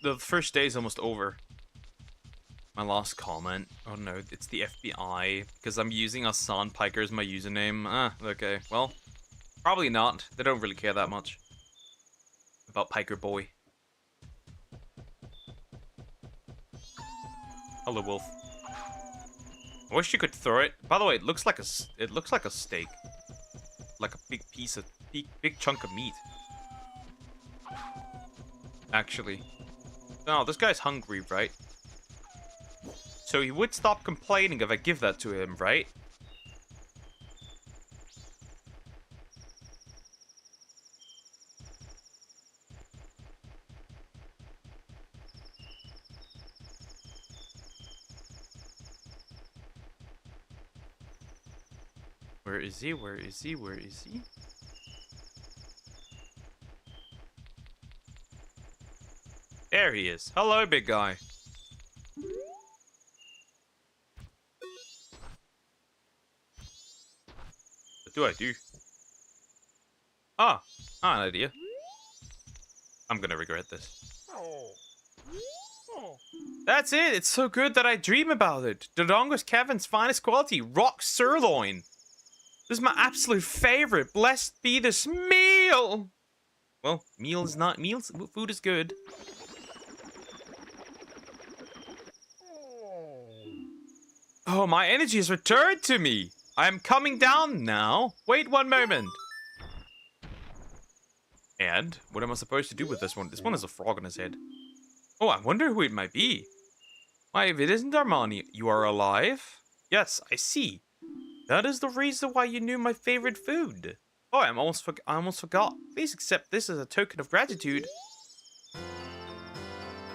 the first day is almost over. My last comment. Oh no, it's the FBI. Because I'm using Hassan Piker as my username. Ah, okay. Well, probably not. They don't really care that much about Piker Boy. Hello, Wolf. I wish you could throw it. By the way, it looks like a steak. Like a big piece of big chunk of meat. Actually. No, this guy's hungry, right? So he would stop complaining if I give that to him, right? Where is he? Where is he? Where is he? There he is. Hello, big guy. What do I do? Ah, an idea. I'm gonna regret this. That's it. It's so good that I dream about it. Dodongo's Kevin's finest quality, rock sirloin. This is my absolute favorite. Blessed be this meal. Well, meal is not meals. Food is good. Oh, my energy has returned to me. I am coming down now. Wait one moment. And what am I supposed to do with this one? This one has a frog on his head. Oh, I wonder who it might be. Why, if it isn't Armani, you are alive? Yes, I see. That is the reason why you knew my favorite food. Oh, I almost forgot. Please accept this as a token of gratitude.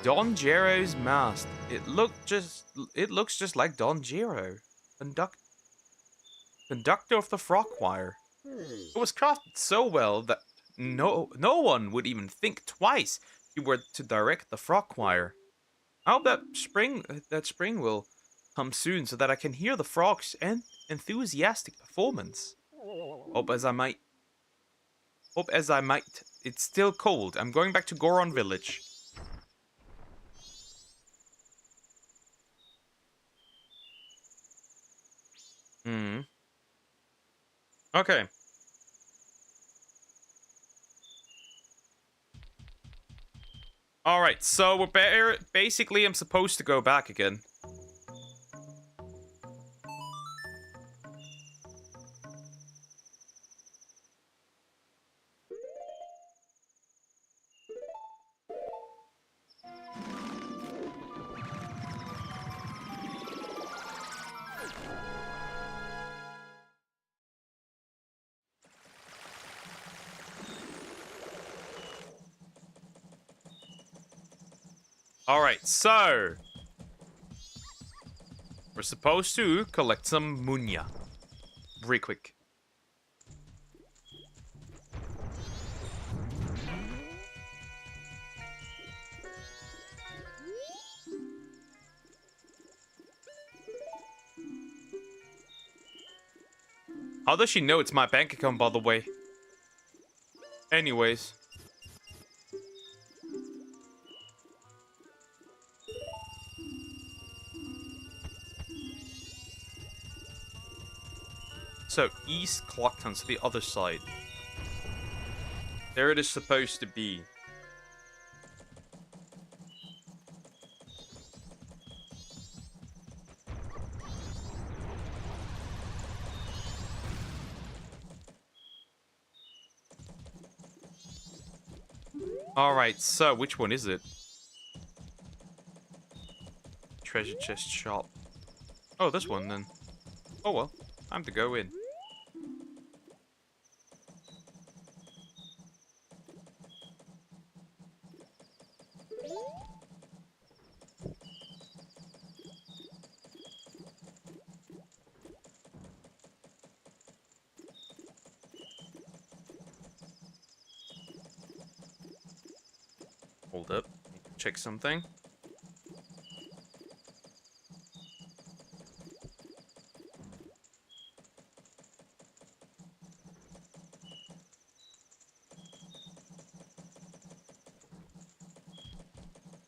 Don Gero's mask. It looks just like Don Gero, conductor of the frog choir. It was crafted so well that no one would even think twice if you were to direct the frog choir. I hope that spring will come soon so that I can hear the frogs and enthusiastic performance. Hope as I might. It's still cold. I'm going back to Goron Village. Okay. Alright, so we're basically I'm supposed to go back again. Alright, so we're supposed to collect some munya. Very quick. How does she know it's my bank account, by the way? Anyways. So, East Clocktown, to the other side. There it is supposed to be. Alright, so which one is it? Treasure chest shop. Oh, this one then. Oh well, time to go in. Hold up. Check something.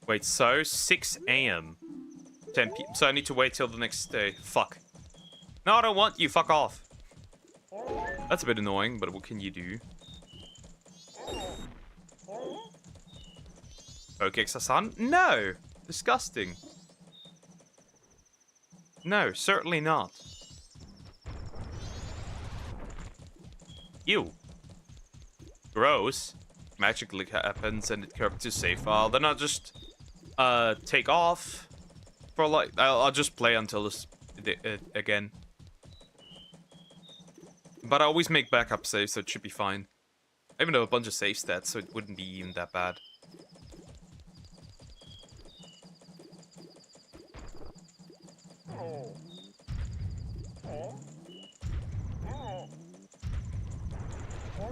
Wait, so 6 AM. 10 PM. So I need to wait till the next day. Fuck. No, I don't want you. Fuck off. That's a bit annoying, but what can you do? Okay, Sasan? No! Disgusting. No, certainly not. Ew. Gross. Magically happens and it corrupts your save file. They're not just take off for like I'll just play until this again. But I always make backup saves, so it should be fine. I even have a bunch of save stats, so it wouldn't be even that bad.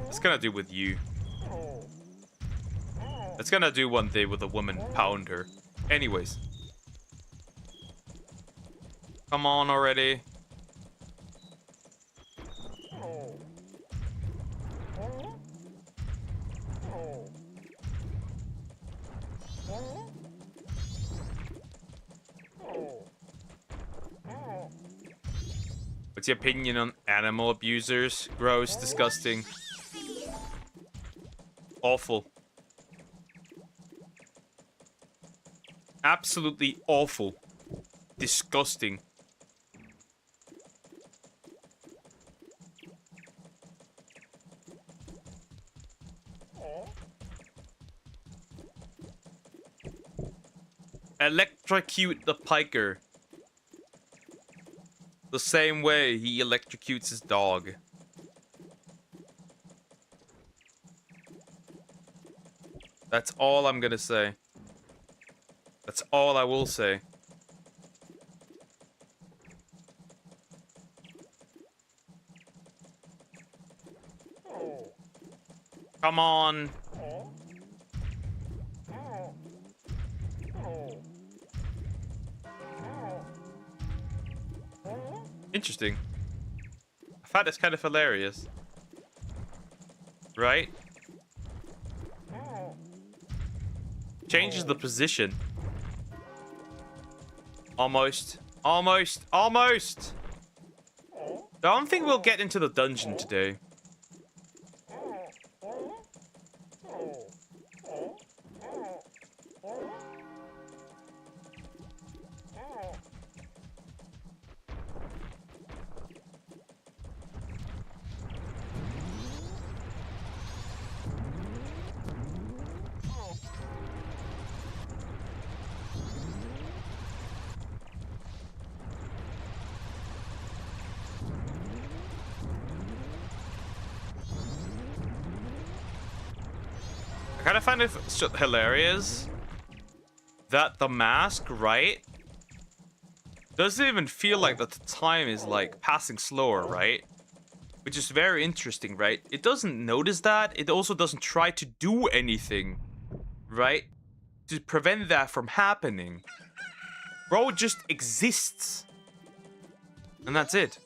What's gonna do with you? It's gonna do one day with a woman, pound her. Anyways. Come on already. What's your opinion on animal abusers? Gross, disgusting. Awful. Absolutely awful. Disgusting. Electrocute the piker. The same way he electrocutes his dog. That's all I'm gonna say. That's all I will say. Come on. Interesting. I find it's kind of hilarious. Right? Changes the position. Almost. Almost. Almost! I don't think we'll get into the dungeon today. I kind of find it hilarious that the mask, right, doesn't even feel like that the time is like passing slower, right? Which is very interesting, right? It doesn't notice that. It also doesn't try to do anything, right, to prevent that from happening. Bro just exists. And that's it.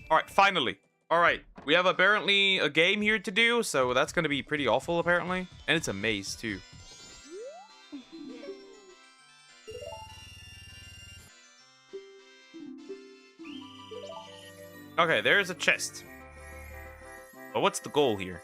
Alright, finally. Alright, we have apparently a game here to do, so that's gonna be pretty awful, apparently. And it's a maze, too. Okay, there's a chest. But what's the goal here?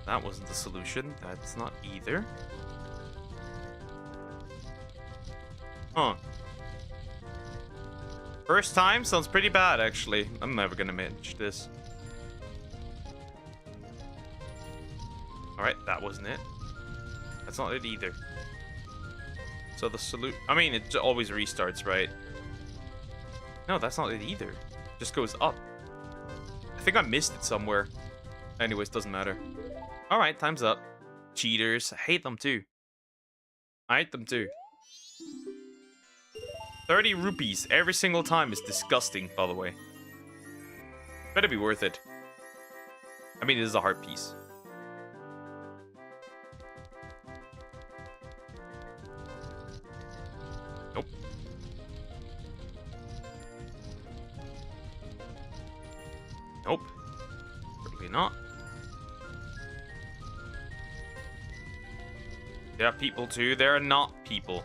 That wasn't the solution. That's not either. Huh. First time sounds pretty bad, actually. I'm never gonna manage this. Alright, that wasn't it. That's not it either. So the solution... I mean, it always restarts, right? No, that's not it either. It just goes up. I think I missed it somewhere. Anyways, doesn't matter. Alright, time's up. Cheaters. I hate them too. I hate them too. 30 rupees every single time is disgusting, by the way. Better be worth it. I mean, it is a heart piece. Nope. Nope. Certainly not. There are people too. There are not people.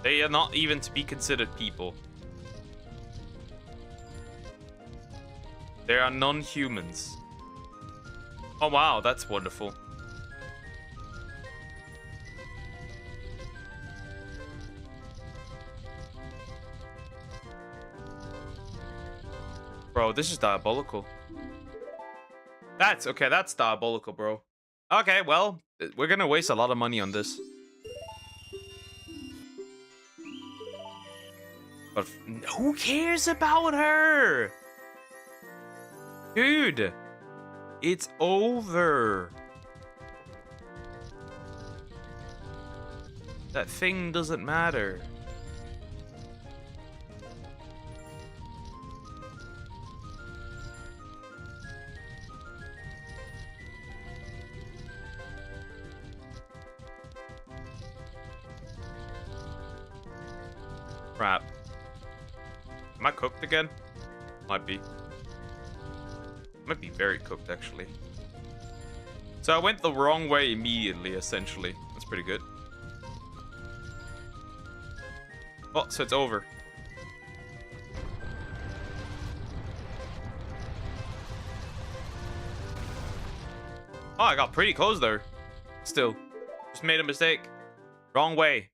They are not even to be considered people. They are non-humans. Oh wow, that's wonderful. Bro, this is diabolical. That's okay, that's diabolical, bro. Okay, well, we're gonna waste a lot of money on this. But who cares about her? Dude, it's over. That thing doesn't matter. Crap. Am I cooked again? Might be. Might be very cooked, actually. So I went the wrong way immediately, essentially. That's pretty good. Oh, so it's over. Oh, I got pretty close there. Still. Just made a mistake. Wrong way.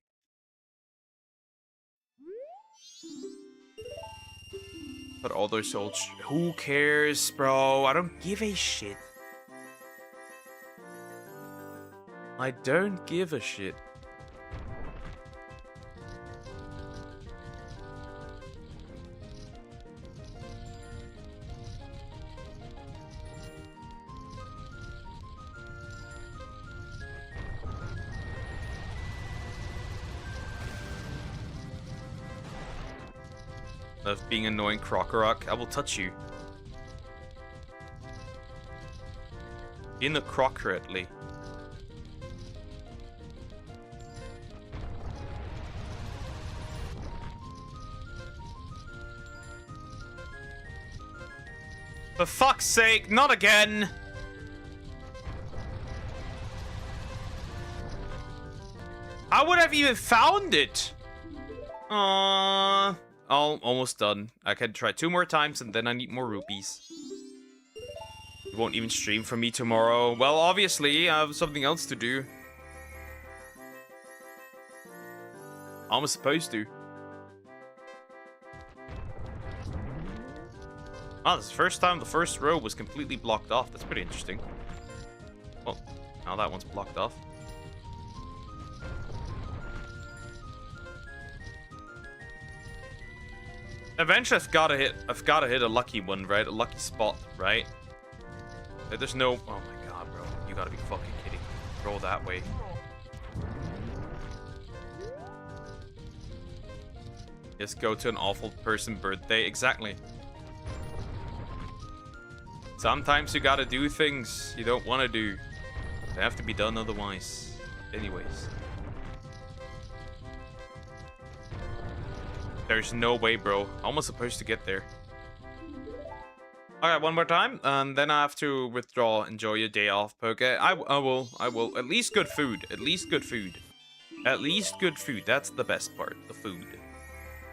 But all those souls. Who cares, bro? I don't give a shit. I don't give a shit. Of being annoying Crocorock. I will touch you. Inappropriately. For fuck's sake, not again! How would I have even found it? Almost done. I can try 2 more times and then I need more rupees. You won't even stream for me tomorrow. Well, obviously, I have something else to do. I'm supposed to. Oh, this is the first time the first row was completely blocked off. That's pretty interesting. Well, now that one's blocked off. Eventually, I've gotta hit a lucky one, right? A lucky spot, right? There's no... Oh my god, bro. You gotta be fucking kidding me. Roll that way. Just go to an awful person birthday. Exactly. Sometimes you gotta do things you don't want to do. They have to be done otherwise. Anyways. There's no way, bro. How am I supposed to get there? Alright, one more time. And then I have to withdraw. Enjoy your day off, Poke. I will. At least good food. At least good food. At least good food. That's the best part. The food.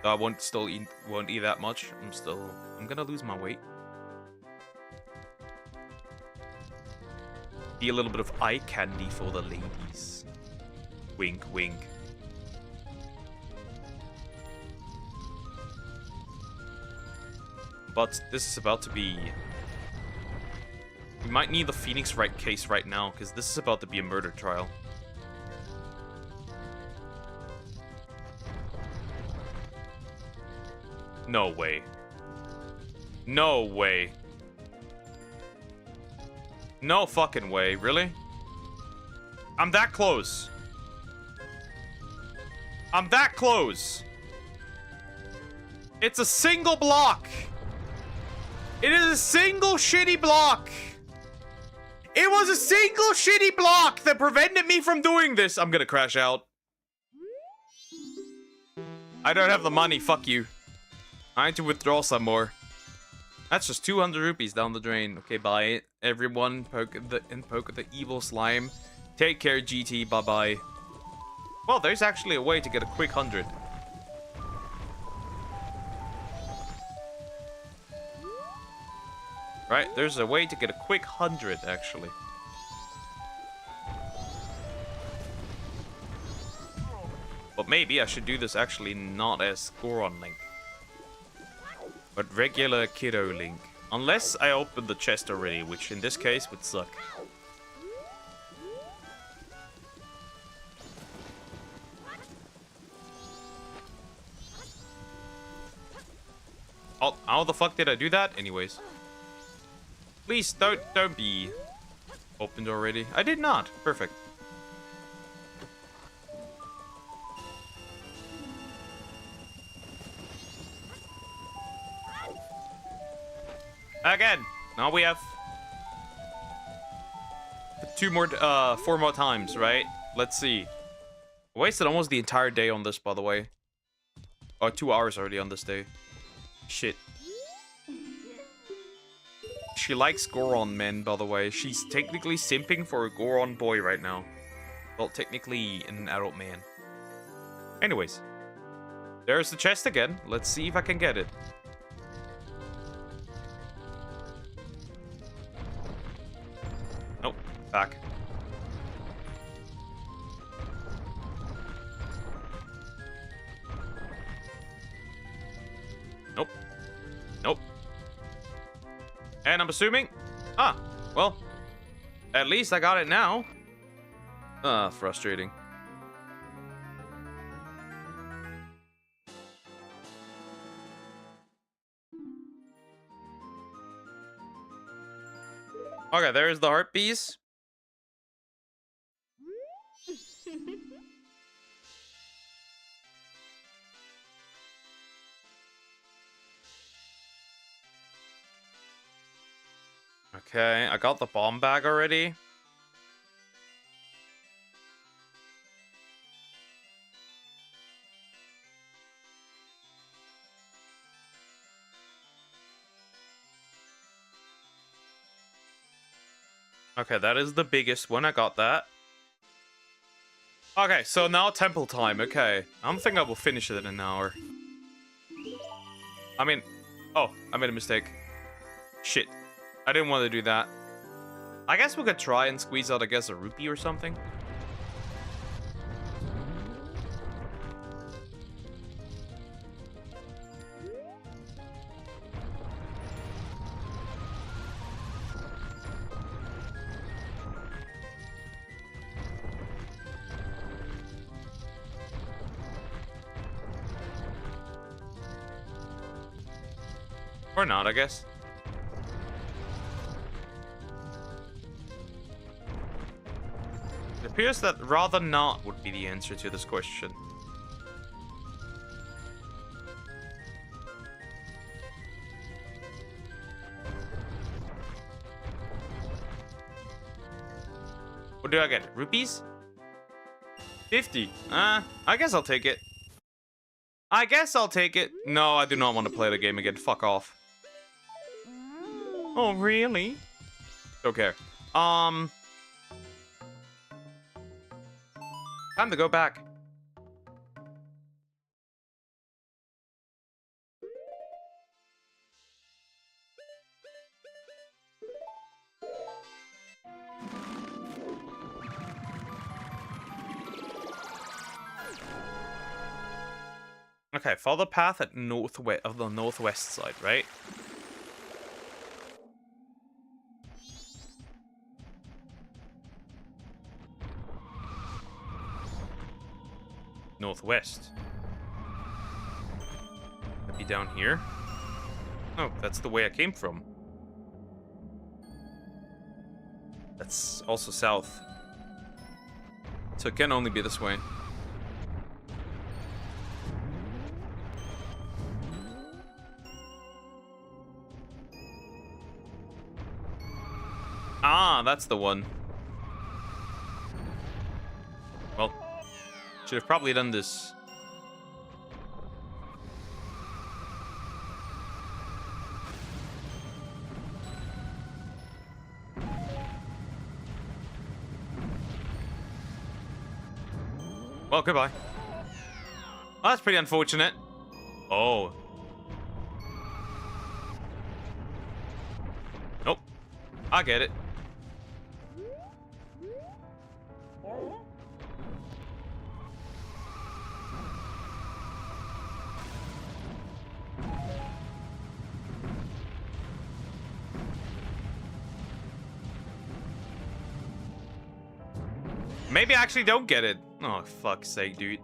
So I won't eat that much. I'm gonna lose my weight. Be a little bit of eye candy for the ladies. Wink, wink. But this is about to be... We might need the Phoenix Wright case right now, because this is about to be a murder trial. No way. No way. No fucking way, really? I'm that close. I'm that close. It's a single block. It is a single shitty block. It was a single shitty block that prevented me from doing this. I'm gonna crash out. I don't have the money, fuck you. I need to withdraw some more. That's just 200 rupees down the drain. Okay, bye everyone. Poke the evil slime. Take care, GT. Bye-bye. Well, there's actually a way to get a quick 100. Right, there's a way to get a quick 100, actually. But maybe I should do this actually not as Goron Link, but regular Kiddo Link. Unless I opened the chest already, which in this case would suck. Oh, how the fuck did I do that? Anyways. Please don't be opened already. I did not. Perfect. Again. Now we have 4 more times, right? Let's see. I wasted almost the entire day on this, by the way. Oh, 2 hours already on this day. Shit. She likes Goron men, by the way. She's technically simping for a Goron boy right now. Well, technically an adult man. Anyways. There's the chest again. Let's see if I can get it. Nope. Back. Nope. Nope. And I'm assuming... Ah, well. At least I got it now. Frustrating. Okay, there's the heart piece. Okay, I got the bomb bag already. Okay, that is the biggest one. I got that. Okay, so now temple time. Okay, I'm thinking I will finish it in an hour. I mean... Oh, I made a mistake. Shit. I didn't want to do that. I guess we could try and squeeze out, I guess, a rupee or something. Or not, I guess. It appears that rather not would be the answer to this question. What do I get? Rupees? 50. I guess I'll take it. I guess I'll take it. No, I do not want to play the game again. Fuck off. Oh, really? Don't care. Time to go back. Okay, follow the path at the northwest side, right? Northwest. Could be down here. Oh, that's the way I came from. That's also south. So it can only be this way. Ah, that's the one. Well, should have probably done this. Well, goodbye. Oh, that's pretty unfortunate. Oh. Nope. I get it. Maybe I actually don't get it. Oh, fuck's sake, dude.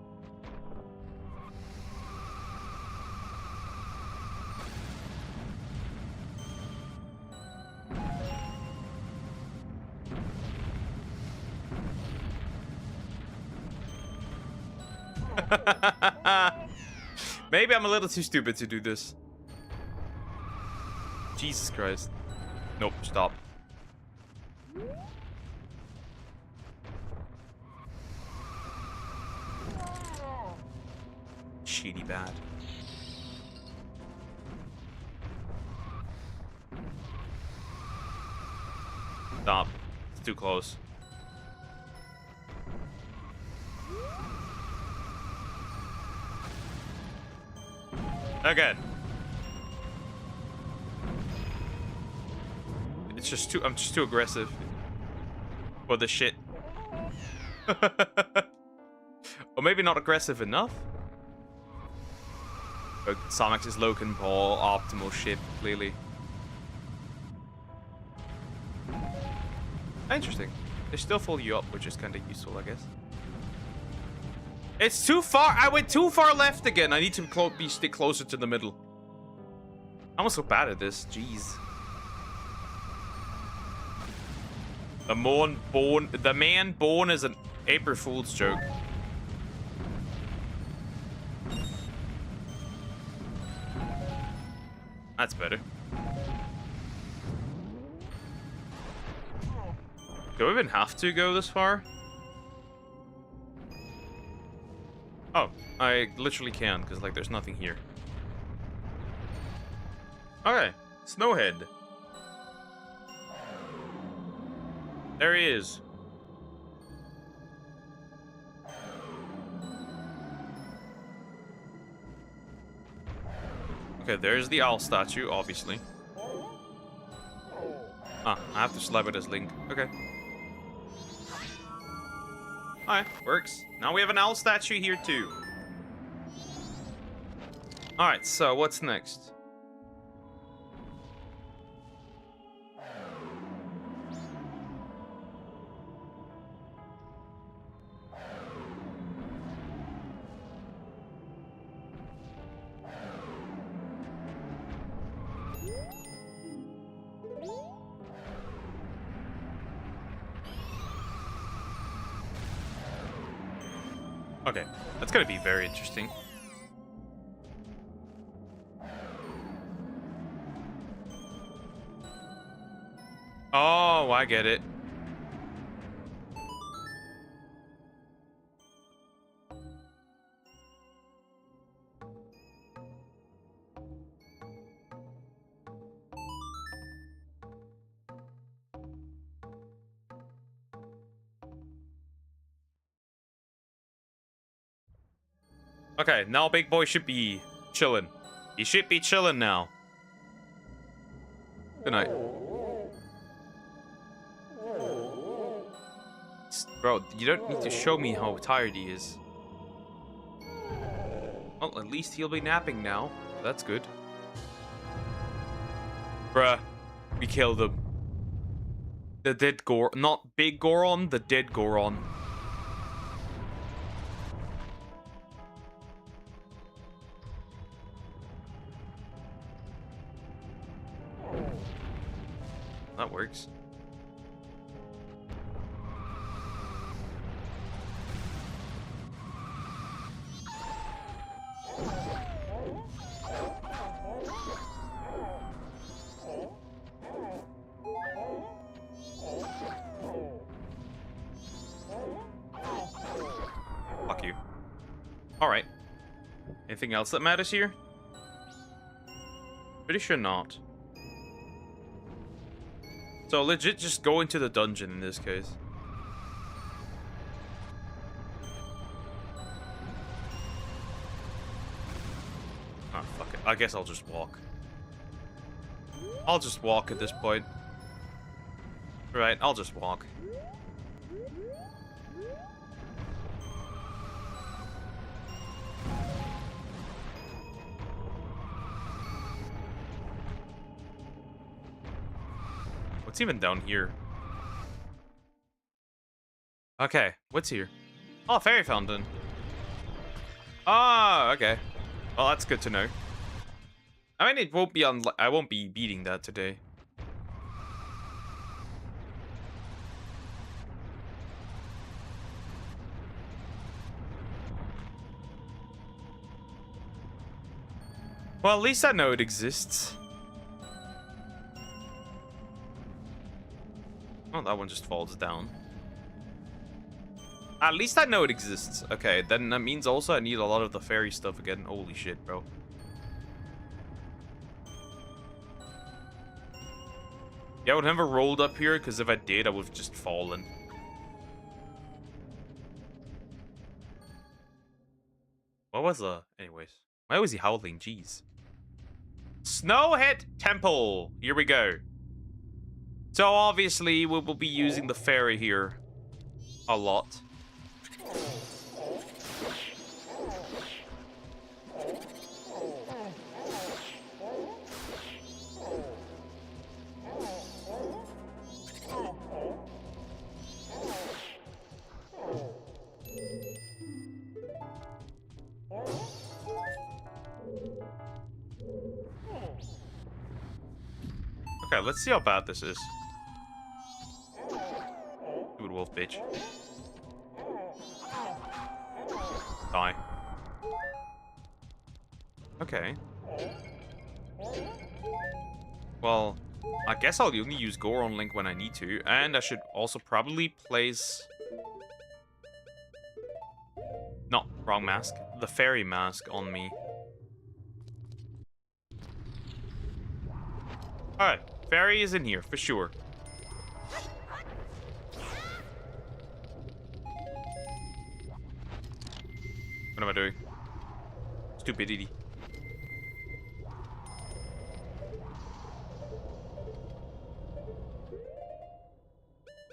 Maybe I'm a little too stupid to do this. Jesus Christ. Nope, stop. Shitty bad. Stop. It's too close. Again. It's just too, I'm just too aggressive. For the shit. Or maybe not aggressive enough. But Sonic's Loken Ball, optimal shit, clearly. Interesting. They still follow you up, which is kind of useful, I guess. It's too far. I went too far left again. I need to stick closer to the middle. I'm so bad at this. Jeez. The man born is an April Fool's joke. That's better. Do I even have to go this far? Oh, I literally can, because, like, there's nothing here. Okay, Snowhead. There he is. Okay, there's the owl statue, obviously. Ah, I have to slap it as Link. Okay. Alright, works. Now we have an owl statue here, too. Alright, so what's next? Okay, that's gonna be very interesting. Oh, I get it. Okay, now Big Boy should be chilling. He should be chilling now. Good night. Bro, you don't need to show me how tired he is. Well, at least he'll be napping now. That's good. Bruh, we killed him. The dead Goron. Not Big Goron, the dead Goron. That works. Fuck you. Alright. Anything else that matters here? Pretty sure not. So legit just go into the dungeon in this case. Ah, fuck it. I guess I'll just walk. I'll just walk at this point. Right, I'll just walk. What's even down here? Okay, what's here? Oh, fairy fountain. Ah, okay. Well, that's good to know. I mean, it won't be I won't be beating that today. Well, at least I know it exists. Oh, that one just falls down. At least I know it exists. Okay, then that means also I need a lot of the fairy stuff again. Holy shit, bro. Yeah, I would never rolled up here, because if I did, I would have just fallen. What was anyways? Why was he howling? Jeez. Snowhead Temple! Here we go. So obviously, we will be using the fairy here a lot. Okay, let's see how bad this is. Stupid wolf bitch. Die. Okay. Well, I guess I'll only use Goron Link when I need to, and I should also probably place... No, wrong mask. The fairy mask on me. Alright, fairy is in here, for sure. What am I doing? Stupidity.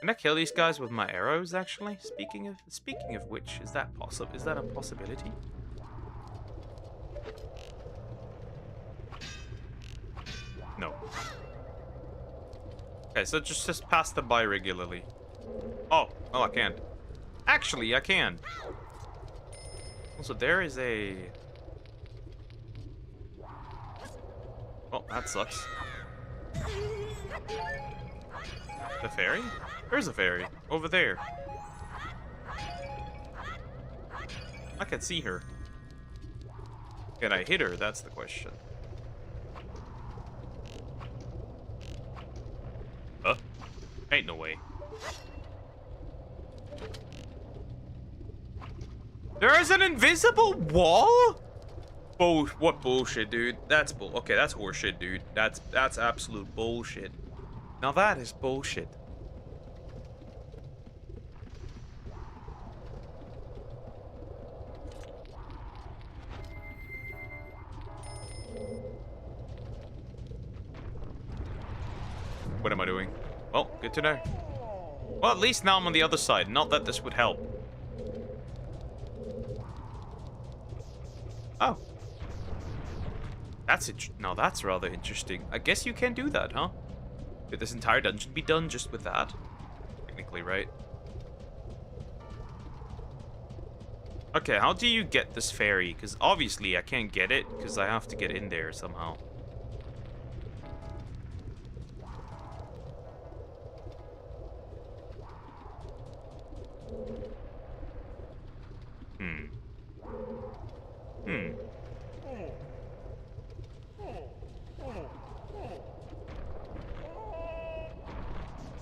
Can I kill these guys with my arrows, actually? Speaking of which, is that possible? Is that a possibility? No. Okay, so just pass them by regularly. Oh, I can't. Actually, I can. Also, there is a... Oh, that sucks. The fairy? Where's the fairy? Over there. I can see her. Can I hit her? That's the question. Huh? Ain't no way. There is an invisible wall? What bullshit, dude? That's okay, that's horseshit, dude. That's absolute bullshit. Now that is bullshit. What am I doing? Well, good to know. Well, at least now I'm on the other side. Not that this would help. Oh. Now that's rather interesting. I guess you can do that, huh? Could this entire dungeon be done just with that? Technically, right? Okay, how do you get this fairy? Because obviously I can't get it, because I have to get in there somehow.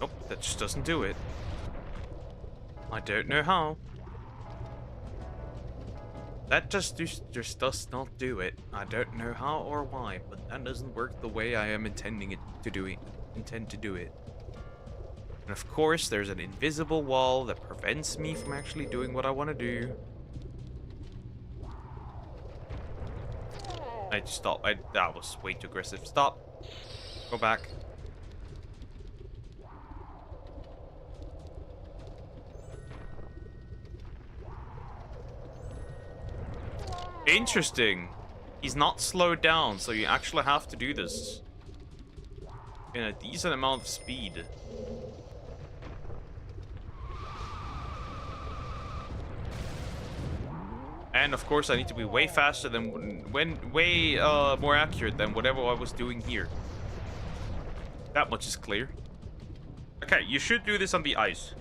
Nope, that just doesn't do it. I don't know how. That just does not do it. I don't know how or why, but that doesn't work the way I am intending it to do it. Intend to do it. And of course, there's an invisible wall that prevents me from actually doing what I want to do. That was way too aggressive. Stop. Go back. Interesting. He's not slowed down, so you actually have to do this in a decent amount of speed. And of course, I need to be way faster than way more accurate than whatever I was doing here. That much is clear. Okay, you should do this on the ice.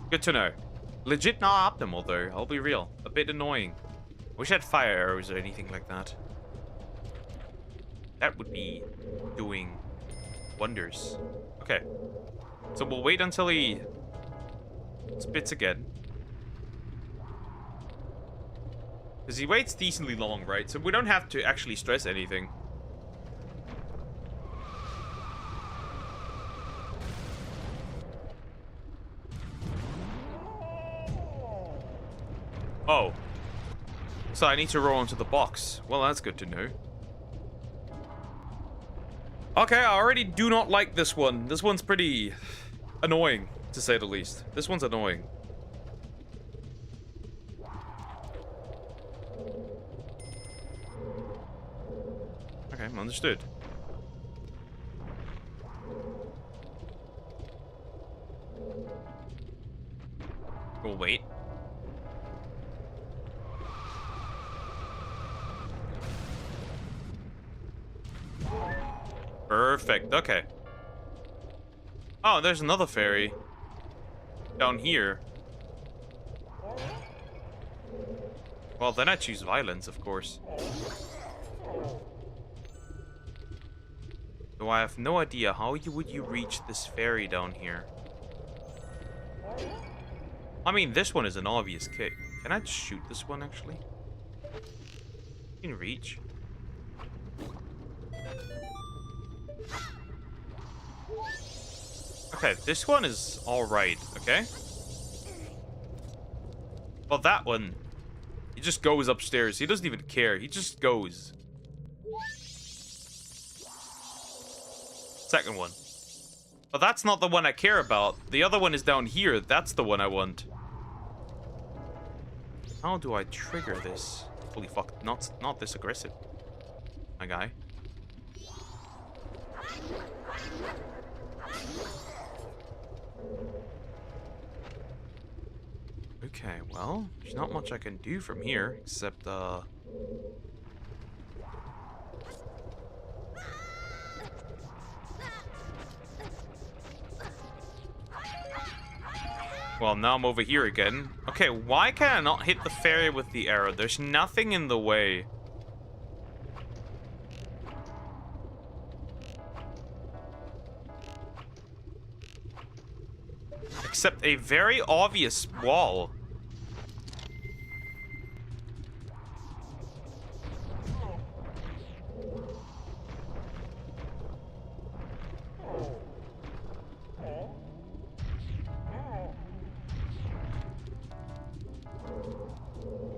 Good to know. Legit not optimal though, I'll be real. A bit annoying. Wish I had fire arrows or anything like that. That would be doing wonders. Okay. So we'll wait until he spits again. Because he waits decently long, right? So we don't have to actually stress anything. Oh. So I need to roll into the box. Well, that's good to know. Okay, I already do not like this one. This one's pretty annoying, to say the least. This one's annoying. Okay, understood. We'll wait. Perfect, okay. Oh, there's another fairy. Down here. Well, then I choose violence, of course. So I have no idea how would you reach this fairy down here. I mean, this one is an obvious kick. Can I just shoot this one, actually? You can reach. Okay, this one is alright, okay? Well, that one, he just goes upstairs. He doesn't even care. He just goes. Second one. But that's not the one I care about. The other one is down here. That's the one I want. How do I trigger this? Holy fuck, not this aggressive, my guy. Okay, well, there's not much I can do from here, except, well, now I'm over here again. Okay, why can I not hit the fairy with the arrow? There's nothing in the way. Except a very obvious wall.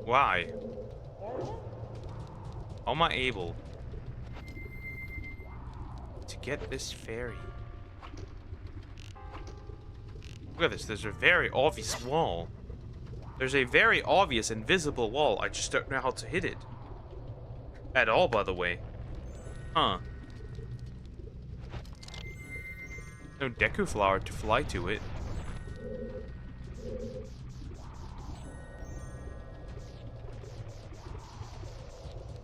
Why? How am I able to get this fairy? Look at this, there's a very obvious wall. There's a very obvious invisible wall. I just don't know how to hit it. At all, by the way. Huh. No Deku Flower to fly to it.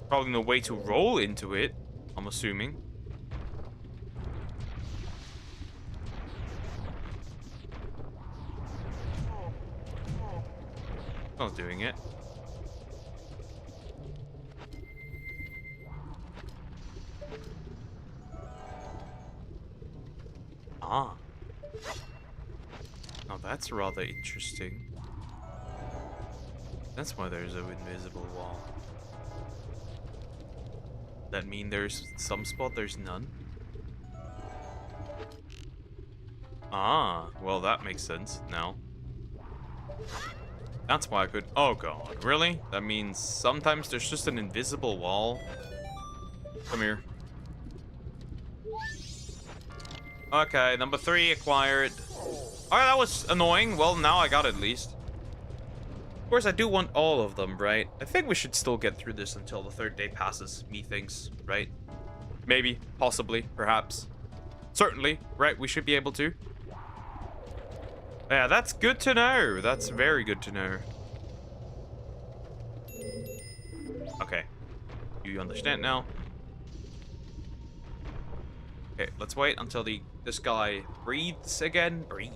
Probably no way to roll into it, I'm assuming. Not doing it. Ah. Now that's rather interesting. That's why there's an invisible wall. That mean there's some spot there's none? Ah, well that makes sense now. That's why I could... Oh god, really? That means sometimes there's just an invisible wall. Come here. Okay, number 3 acquired. Alright, that was annoying. Well, now I got it at least. course, I do want all of them, right? I think we should still get through this until the third day passes, methinks, right? Maybe, possibly, perhaps. Certainly, right? We should be able to. Yeah, that's good to know. That's very good to know. Okay. Do you understand now? Okay, let's wait until this guy breathes again. Breathe.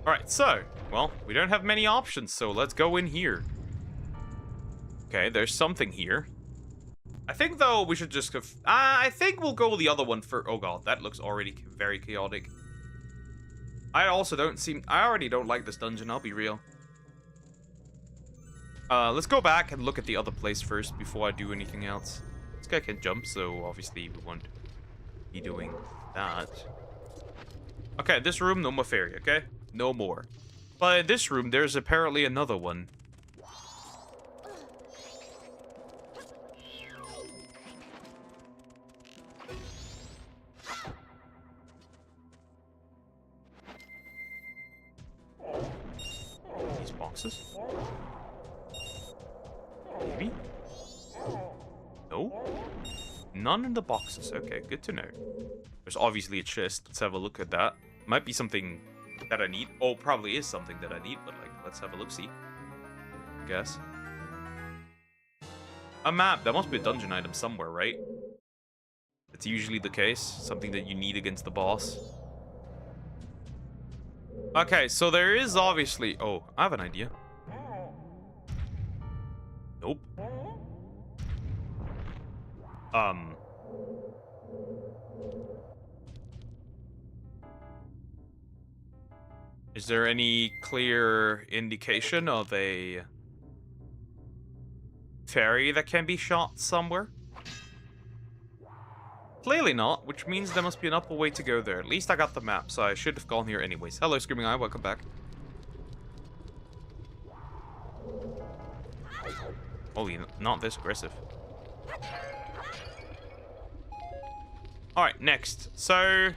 Alright, so, well, we don't have many options, so let's go in here. Okay, there's something here. I think, though, we should just go... I think we'll go the other one for... Oh, God, that looks already very chaotic. I already don't like this dungeon, I'll be real. Let's go back and look at the other place first before I do anything else. This guy can jump, so obviously we won't be doing that. Okay, this room, no more fairy, okay? No more. But in this room, there's apparently another one. These boxes? Maybe? No? None in the boxes. Okay, good to know. There's obviously a chest. Let's have a look at that. Might be something that I need. Oh, probably is something that I need, but like, let's have a look-see. I guess. A map. That must be a dungeon item somewhere, right? It's usually the case. Something that you need against the boss. Okay, so there is obviously... Oh, I have an idea. Nope. Is there any clear indication of a fairy that can be shot somewhere? Clearly not, which means there must be an upper way to go there. At least I got the map, so I should have gone here anyways. Hello, Screaming Eye, welcome back. Holy, not this aggressive. Alright, next. So...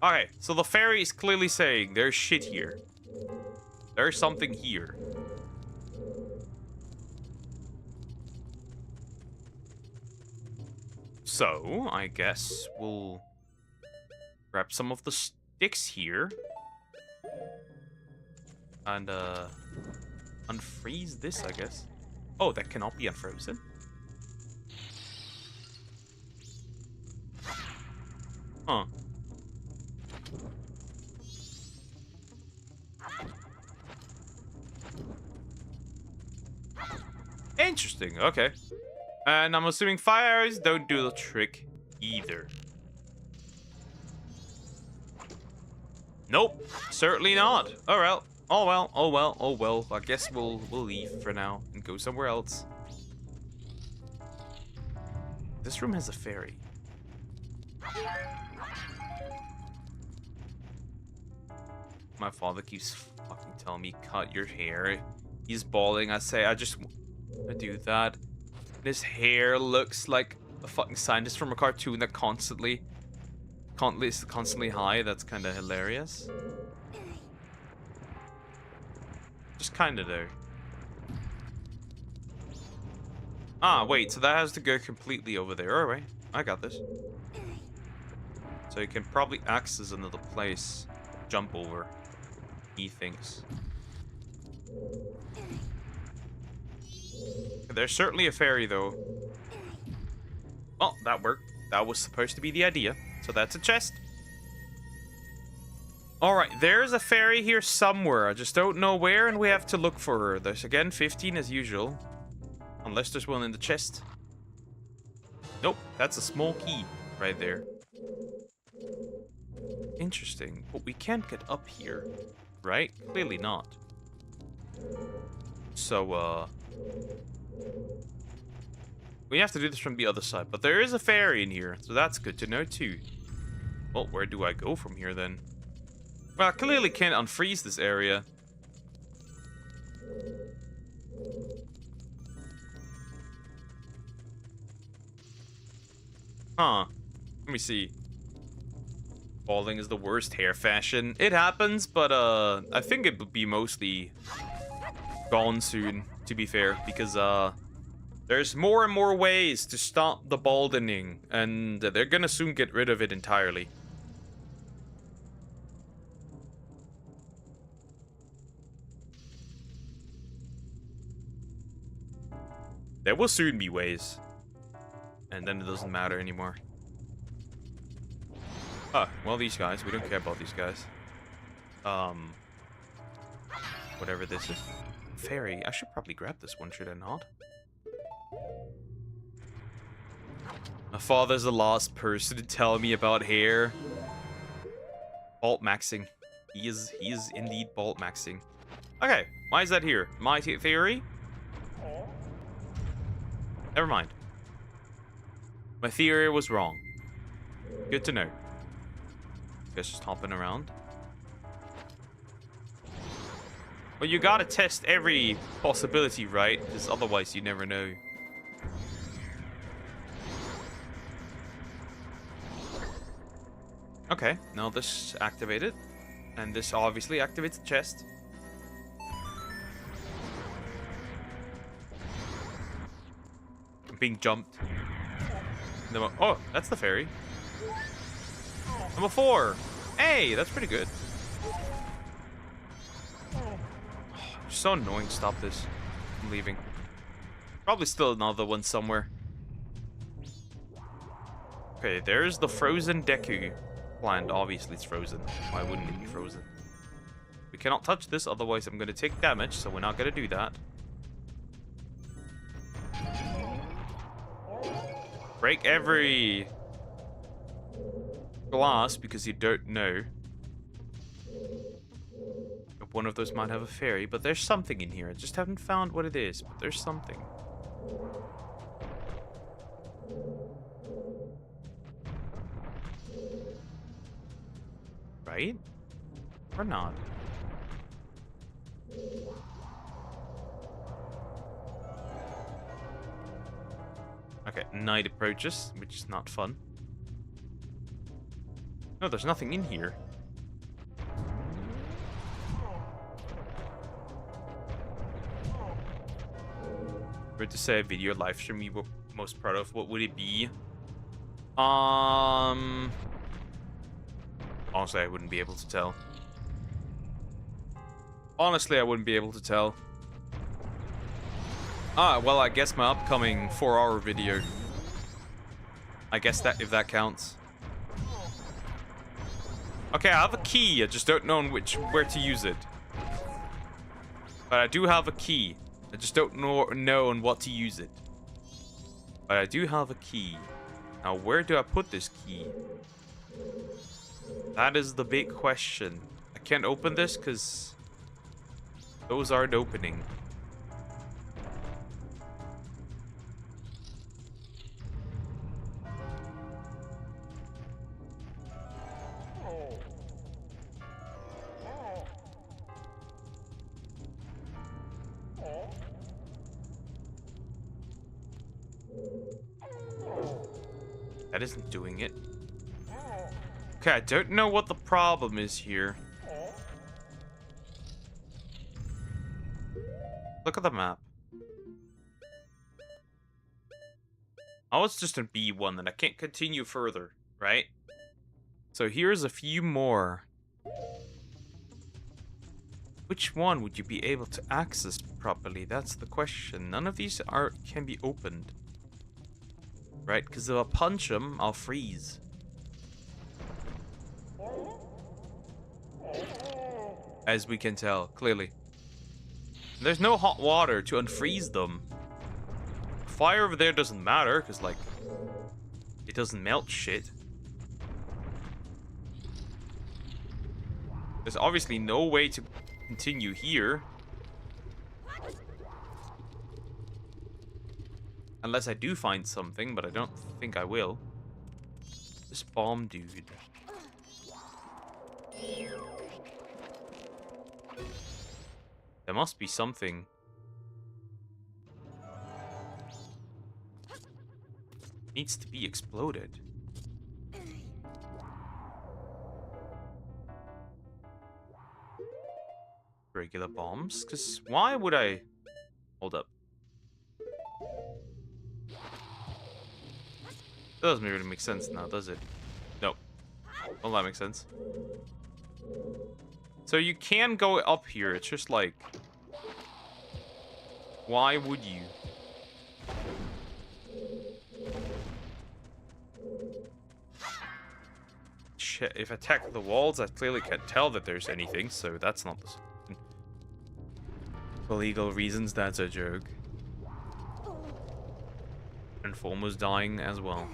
Okay, so the fairy is clearly saying there's shit here. There's something here. So, I guess we'll grab some of the sticks here. And, unfreeze this, I guess. Oh, that cannot be unfrozen. Huh. Interesting, okay. And I'm assuming fire arrows don't do the trick either. Nope, certainly not. Oh well, oh well, oh well, oh well. I guess we'll leave for now and go somewhere else. This room has a fairy. My father keeps fucking telling me, cut your hair. He's bawling. I say, I just want to do that. His hair looks like a fucking scientist from a cartoon that constantly high. That's kind of hilarious. Just kind of though. Ah, wait. So that has to go completely over there. All right, I got this. So you can probably access another place. Jump over. He thinks. There's certainly a fairy, though. Oh, that worked. That was supposed to be the idea. So that's a chest. Alright, there's a fairy here somewhere. I just don't know where, and we have to look for her. There's, again, 15 as usual. Unless there's one in the chest. Nope, that's a small key right there. Interesting. But we can't get up here, right? Clearly not. So, we have to do this from the other side. But there is a fairy in here, so that's good to know too. Well, where do I go from here then? Well, I clearly can't unfreeze this area. Huh. Let me see. Balding is the worst hair fashion. It happens, but I think it would be mostly gone soon, to be fair, because there's more and more ways to stop the baldening, and they're gonna soon get rid of it entirely. There will soon be ways. And then it doesn't matter anymore. Oh, well, these guys. We don't care about these guys. Whatever this is. Fairy. I should probably grab this one, should I not? My father's the last person to tell me about hair. Bolt maxing. He is indeed bolt maxing. Okay, why is that here? My theory? Never mind. My theory was wrong. Good to know. Guess just hopping around. Well, you gotta test every possibility, right? Because otherwise you never know. Okay, now this activated. And this obviously activates the chest. I'm being jumped. Oh, that's the fairy. Number 4. Hey, that's pretty good. Oh, so annoying. Stop this. I'm leaving. Probably still another one somewhere. Okay, there's the frozen Deku plant. Obviously, it's frozen. Why wouldn't it be frozen? We cannot touch this, otherwise I'm going to take damage, so we're not going to do that. Break every glass because you don't know if one of those might have a fairy, but there's something in here. I just haven't found what it is, but there's something. Right? Or not? Okay, night approaches, which is not fun. No, there's nothing in here. We're to say a video live stream you were most proud of, what would it be? Honestly, I wouldn't be able to tell. Honestly, I wouldn't be able to tell. Ah, well, I guess my upcoming 4-hour video. I guess that, if that counts. Okay, I have a key. I just don't know where to use it. But I do have a key. I just don't know on what to use it. But I do have a key. Now, where do I put this key? That is the big question. I can't open this because those aren't opening. That isn't doing it. Okay, I don't know what the problem is here. Look at the map. Oh, it's just a B1 and I can't continue further, right? So here's a few more. Which one would you be able to access properly? That's the question. None of these can be opened. Right? Because if I punch them, I'll freeze. As we can tell, clearly. And there's no hot water to unfreeze them. Fire over there doesn't matter, because, like, it doesn't melt shit. There's obviously no way to continue here. Unless I do find something, but I don't think I will. This bomb dude. There must be something. Needs to be exploded. regular bombs. Because why would I... Hold up. That doesn't really make sense now, does it? Nope. Well, that makes sense. So you can go up here. It's just like... Why would you? Shit, if I attack the walls, I clearly can't tell that there's anything, so that's not the solution. For legal reasons, that's a joke. And Formo's dying as well.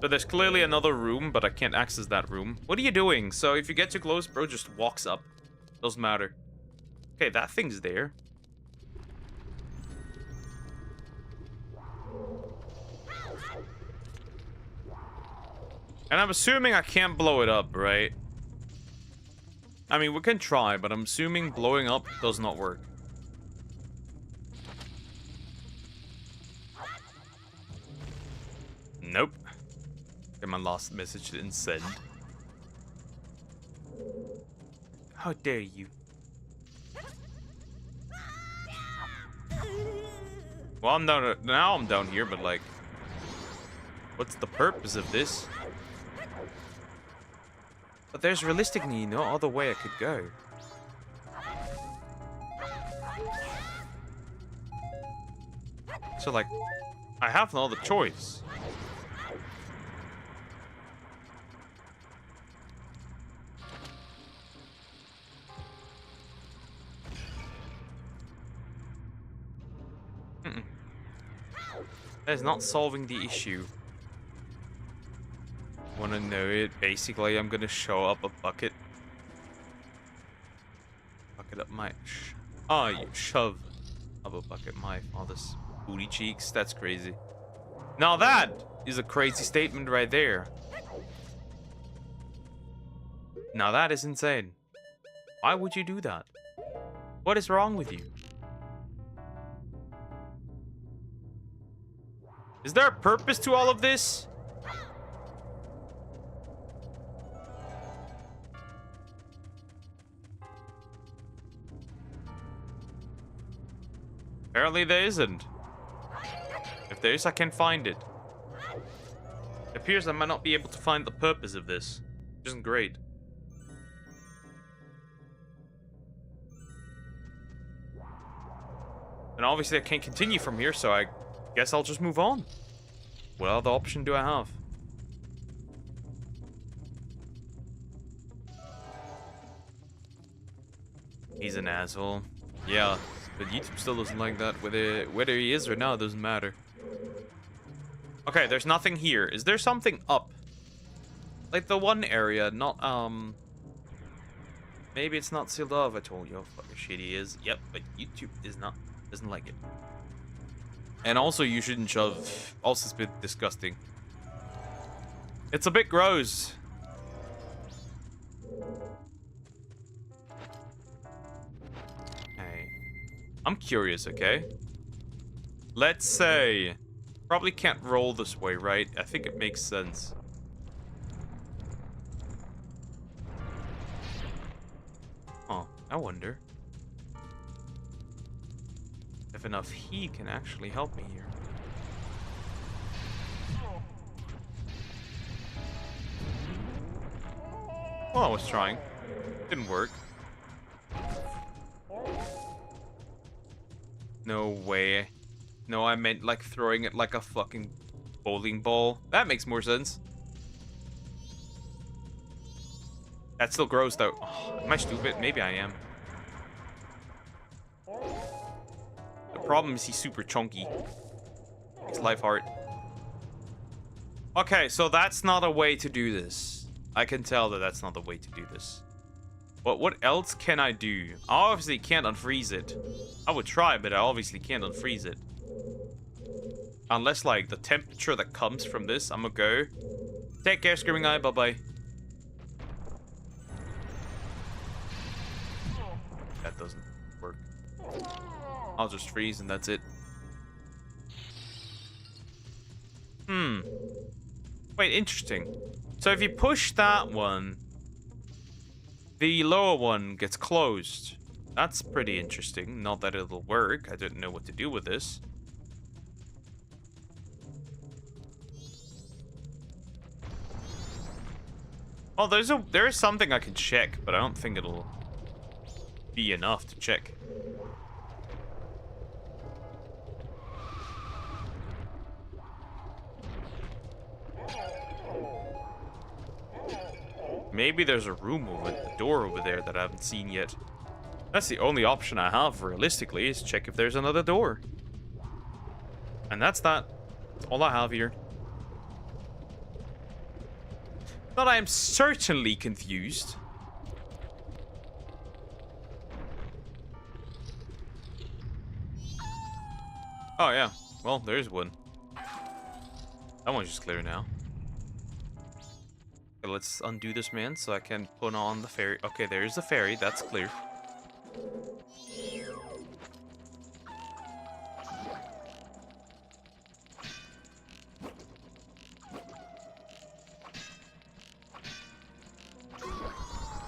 So there's clearly another room, but I can't access that room. What are you doing? So if you get too close, bro just walks up. Doesn't matter. Okay, that thing's there. And I'm assuming I can't blow it up, right? I mean, we can try, but I'm assuming blowing up does not work. Nope. Okay, my last message didn't send. How dare you? Well, I'm down. Now I'm down here, but like, what's the purpose of this? But there's realistically no other way I could go. So like, I have no other choice. That is not solving the issue. Wanna know it? Basically, I'm gonna show up a bucket. Bucket up my... Oh, you shove up a bucket my father's booty cheeks. That's crazy. Now that is a crazy statement right there. Now that is insane. Why would you do that? What is wrong with you? Is there a purpose to all of this? Apparently there isn't. If there is, I can't find it. It appears I might not be able to find the purpose of this, which isn't great. And obviously I can't continue from here, so I guess I'll just move on. What other option do I have? He's an asshole. Yeah, but YouTube still doesn't like that. Whether he is or not, doesn't matter. Okay, there's nothing here. Is there something up? Like the one area, not, maybe it's not sealed off. I told you how fucking shit he is. Yep, but YouTube doesn't like it. And also, you shouldn't shove. Also, it's a bit disgusting. It's a bit gross. Hey, I'm curious, okay? Let's say... Probably can't roll this way, right? I think it makes sense. Oh, I wonder if enough heat can actually help me here. Well, I was trying. Didn't work. No way. No, I meant like throwing it like a fucking bowling ball. That makes more sense. That's still gross though. Oh, am I stupid? Maybe I am. The problem is he's super chunky. Makes life hard. Okay, so that's not a way to do this. I can tell that that's not the way to do this. But what else can I do? I obviously can't unfreeze it. I would try, but I obviously can't unfreeze it. Unless, like, the temperature that comes from this, I'm gonna go. Take care, Screaming Eye. Bye-bye. That doesn't work. I'll just freeze and that's it. Wait, interesting. So if you push that one, the lower one gets closed. That's pretty interesting. Not that it'll work. I didn't know what to do with this. Oh, there is something I can check, but I don't think it'll be enough to check. Maybe there's a room over the door over there that I haven't seen yet. That's the only option I have, realistically, is check if there's another door. And that's that. That's all I have here. But I am certainly confused. Oh, yeah. Well, there's one. That one's just clear now. Okay, let's undo this man so I can put on the ferry. Okay, there's the ferry. That's clear.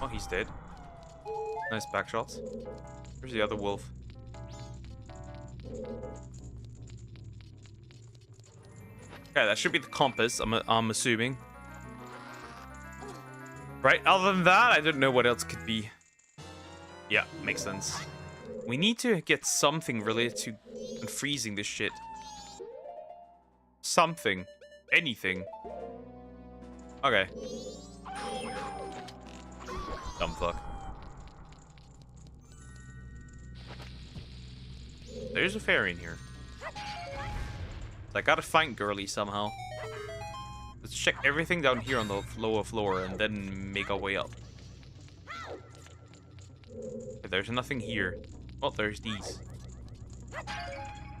Oh, he's dead. Nice back shots. Where's the other wolf? Okay, that should be the compass, I'm assuming. Right, other than that, I didn't know what else could be. Yeah, makes sense. We need to get something related to unfreezing this shit. Something. Anything. Okay. Dumb fuck. There's a fairy in here. I gotta find Girly somehow. Let's check everything down here on the lower floor and then make our way up. Okay, there's nothing here. Oh, there's these.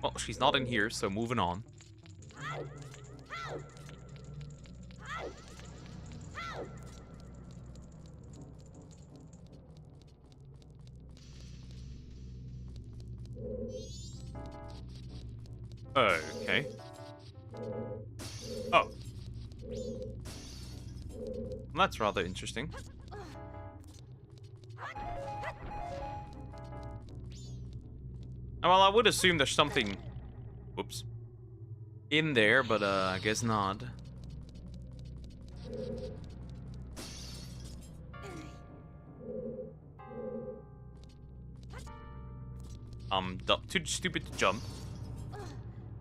Well, she's not in here, so moving on. Okay. Oh. That's rather interesting. Well, I would assume there's something... Whoops. In there, but I guess not. Too stupid to jump.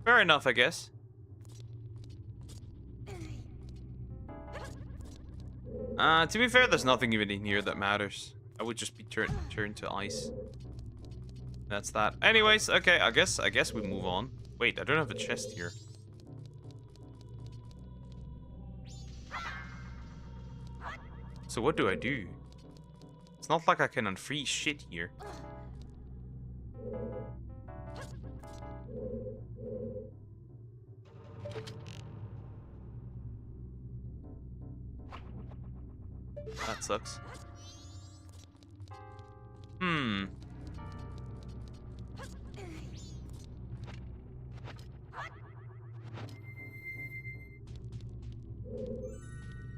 Fair enough, I guess. To be fair, there's nothing even in here that matters. I would just be turned to ice. That's that. Anyways, okay, I guess we move on. Wait, I don't have a chest here. So what do I do? It's not like I can unfreeze shit here. That sucks.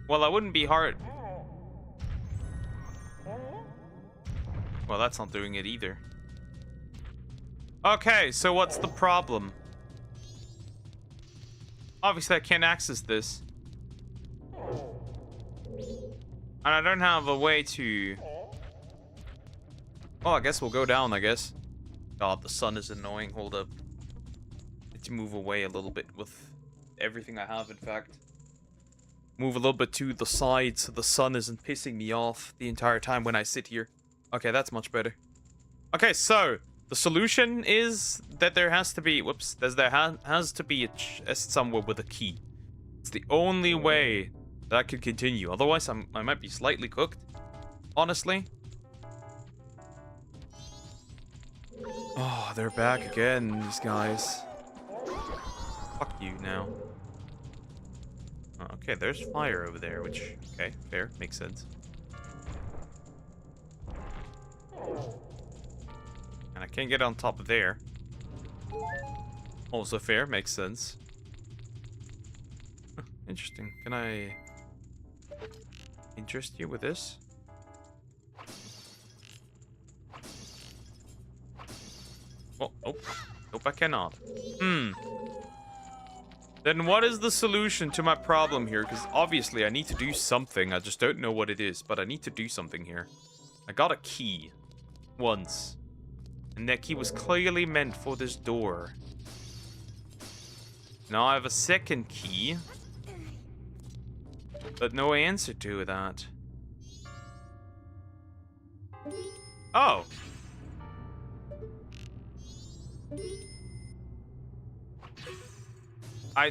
Well, I wouldn't be hard. Well, that's not doing it either. Okay, so what's the problem? Obviously, I can't access this. And I don't have a way to... Well, I guess we'll go down, I guess. God, the sun is annoying. Hold up. Need to move away a little bit with everything I have, in fact. Move a little bit to the side so the sun isn't pissing me off the entire time when I sit here. Okay, that's much better. Okay, so the solution is that there has to be... Whoops. There has to be a chest somewhere with a key. It's the only way that could continue. Otherwise, I might be slightly cooked. Honestly. Oh, they're back again, these guys. Fuck you now. Okay, there's fire over there, which... Okay, fair. Makes sense. And I can't get on top of there. Also fair. Makes sense. Huh, interesting. Can I... interest you with this? Oh, nope. Nope, I cannot. Then what is the solution to my problem here? Because obviously I need to do something. I just don't know what it is, but I need to do something here. I got a key once. And that key was clearly meant for this door. Now I have a second key. But no answer to that. Oh.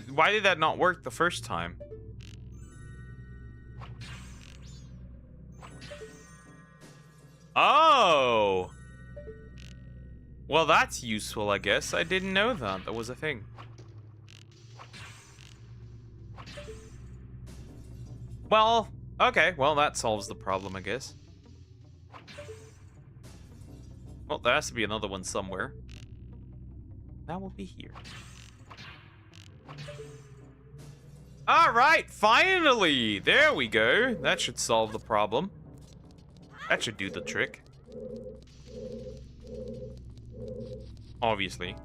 Why did that not work the first time? Oh. Well, that's useful, I guess. I didn't know that. That was a thing. Well, okay. Well, that solves the problem, I guess. Well, there has to be another one somewhere. That will be here. All right, finally! There we go. That should solve the problem. That should do the trick. Obviously.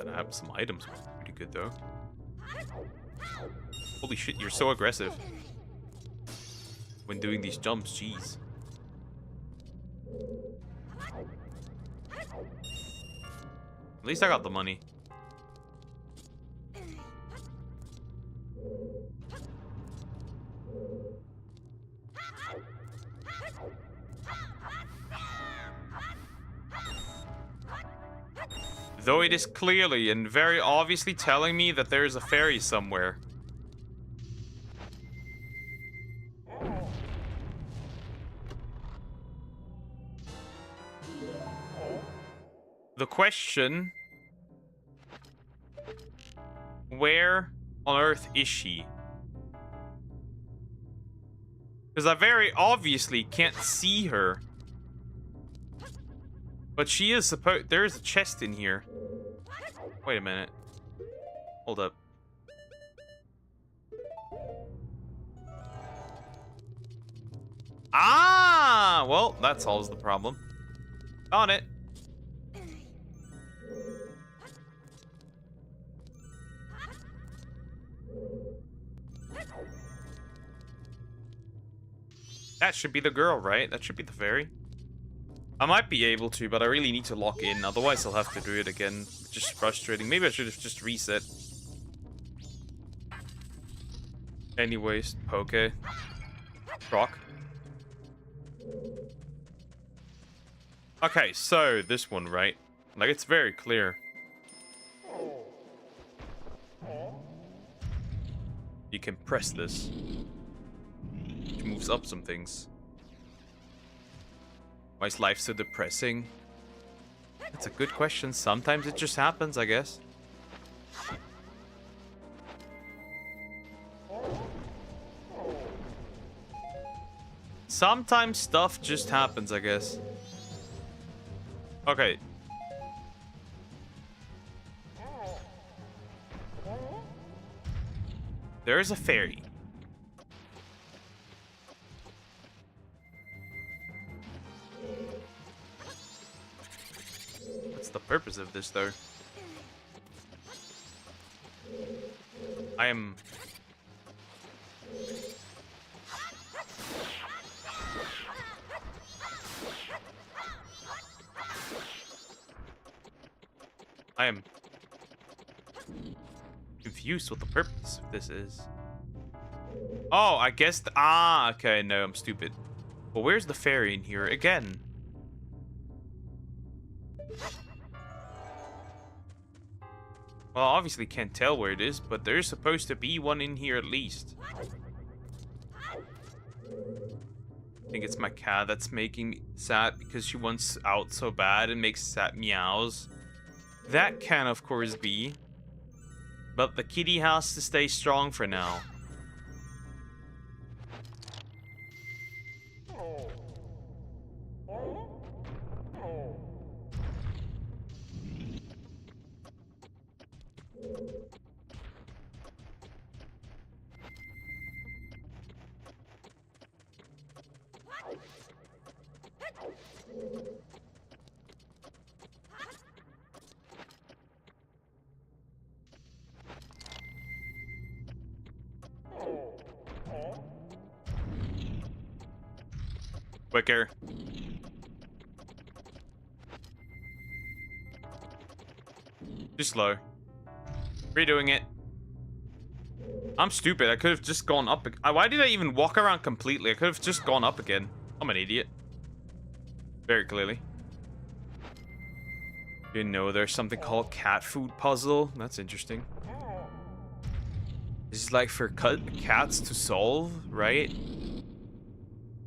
And I have some items. Pretty good, though. Holy shit, you're so aggressive. When doing these jumps, jeez. At least I got the money. Though it is clearly and very obviously telling me that there is a fairy somewhere. The question... Where on earth is she? Because I very obviously can't see her. But she is supposed... There is a chest in here. Wait a minute. Hold up. Ah! Well, that solves the problem. On it. That should be the girl, right? That should be the fairy. I might be able to, but I really need to lock in. Otherwise, I'll have to do it again. Just frustrating. Maybe I should have just reset. Anyways, okay. Rock. Okay, so this one, right? Like, it's very clear. You can press this. It moves up some things. Why is life so depressing? That's a good question. Sometimes it just happens, I guess. Sometimes stuff just happens, I guess. Okay. There is a fairy. What's the purpose of this, though? I am... confused what the purpose of this is. Oh, I guess... Ah, okay, no, I'm stupid. Well, where's the fairy in here again? Well, obviously can't tell where it is, but there's supposed to be one in here at least. I think it's my cat that's making me sad because she wants out so bad and makes sad meows. That can, of course, be. But the kitty has to stay strong for now. Quicker. Too slow. Redoing it. I'm stupid. I could have just gone up. Why did I even walk around completely? I could have just gone up again. I'm an idiot. Very clearly. You know, there's something called cat food puzzle. That's interesting. This is like for cats to solve, right?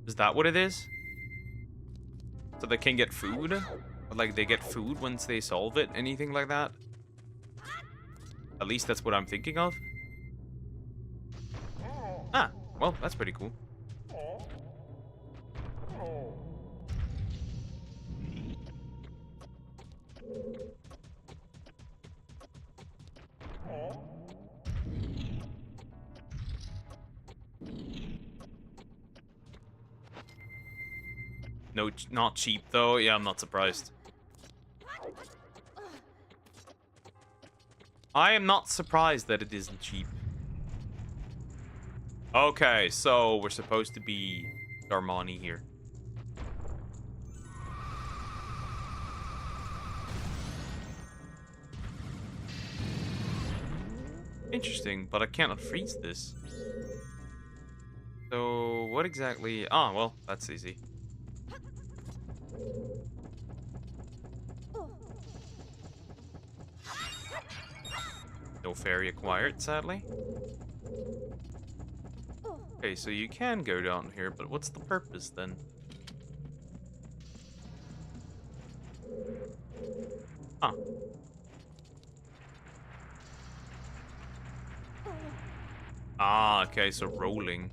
Is that what it is? So they can get food? Or like they get food once they solve it? Anything like that? At least that's what I'm thinking of. Ah, well, that's pretty cool. No, not cheap though. Yeah, I'm not surprised. I am not surprised that it isn't cheap. Okay, so we're supposed to be Darmani here. Interesting, but I cannot freeze this. So, what exactly... Ah, well, that's easy. No fairy acquired, sadly. Okay, so you can go down here, but what's the purpose then? Huh. Ah, okay, so rolling.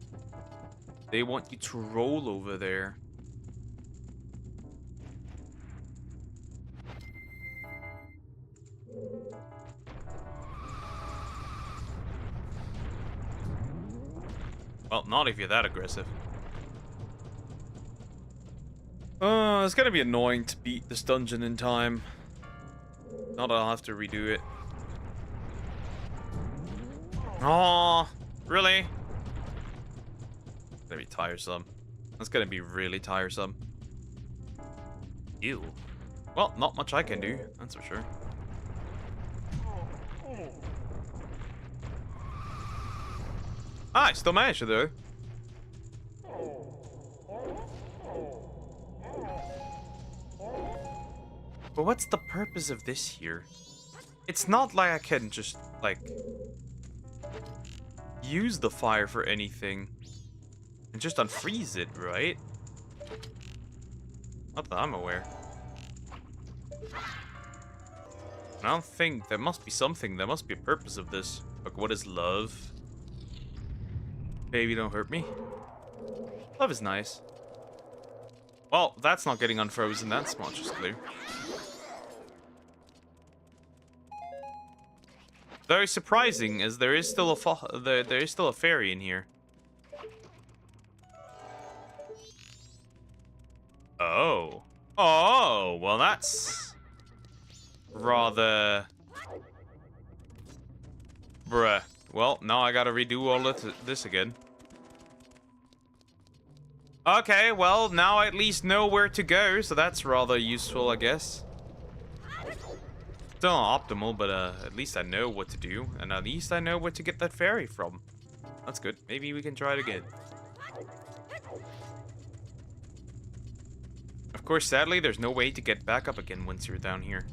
They want you to roll over there. Well, not if you're that aggressive. It's gonna be annoying to beat this dungeon in time. Not I'll have to redo it. Oh, really? It's gonna be tiresome. That's gonna be really tiresome. Ew. Well, not much I can do, that's for sure. Ah, I still managed to though. But what's the purpose of this here? It's not like I can just, like, use the fire for anything. And just unfreeze it, right? Not that I'm aware. I don't think there must be something. There must be a purpose of this. Like, what is love? Baby, don't hurt me. Love is nice. Well, that's not getting unfrozen. That's much is clear. Very surprising, as there is still there is still a fairy in here. Oh. Oh, well that's rather... Bruh. Well, now I gotta redo all of this again. Okay, well, now I at least know where to go, so that's rather useful, I guess. Still not optimal, but at least I know what to do, and at least I know where to get that fairy from. That's good. Maybe we can try it again. Of course, sadly, there's no way to get back up again once you're down here.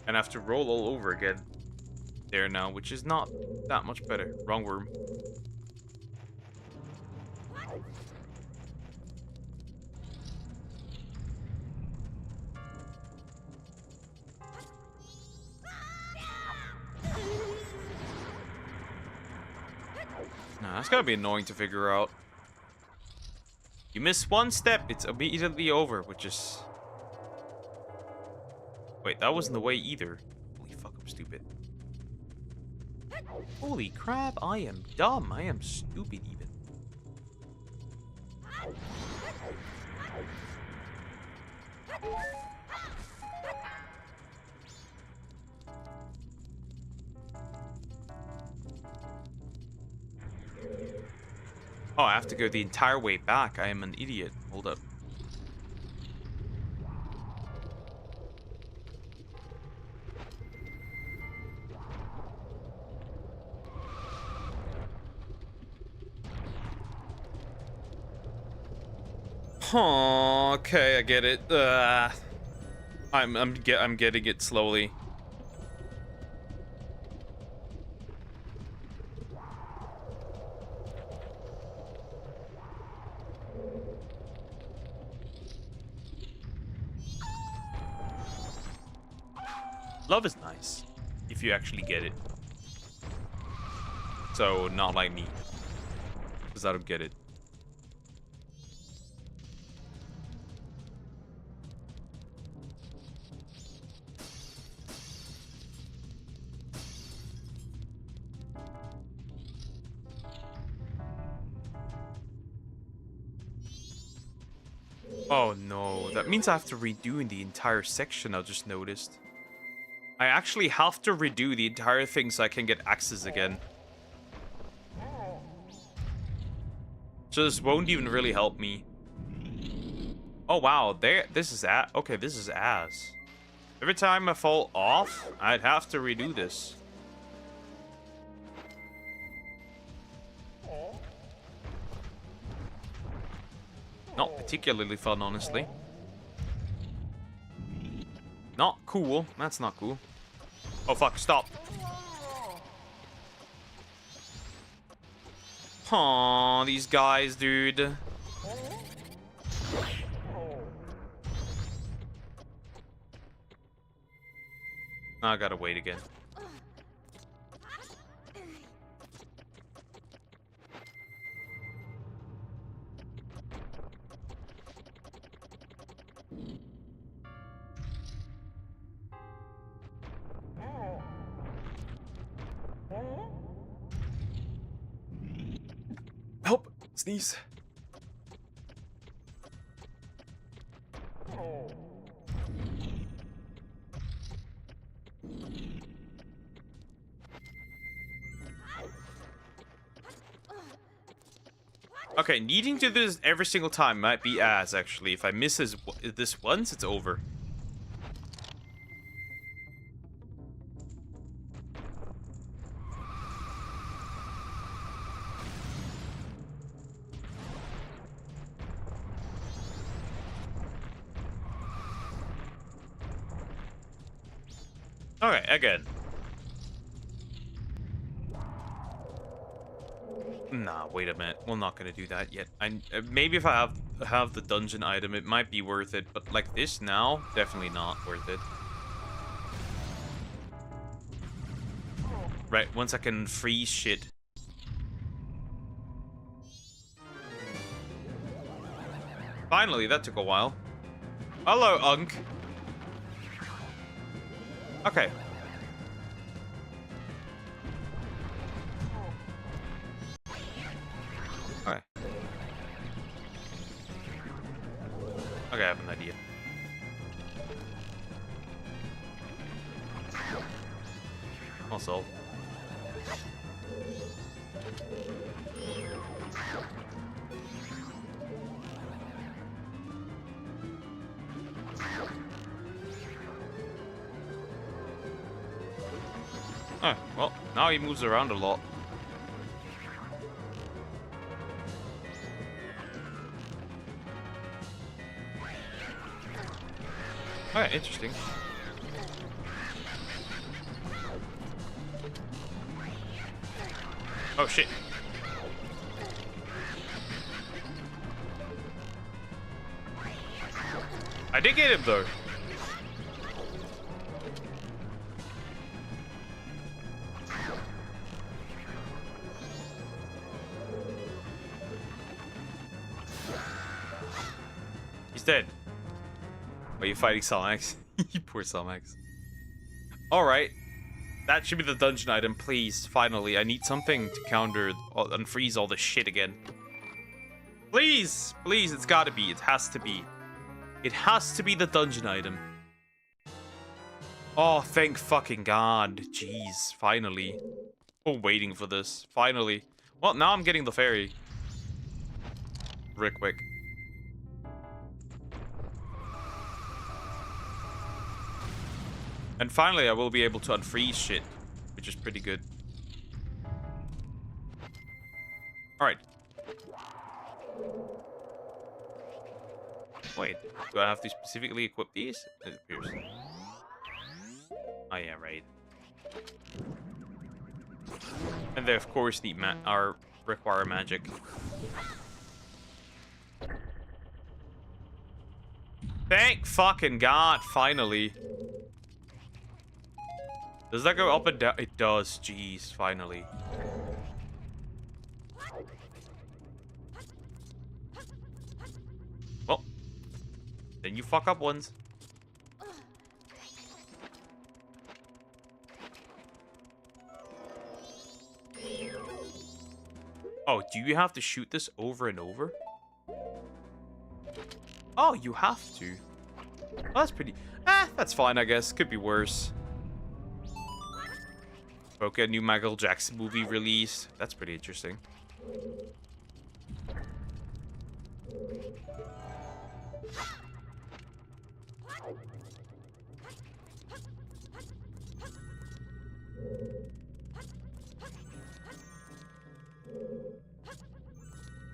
And I have to roll all over again there now, which is not that much better. Wrong room. Nah, that's gotta be annoying to figure out. You miss one step, it's immediately over, which is... Wait, that wasn't the way either. Holy fuck, I'm stupid. Holy crap, I am dumb. I am stupid even. Oh, I have to go the entire way back. I am an idiot. Hold up. Oh, okay, I get it. I'm getting it slowly. Love is nice if you actually get it. So not like me, because I don't get it. Oh no, that means I have to redo the entire section. I just noticed. I actually have to redo the entire thing so I can get access again. So this won't even really help me. Oh wow, this is okay, this is ass. Every time I fall off, I'd have to redo this. Not particularly fun, honestly. Not cool. That's not cool. Oh fuck, stop. Aw, these guys, dude. I gotta wait again. Help! Sneeze. Okay, needing to do this every single time might be ass, actually. If I miss this once, it's over. Okay, again. Nah, wait a minute. We're not gonna do that yet. Maybe if I have the dungeon item, it might be worth it. But like this now, definitely not worth it. Right, once I can freeze shit. Finally, that took a while. Hello, Unk. Okay. Okay. Okay, I have an idea. Also. Oh, well, now he moves around a lot. Okay, interesting. Oh shit. I did get him though. He's dead. Are you fighting Salmax? You poor Salmax. Alright. That should be the dungeon item, please. Finally, I need something to counter and freeze all this shit again. Please, please, it's gotta be. It has to be. It has to be the dungeon item. Oh, thank fucking God. Jeez, finally. I'm waiting for this. Finally. Well, now I'm getting the fairy. Real quick. And finally, I will be able to unfreeze shit, which is pretty good. Alright. Wait, do I have to specifically equip these? It appears. Oh yeah, right. And they of course need require magic. Thank fucking God, finally. Does that go up and down? It does, jeez, finally. Well, then you fuck up ones. Oh, do you have to shoot this over and over? Oh, you have to. Oh, that's pretty... that's fine, I guess. Could be worse. Okay, a new Michael Jackson movie released. That's pretty interesting.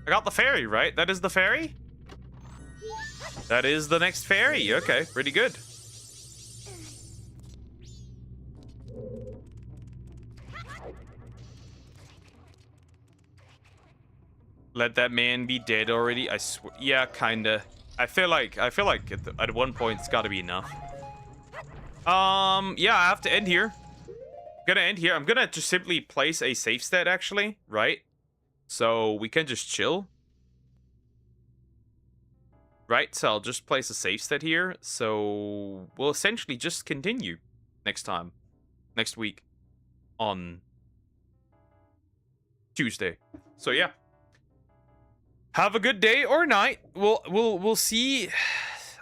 I got the fairy, right? That is the fairy? That is the next fairy. Okay, pretty good. Let that man be dead already. I swear. Yeah, kinda. I feel like at one point it's got to be enough. Yeah, I have to end here. I'm gonna end here. I'm gonna just simply place a safe stat actually, right? So we can just chill. Right, so I'll just place a safe stat here. So we'll essentially just continue next week on Tuesday. So yeah. Have a good day or night. We'll see.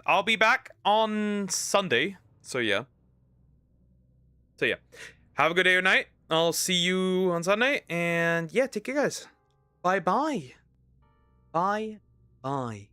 I'll be back on Sunday. So yeah. Have a good day or night. I'll see you on Sunday. And yeah, take care, guys. Bye-bye. Bye-bye.